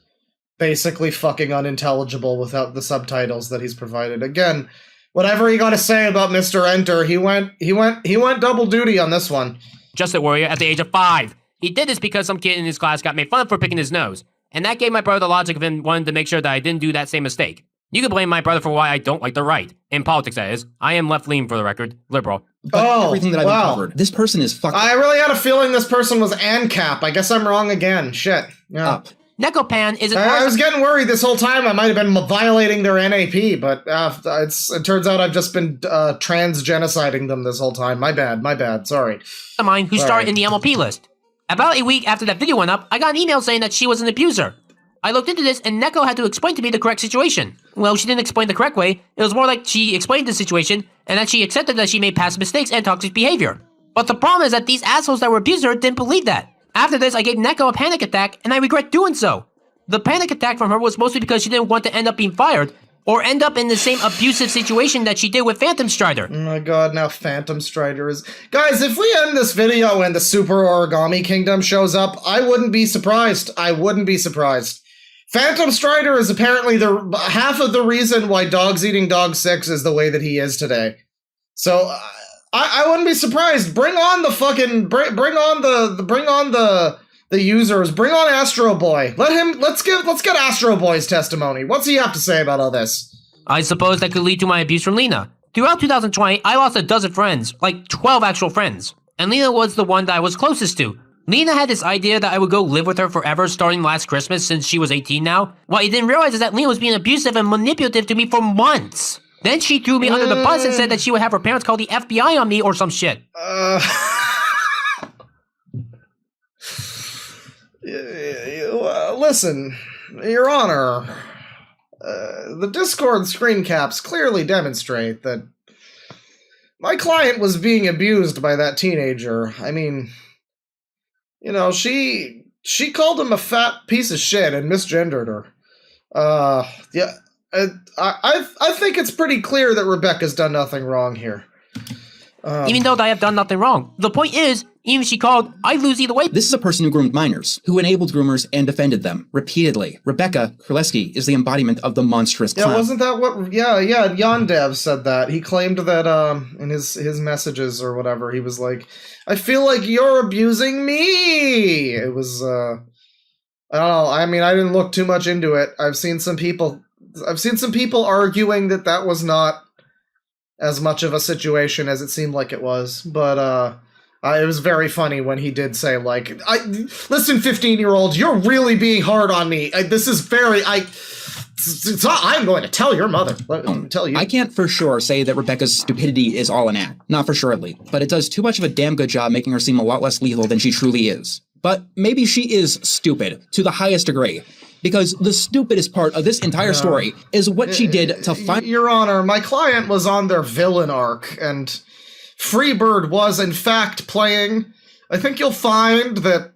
basically fucking unintelligible without the subtitles that he's provided. Again, whatever you gotta say about Mr. Enter, he went double duty on this one. Just a warrior at the age of 5. He did this because some kid in his class got made fun of for picking his nose. And that gave my brother the logic of him wanting to make sure that I didn't do that same mistake. You can blame my brother for why I don't like the right. In politics, that is. I am left-leaning, for the record. Liberal. But everything that I've uncovered, this person is fucked I really had a feeling this person was ANCAP. I guess I'm wrong again. Shit. Yeah. up. Nekopan is... I was getting worried this whole time I might have been violating their NAP, but it turns out I've just been trans-genociding them this whole time. My bad. Sorry. ...of mine who started in the MLP list. About a week after that video went up, I got an email saying that she was an abuser. I looked into this, and Neko had to explain to me the correct situation. Well, she didn't explain the correct way. It was more like she explained the situation, and that she accepted that she made past mistakes and toxic behavior. But the problem is that these assholes that were abused her didn't believe that. After this, I gave Neko a panic attack, and I regret doing so. The panic attack from her was mostly because she didn't want to end up being fired, or end up in the same abusive situation that she did with Phantom Strider. Oh my god, now Phantom Strider is... Guys, if we end this video and the Super Origami Kingdom shows up, I wouldn't be surprised. Phantom Strider is apparently half of the reason why Dogs Eating Dog 6 is the way that he is today. So I wouldn't be surprised. Bring on the fucking bring on the users. Bring on Astro Boy. Let's get Astro Boy's testimony. What's he have to say about all this? I suppose that could lead to my abuse from Lena. Throughout 2020, I lost a dozen friends, like 12 actual friends. And Lena was the one that I was closest to. Lena had this idea that I would go live with her forever starting last Christmas since she was 18 now. What I didn't realize is that Lena was being abusive and manipulative to me for months. Then she threw me under the bus and said that she would have her parents call the FBI on me or some shit. Listen, Your Honor, the Discord screen caps clearly demonstrate that my client was being abused by that teenager. I mean... You know, she called him a fat piece of shit and misgendered her. Yeah, I think it's pretty clear that Rebeccah's done nothing wrong here. Even though I have done nothing wrong. The point is, even if she called, I'd lose either way. This is a person who groomed minors, who enabled groomers and defended them, repeatedly. Rebeccah Koleski is the embodiment of the monstrous clown. Yeah, wasn't that what... Yeah, Yondev said that. He claimed that, in his messages or whatever, he was like, I feel like you're abusing me! It was, I don't know, I mean, I didn't look too much into it. I've seen some people arguing that was not as much of a situation as it seemed like it was, but, it was very funny when he did say, like, listen, 15-year-olds, you're really being hard on me. I'm going to tell your mother. Let me tell you. I can't for sure say that Rebeccah's stupidity is all an act. Not for surely. But it does too much of a damn good job making her seem a lot less lethal than she truly is. But maybe she is stupid to the highest degree. Because the stupidest part of this entire story is what she did to find... Your Honor, my client was on their villain arc, and Freebird was, in fact, playing. I think you'll find that,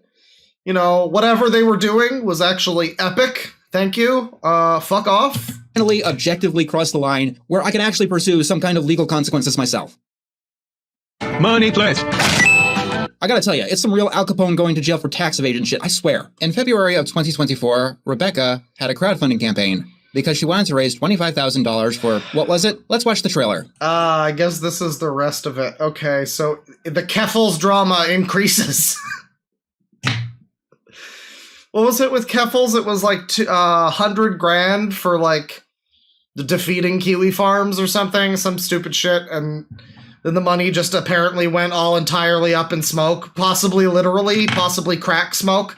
you know, whatever they were doing was actually epic. Thank you. Fuck off. Finally, objectively cross the line where I can actually pursue some kind of legal consequences myself. Money, please. I gotta tell you, it's some real Al Capone going to jail for tax evasion shit, I swear. In February of 2024, Rebeccah had a crowdfunding campaign because she wanted to raise $25,000 for, what was it? Let's watch the trailer. I guess this is the rest of it. Okay, so the Keffels drama increases. what was it with Keffels? It was like 100 grand for like defeating Kiwi Farms or something, some stupid shit, and then the money just apparently went all entirely up in smoke, possibly literally, possibly crack smoke.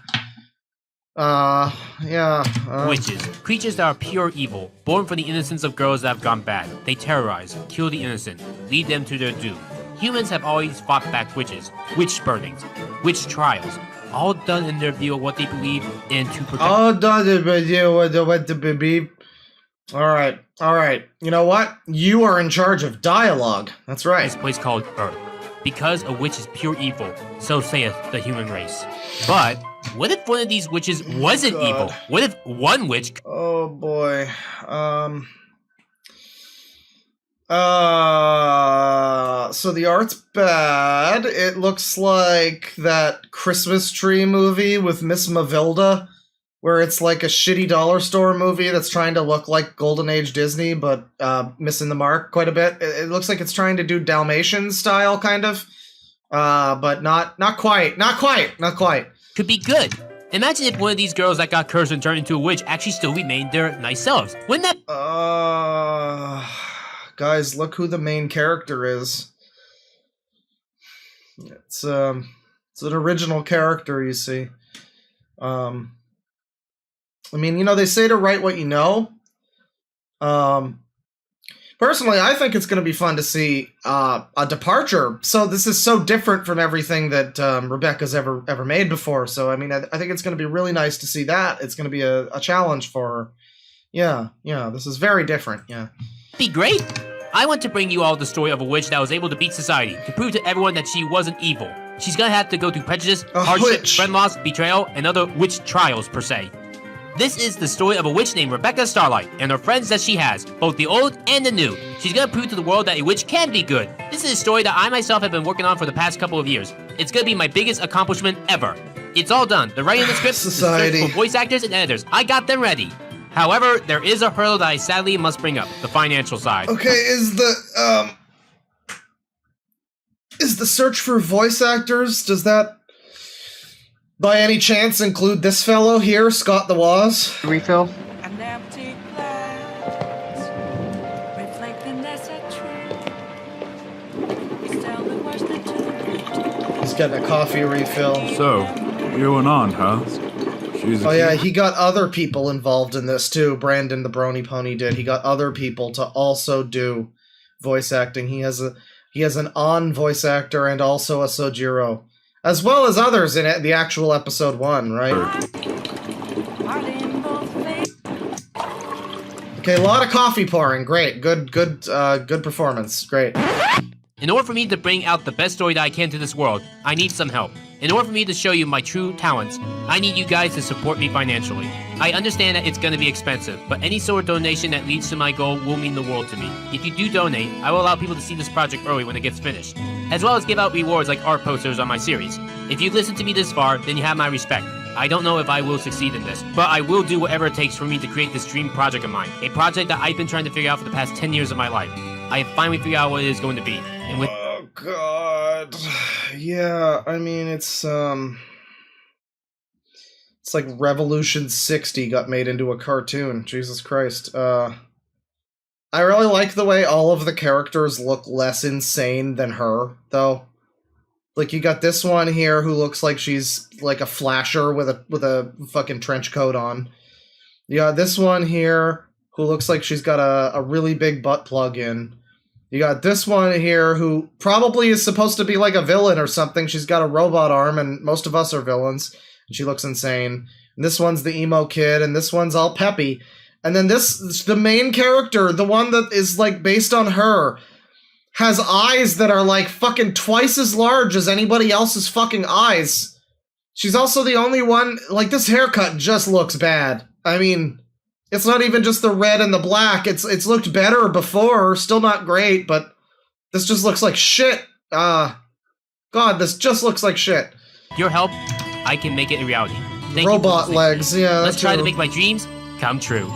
Witches. Creatures that are pure evil, born from the innocence of girls that have gone bad. They terrorize, kill the innocent, lead them to their doom. Humans have always fought back witches, witch burnings, witch trials, all done in their view of what they believe in to protect. All done in their view of what they believe. All right. You know what? You are in charge of dialogue. That's right. This place called Earth. Because a witch is pure evil, so saith the human race. But what if one of these witches wasn't evil? What if one witch... Oh boy. So the art's bad. It looks like that Christmas tree movie with Miss Mavilda, where it's like a shitty dollar store movie that's trying to look like Golden Age Disney, but missing the mark quite a bit. It looks like it's trying to do Dalmatian style, kind of, but not quite. Could be good. Imagine if one of these girls that got cursed and turned into a witch actually still remained their nice selves. Wouldn't that... Guys, look who the main character is. It's an original character, you see. I mean, they say to write what you know. Personally, I think it's going to be fun to see a departure. So this is so different from everything that Rebeccah's ever made before. So, I mean, I think it's going to be really nice to see that. It's going to be a challenge for her. Yeah, this is very different, yeah. Be great. I want to bring you all the story of a witch that was able to beat society, to prove to everyone that she wasn't evil. She's gonna have to go through prejudice, hardship, friend loss, betrayal, and other witch trials, per se. This is the story of a witch named Rebeccah Starlight, and her friends that she has, both the old and the new. She's gonna prove to the world that a witch can be good. This is a story that I myself have been working on for the past couple of years. It's gonna be my biggest accomplishment ever. It's all done. The writing of the script, the search for voice actors and editors. I got them ready. However, there is a hurdle that I sadly must bring up, the financial side. Okay, is the search for voice actors, does that by any chance include this fellow here, Scott the Waz? Refill? He's getting a coffee refill. So, you and on, huh? Oh yeah, he got other people involved in this too. Brandon the Brony Pony did. He got other people to also do voice acting. He has an on voice actor and also a Sojiro, as well as others in the actual episode 1, right? Okay, a lot of coffee pouring. Great, good performance. Great. In order for me to bring out the best story that I can to this world, I need some help. In order for me to show you my true talents, I need you guys to support me financially. I understand that it's going to be expensive, but any sort of donation that leads to my goal will mean the world to me. If you do donate, I will allow people to see this project early when it gets finished, as well as give out rewards like art posters on my series. If you've listened to me this far, then you have my respect. I don't know if I will succeed in this, but I will do whatever it takes for me to create this dream project of mine, a project that I've been trying to figure out for the past 10 years of my life. I have finally figured out what it is going to be, and with... Oh God. Yeah, I mean, it's like Revolution 60 got made into a cartoon. Jesus Christ. I really like the way all of the characters look less insane than her, though. Like, you got this one here who looks like she's like a flasher with a fucking trench coat on. You got this one here who looks like she's got a really big butt plug in. You got this one here who probably is supposed to be like a villain or something. She's got a robot arm, and most of us are villains, and she looks insane. And this one's the emo kid, and this one's all peppy. And then the main character, the one that is like based on her, has eyes that are like fucking twice as large as anybody else's fucking eyes. She's also the only one, like, this haircut just looks bad. I mean... It's not even just the red and the black. It's looked better before. Still not great, but this just looks like shit. God, this just looks like shit. Your help, I can make it a reality. Thank Robot legs, yeah. Let's try to make my dreams come true.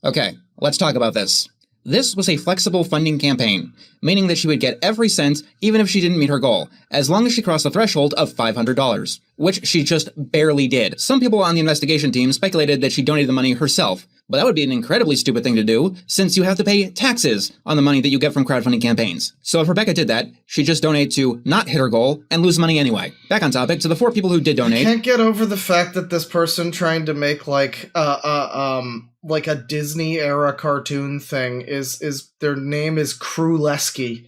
Okay, let's talk about this. This was a flexible funding campaign, meaning that she would get every cent even if she didn't meet her goal, as long as she crossed the threshold of $500, which she just barely did. Some people on the investigation team speculated that she donated the money herself, but that would be an incredibly stupid thing to do, since you have to pay taxes on the money that you get from crowdfunding campaigns. So if Rebeccah did that, she'd just donate to not hit her goal and lose money anyway. Back on topic, to the 4 people who did donate. I can't get over the fact that this person trying to make like a Disney era cartoon thing is their name is Krulesky.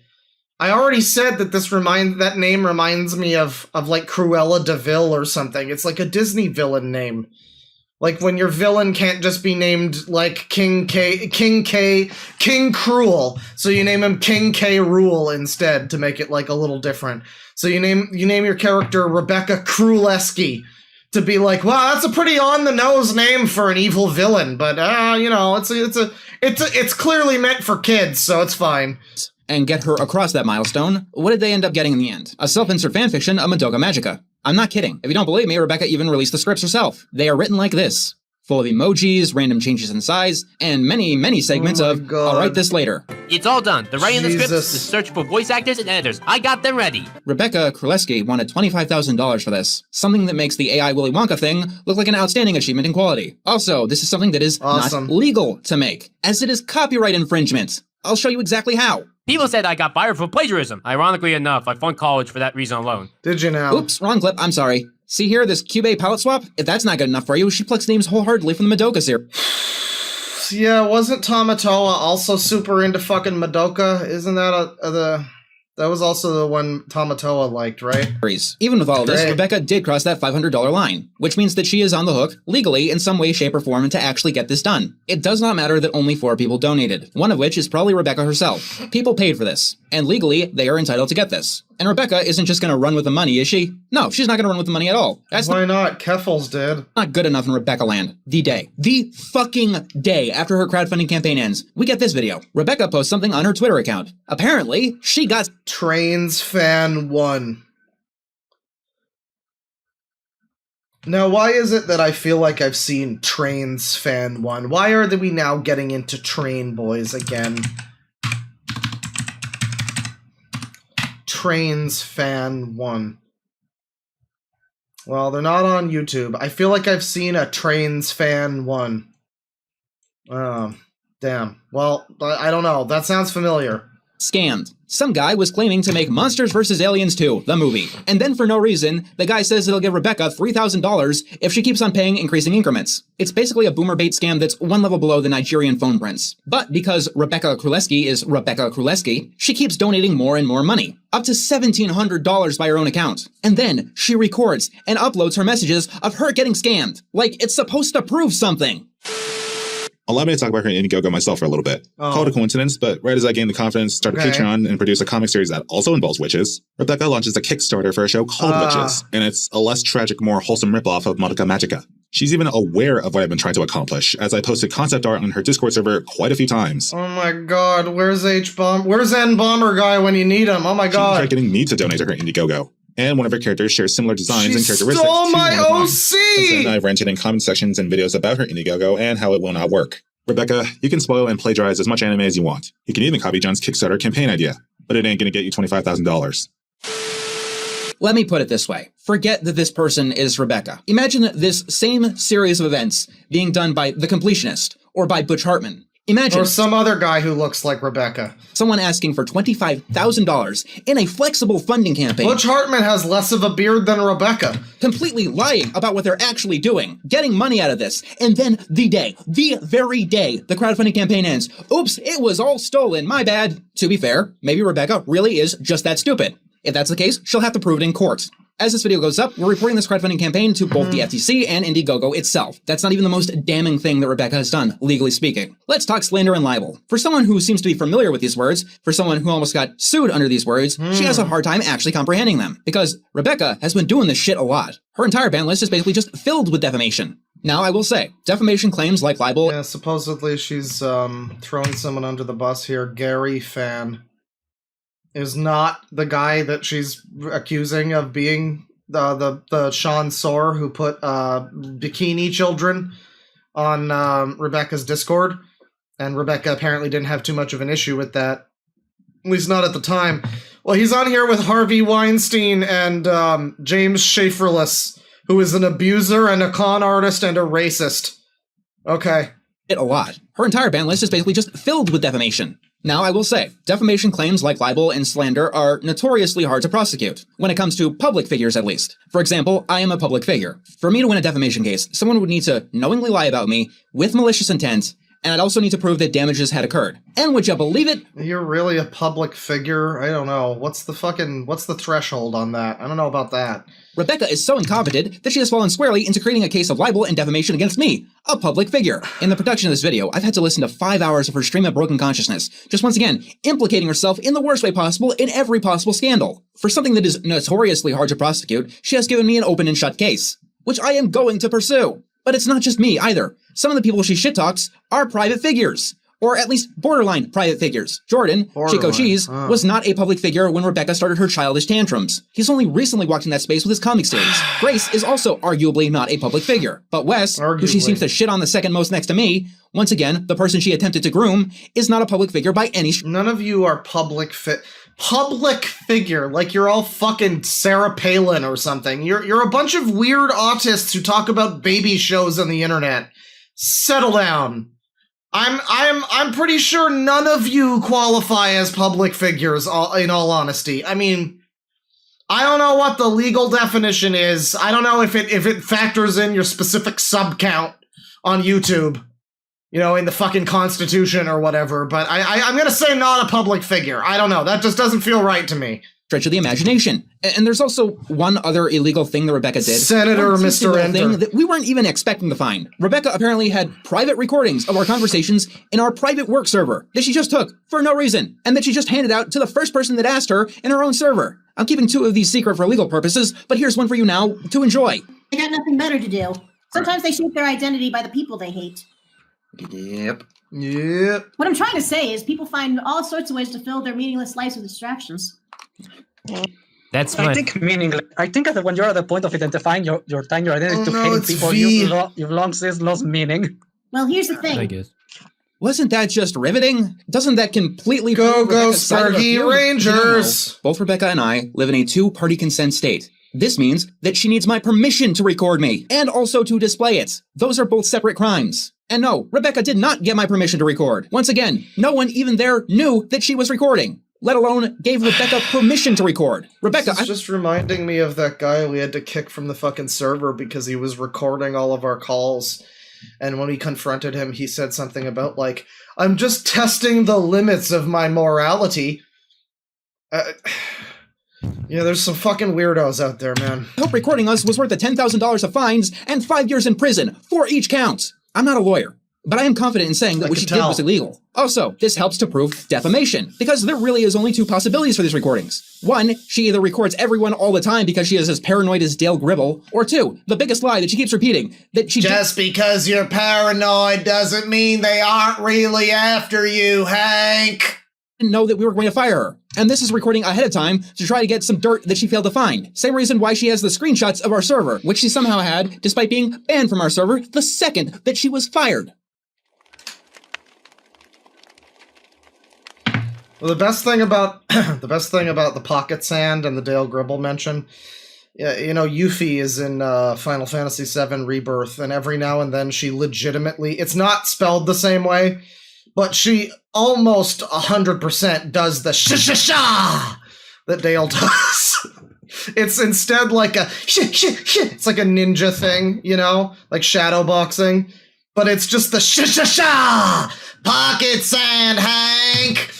I already said that that name reminds me of like Cruella de Vil or something. It's like a Disney villain name. Like when your villain can't just be named like King Cruel, so you name him King K. Rool instead to make it like a little different. So you name your character Rebeccah Krulesky to be like, wow, that's a pretty on the nose name for an evil villain, but you know, it's clearly meant for kids, so it's fine. And get her across that milestone. What did they end up getting in the end? A self-insert fanfiction of Madoka Magica. I'm not kidding. If you don't believe me, Rebeccah even released the scripts herself. They are written like this, full of emojis, random changes in size, and many, many segments of, I'll write this later. It's all done. The writing of the scripts, the search for voice actors and editors. I got them ready. Rebeccah Krulesky wanted $25,000 for this, something that makes the AI Willy Wonka thing look like an outstanding achievement in quality. Also, this is something that is not legal to make, as it is copyright infringement. I'll show you exactly how. People said I got fired for plagiarism. Ironically enough, I flunked college for that reason alone. Did you now? Oops, wrong clip, I'm sorry. See here, this Cube palette swap? If that's not good enough for you, she plucks names wholeheartedly from the Madoka series. Yeah, wasn't Tamatoa also super into fucking Madoka? Isn't that that was also the one Tamatoa liked, right? Even with all of this, Rebeccah did cross that $500 line, which means that she is on the hook, legally, in some way, shape, or form, to actually get this done. It does not matter that only 4 people donated, one of which is probably Rebeccah herself. People paid for this, and legally, they are entitled to get this. And Rebeccah isn't just gonna run with the money, is she? No, she's not gonna run with the money at all. Why not? Keffels did. Not good enough in Rebeccah land. The fucking day after her crowdfunding campaign ends, we get this video. Rebeccah posts something on her Twitter account. Apparently, she got Trains Fan 1. Now, why is it that I feel like I've seen Trains Fan 1? Why are we now getting into Train Boys again? Trains Fan 1. Well, they're not on YouTube. I feel like I've seen a Trains Fan 1. Oh, damn. Well, I don't know. That sounds familiar. Scammed. Some guy was claiming to make Monsters vs. Aliens 2, the movie. And then for no reason, the guy says it'll give Rebeccah $3,000 if she keeps on paying increasing increments. It's basically a boomer bait scam that's one level below the Nigerian phone prince. But because Rebeccah Krulesky is Rebeccah Krulesky, she keeps donating more and more money. Up to $1,700 by her own account. And then she records and uploads her messages of her getting scammed. Like it's supposed to prove something. Allow me to talk about her Indiegogo myself for a little bit. Call it a coincidence, but right as I gained the confidence, start a Patreon, and produce a comic series that also involves witches, Rebeccah launches a Kickstarter for a show called Witches, and it's a less tragic, more wholesome ripoff of Madoka Magica. She's even aware of what I've been trying to accomplish, as I posted concept art on her Discord server quite a few times. Oh my god, where's H-Bomb? Where's N-Bomber guy when you need him? Oh my god. She tried getting me to donate to her Indiegogo. And one of her characters shares similar designs and characteristics stole my to one of OC! mine. And then I've ranted in comment sections and videos about her Indiegogo and how it will not work. Rebeccah, you can spoil and plagiarize as much anime as you want. You can even copy John's Kickstarter campaign idea, but it ain't gonna get you $25,000. Let me put it this way. Forget that this person is Rebeccah. Imagine this same series of events being done by The Completionist or by Butch Hartman. Imagine. Or some other guy who looks like Rebeccah. Someone asking for $25,000 in a flexible funding campaign. Butch Hartman has less of a beard than Rebeccah. Completely lying about what they're actually doing, getting money out of this, and then the very day the crowdfunding campaign ends, oops, it was all stolen, my bad. To be fair, maybe Rebeccah really is just that stupid. If that's the case, she'll have to prove it in court. As this video goes up, we're reporting this crowdfunding campaign to both the FTC and Indiegogo itself. That's not even the most damning thing that Rebeccah has done, legally speaking. Let's talk slander and libel. For someone who seems to be familiar with these words, for someone who almost got sued under these words, she has a hard time actually comprehending them. Because Rebeccah has been doing this shit a lot. Her entire ban list is basically just filled with defamation. Now, I will say, defamation claims like libel... Yeah, supposedly she's throwing someone under the bus here. Gary Fan is not the guy that she's accusing of being the Sean Soar who put bikini children on Rebeccah's Discord. And Rebeccah apparently didn't have too much of an issue with that. At least not at the time. Well, he's on here with Harvey Weinstein and James Schaeferless, who is an abuser and a con artist and a racist. Okay. It a lot. Her entire ban list is basically just filled with defamation. Now, I will say, defamation claims like libel and slander are notoriously hard to prosecute, when it comes to public figures at least. For example, I am a public figure. For me to win a defamation case, someone would need to knowingly lie about me with malicious intent, and I'd also need to prove that damages had occurred. And would you believe it? You're really a public figure? I don't know. What's the threshold on that? I don't know about that. Rebeccah is so incompetent that she has fallen squarely into creating a case of libel and defamation against me, a public figure. In the production of this video, I've had to listen to 5 hours of her stream of broken consciousness, just once again, implicating herself in the worst way possible in every possible scandal. For something that is notoriously hard to prosecute, she has given me an open and shut case, which I am going to pursue. But it's not just me, either. Some of the people she shit talks are private figures. Or at least borderline private figures. Jordan, Chico Cheese, was not a public figure when Rebeccah started her childish tantrums. He's only recently walked in that space with his comic series. Grace is also arguably not a public figure. But Wes, who she seems to shit on the second most next to me, once again, the person she attempted to groom, is not a public figure by any None of you are public figure, like you're all fucking Sarah Palin or something. You're a bunch of weird autists who talk about baby shows on the internet. Settle down. I'm pretty sure none of you qualify as public figures, in all honesty. I mean, I don't know what the legal definition is. I don't know if it factors in your specific sub count on YouTube, you know, in the fucking Constitution or whatever, but I'm gonna say not a public figure. I don't know. That just doesn't feel right to me. Stretch of the imagination. And there's also one other illegal thing that Rebeccah did. Senator Mr. Enter. Thing that we weren't even expecting to find. Rebeccah apparently had private recordings of our conversations in our private work server that she just took for no reason, and that she just handed out to the first person that asked her in her own server. I'm keeping 2 of these secret for legal purposes, but here's one for you now to enjoy. They got nothing better to do. Sometimes they shape their identity by the people they hate. Yep. What I'm trying to say is people find all sorts of ways to fill their meaningless lives with distractions. That's I think that when you're at the point of identifying your time, your identity to hating people, you've long since lost meaning. Well, here's the thing. Wasn't that just riveting? Doesn't that completely go Sparky Rangers? Both Rebeccah and I live in a 2-party consent state. This means that she needs my permission to record me, and also to display it. Those are both separate crimes. And no, Rebeccah did not get my permission to record. Once again, no one even there knew that she was recording, let alone gave Rebeccah permission to record. Rebeccah, this is just reminding me of that guy we had to kick from the fucking server because he was recording all of our calls. And when we confronted him, he said something about, like, I'm just testing the limits of my morality. Yeah, there's some fucking weirdos out there, man. I hope recording us was worth the $10,000 of fines and 5 years in prison for each count. I'm not a lawyer, but I am confident in saying that what she did was illegal. Also, this helps to prove defamation, because there really is only 2 possibilities for these recordings. 1, she either records everyone all the time because she is as paranoid as Dale Gribble, or 2, the biggest lie that she keeps repeating, that she just because you're paranoid doesn't mean they aren't really after you, Hank. Didn't know that we were going to fire her. And this is recording ahead of time to try to get some dirt that she failed to find. Same reason why she has the screenshots of our server, which she somehow had despite being banned from our server the second that she was fired. Well, the best thing about the pocket sand and the Dale Gribble mention, yeah, you know, Yuffie is in Final Fantasy VII Rebirth, and every now and then she legitimately, it's not spelled the same way, but she almost 100% does the sh-sh-sha that Dale does. It's instead like a it's like a ninja thing, you know, like shadow boxing, but it's just the sh-sh-sha pocket sand, Hank.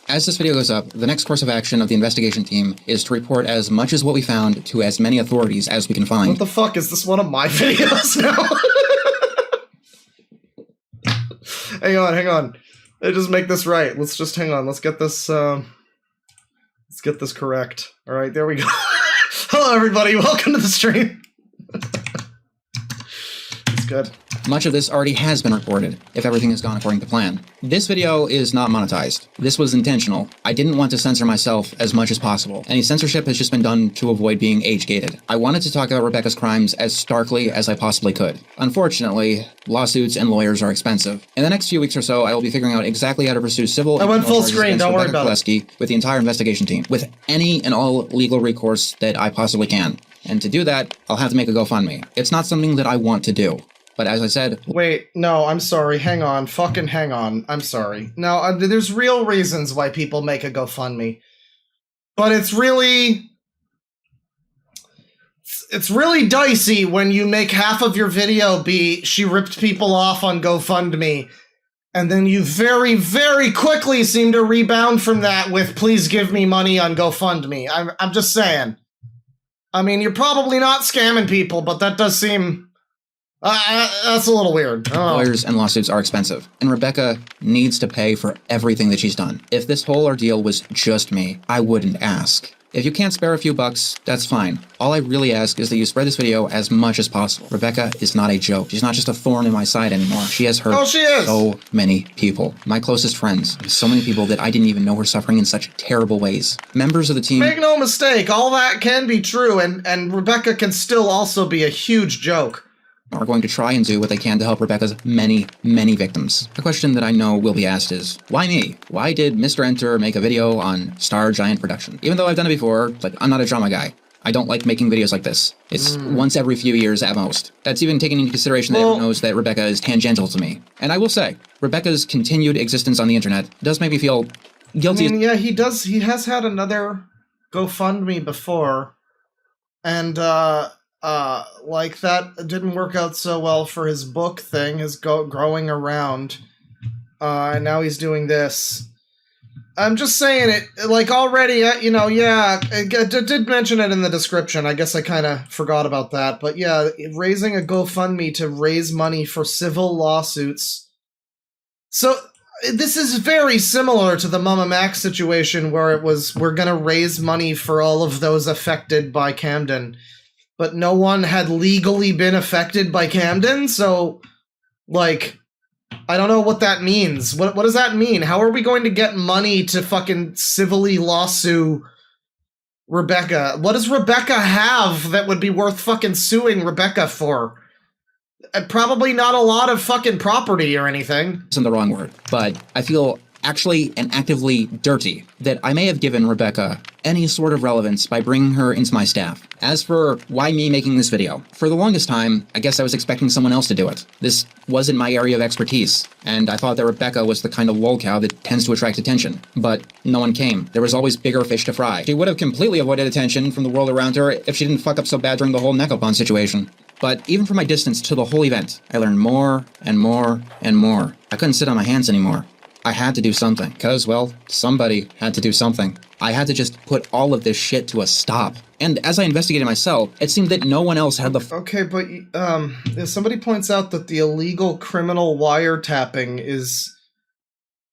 As this video goes up, the next course of action of the investigation team is to report as much as what we found to as many authorities as we can find. What the fuck? Is this one of my videos now? Hang on. Let's just make this right. Let's just hang on. Let's get this correct. All right, there we go. Hello, everybody. Welcome to the stream. It's good. Much of this already has been reported, if everything has gone according to plan. This video is not monetized. This was intentional. I didn't want to censor myself as much as possible. Any censorship has just been done to avoid being age-gated. I wanted to talk about Rebeccah's crimes as starkly as I possibly could. Unfortunately, lawsuits and lawyers are expensive. In the next few weeks or so, I will be figuring out exactly how to pursue civil I went full screen, don't worry about it. With the entire investigation team, with any and all legal recourse that I possibly can. And to do that, I'll have to make a GoFundMe. It's not something that I want to do. But as I said... Wait, no, I'm sorry. Hang on. Fucking hang on. I'm sorry. Now, there's real reasons why people make a GoFundMe. But it's really dicey when you make half of your video be, she ripped people off on GoFundMe, and then you very, very quickly seem to rebound from that with, please give me money on GoFundMe. I'm just saying. I mean, you're probably not scamming people, but that does seem... that's a little weird. Lawyers and lawsuits are expensive, and Rebeccah needs to pay for everything that she's done. If this whole ordeal was just me, I wouldn't ask. If you can't spare a few bucks, that's fine. All I really ask is that you spread this video as much as possible. Rebeccah is not a joke. She's not just a thorn in my side anymore. She has hurt so many people. My closest friends. So many people that I didn't even know were suffering in such terrible ways. Members of the team... Make no mistake, all that can be true, and Rebeccah can still also be a huge joke. Are going to try and do what they can to help Rebeccah's many, many victims. The question that I know will be asked is, why me? Why did Mr. Enter make a video on StarGiantProductions? Even though I've done it before, like, I'm not a drama guy. I don't like making videos like this. It's once every few years at most. That's even taking into consideration that everyone knows that Rebeccah is tangential to me. And I will say, Rebeccah's continued existence on the internet does make me feel guilty. I mean, yeah, he has had another GoFundMe before, and, like, that didn't work out so well for his book thing, his growing around. And now he's doing this. I'm just saying it, like, already, you know, yeah, I did mention it in the description. I guess I kind of forgot about that. But yeah, raising a GoFundMe to raise money for civil lawsuits. So this is very similar to the MamaMax situation where it was, we're going to raise money for all of those affected by Camden. But no one had legally been affected by Camden, so, like, I don't know what that means. What does that mean? How are we going to get money to fucking civilly lawsue Rebeccah? What does Rebeccah have that would be worth fucking suing Rebeccah for? Probably not a lot of fucking property or anything. Isn't the wrong word, but I feel actually and actively dirty that I may have given Rebeccah any sort of relevance by bringing her into my staff. As for why me making this video, for the longest time, I guess I was expecting someone else to do it. This wasn't my area of expertise, and I thought that Rebeccah was the kind of lolcow that tends to attract attention. But no one came. There was always bigger fish to fry. She would have completely avoided attention from the world around her if she didn't fuck up so bad during the whole Necopon situation. But even from my distance to the whole event, I learned more and more and more. I couldn't sit on my hands anymore. I had to do something, because, well, somebody had to do something. I had to just put all of this shit to a stop. And as I investigated myself, it seemed that no one else had the... Okay, but, somebody points out that the illegal criminal wiretapping is...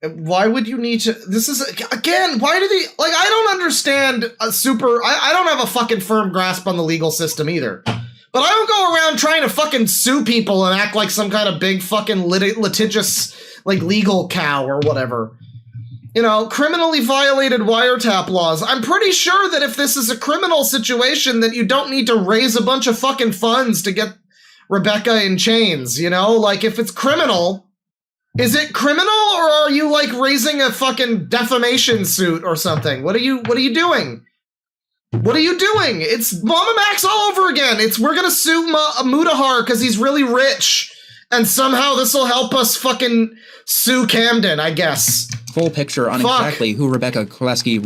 Why would you need to... This is... Again, why do they... Like, I don't understand a super... I don't have a fucking firm grasp on the legal system either. But I don't go around trying to fucking sue people and act like some kind of big fucking litigious... like, legal cow or whatever. You know, criminally violated wiretap laws. I'm pretty sure that if this is a criminal situation, that you don't need to raise a bunch of fucking funds to get Rebeccah in chains, you know? Like, if it's criminal, is it criminal, or are you, like, raising a fucking defamation suit or something? What are you doing? What are you doing? It's MamaMax all over again. We're gonna sue Mutahar because he's really rich. And somehow this will help us fucking sue Camden, I guess. Full picture on exactly who Rebeccah Koleski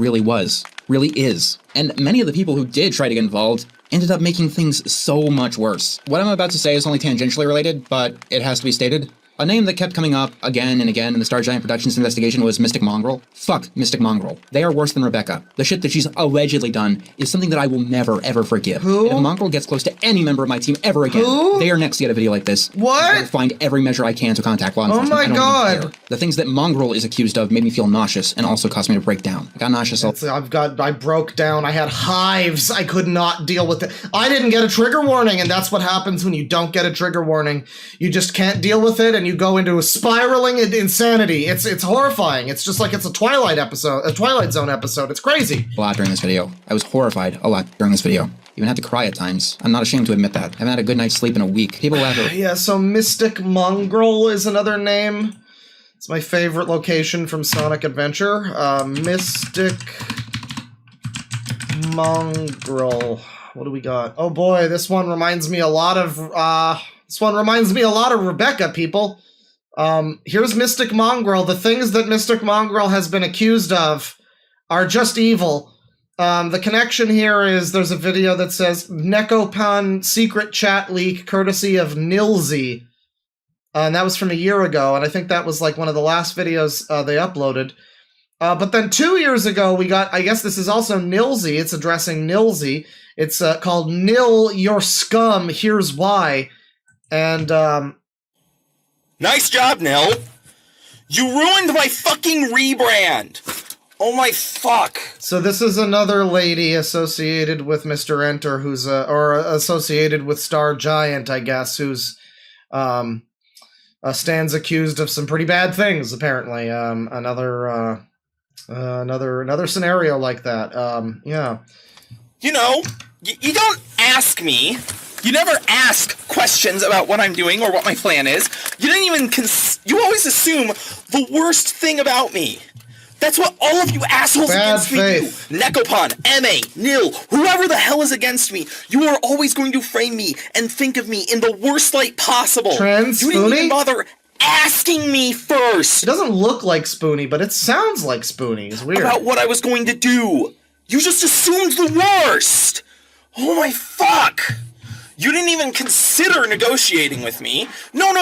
really is. And many of the people who did try to get involved ended up making things so much worse. What I'm about to say is only tangentially related, but it has to be stated. A name that kept coming up again and again in the StarGiant Productions investigation was Mystic Mongrel. Fuck Mystic Mongrel. They are worse than Rebeccah. The shit that she's allegedly done is something that I will never, ever forgive. Who? If Mongrel gets close to any member of my team ever again, Who? they are next to get a video like this. What? I will find every measure I can to contact law enforcement. Oh my I don't God. even care. The things that Mongrel is accused of made me feel nauseous and also caused me to break down. I got nauseous. I broke down. I had hives. I could not deal with it. I didn't get a trigger warning, and that's what happens when you don't get a trigger warning. You just can't deal with it, and you go into a spiraling insanity. It's horrifying. It's just like it's a Twilight Zone episode. It's crazy. A lot during this video. I was horrified a lot during this video. Even had to cry at times. I'm not ashamed to admit that. I haven't had a good night's sleep in a week. People laugh at Yeah, so Mystic Mongrel is another name. It's my favorite location from Sonic Adventure. Mystic Mongrel. What do we got? Oh boy, this one reminds me a lot of Rebeccah, people. Here's Mystic Mongrel. The things that Mystic Mongrel has been accused of are just evil. The connection here is there's a video that says Nekopan secret chat leak courtesy of Nilzy. And that was from a year ago, and I think that was like one of the last videos they uploaded. But then 2 years ago, we got, I guess this is also Nilzy. It's addressing Nilzy. It's called Nil Your Scum, Here's Why. And, Nice job, Nil. You ruined my fucking rebrand. Oh my fuck. So this is another lady associated with Mr. Enter, who's, or associated with StarGiant, I guess, who's, stands accused of some pretty bad things, apparently. Another scenario like that. Yeah. You know, you don't ask me. You never ask questions about what I'm doing or what my plan is. You didn't even you always assume the worst thing about me. That's what all of you assholes against me do. Nekopan, M.A., Nil, whoever the hell is against me, you are always going to frame me and think of me in the worst light possible. You didn't even bother asking me first. It doesn't look like Spoonie, but it sounds like Spoonie. It's weird. About what I was going to do. You just assumed the worst. Oh my fuck. You didn't even consider negotiating with me. No.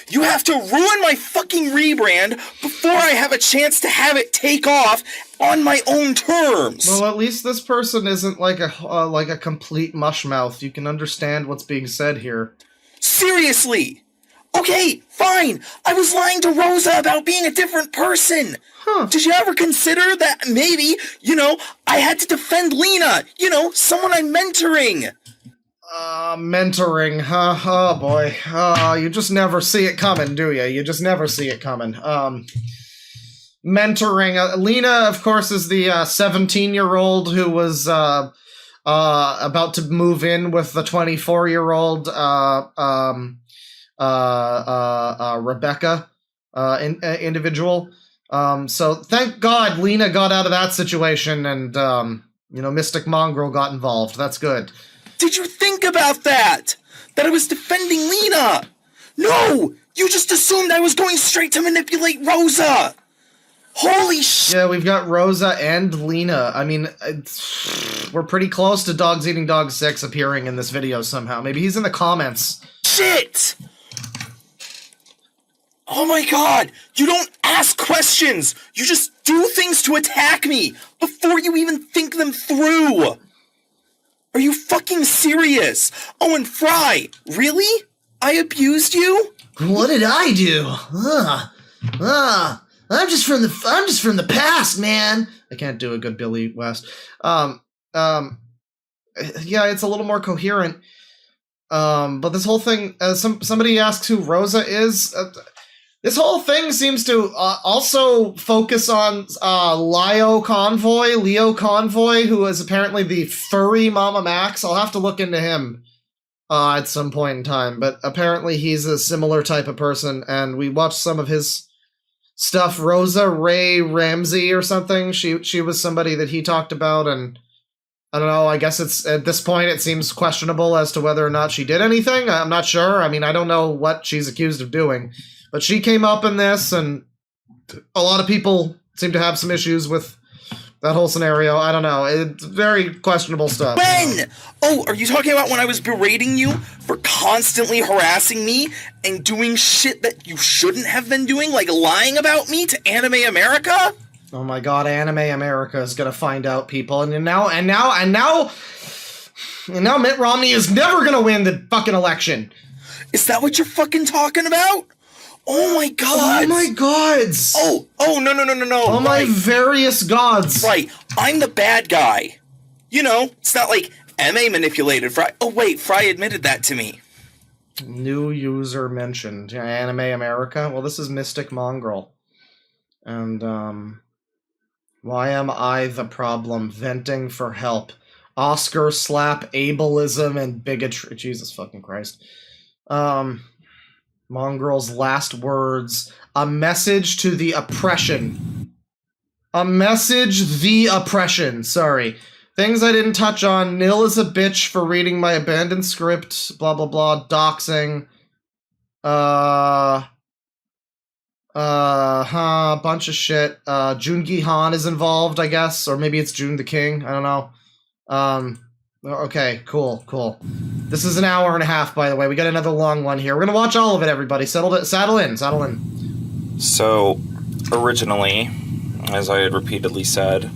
You have to ruin my fucking rebrand before I have a chance to have it take off on my own terms. Well, at least this person isn't like a complete mushmouth. You can understand what's being said here. Seriously. Okay, fine. I was lying to Rosa about being a different person. Huh. Did you ever consider that maybe, I had to defend Lena, someone I'm mentoring? Mentoring, huh? Oh boy. You just never see it coming, do you? You just never see it coming. Mentoring. Lena, of course, is the 17-year-old who was about to move in with the 24-year-old Rebeccah individual. So thank God Lena got out of that situation and, Mystic Mongrel got involved. That's good. Did you think about that? That I was defending Lena? No! You just assumed I was going straight to manipulate Rosa! Holy shit! Yeah, we've got Rosa and Lena. I mean, we're pretty close to Dogs Eating Dogs 6 appearing in this video somehow. Maybe he's in the comments. Shit! Oh my god! You don't ask questions! You just do things to attack me before you even think them through! Are you fucking serious? Oh, and Fry, really? I abused you? What did I do? I'm just from the past, man. I can't do a good Billy West. Yeah, it's a little more coherent. But this whole thing, somebody asks who Rosa is. This whole thing seems to also focus on Leo Convoy, who is apparently the furry MamaMax. I'll have to look into him at some point in time, but apparently he's a similar type of person, and we watched some of his stuff. Rosa Ray Ramsey or something. She was somebody that he talked about, and I don't know, I guess it's at this point it seems questionable as to whether or not she did anything. I'm not sure. I mean, I don't know what she's accused of doing. But she came up in this, and a lot of people seem to have some issues with That whole scenario, I don't know. It's very questionable stuff. When? Oh, are you talking about when I was berating you for constantly harassing me and doing shit that you shouldn't have been doing, like lying about me to Anime America? Oh my god, Anime America is gonna find out, people, and now Mitt Romney is never gonna win the fucking election. Is that what you're fucking talking about? Oh my god! Oh my gods! Oh, no. Oh my various gods! Right, I'm the bad guy. You know, it's not like MA manipulated Fry. Oh wait, Fry admitted that to me. New user mentioned. Yeah, Anime America? Well, this is Mystic Mongrel. And, why am I the problem? Venting for help. Oscar slap, ableism, and bigotry. Jesus fucking Christ. Mongrel's last words. A message to the oppression. A message the oppression. Sorry. Things I didn't touch on. Nil is a bitch for reading my abandoned script. Blah, blah, blah. Doxing. Bunch of shit. Joon-gi Han is involved, I guess. Or maybe it's June the King. I don't know. Okay, cool. This is an hour and a half, by the way. We got another long one here. We're gonna watch all of it, everybody. Saddle in. So, originally, as I had repeatedly said,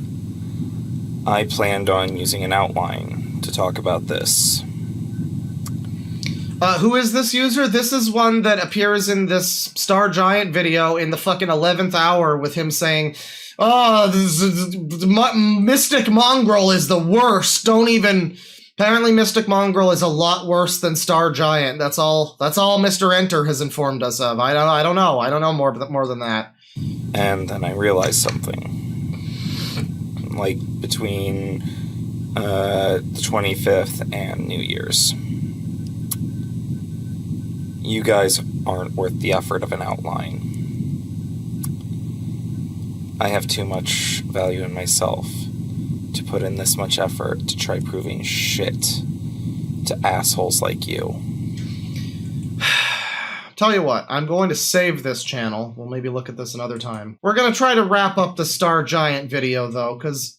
I planned on using an outline to talk about this. Who is this user? This is one that appears in this StarGiant video in the fucking 11th hour with him saying, oh, Mystic Mongrel is the worst. Don't even... Apparently Mystic Mongrel is a lot worse than StarGiant. That's all Mr. Enter has informed us of. I don't know. I don't know more than that. And then I realized something. Like, between the 25th and New Year's. You guys aren't worth the effort of an outline. I have too much value in myself to put in this much effort to try proving shit to assholes like you. Tell you what, I'm going to save this channel. We'll maybe look at this another time. We're going to try to wrap up the StarGiant video, though, because,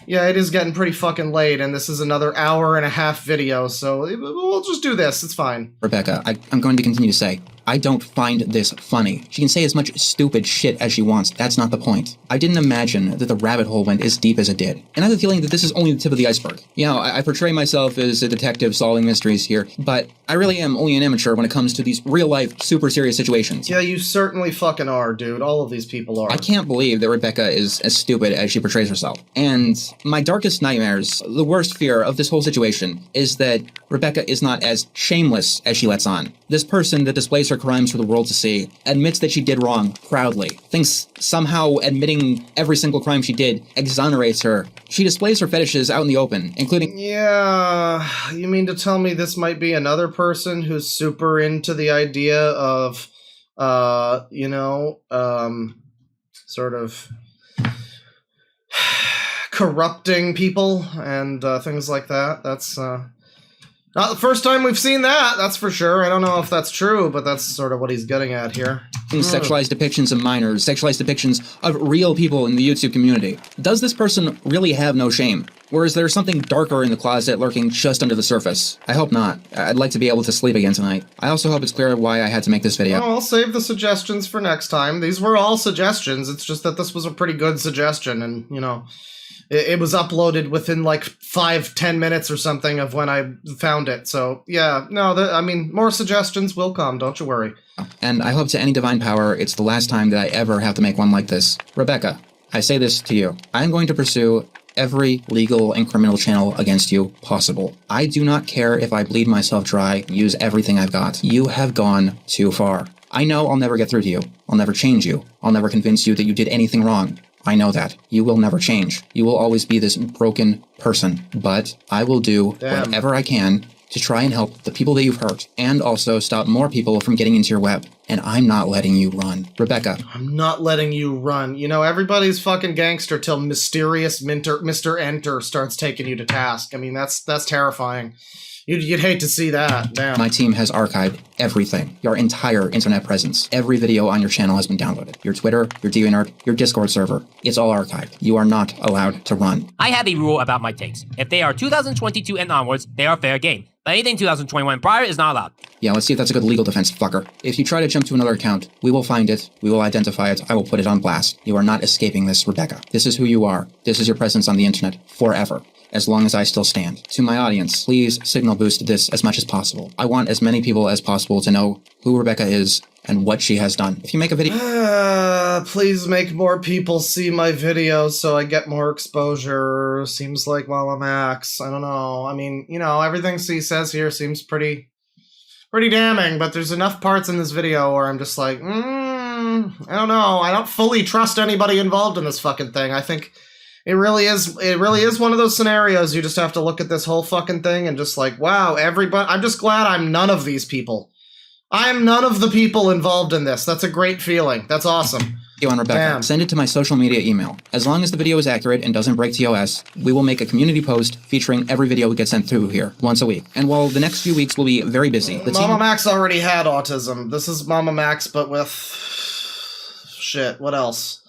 yeah, it is getting pretty fucking late, and this is another hour and a half video, so we'll just do this. It's fine. Rebeccah, I'm going to continue to say, I don't find this funny. She can say as much stupid shit as she wants. That's not the point. I didn't imagine that the rabbit hole went as deep as it did. And I have a feeling that this is only the tip of the iceberg. You know, I portray myself as a detective solving mysteries here, but I really am only an amateur when it comes to these real-life, super serious situations. Yeah, you certainly fucking are, dude. All of these people are. I can't believe that Rebeccah is as stupid as she portrays herself. And my darkest nightmares, the worst fear of this whole situation, is that Rebeccah is not as shameless as she lets on. This person that displays her crimes for the world to see, admits that she did wrong proudly, thinks somehow admitting every single crime she did exonerates her. She displays her fetishes out in the open, including— Yeah, you mean to tell me this might be another person who's super into the idea of, sort of corrupting people and things like that. That's not the first time we've seen that, that's for sure. I don't know if that's true, but that's sort of what he's getting at here. Sexualized depictions of minors, sexualized depictions of real people in the YouTube community. Does this person really have no shame? Or is there something darker in the closet lurking just under the surface? I hope not. I'd like to be able to sleep again tonight. I also hope it's clear why I had to make this video. Oh, I'll save the suggestions for next time. These were all suggestions, it's just that this was a pretty good suggestion, and, you know, it was uploaded within like 5-10 minutes or something of when I found it. So, yeah, no, I mean, more suggestions will come, don't you worry. And I hope to any divine power it's the last time that I ever have to make one like this. Rebeccah, I say this to you. I'm going to pursue every legal and criminal channel against you possible. I do not care if I bleed myself dry, use everything I've got. You have gone too far. I know I'll never get through to you. I'll never change you. I'll never convince you that you did anything wrong. I know that. You will never change. You will always be this broken person. But I will do whatever I can to try and help the people that you've hurt, and also stop more people from getting into your web. And I'm not letting you run. Rebeccah. I'm not letting you run. You know, everybody's fucking gangster till mysterious Mr. Enter starts taking you to task. I mean, that's terrifying. You'd hate to see that. Damn. My team has archived everything. Your entire internet presence. Every video on your channel has been downloaded. Your Twitter, your DeviantArt, your Discord server. It's all archived. You are not allowed to run. I have a rule about my takes. If they are 2022 and onwards, they are fair game. But anything 2021 prior is not allowed. Yeah, let's see if that's a good legal defense, fucker. If you try to jump to another account, we will find it, we will identify it, I will put it on blast. You are not escaping this, Rebeccah. This is who you are. This is your presence on the internet forever. As long as I still stand. To my audience, please signal boost this as much as possible. I want as many people as possible to know who Rebeccah is and what she has done. If you make a video... Please make more people see my videos so I get more exposure. Seems like MamaMax. I don't know. I mean, you know, everything she says here seems pretty damning, but there's enough parts in this video where I'm just like, I don't know. I don't fully trust anybody involved in this fucking thing. I think... It really is one of those scenarios you just have to look at this whole fucking thing and just like, wow, everybody, I'm just glad I'm none of these people. I'm none of the people involved in this. That's a great feeling. That's awesome. On Rebeccah, Damn. Send it to my social media email. As long as the video is accurate and doesn't break TOS, we will make a community post featuring every video we get sent through here once a week. And while the next few weeks will be very busy, the team... MamaMax already had autism. This is MamaMax, but with... Shit, what else?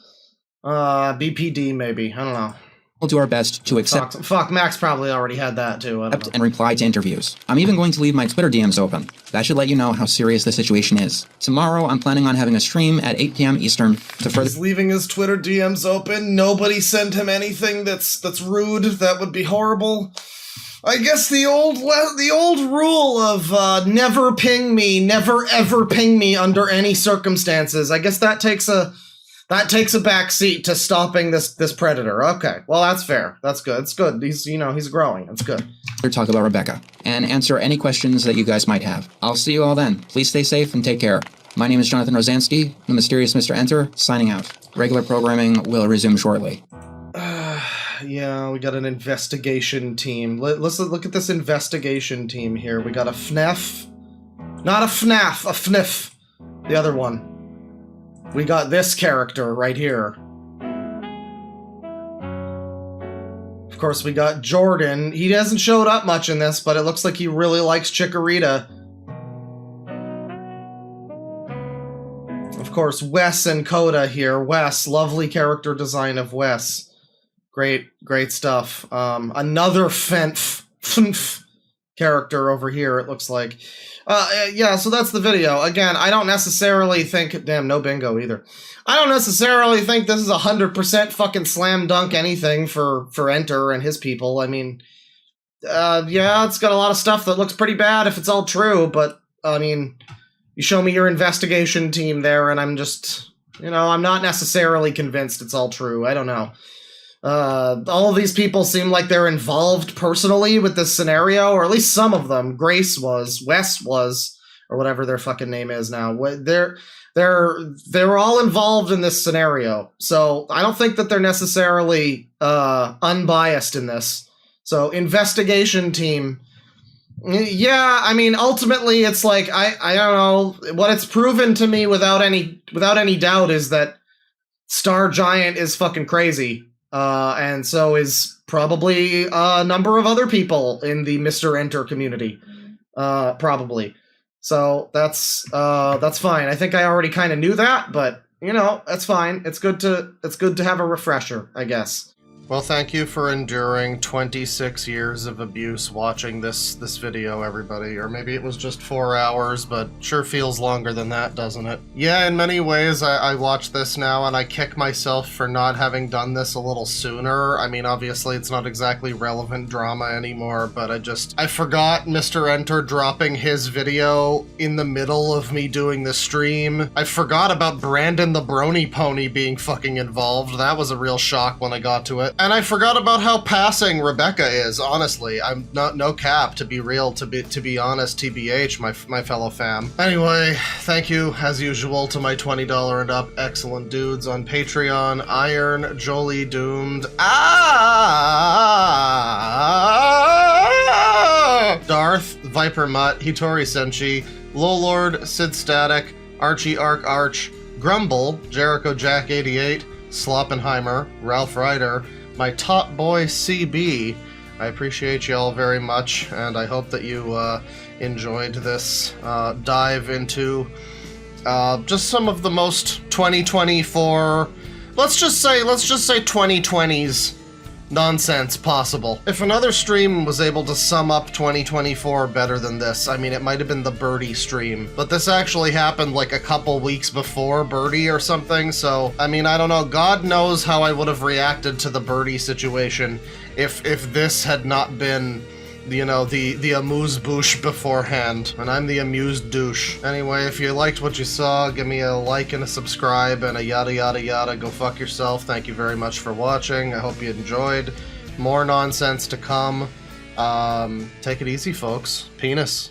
BPD maybe. I don't know. We'll do our best to accept... Fuck, Max probably already had that too. I don't know. And reply to interviews. I'm even going to leave my Twitter DMs open. That should let you know how serious the situation is. Tomorrow, I'm planning on having a stream at 8 p.m. Eastern to further... He's leaving his Twitter DMs open. Nobody send him anything that's rude. That would be horrible. I guess the old rule of never ping me, never ever ping me under any circumstances. I guess that takes a back seat to stopping this predator. Okay, well that's fair. That's good. It's good. He's growing. That's good. Talk about Rebeccah and answer any questions that you guys might have. I'll see you all then. Please stay safe and take care. My name is Jonathan Rosansky, the mysterious Mr. Enter, signing out. Regular programming will resume shortly. Yeah, we got an investigation team. Let's look at this investigation team here. We got a FNAF. Not a FNAF, a FNIF. The other one. We got this character right here. Of course, we got Jordan. He hasn't showed up much in this, but it looks like he really likes Chikorita. Of course, Wes and Coda here. Wes, lovely character design of Wes. Great stuff. Another Fenf character over here, it looks like. Yeah, so that's the video. Again, I don't necessarily think... Damn, no bingo either. I don't necessarily think this is 100% fucking slam dunk anything for Enter and his people. I mean, yeah, it's got a lot of stuff that looks pretty bad if it's all true, but, I mean, you show me your investigation team there, and I'm just... I'm not necessarily convinced it's all true. I don't know. All of these people seem like they're involved personally with this scenario, or at least some of them. Grace was, Wes was, or whatever their fucking name is now. They're all involved in this scenario, so I don't think that they're necessarily unbiased in this. So investigation team, yeah, I mean, ultimately it's like I don't know what it's proven to me without any doubt is that StarGiant is fucking crazy. And so is probably a number of other people in the Mr. Enter community, probably. So that's fine. I think I already kind of knew that, but that's fine. It's good to have a refresher, I guess. Well, thank you for enduring 26 years of abuse watching this video, everybody. Or maybe it was just 4 hours, but sure feels longer than that, doesn't it? Yeah, in many ways, I watch this now and I kick myself for not having done this a little sooner. I mean, obviously, it's not exactly relevant drama anymore, but I forgot Mr. Enter dropping his video in the middle of me doing the stream. I forgot about Brandon the Brony Pony being fucking involved. That was a real shock when I got to it. And I forgot about how passing Rebeccah is, honestly. I'm not, no cap, to be real, to be honest, TBH, my fellow fam. Anyway, thank you, as usual, to my $20 and up excellent dudes on Patreon. Iron, Jolie Doomed, Darth, Viper Mutt, Hitori Senshi, Lowlord, Sid Static, Archie Arch, Grumble, Jericho Jack 88, Sloppenheimer, Ralph Ryder, my top boy CB, I appreciate you all very much, and I hope that you enjoyed this dive into just some of the most 2024, let's just say 2020s nonsense possible. If another stream was able to sum up 2024 better than this, I mean, it might have been the Birdie stream, but this actually happened like a couple weeks before Birdie or something, so, I mean, I don't know. God knows how I would have reacted to the Birdie situation if this had not been, you know, the amuse-bouche beforehand, and I'm the amused douche. Anyway, if you liked what you saw, give me a like and a subscribe and a yada yada yada. Go fuck yourself. Thank you very much for watching. I hope you enjoyed. More nonsense to come. Take it easy, folks. Penis.